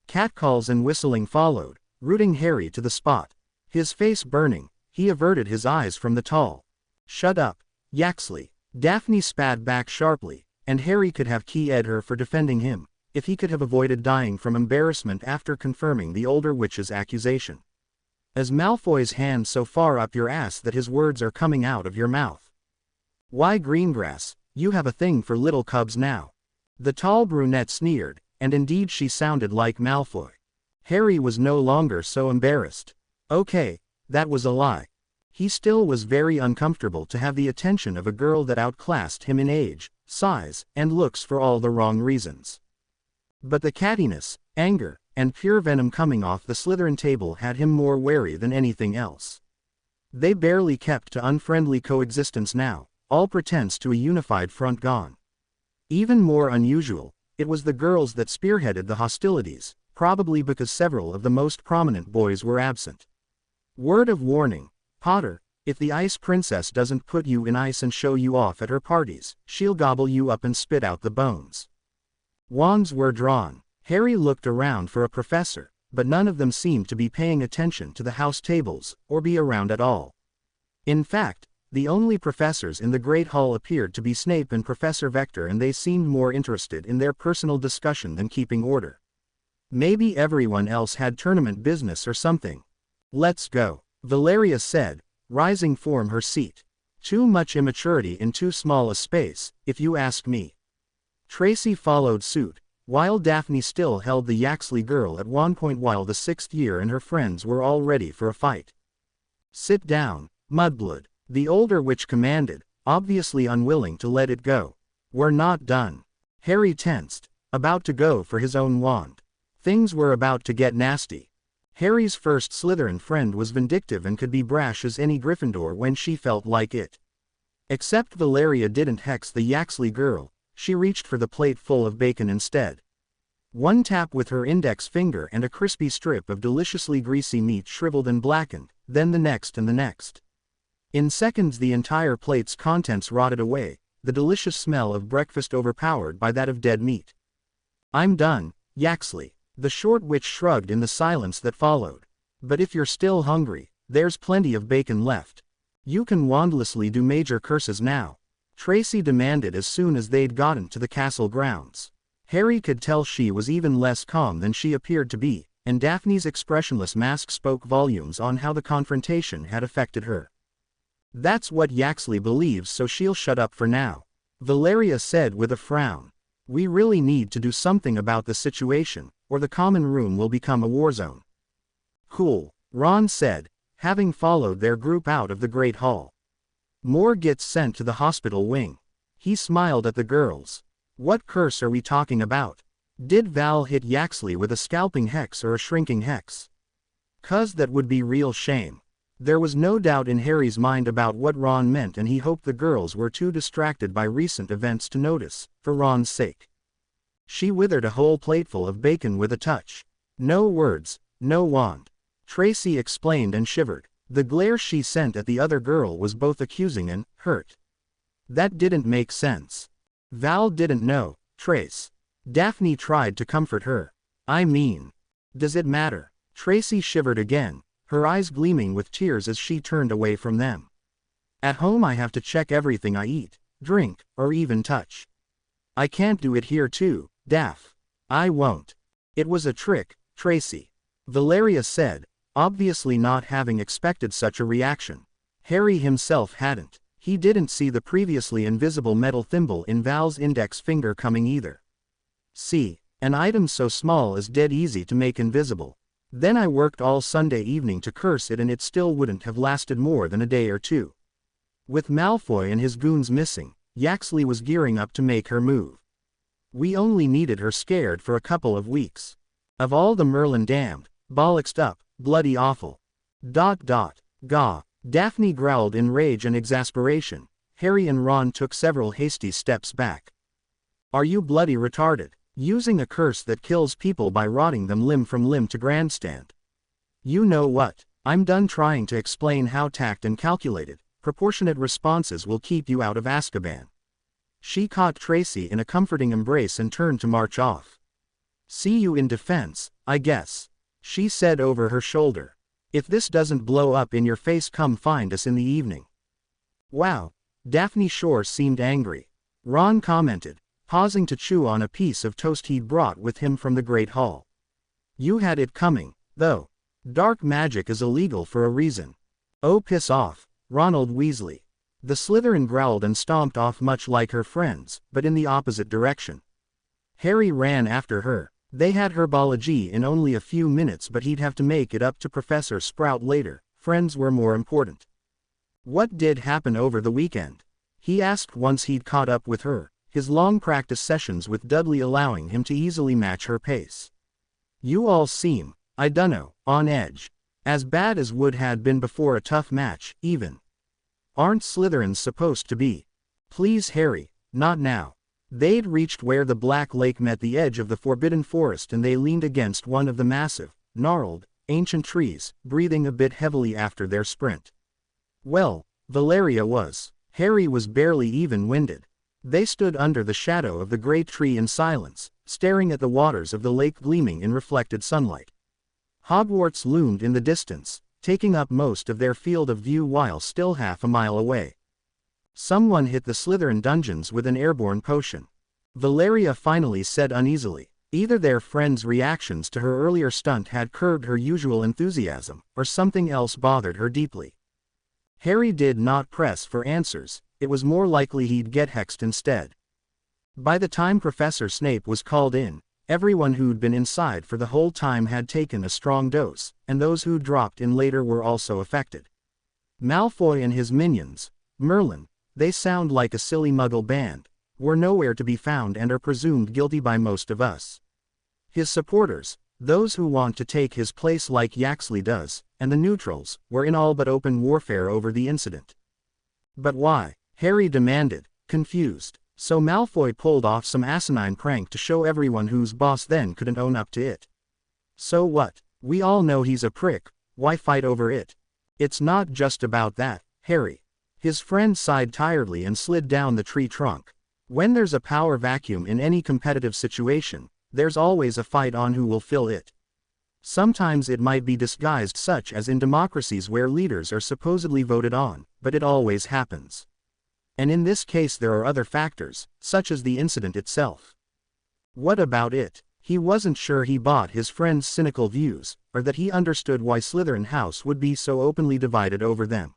Catcalls and whistling followed, rooting Harry to the spot. His face burning, he averted his eyes from the tall. Shut up, Yaxley. Daphne spat back sharply, and Harry could have keyed her for defending him, if he could have avoided dying from embarrassment after confirming the older witch's accusation. Is Malfoy's hand so far up your ass that his words are coming out of your mouth? Why Greengrass, you have a thing for little cubs now. The tall brunette sneered, and indeed she sounded like Malfoy. Harry was no longer so embarrassed. Okay, that was a lie. He still was very uncomfortable to have the attention of a girl that outclassed him in age, size, and looks for all the wrong reasons. But the cattiness, anger, and pure venom coming off the Slytherin table had him more wary than anything else. They barely kept to unfriendly coexistence now, all pretense to a unified front gone. Even more unusual, it was the girls that spearheaded the hostilities, probably because several of the most prominent boys were absent. Word of warning, Potter, if the Ice Princess doesn't put you in ice and show you off at her parties, she'll gobble you up and spit out the bones. Wands were drawn. Harry looked around for a professor, but none of them seemed to be paying attention to the house tables, or be around at all. In fact, the only professors in the Great Hall appeared to be Snape and Professor Vector, and they seemed more interested in their personal discussion than keeping order. Maybe everyone else had tournament business or something. Let's go, Valeria said, rising from her seat. Too much immaturity in too small a space, if you ask me. Tracy followed suit, while Daphne still held the Yaxley girl at one point while the sixth year and her friends were all ready for a fight. Sit down, Mudblood, the older witch commanded, obviously unwilling to let it go. We're not done. Harry tensed, about to go for his own wand. Things were about to get nasty. Harry's first Slytherin friend was vindictive and could be brash as any Gryffindor when she felt like it. Except Valeria didn't hex the Yaxley girl. She reached for the plate full of bacon instead. One tap with her index finger and a crispy strip of deliciously greasy meat shriveled and blackened, then the next and the next. In seconds the entire plate's contents rotted away, the delicious smell of breakfast overpowered by that of dead meat. I'm done, Yaxley, the short witch shrugged in the silence that followed. But if you're still hungry, there's plenty of bacon left. You can wandlessly do major curses now, Tracy demanded as soon as they'd gotten to the castle grounds. Harry could tell she was even less calm than she appeared to be, and Daphne's expressionless mask spoke volumes on how the confrontation had affected her. That's what Yaxley believes, so she'll shut up for now, Valeria said with a frown. We really need to do something about the situation, or the common room will become a war zone. Cool, Ron said, having followed their group out of the Great Hall. More gets sent to the hospital wing. He smiled at the girls. What curse are we talking about? Did Val hit Yaxley with a scalping hex or a shrinking hex? 'Cause that would be real shame. There was no doubt in Harry's mind about what Ron meant, and he hoped the girls were too distracted by recent events to notice, for Ron's sake. She withered a whole plateful of bacon with a touch. No words, no wand. Tracy explained and shivered. The glare she sent at the other girl was both accusing and hurt. That didn't make sense. Val didn't know, Trace. Daphne tried to comfort her. I mean, does it matter? Tracy shivered again, her eyes gleaming with tears as she turned away from them. At home I have to check everything I eat, drink, or even touch. I can't do it here too, Daph. I won't. It was a trick, Tracy, Valeria said, obviously not having expected such a reaction. Harry himself hadn't. He didn't see the previously invisible metal thimble in Val's index finger coming either. See, an item so small is dead easy to make invisible. Then I worked all Sunday evening to curse it and it still wouldn't have lasted more than a day or two. With Malfoy and his goons missing, Yaxley was gearing up to make her move. We only needed her scared for a couple of weeks. Of all the Merlin damned, bollocksed up, bloody awful. Gah. Daphne growled in rage and exasperation. Harry and Ron took several hasty steps back. Are you bloody retarded? Using a curse that kills people by rotting them limb from limb to grandstand. You know what? I'm done trying to explain how tact and calculated, proportionate responses will keep you out of Azkaban. She caught Tracy in a comforting embrace and turned to march off. See you in defense, I guess, she said over her shoulder. If this doesn't blow up in your face, come find us in the evening. Wow. Daphne sure seemed angry. Ron commented, pausing to chew on a piece of toast he'd brought with him from the Great Hall. You had it coming, though. Dark magic is illegal for a reason. Oh, piss off, Ronald Weasley. The Slytherin growled and stomped off much like her friends, but in the opposite direction. Harry ran after her. They had herbology in only a few minutes, but he'd have to make it up to Professor Sprout later. Friends were more important. What did happen over the weekend? He asked once he'd caught up with her, his long practice sessions with Dudley allowing him to easily match her pace. You all seem, I dunno, on edge. As bad as Wood had been before a tough match, even. Aren't Slytherins supposed to be? Please Harry, not now. They'd reached where the Black Lake met the edge of the Forbidden Forest and they leaned against one of the massive, gnarled, ancient trees, breathing a bit heavily after their sprint. Well, Valeria was. Harry was barely even winded. They stood under the shadow of the great tree in silence, staring at the waters of the lake gleaming in reflected sunlight. Hogwarts loomed in the distance, taking up most of their field of view while still half a mile away. Someone hit the Slytherin dungeons with an airborne potion. Valeria finally said uneasily. Either their friend's reactions to her earlier stunt had curbed her usual enthusiasm, or something else bothered her deeply. Harry did not press for answers. It was more likely he'd get hexed instead. By the time Professor Snape was called in, everyone who'd been inside for the whole time had taken a strong dose, and those who dropped in later were also affected. Malfoy and his minions, Merlin, they sound like a silly muggle band, were nowhere to be found and are presumed guilty by most of us. His supporters, those who want to take his place like Yaxley does, and the neutrals, were in all but open warfare over the incident. But why? Harry demanded, confused. So Malfoy pulled off some asinine prank to show everyone whose boss then couldn't own up to it. So what? We all know he's a prick, why fight over it? It's not just about that, Harry. His friend sighed tiredly and slid down the tree trunk. When there's a power vacuum in any competitive situation, there's always a fight on who will fill it. Sometimes it might be disguised, such as in democracies where leaders are supposedly voted on, but it always happens. And in this case there are other factors, such as the incident itself. What about it? He wasn't sure he bought his friend's cynical views, or that he understood why Slytherin House would be so openly divided over them.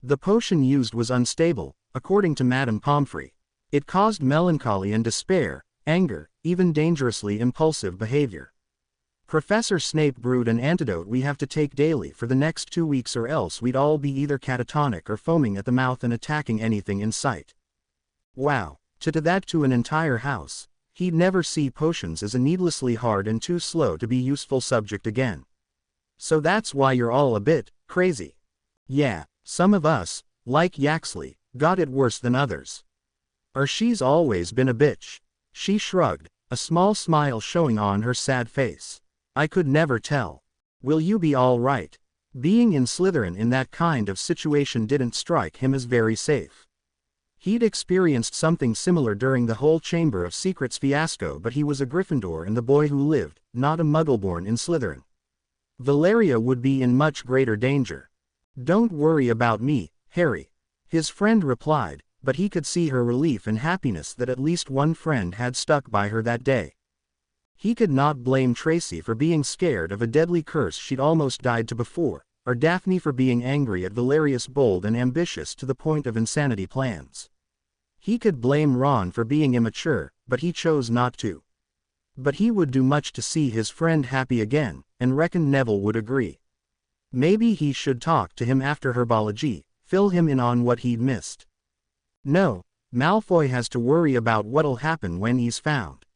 The potion used was unstable, according to Madame Pomfrey. It caused melancholy and despair, anger, even dangerously impulsive behavior. Professor Snape brewed an antidote we have to take daily for the next 2 weeks, or else we'd all be either catatonic or foaming at the mouth and attacking anything in sight. Wow, to that to an entire house. He'd never see potions as a needlessly hard and too slow to be useful subject again. So that's why you're all a bit crazy. Yeah, some of us, like Yaxley, got it worse than others. Or she's always been a bitch. She shrugged, a small smile showing on her sad face. I could never tell. Will you be all right? Being in Slytherin in that kind of situation didn't strike him as very safe. He'd experienced something similar during the whole Chamber of Secrets fiasco, but he was a Gryffindor and the boy who lived, not a Muggle born in Slytherin. Valeria would be in much greater danger. Don't worry about me, Harry, his friend replied, but he could see her relief and happiness that at least one friend had stuck by her that day. He could not blame Tracy for being scared of a deadly curse she'd almost died to before, or Daphne for being angry at Valerius' bold and ambitious to the point of insanity plans. He could blame Ron for being immature, but he chose not to. But he would do much to see his friend happy again, and reckoned Neville would agree. Maybe he should talk to him after herbology, fill him in on what he'd missed. No, Malfoy has to worry about what'll happen when he's found.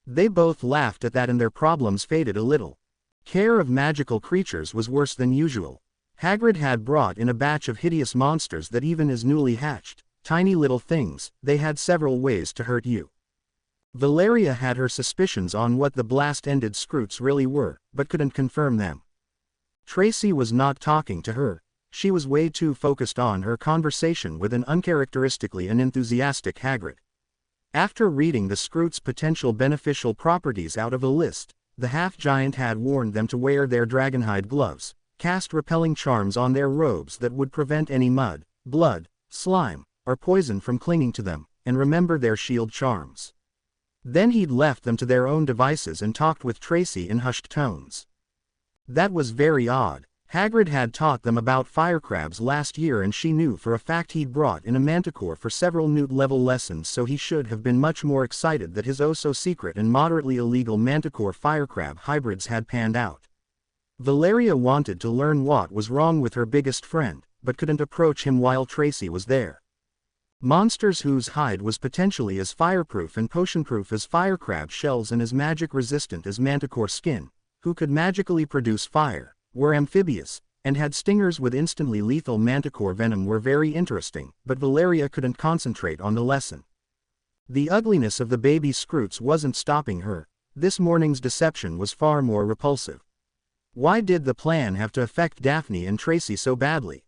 They both laughed at that and their problems faded a little. Care of magical creatures was worse than usual. Hagrid had brought in a batch of hideous monsters that even as newly hatched, tiny little things, they had several ways to hurt you. Valeria had her suspicions on what the blast-ended Skrewts really were, but couldn't confirm them. Tracy was not talking to her. She was way too focused on her conversation with an uncharacteristically unenthusiastic Hagrid. After reading the Skrewts' potential beneficial properties out of a list, the half-giant had warned them to wear their dragonhide gloves, cast repelling charms on their robes that would prevent any mud, blood, slime, or poison from clinging to them, and remember their shield charms. Then he'd left them to their own devices and talked with Tracy in hushed tones. That was very odd. Hagrid had taught them about firecrabs last year and she knew for a fact he'd brought in a manticore for several Newt-level lessons, so he should have been much more excited that his oh-so-secret and moderately illegal manticore firecrab hybrids had panned out. Valeria wanted to learn what was wrong with her biggest friend, but couldn't approach him while Tracy was there. Monsters whose hide was potentially as fireproof and potion-proof as firecrab shells and as magic-resistant as manticore skin, who could magically produce fire, were amphibious, and had stingers with instantly lethal manticore venom were very interesting, but Valeria couldn't concentrate on the lesson. The ugliness of the baby Skrewts wasn't stopping her. This morning's deception was far more repulsive. Why did the plan have to affect Daphne and Tracy so badly?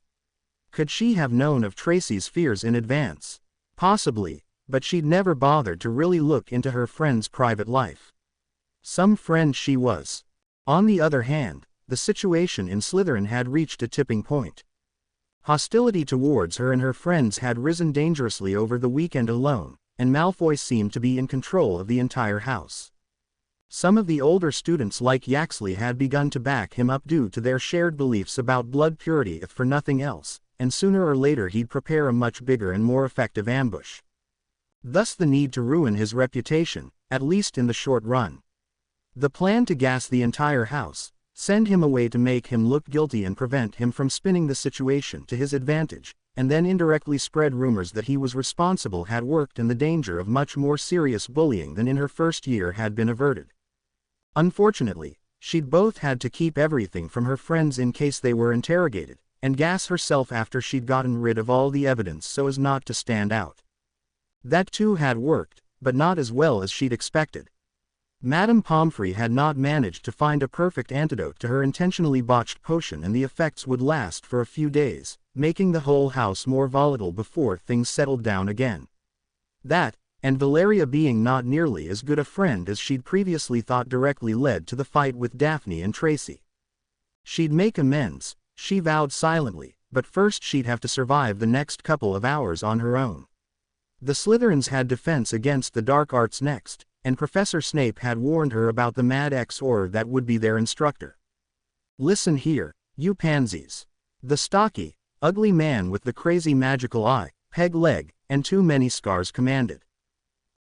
Could she have known of Tracy's fears in advance? Possibly, but she'd never bothered to really look into her friend's private life. Some friend she was. On the other hand, the situation in Slytherin had reached a tipping point. Hostility towards her and her friends had risen dangerously over the weekend alone, and Malfoy seemed to be in control of the entire house. Some of the older students like Yaxley had begun to back him up due to their shared beliefs about blood purity if for nothing else, and sooner or later he'd prepare a much bigger and more effective ambush. Thus the need to ruin his reputation, at least in the short run. The plan to gas the entire house, send him away to make him look guilty and prevent him from spinning the situation to his advantage, and then indirectly spread rumors that he was responsible had worked, and the danger of much more serious bullying than in her first year had been averted. Unfortunately, she'd both had to keep everything from her friends in case they were interrogated, and gas herself after she'd gotten rid of all the evidence so as not to stand out. That too had worked, but not as well as she'd expected. Madame Pomfrey had not managed to find a perfect antidote to her intentionally botched potion, and the effects would last for a few days, making the whole house more volatile before things settled down again. That, and Valeria being not nearly as good a friend as she'd previously thought, directly led to the fight with Daphne and Tracy. She'd make amends, she vowed silently, but first she'd have to survive the next couple of hours on her own. The Slytherins had defense against the dark arts next, and Professor Snape had warned her about the Mad X-Auror that would be their instructor. Listen here, you pansies. The stocky, ugly man with the crazy magical eye, peg leg, and too many scars commanded.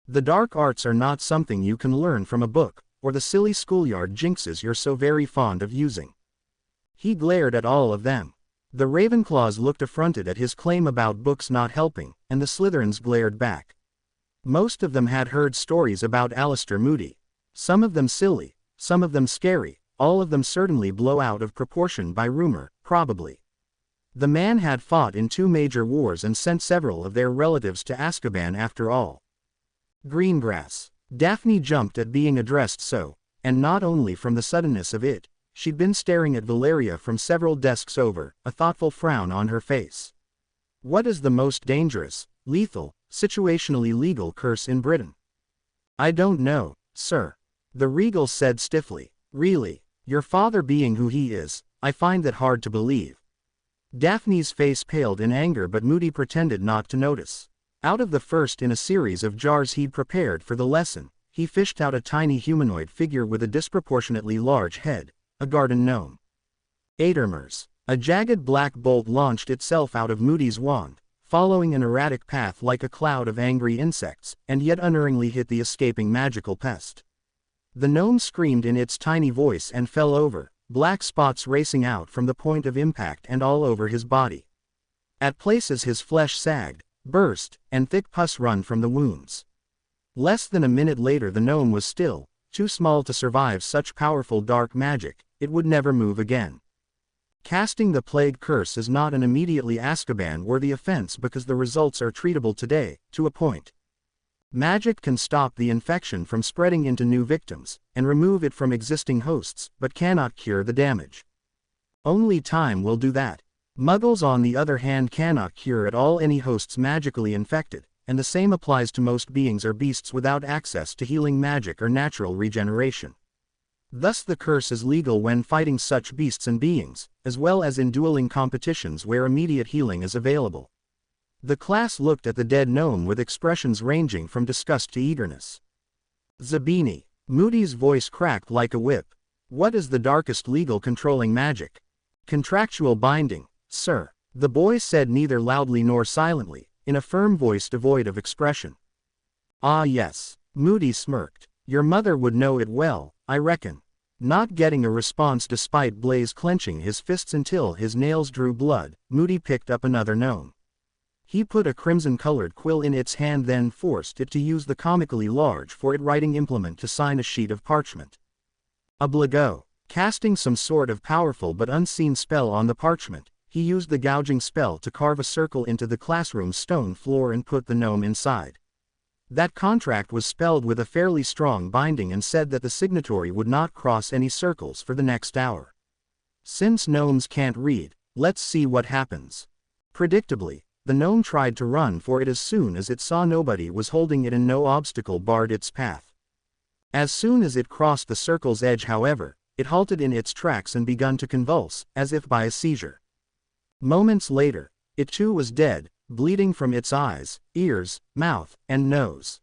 The dark arts are not something you can learn from a book, or the silly schoolyard jinxes you're so very fond of using. He glared at all of them. The Ravenclaws looked affronted at his claim about books not helping, and the Slytherins glared back. Most of them had heard stories about Alastor Moody. Some of them silly, some of them scary, all of them certainly blow out of proportion by rumor, probably. The man had fought in 2 major wars and sent several of their relatives to Azkaban after all. Greengrass. Daphne jumped at being addressed so, and not only from the suddenness of it, she'd been staring at Valeria from several desks over, a thoughtful frown on her face. What is the most dangerous, lethal, situationally legal curse in Britain? I don't know, sir. The Regal said stiffly. Really, your father being who he is, I find that hard to believe. Daphne's face paled in anger, but Moody pretended not to notice. Out of the first in a series of jars he'd prepared for the lesson, he fished out a tiny humanoid figure with a disproportionately large head, a garden gnome. Atermers. A jagged black bolt launched itself out of Moody's wand, following an erratic path like a cloud of angry insects, and yet unerringly hit the escaping magical pest. The gnome screamed in its tiny voice and fell over, black spots racing out from the point of impact and all over his body. At places his flesh sagged, burst, and thick pus run from the wounds. Less than a minute later the gnome was still, too small to survive such powerful dark magic. It would never move again. Casting the plague curse is not an immediately Azkaban-worthy offense because the results are treatable today, to a point. Magic can stop the infection from spreading into new victims, and remove it from existing hosts, but cannot cure the damage. Only time will do that. Muggles on the other hand cannot cure at all any hosts magically infected, and the same applies to most beings or beasts without access to healing magic or natural regeneration. Thus the curse is legal when fighting such beasts and beings, as well as in dueling competitions where immediate healing is available. The class looked at the dead gnome with expressions ranging from disgust to eagerness. Zabini. Moody's voice cracked like a whip. What is the darkest legal controlling magic? Contractual binding, sir. The boy said neither loudly nor silently, in a firm voice devoid of expression. Ah yes. Moody smirked. Your mother would know it well, I reckon. Not getting a response despite Blaze clenching his fists until his nails drew blood, Moody picked up another gnome. He put a crimson-colored quill in its hand, then forced it to use the comically large for it writing implement to sign a sheet of parchment. Obligo. Casting some sort of powerful but unseen spell on the parchment, he used the gouging spell to carve a circle into the classroom's stone floor and put the gnome inside. That contract was spelled with a fairly strong binding and said that the signatory would not cross any circles for the next hour. Since gnomes can't read, let's see what happens. Predictably, the gnome tried to run for it as soon as it saw nobody was holding it and no obstacle barred its path. As soon as it crossed the circle's edge, however, it halted in its tracks and begun to convulse, as if by a seizure. Moments later, it too was dead, bleeding from its eyes, ears, mouth, and nose.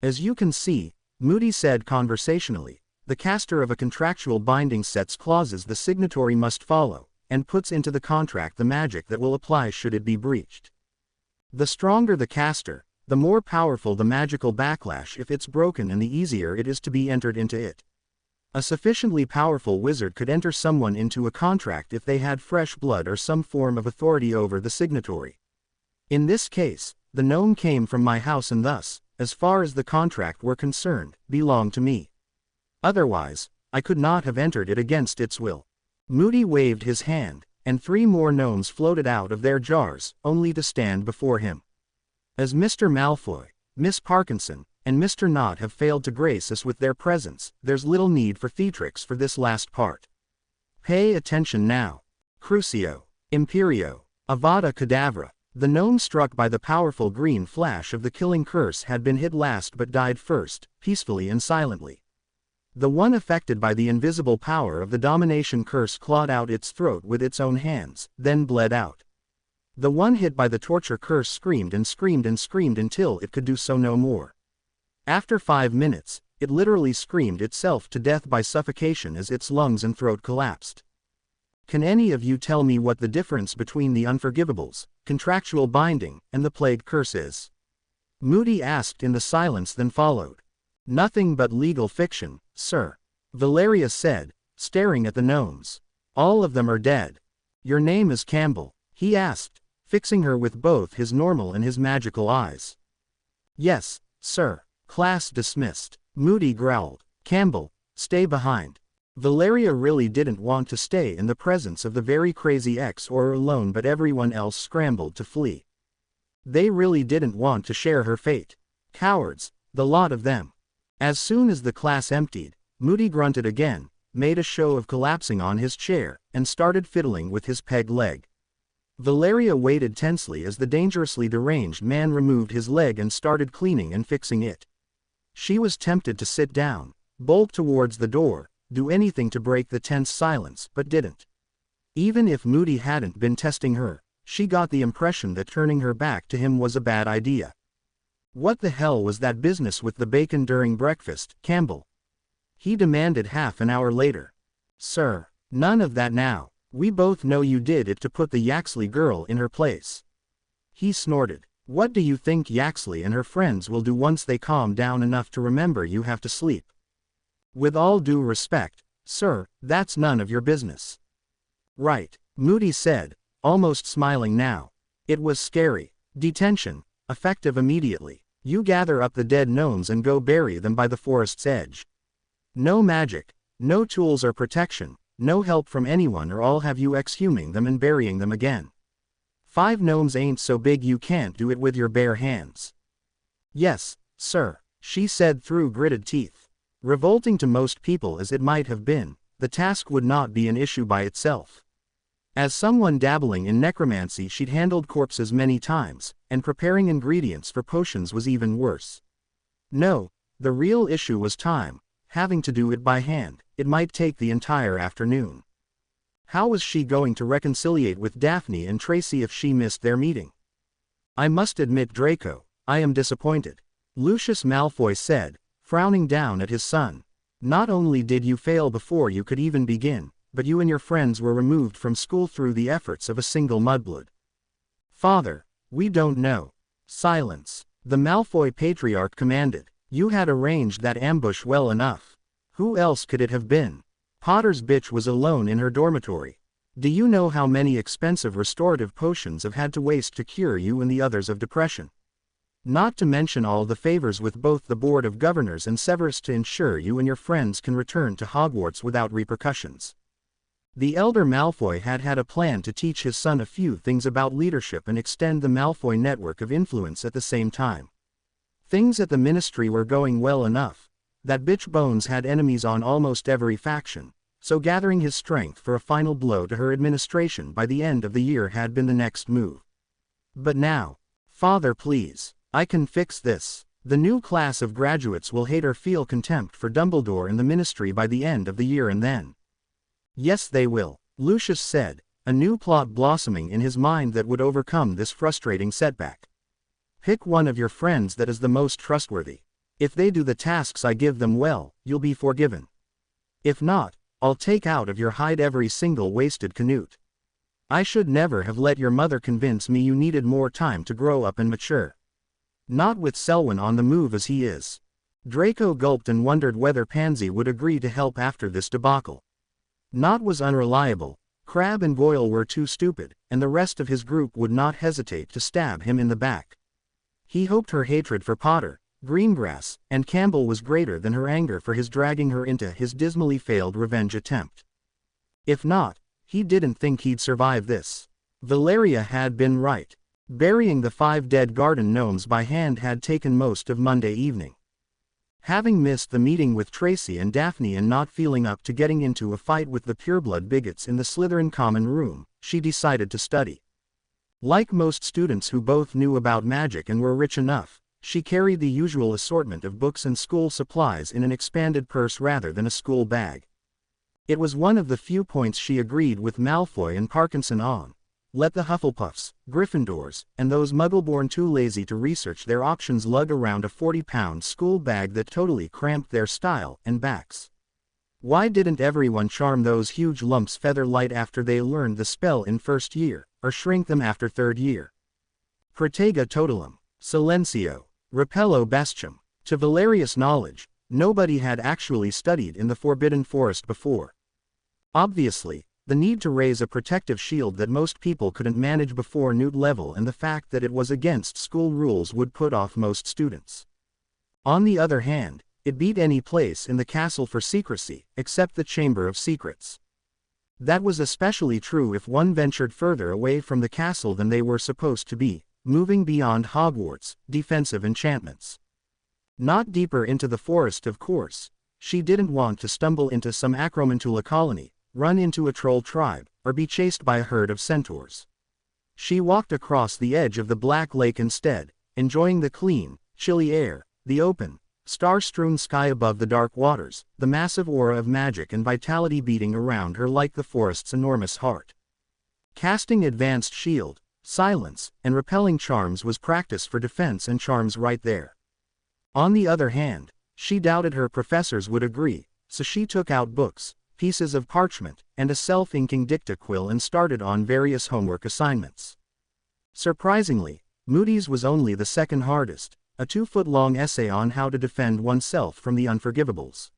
As you can see, Moody said conversationally, the caster of a contractual binding sets clauses the signatory must follow, and puts into the contract the magic that will apply should it be breached. The stronger the caster, the more powerful the magical backlash if it's broken, and the easier it is to be entered into it. A sufficiently powerful wizard could enter someone into a contract if they had fresh blood or some form of authority over the signatory. In this case, the gnome came from my house and thus, as far as the contract were concerned, belonged to me. Otherwise, I could not have entered it against its will. Moody waved his hand, and 3 more gnomes floated out of their jars, only to stand before him. As Mr. Malfoy, Miss Parkinson, and Mr. Knott have failed to grace us with their presence, there's little need for theatrics for this last part. Pay attention now. Crucio. Imperio. Avada Kedavra. The gnome struck by the powerful green flash of the killing curse had been hit last but died first, peacefully and silently. The one affected by the invisible power of the domination curse clawed out its throat with its own hands, then bled out. The one hit by the torture curse screamed and screamed and screamed until it could do so no more. After 5 minutes, it literally screamed itself to death by suffocation as its lungs and throat collapsed. Can any of you tell me what the difference between the unforgivables, contractual binding, and the plague curse is? Moody asked in the silence then followed. Nothing but legal fiction, sir. Valeria said, staring at the gnomes. All of them are dead. Your name is Campbell, he asked, fixing her with both his normal and his magical eyes. Yes, sir. Class dismissed. Moody growled. Campbell, stay behind. Valeria really didn't want to stay in the presence of the very crazy X-Auror alone, but everyone else scrambled to flee. They really didn't want to share her fate. Cowards, the lot of them. As soon as the class emptied, Moody grunted again, made a show of collapsing on his chair, and started fiddling with his peg leg. Valeria waited tensely as the dangerously deranged man removed his leg and started cleaning and fixing it. She was tempted to sit down, bolt towards the door, do anything to break the tense silence, but didn't. Even if Moody hadn't been testing her, she got the impression that turning her back to him was a bad idea. What the hell was that business with the bacon during breakfast, Campbell? He demanded half an hour later. Sir, none of that now. We both know you did it to put the Yaxley girl in her place. He snorted. What do you think Yaxley and her friends will do once they calm down enough to remember you have to sleep? With all due respect, Sir, that's none of your business. Right, Moody said, almost smiling now. It was scary. Detention, effective immediately. You gather up the dead gnomes and go bury them by the forest's edge. No magic, no tools or protection, no help from anyone, or I'll have you exhuming them and burying them again. 5 gnomes ain't so big you can't do it with your bare hands. Yes, sir, she said through gritted teeth. Revolting to most people as it might have been, the task would not be an issue by itself. As someone dabbling in necromancy, she'd handled corpses many times, and preparing ingredients for potions was even worse. No, the real issue was time, having to do it by hand. It might take the entire afternoon. How was she going to reconciliate with Daphne and Tracy if she missed their meeting? I must admit, Draco, I am disappointed, Lucius Malfoy said, frowning down at his son. Not only did you fail before you could even begin, but you and your friends were removed from school through the efforts of a single mudblood. Father, we don't know. Silence, the Malfoy patriarch commanded. You had arranged that ambush well enough. Who else could it have been? Potter's bitch was alone in her dormitory. Do you know how many expensive restorative potions have had to waste to cure you and the others of depression? Not to mention all the favors with both the Board of Governors and Severus to ensure you and your friends can return to Hogwarts without repercussions. The elder Malfoy had had a plan to teach his son a few things about leadership and extend the Malfoy network of influence at the same time. Things at the Ministry were going well enough. That bitch Bones had enemies on almost every faction, so gathering his strength for a final blow to her administration by the end of the year had been the next move. But now, Father, please, I can fix this. The new class of graduates will hate or feel contempt for Dumbledore and the Ministry by the end of the year, and then. Yes, they will, Lucius said, a new plot blossoming in his mind that would overcome this frustrating setback. Pick one of your friends that is the most trustworthy. If they do the tasks I give them well, you'll be forgiven. If not, I'll take out of your hide every single wasted canute. I should never have let your mother convince me you needed more time to grow up and mature. Not with Selwyn on the move as he is. Draco gulped and wondered whether Pansy would agree to help after this debacle. Nott was unreliable, Crabbe and Goyle were too stupid, and the rest of his group would not hesitate to stab him in the back. He hoped her hatred for Potter, Greengrass, and Campbell was greater than her anger for his dragging her into his dismally failed revenge attempt. If not, he didn't think he'd survive this. Valeria had been right. Burying the 5 dead garden gnomes by hand had taken most of Monday evening. Having missed the meeting with Tracy and Daphne and not feeling up to getting into a fight with the pureblood bigots in the Slytherin common room, she decided to study. Like most students who both knew about magic and were rich enough, she carried the usual assortment of books and school supplies in an expanded purse rather than a school bag. It was one of the few points she agreed with Malfoy and Parkinson on. Let the Hufflepuffs, Gryffindors, and those Muggle-born too lazy to research their options lug around a 40-pound school bag that totally cramped their style and backs. Why didn't everyone charm those huge lumps feather light after they learned the spell in first year, or shrink them after third year? Protega totalum, silencio, repello bestium. To Valerius' knowledge, nobody had actually studied in the Forbidden Forest before. Obviously, the need to raise a protective shield that most people couldn't manage before Newt level and the fact that it was against school rules would put off most students. On the other hand, it beat any place in the castle for secrecy, except the Chamber of Secrets. That was especially true if one ventured further away from the castle than they were supposed to be, moving beyond Hogwarts' defensive enchantments. Not deeper into the forest, of course. She didn't want to stumble into some Acromantula colony, run into a troll tribe, or be chased by a herd of centaurs. She walked across the edge of the Black Lake instead, enjoying the clean, chilly air, the open, star-strewn sky above the dark waters, the massive aura of magic and vitality beating around her like the forest's enormous heart. Casting advanced shield, silence, and repelling charms was practice for defense and charms right there. On the other hand, she doubted her professors would agree, so she took out books, pieces of parchment, and a self-inking dictaquill and started on various homework assignments. Surprisingly, Moody's was only the second hardest, a 2-foot-long essay on how to defend oneself from the unforgivables.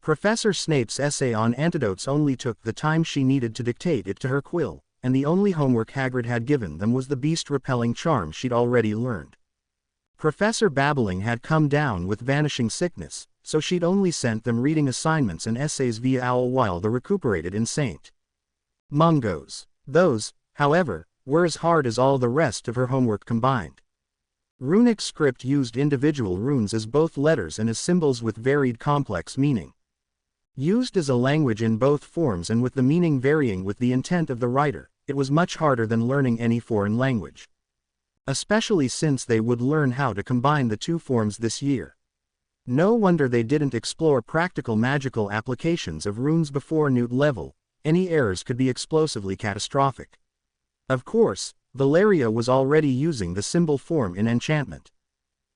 Professor Snape's essay on antidotes only took the time she needed to dictate it to her quill, and the only homework Hagrid had given them was the beast-repelling charm she'd already learned. Professor Babbling had come down with vanishing sickness, so she'd only sent them reading assignments and essays via owl while they recuperated in St. Mungo's. Those, however, were as hard as all the rest of her homework combined. Runic script used individual runes as both letters and as symbols with varied complex meaning. Used as a language in both forms and with the meaning varying with the intent of the writer, it was much harder than learning any foreign language. Especially since they would learn how to combine the two forms this year. No wonder they didn't explore practical magical applications of runes before Newt level. Any errors could be explosively catastrophic. Of course, Valeria was already using the symbol form in enchantment.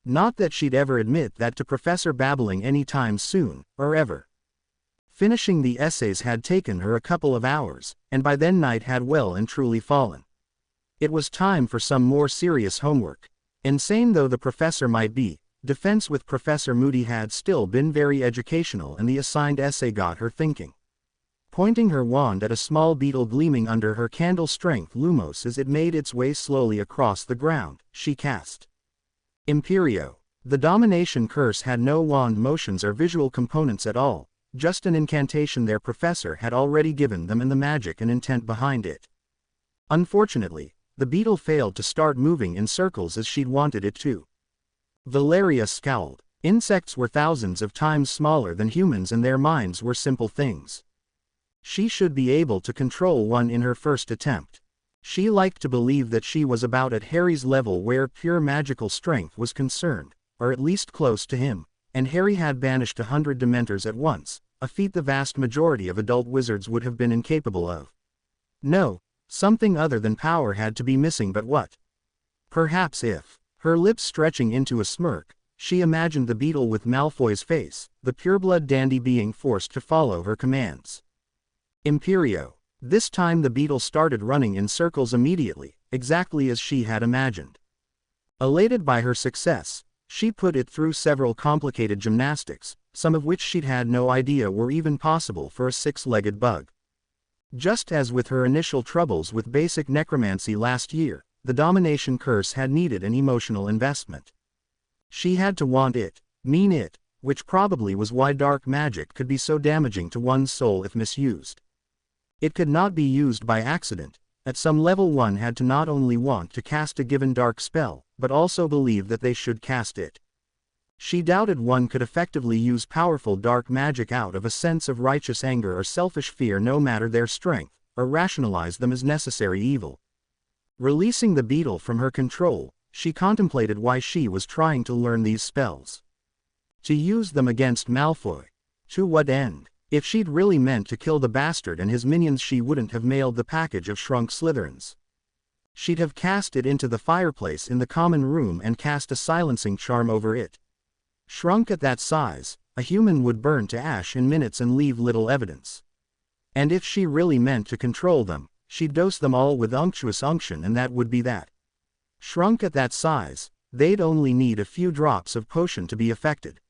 Not that she'd ever admit that to Professor Babbling any time soon, or ever. Finishing the essays had taken her a couple of hours, and by then night had well and truly fallen. It was time for some more serious homework. Insane though the professor might be, defense with Professor Moody had still been very educational, and the assigned essay got her thinking. Pointing her wand at a small beetle gleaming under her candle-strength lumos as it made its way slowly across the ground, she cast Imperio. The domination curse had no wand motions or visual components at all, just an incantation their professor had already given them and the magic and intent behind it. Unfortunately, the beetle failed to start moving in circles as she'd wanted it to. Valeria scowled. Insects were thousands of times smaller than humans and their minds were simple things. She should be able to control one in her first attempt. She liked to believe that she was about at Harry's level where pure magical strength was concerned, or at least close to him, and Harry had banished 100 Dementors at once, a feat the vast majority of adult wizards would have been incapable of. No, something other than power had to be missing, but what? Perhaps if, her lips stretching into a smirk, she imagined the beetle with Malfoy's face, the pureblood dandy being forced to follow her commands. Imperio. This time the beetle started running in circles immediately, exactly as she had imagined. Elated by her success, she put it through several complicated gymnastics, some of which she'd had no idea were even possible for a six-legged bug. Just as with her initial troubles with basic necromancy last year, the domination curse had needed an emotional investment. She had to want it, mean it, which probably was why dark magic could be so damaging to one's soul if misused. It could not be used by accident. At some level one had to not only want to cast a given dark spell, but also believe that they should cast it. She doubted one could effectively use powerful dark magic out of a sense of righteous anger or selfish fear no matter their strength, or rationalize them as necessary evil. Releasing the beetle from her control, she contemplated why she was trying to learn these spells. To use them against Malfoy. To what end? If she'd really meant to kill the bastard and his minions, she wouldn't have mailed the package of shrunk Slytherins. She'd have cast it into the fireplace in the common room and cast a silencing charm over it. Shrunk at that size, a human would burn to ash in minutes and leave little evidence. And if she really meant to control them, she'd dose them all with unctuous unction, and that would be that. Shrunk at that size, they'd only need a few drops of potion to be affected.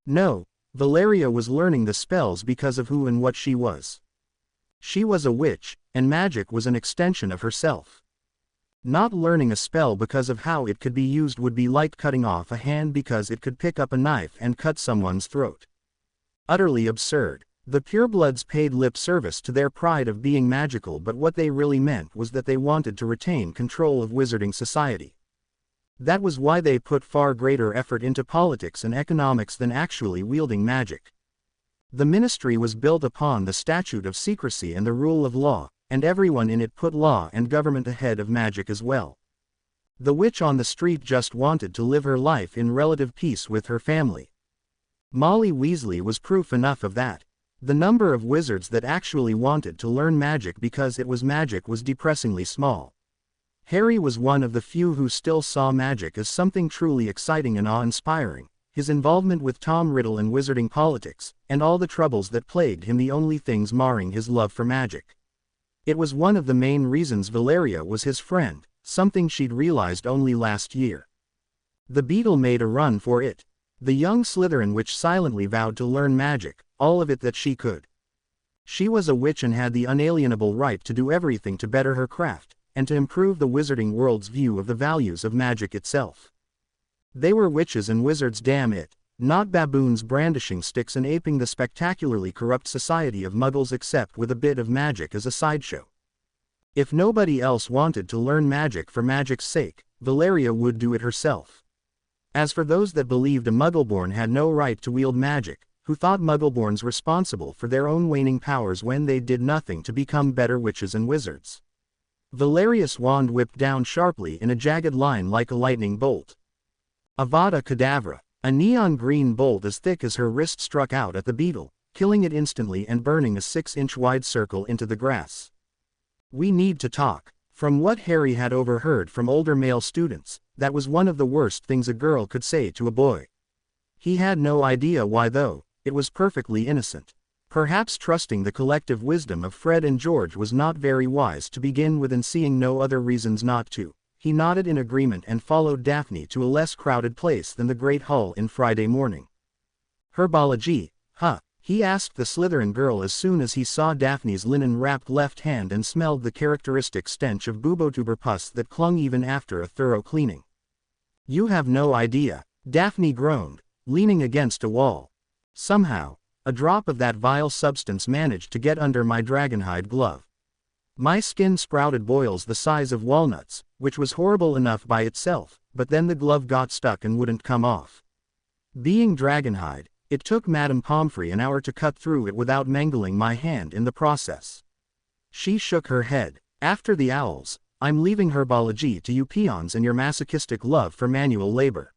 No, Valeria was learning the spells because of who and what she was. She was a witch, and magic was an extension of herself. Not learning a spell because of how it could be used would be like cutting off a hand because it could pick up a knife and cut someone's throat. Utterly absurd. The purebloods paid lip service to their pride of being magical, but what they really meant was that they wanted to retain control of wizarding society. That was why they put far greater effort into politics and economics than actually wielding magic. The ministry was built upon the statute of secrecy and the rule of law, and everyone in it put law and government ahead of magic as well. The witch on the street just wanted to live her life in relative peace with her family. Molly Weasley was proof enough of that. The number of wizards that actually wanted to learn magic because it was magic was depressingly small. Harry was one of the few who still saw magic as something truly exciting and awe-inspiring, his involvement with Tom Riddle in wizarding politics, and all the troubles that plagued him the only things marring his love for magic. It was one of the main reasons Valeria was his friend, something she'd realized only last year. The beetle made a run for it. The young Slytherin witch silently vowed to learn magic, all of it that she could. She was a witch and had the unalienable right to do everything to better her craft, and to improve the wizarding world's view of the values of magic itself. They were witches and wizards, damn it, not baboons brandishing sticks and aping the spectacularly corrupt society of muggles, except with a bit of magic as a sideshow. If nobody else wanted to learn magic for magic's sake, Valeria would do it herself. As for those that believed a muggleborn had no right to wield magic, who thought muggleborns responsible for their own waning powers when they did nothing to become better witches and wizards, Valeria's wand whipped down sharply in a jagged line like a lightning bolt. Avada Kedavra! A neon green bolt as thick as her wrist struck out at the beetle, killing it instantly and burning a 6-inch wide circle into the grass. We need to talk. From what Harry had overheard from older male students, that was one of the worst things a girl could say to a boy. He had no idea why though. It was perfectly innocent. Perhaps trusting the collective wisdom of Fred and George was not very wise to begin with, and seeing no other reasons not to, he nodded in agreement and followed Daphne to a less crowded place than the Great Hall in Friday morning. Herbology, huh? He asked the Slytherin girl as soon as he saw Daphne's linen-wrapped left hand and smelled the characteristic stench of bubotuber pus that clung even after a thorough cleaning. You have no idea, Daphne groaned, leaning against a wall. Somehow, a drop of that vile substance managed to get under my dragonhide glove. My skin sprouted boils the size of walnuts, which was horrible enough by itself, but then the glove got stuck and wouldn't come off. Being dragonhide, it took Madame Pomfrey an hour to cut through it without mangling my hand in the process. She shook her head. After the owls, I'm leaving herbology to you peons and your masochistic love for manual labor.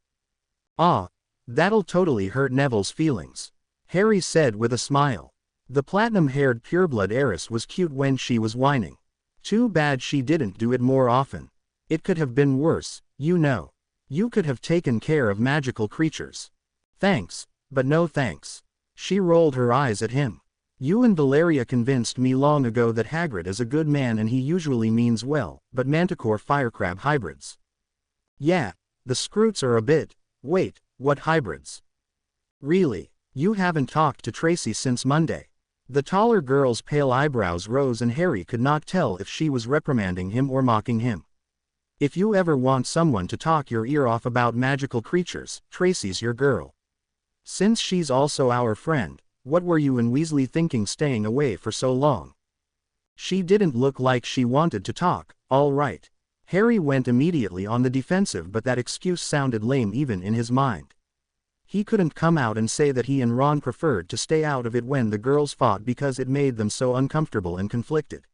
Ah, that'll totally hurt Neville's feelings, Harry said with a smile. The platinum-haired pureblood heiress was cute when she was whining. Too bad she didn't do it more often. It could have been worse, you know. You could have taken care of magical creatures. Thanks, but no thanks. She rolled her eyes at him. You and Valeria convinced me long ago that Hagrid is a good man and he usually means well, but Manticore Firecrab hybrids. Yeah, the Scroots are a bit. Wait, what hybrids? Really? You haven't talked to Tracy since Monday? The taller girl's pale eyebrows rose and Harry could not tell if she was reprimanding him or mocking him. If you ever want someone to talk your ear off about magical creatures, Tracy's your girl. Since she's also our friend, what were you and Weasley thinking staying away for so long? She didn't look like she wanted to talk, all right. Harry went immediately on the defensive, but that excuse sounded lame even in his mind. He couldn't come out and say that he and Ron preferred to stay out of it when the girls fought because it made them so uncomfortable and conflicted.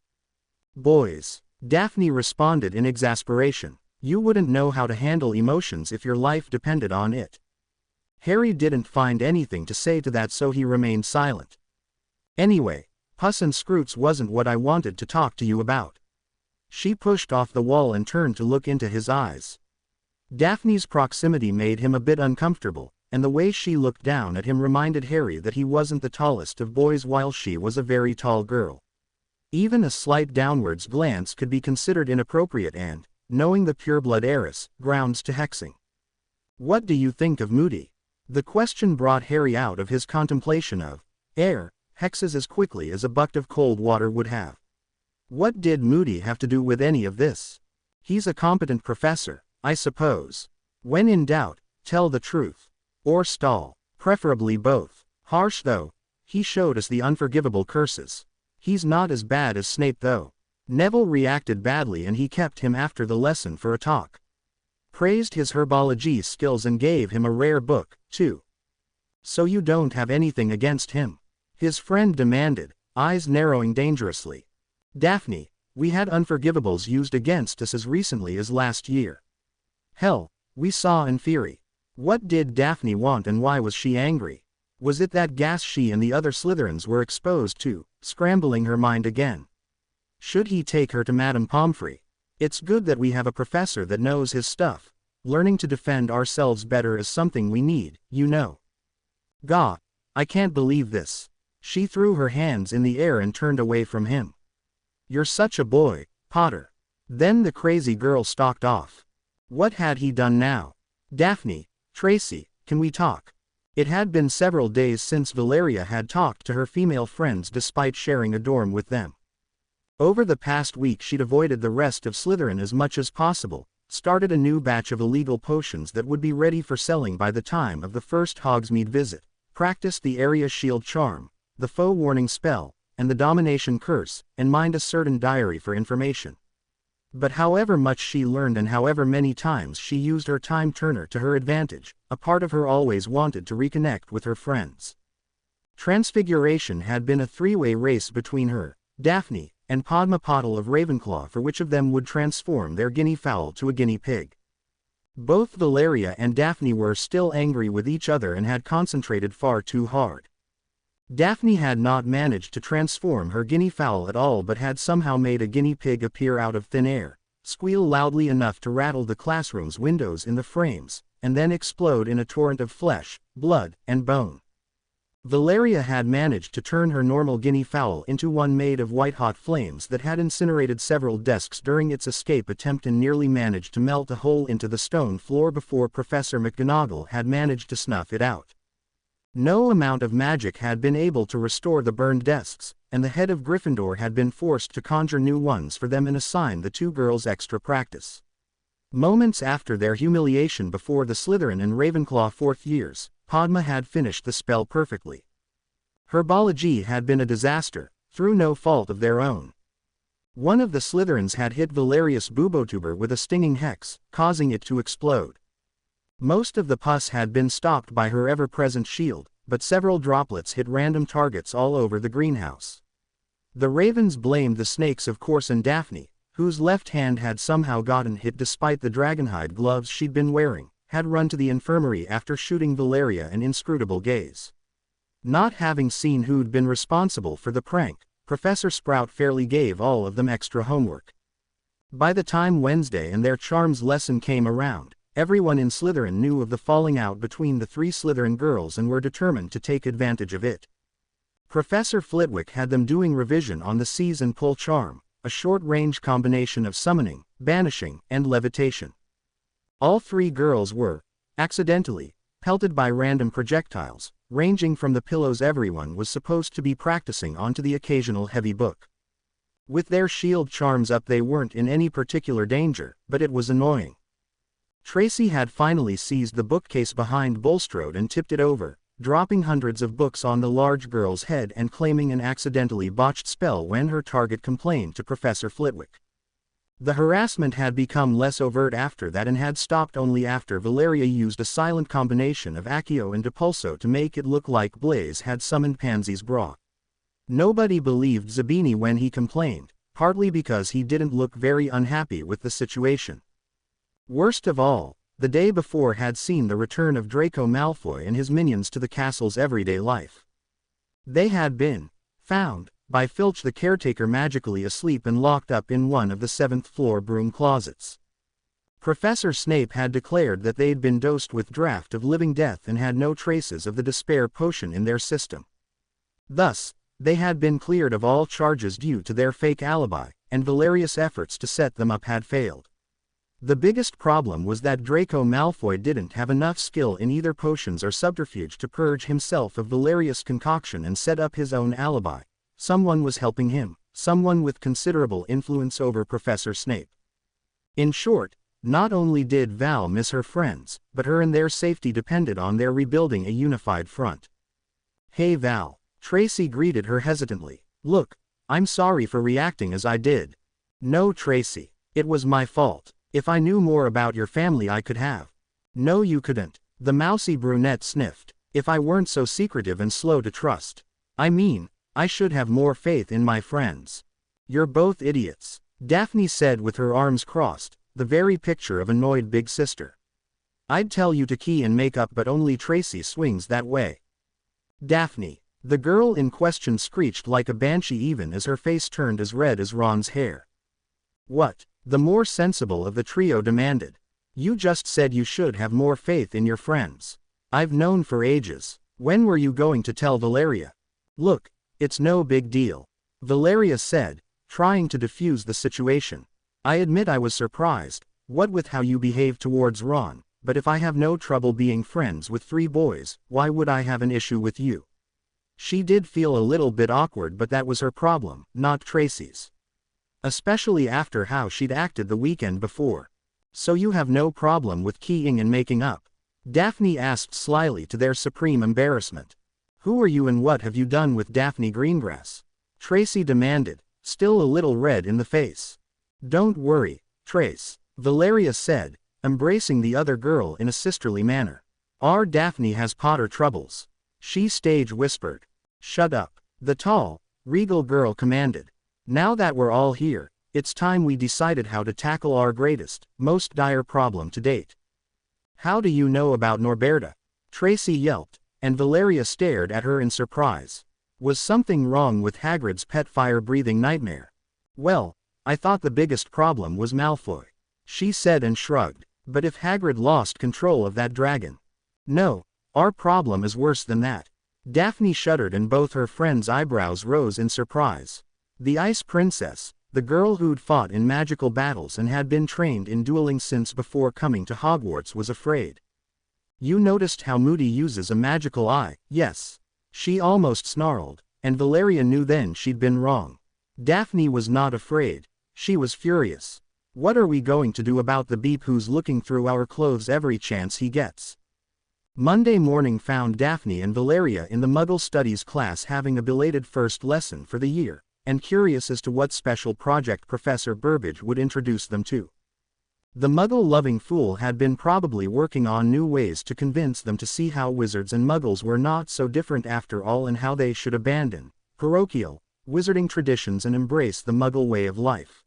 Boys, Daphne responded in exasperation, you wouldn't know how to handle emotions if your life depended on it. Harry didn't find anything to say to that, so he remained silent. Anyway, Puss and Scroots wasn't what I wanted to talk to you about. She pushed off the wall and turned to look into his eyes. Daphne's proximity made him a bit uncomfortable, and the way she looked down at him reminded Harry that he wasn't the tallest of boys while she was a very tall girl. Even a slight downwards glance could be considered inappropriate and, knowing the pureblood heiress, grounds to hexing. What do you think of Moody? The question brought Harry out of his contemplation of hexes as quickly as a bucket of cold water would have. What did Moody have to do with any of this? He's a competent professor, I suppose. When in doubt, tell the truth. Or stall. Preferably both. Harsh though. He showed us the unforgivable curses. He's not as bad as Snape though. Neville reacted badly and he kept him after the lesson for a talk. Praised his herbology skills and gave him a rare book, too. So you don't have anything against him? His friend demanded, eyes narrowing dangerously. Daphne, we had unforgivables used against us as recently as last year. Hell, we saw in theory. What did Daphne want and why was she angry? Was it that gas she and the other Slytherins were exposed to, scrambling her mind again? Should he take her to Madame Pomfrey? It's good that we have a professor that knows his stuff. Learning to defend ourselves better is something we need, you know. Gah, I can't believe this. She threw her hands in the air and turned away from him. You're such a boy, Potter. Then the crazy girl stalked off. What had he done now? Daphne, Tracy, can we talk? It had been several days since Valeria had talked to her female friends despite sharing a dorm with them. Over the past week she'd avoided the rest of Slytherin as much as possible, started a new batch of illegal potions that would be ready for selling by the time of the first Hogsmeade visit, practiced the Area Shield charm, the Foe warning spell, and the Domination curse, and mined a certain diary for information. But however much she learned and however many times she used her time turner to her advantage, a part of her always wanted to reconnect with her friends. Transfiguration had been a three-way race between her, Daphne, and Padma Patil of Ravenclaw for which of them would transform their guinea fowl to a guinea pig. Both Valeria and Daphne were still angry with each other and had concentrated far too hard. Daphne had not managed to transform her guinea fowl at all but had somehow made a guinea pig appear out of thin air, squeal loudly enough to rattle the classroom's windows in the frames, and then explode in a torrent of flesh, blood, and bone. Valeria had managed to turn her normal guinea fowl into one made of white-hot flames that had incinerated several desks during its escape attempt and nearly managed to melt a hole into the stone floor before Professor McGonagall had managed to snuff it out. No amount of magic had been able to restore the burned desks, and the head of Gryffindor had been forced to conjure new ones for them and assign the two girls extra practice. Moments after their humiliation before the Slytherin and Ravenclaw fourth years, Padma had finished the spell perfectly. Herbology had been a disaster, through no fault of their own. One of the Slytherins had hit Valerius Bubotuber with a stinging hex, causing it to explode. Most of the pus had been stopped by her ever-present shield, but several droplets hit random targets all over the greenhouse. The ravens blamed the snakes of course and Daphne, whose left hand had somehow gotten hit despite the dragonhide gloves she'd been wearing, had run to the infirmary after shooting Valeria an inscrutable gaze. Not having seen who'd been responsible for the prank, Professor Sprout fairly gave all of them extra homework. By the time Wednesday and their charms lesson came around, everyone in Slytherin knew of the falling out between the three Slytherin girls and were determined to take advantage of it. Professor Flitwick had them doing revision on the Seize and Pull charm, a short-range combination of summoning, banishing, and levitation. All three girls were, accidentally, pelted by random projectiles, ranging from the pillows everyone was supposed to be practicing onto the occasional heavy book. With their shield charms up they weren't in any particular danger, but it was annoying. Tracy had finally seized the bookcase behind Bulstrode and tipped it over, dropping hundreds of books on the large girl's head and claiming an accidentally botched spell when her target complained to Professor Flitwick. The harassment had become less overt after that and had stopped only after Valeria used a silent combination of Accio and Depulso to make it look like Blaise had summoned Pansy's bra. Nobody believed Zabini when he complained, partly because he didn't look very unhappy with the situation. Worst of all, the day before had seen the return of Draco Malfoy and his minions to the castle's everyday life. They had been found by Filch the caretaker magically asleep and locked up in one of the 7th-floor broom closets. Professor Snape had declared that they'd been dosed with Draught of Living Death and had no traces of the Despair Potion in their system. Thus, they had been cleared of all charges due to their fake alibi, and Valerius' efforts to set them up had failed. The biggest problem was that Draco Malfoy didn't have enough skill in either potions or subterfuge to purge himself of Valerius' concoction and set up his own alibi. Someone was helping him, someone with considerable influence over Professor Snape. In short, not only did Val miss her friends, but her and their safety depended on their rebuilding a unified front. "Hey Val," Tracy greeted her hesitantly. "Look, I'm sorry for reacting as I did." "No Tracy, it was my fault. If I knew more about your family I could have." "No you couldn't," the mousy brunette sniffed, "if I weren't so secretive and slow to trust. I mean, I should have more faith in my friends." "You're both idiots," Daphne said with her arms crossed, the very picture of annoyed big sister. "I'd tell you to key and make up but only Tracy swings that way." "Daphne," the girl in question screeched like a banshee even as her face turned as red as Ron's hair. "What?" the more sensible of the trio demanded. "You just said you should have more faith in your friends. I've known for ages. When were you going to tell Valeria?" "Look, it's no big deal," Valeria said, trying to defuse the situation. "I admit I was surprised, what with how you behaved towards Ron, but if I have no trouble being friends with 3 boys, why would I have an issue with you? She did feel a little bit awkward, but that was her problem, not Tracy's. Especially after how she'd acted the weekend before. So you have no problem with keying and making up? Daphne asked slyly, to their supreme embarrassment. Who are you and what have you done with Daphne Greengrass? Tracy demanded, still a little red in the face. Don't worry, Trace, Valeria said, embracing the other girl in a sisterly manner. Our Daphne has Potter troubles. She stage whispered. Shut up, the tall, regal girl commanded. Now that we're all here, it's time we decided how to tackle our greatest, most dire problem to date. How do you know about Norberta? Tracy yelped, and Valeria stared at her in surprise. Was something wrong with Hagrid's pet fire-breathing nightmare? Well, I thought the biggest problem was Malfoy, she said and shrugged. But if Hagrid lost control of that dragon? No, our problem is worse than that. Daphne shuddered and both her friends' eyebrows rose in surprise. The Ice Princess, the girl who'd fought in magical battles and had been trained in dueling since before coming to Hogwarts, was afraid. You noticed how Moody uses a magical eye? Yes. She almost snarled, and Valeria knew then she'd been wrong. Daphne was not afraid. She was furious. What are we going to do about the beep who's looking through our clothes every chance he gets? Monday morning found Daphne and Valeria in the Muggle Studies class having a belated first lesson for the year, and curious as to what special project Professor Burbage would introduce them to. The Muggle-loving fool had been probably working on new ways to convince them to see how wizards and Muggles were not so different after all, and how they should abandon parochial, wizarding traditions and embrace the Muggle way of life.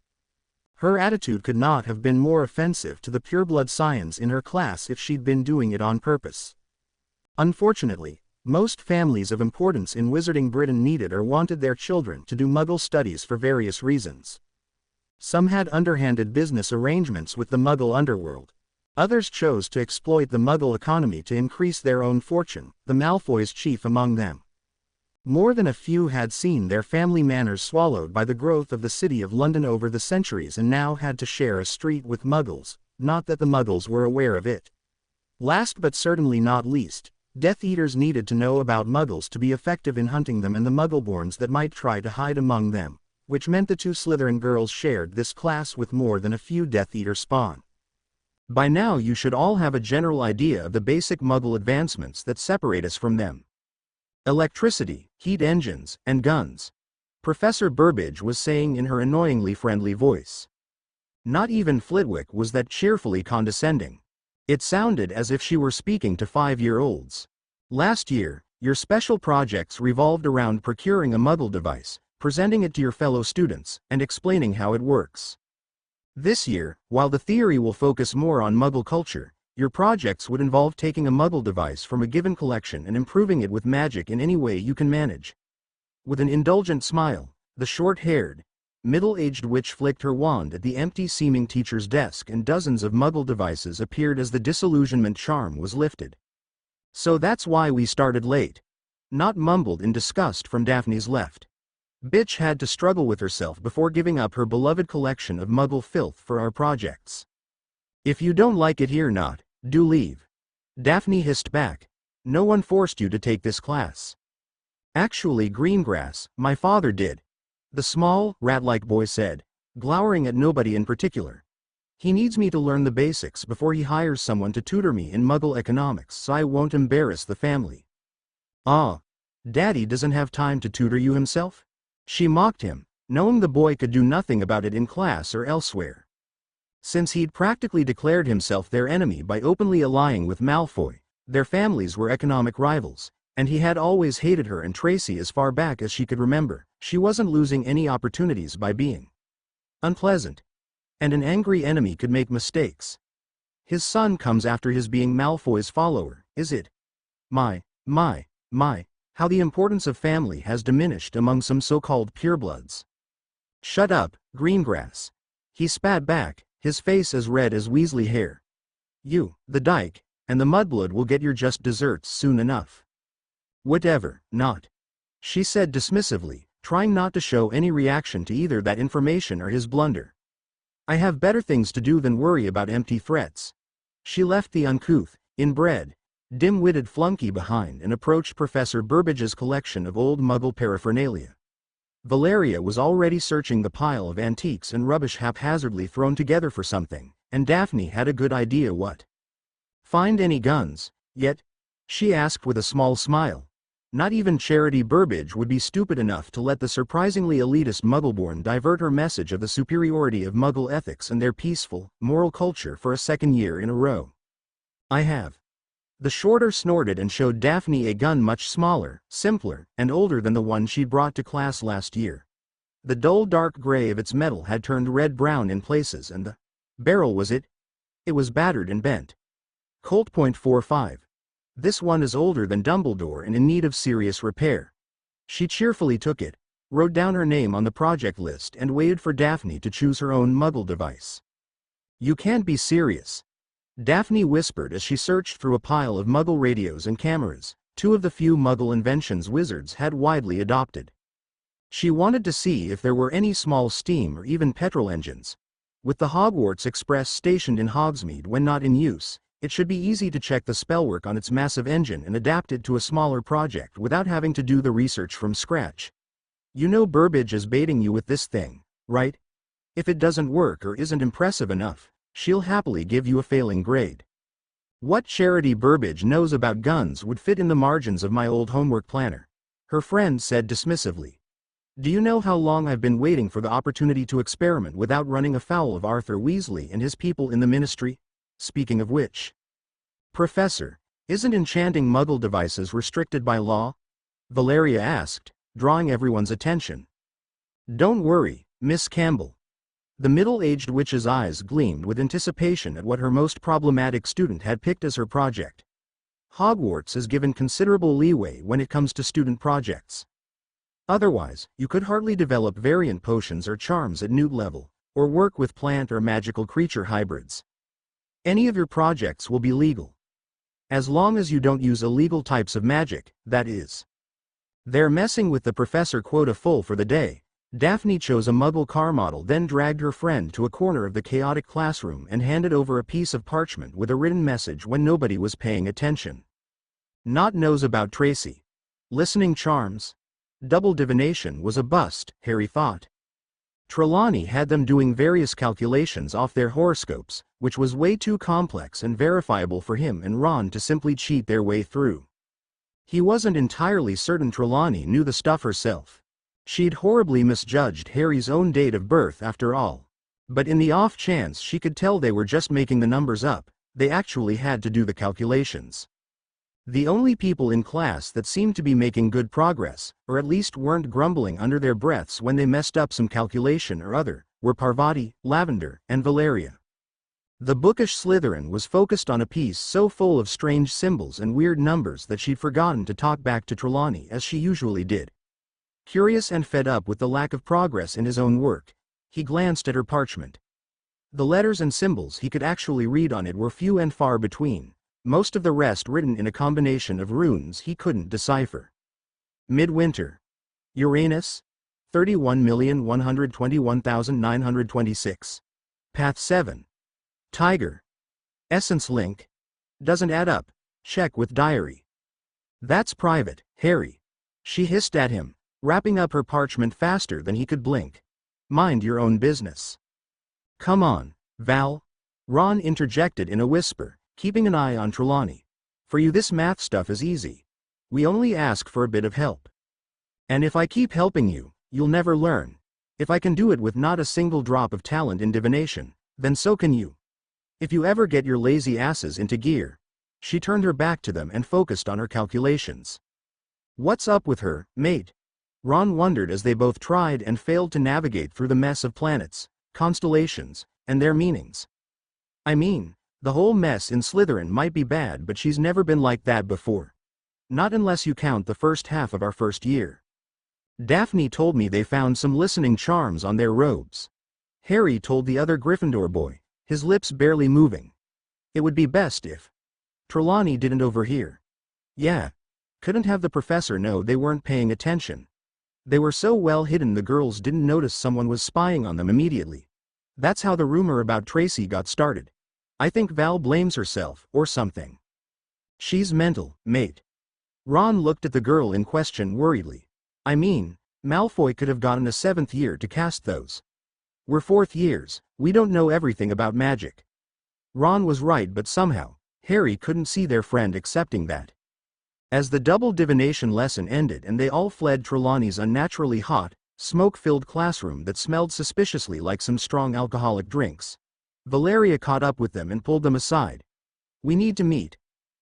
Her attitude could not have been more offensive to the pureblood scions in her class if she'd been doing it on purpose. Unfortunately, most families of importance in Wizarding Britain needed or wanted their children to do Muggle studies for various reasons. Some had underhanded business arrangements with the Muggle underworld. Others chose to exploit the Muggle economy to increase their own fortune, the Malfoys chief among them. More than a few had seen their family manors swallowed by the growth of the City of London over the centuries and now had to share a street with Muggles, not that the Muggles were aware of it. Last but certainly not least, Death Eaters needed to know about Muggles to be effective in hunting them and the Muggleborns that might try to hide among them, which meant the 2 Slytherin girls shared this class with more than a few Death Eater spawn. By now you should all have a general idea of the basic Muggle advancements that separate us from them. Electricity, heat engines, and guns. Professor Burbage was saying in her annoyingly friendly voice. Not even Flitwick was that cheerfully condescending. It sounded as if she were speaking to 5-year-olds. Last year, your special projects revolved around procuring a Muggle device, presenting it to your fellow students, and explaining how it works. This year, while the theory will focus more on Muggle culture, your projects would involve taking a Muggle device from a given collection and improving it with magic in any way you can manage. With an indulgent smile, the short-haired, middle-aged witch flicked her wand at the empty-seeming teacher's desk and dozens of Muggle devices appeared as the disillusionment charm was lifted. So that's why we started late. Not mumbled in disgust from Daphne's left. Bitch had to struggle with herself before giving up her beloved collection of Muggle filth for our projects. If you don't like it here do leave. Daphne hissed back. No one forced you to take this class. Actually, Greengrass, my father did. The small, rat-like boy said, glowering at nobody in particular. He needs me to learn the basics before he hires someone to tutor me in Muggle economics so I won't embarrass the family. Ah, Daddy doesn't have time to tutor you himself? She mocked him, knowing the boy could do nothing about it in class or elsewhere. Since he'd practically declared himself their enemy by openly allying with Malfoy, their families were economic rivals, and he had always hated her and Tracy as far back as she could remember. She wasn't losing any opportunities by being unpleasant. And an angry enemy could make mistakes. His son comes after his being Malfoy's follower, is it? My, how the importance of family has diminished among some so-called purebloods. Shut up, Greengrass. He spat back, his face as red as Weasley hair. You, the Dyke, and the Mudblood will get your just desserts soon enough. Whatever, not. She said dismissively, trying not to show any reaction to either that information or his blunder. I have better things to do than worry about empty threats. She left the uncouth, inbred, dim-witted flunky behind and approached Professor Burbage's collection of old Muggle paraphernalia. Valeria was already searching the pile of antiques and rubbish haphazardly thrown together for something, and Daphne had a good idea what. "Find any guns, yet?" she asked with a small smile. Not even Charity Burbage would be stupid enough to let the surprisingly elitist Muggleborn divert her message of the superiority of Muggle ethics and their peaceful, moral culture for a second year in a row. "I have." The shorter snorted and showed Daphne a gun much smaller, simpler, and older than the one she'd brought to class last year. The dull dark gray of its metal had turned red-brown in places and the barrel was it was battered and bent. Colt .45. "This one is older than Dumbledore and in need of serious repair." She cheerfully took it, wrote down her name on the project list and waited for Daphne to choose her own Muggle device. "You can't be serious," Daphne whispered as she searched through a pile of Muggle radios and cameras, two of the few Muggle inventions wizards had widely adopted. She wanted to see if there were any small steam or even petrol engines. With the Hogwarts Express stationed in Hogsmeade when not in use, it should be easy to check the spellwork on its massive engine and adapt it to a smaller project without having to do the research from scratch. "You know Burbage is baiting you with this thing, right? If it doesn't work or isn't impressive enough, she'll happily give you a failing grade." What Charity Burbage knows about guns would fit in the margins of my old homework planner, her friend said dismissively. "Do you know how long I've been waiting for the opportunity to experiment without running afoul of Arthur Weasley and his people in the Ministry? Speaking of which, Professor, isn't enchanting Muggle devices restricted by law?" Valeria asked, drawing everyone's attention. "Don't worry, Miss Campbell." The middle-aged witch's eyes gleamed with anticipation at what her most problematic student had picked as her project. Hogwarts is given considerable leeway when it comes to student projects. Otherwise, you could hardly develop variant potions or charms at Newt level, or work with plant or magical creature hybrids. Any of your projects will be legal. As long as you don't use illegal types of magic, that is. They're messing with the professor quota full for the day. Daphne chose a Muggle car model, then dragged her friend to a corner of the chaotic classroom and handed over a piece of parchment with a written message when nobody was paying attention. "Not knows about Tracy. Listening charms. Double divination was a bust," Harry thought. Trelawney had them doing various calculations off their horoscopes, which was way too complex and verifiable for him and Ron to simply cheat their way through. He wasn't entirely certain Trelawney knew the stuff herself. She'd horribly misjudged Harry's own date of birth after all. But in the off chance she could tell they were just making the numbers up, they actually had to do the calculations. The only people in class that seemed to be making good progress, or at least weren't grumbling under their breaths when they messed up some calculation or other, were Parvati, Lavender, and Valeria. The bookish Slytherin was focused on a piece so full of strange symbols and weird numbers that she'd forgotten to talk back to Trelawney as she usually did. Curious and fed up with the lack of progress in his own work, he glanced at her parchment. The letters and symbols he could actually read on it were few and far between, most of the rest written in a combination of runes he couldn't decipher. Midwinter. Uranus. 31,121,926. Path 7. Tiger. Essence Link. Doesn't add up. Check with diary. "That's private, Harry," she hissed at him, wrapping up her parchment faster than he could blink. "Mind your own business." "Come on, Val," Ron interjected in a whisper, keeping an eye on Trelawney. "For you this math stuff is easy. We only ask for a bit of help. And if I keep helping you, you'll never learn. If I can do it with not a single drop of talent in divination, then so can you. If you ever get your lazy asses into gear." She turned her back to them and focused on her calculations. "What's up with her, mate?" Ron wondered as they both tried and failed to navigate through the mess of planets, constellations, and their meanings. "I mean, the whole mess in Slytherin might be bad, but she's never been like that before. Not unless you count the first half of our first year. Daphne told me they found some listening charms on their robes." Harry told the other Gryffindor boy, his lips barely moving. "It would be best if Trelawney didn't overhear." "Yeah. Couldn't have the professor know they weren't paying attention. They were so well hidden the girls didn't notice someone was spying on them immediately. That's how the rumor about Tracy got started. I think Val blames herself, or something. She's mental, mate. Ron looked at the girl in question worriedly. I mean, Malfoy could have gotten a 7th year to cast those. We're 4th years, we don't know everything about magic. Ron was right, but somehow, Harry couldn't see their friend accepting that. As the double divination lesson ended and they all fled Trelawney's unnaturally hot, smoke-filled classroom that smelled suspiciously like some strong alcoholic drinks, Valeria caught up with them and pulled them aside. We need to meet.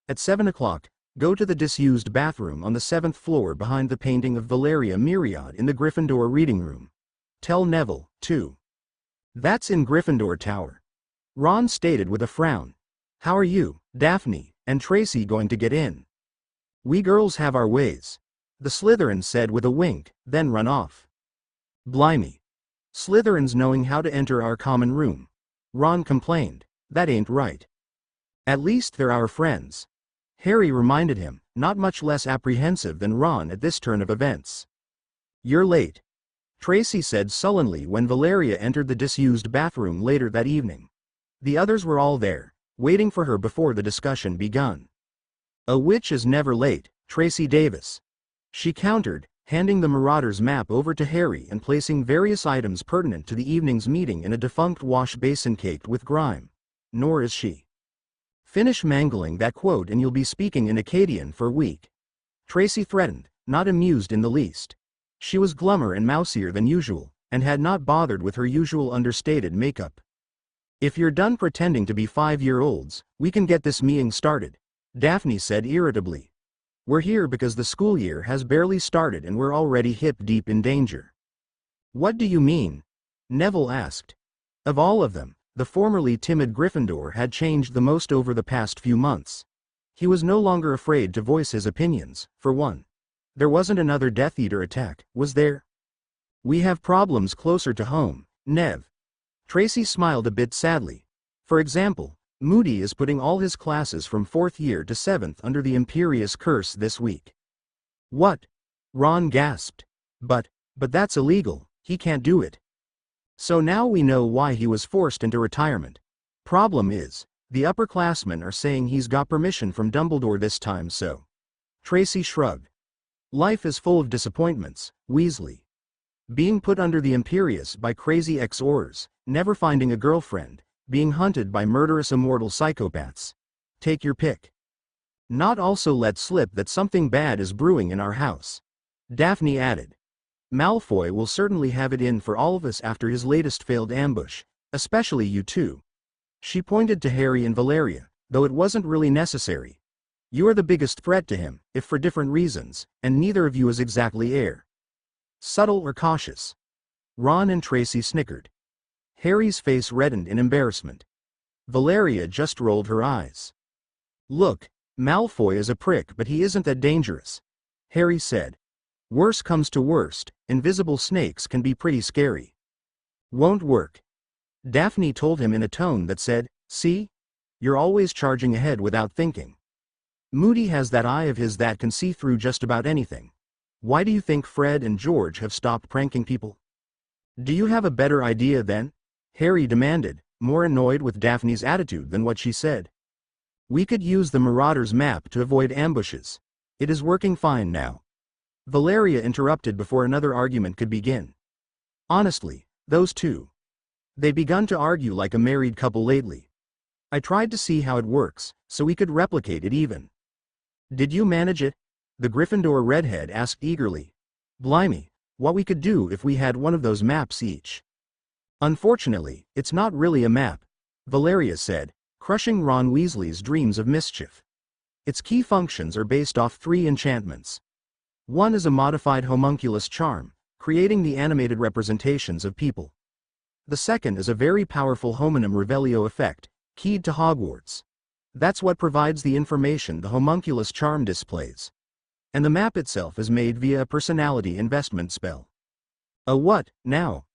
At 7 o'clock, go to the disused bathroom on the 7th floor behind the painting of Valeria Myriad in the Gryffindor reading room. Tell Neville, too. That's in Gryffindor Tower. Ron stated with a frown. How are you, Daphne, and Tracy going to get in? We girls have our ways. The Slytherins said with a wink, then run off. Blimey. Slytherins knowing how to enter our common room. Ron complained. That ain't right. At least they're our friends. Harry reminded him, not much less apprehensive than Ron at this turn of events. You're late. Tracy said sullenly when Valeria entered the disused bathroom later that evening. The others were all there, waiting for her before the discussion begun. A witch is never late, Tracy Davis. She countered, handing the Marauder's map over to Harry and placing various items pertinent to the evening's meeting in a defunct wash basin caked with grime. Nor is she. Finish mangling that quote and you'll be speaking in Akkadian for a week. Tracy threatened, not amused in the least. She was glummer and mousier than usual, and had not bothered with her usual understated makeup. If you're done pretending to be 5-year-olds, we can get this meeting started, Daphne said irritably. We're here because the school year has barely started and we're already hip-deep in danger. What do you mean? Neville asked. Of all of them, the formerly timid Gryffindor had changed the most over the past few months. He was no longer afraid to voice his opinions, for one. There wasn't another Death Eater attack, was there? We have problems closer to home, Nev. Tracy smiled a bit sadly. For example, Moody is putting all his classes from 4th year to 7th under the Imperious Curse this week. What? Ron gasped. But that's illegal, he can't do it. So now we know why he was forced into retirement. Problem is, the upperclassmen are saying he's got permission from Dumbledore this time, so. Tracy shrugged. Life is full of disappointments, Weasley. Being put under the Imperious by crazy ex-Aurors, never finding a girlfriend, being hunted by murderous immortal psychopaths. Take your pick. Not also let slip that something bad is brewing in our house. Daphne added. Malfoy will certainly have it in for all of us after his latest failed ambush, especially you two. She pointed to Harry and Valeria, though it wasn't really necessary. You are the biggest threat to him, if for different reasons, and neither of you is exactly heir. Subtle or cautious? Ron and Tracy snickered. Harry's face reddened in embarrassment. Valeria just rolled her eyes. Look, Malfoy is a prick, but he isn't that dangerous, Harry said. Worse comes to worst, invisible snakes can be pretty scary. Won't work. Daphne told him in a tone that said, see? You're always charging ahead without thinking. Moody has that eye of his that can see through just about anything. Why do you think Fred and George have stopped pranking people? Do you have a better idea then? Harry demanded, more annoyed with Daphne's attitude than what she said. We could use the Marauder's map to avoid ambushes. It is working fine now. Valeria interrupted before another argument could begin. Honestly, those two. They've begun to argue like a married couple lately. I tried to see how it works, so we could replicate it even. Did you manage it? The Gryffindor redhead asked eagerly. Blimey, what we could do if we had one of those maps each. Unfortunately, it's not really a map, Valeria said, crushing Ron Weasley's dreams of mischief. Its key functions are based off 3 enchantments. One is a modified homunculus charm, creating the animated representations of people. The second is a very powerful homonym revelio effect, keyed to Hogwarts. That's what provides the information the homunculus charm displays. And the map itself is made via a personality investment spell. A what, now?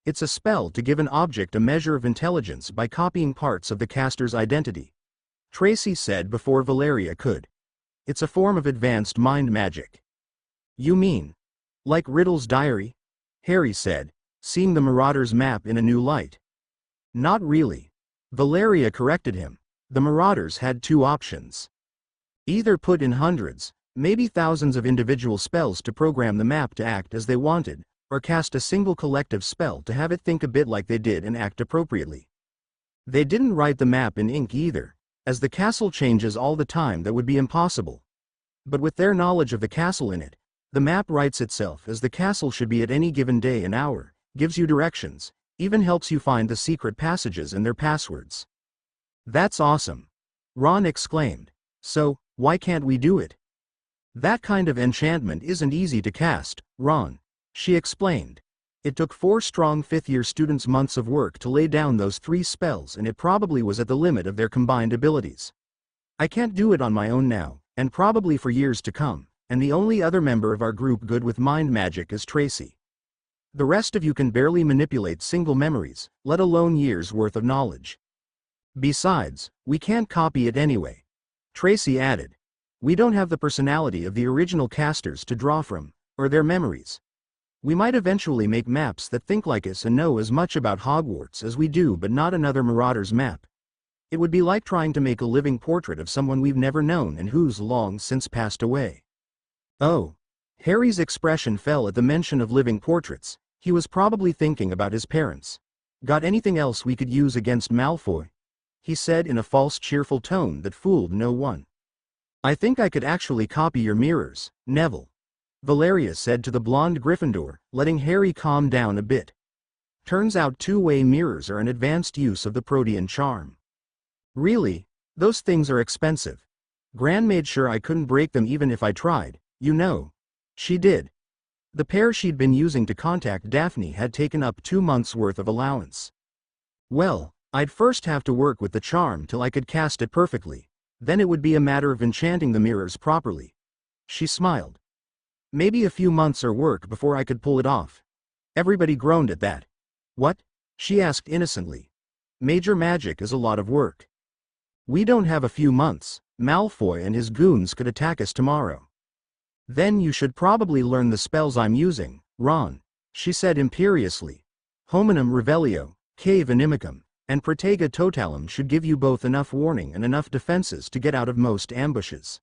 It's a spell to give an object a measure of intelligence by copying parts of the caster's identity. Tracy said before Valeria could. It's a form of advanced mind magic. You mean? Like Riddle's diary? Harry said, seeing the Marauder's map in a new light. Not really. Valeria corrected him, The Marauders had two options. Either put in hundreds, maybe thousands of individual spells to program the map to act as they wanted, or cast a single collective spell to have it think a bit like they did and act appropriately. They didn't write the map in ink either, as the castle changes all the time. That would be impossible. But with their knowledge of the castle in it, the map writes itself as the castle should be at any given day and hour, gives you directions, even helps you find the secret passages and their passwords. That's awesome! Ron exclaimed. So, why can't we do it? That kind of enchantment isn't easy to cast, Ron, she explained. It took 4 strong fifth-year students months of work to lay down those 3 spells, and it probably was at the limit of their combined abilities. I can't do it on my own now, and probably for years to come, and the only other member of our group good with mind magic is Tracy. The rest of you can barely manipulate single memories, let alone years' worth of knowledge. Besides, we can't copy it anyway. Tracy added. We don't have the personality of the original casters to draw from, or their memories. We might eventually make maps that think like us and know as much about Hogwarts as we do, but not another Marauder's map. It would be like trying to make a living portrait of someone we've never known and who's long since passed away. Oh. Harry's expression fell at the mention of living portraits. He was probably thinking about his parents. Got anything else we could use against Malfoy? He said in a false cheerful tone that fooled no one. I think I could actually copy your mirrors, Neville, Valeria said to the blonde Gryffindor, letting Harry calm down a bit. Turns out two-way mirrors are an advanced use of the Protean charm. Really? Those things are expensive. Gran made sure I couldn't break them even if I tried, you know. She did. The pair she'd been using to contact Daphne had taken up 2 months' worth of allowance. Well, I'd first have to work with the charm till I could cast it perfectly. Then it would be a matter of enchanting the mirrors properly. She smiled. Maybe a few months or work before I could pull it off. Everybody groaned at that. What? She asked innocently. Major magic is a lot of work. We don't have a few months. Malfoy and his goons could attack us tomorrow. Then you should probably learn the spells I'm using, Ron, she said imperiously. Hominum Revelio, Cave Inimicum, and Protega Totalum should give you both enough warning and enough defenses to get out of most ambushes.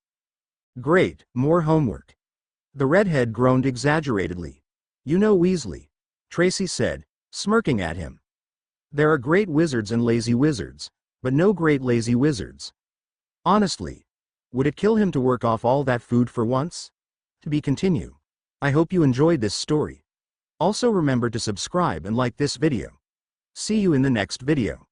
Great, more homework. The redhead groaned exaggeratedly. You know Weasley, Tracy said, smirking at him. There are great wizards and lazy wizards, but no great lazy wizards. Honestly, would it kill him to work off all that food for once? To be continued. I hope you enjoyed this story. Also remember to subscribe and like this video. See you in the next video.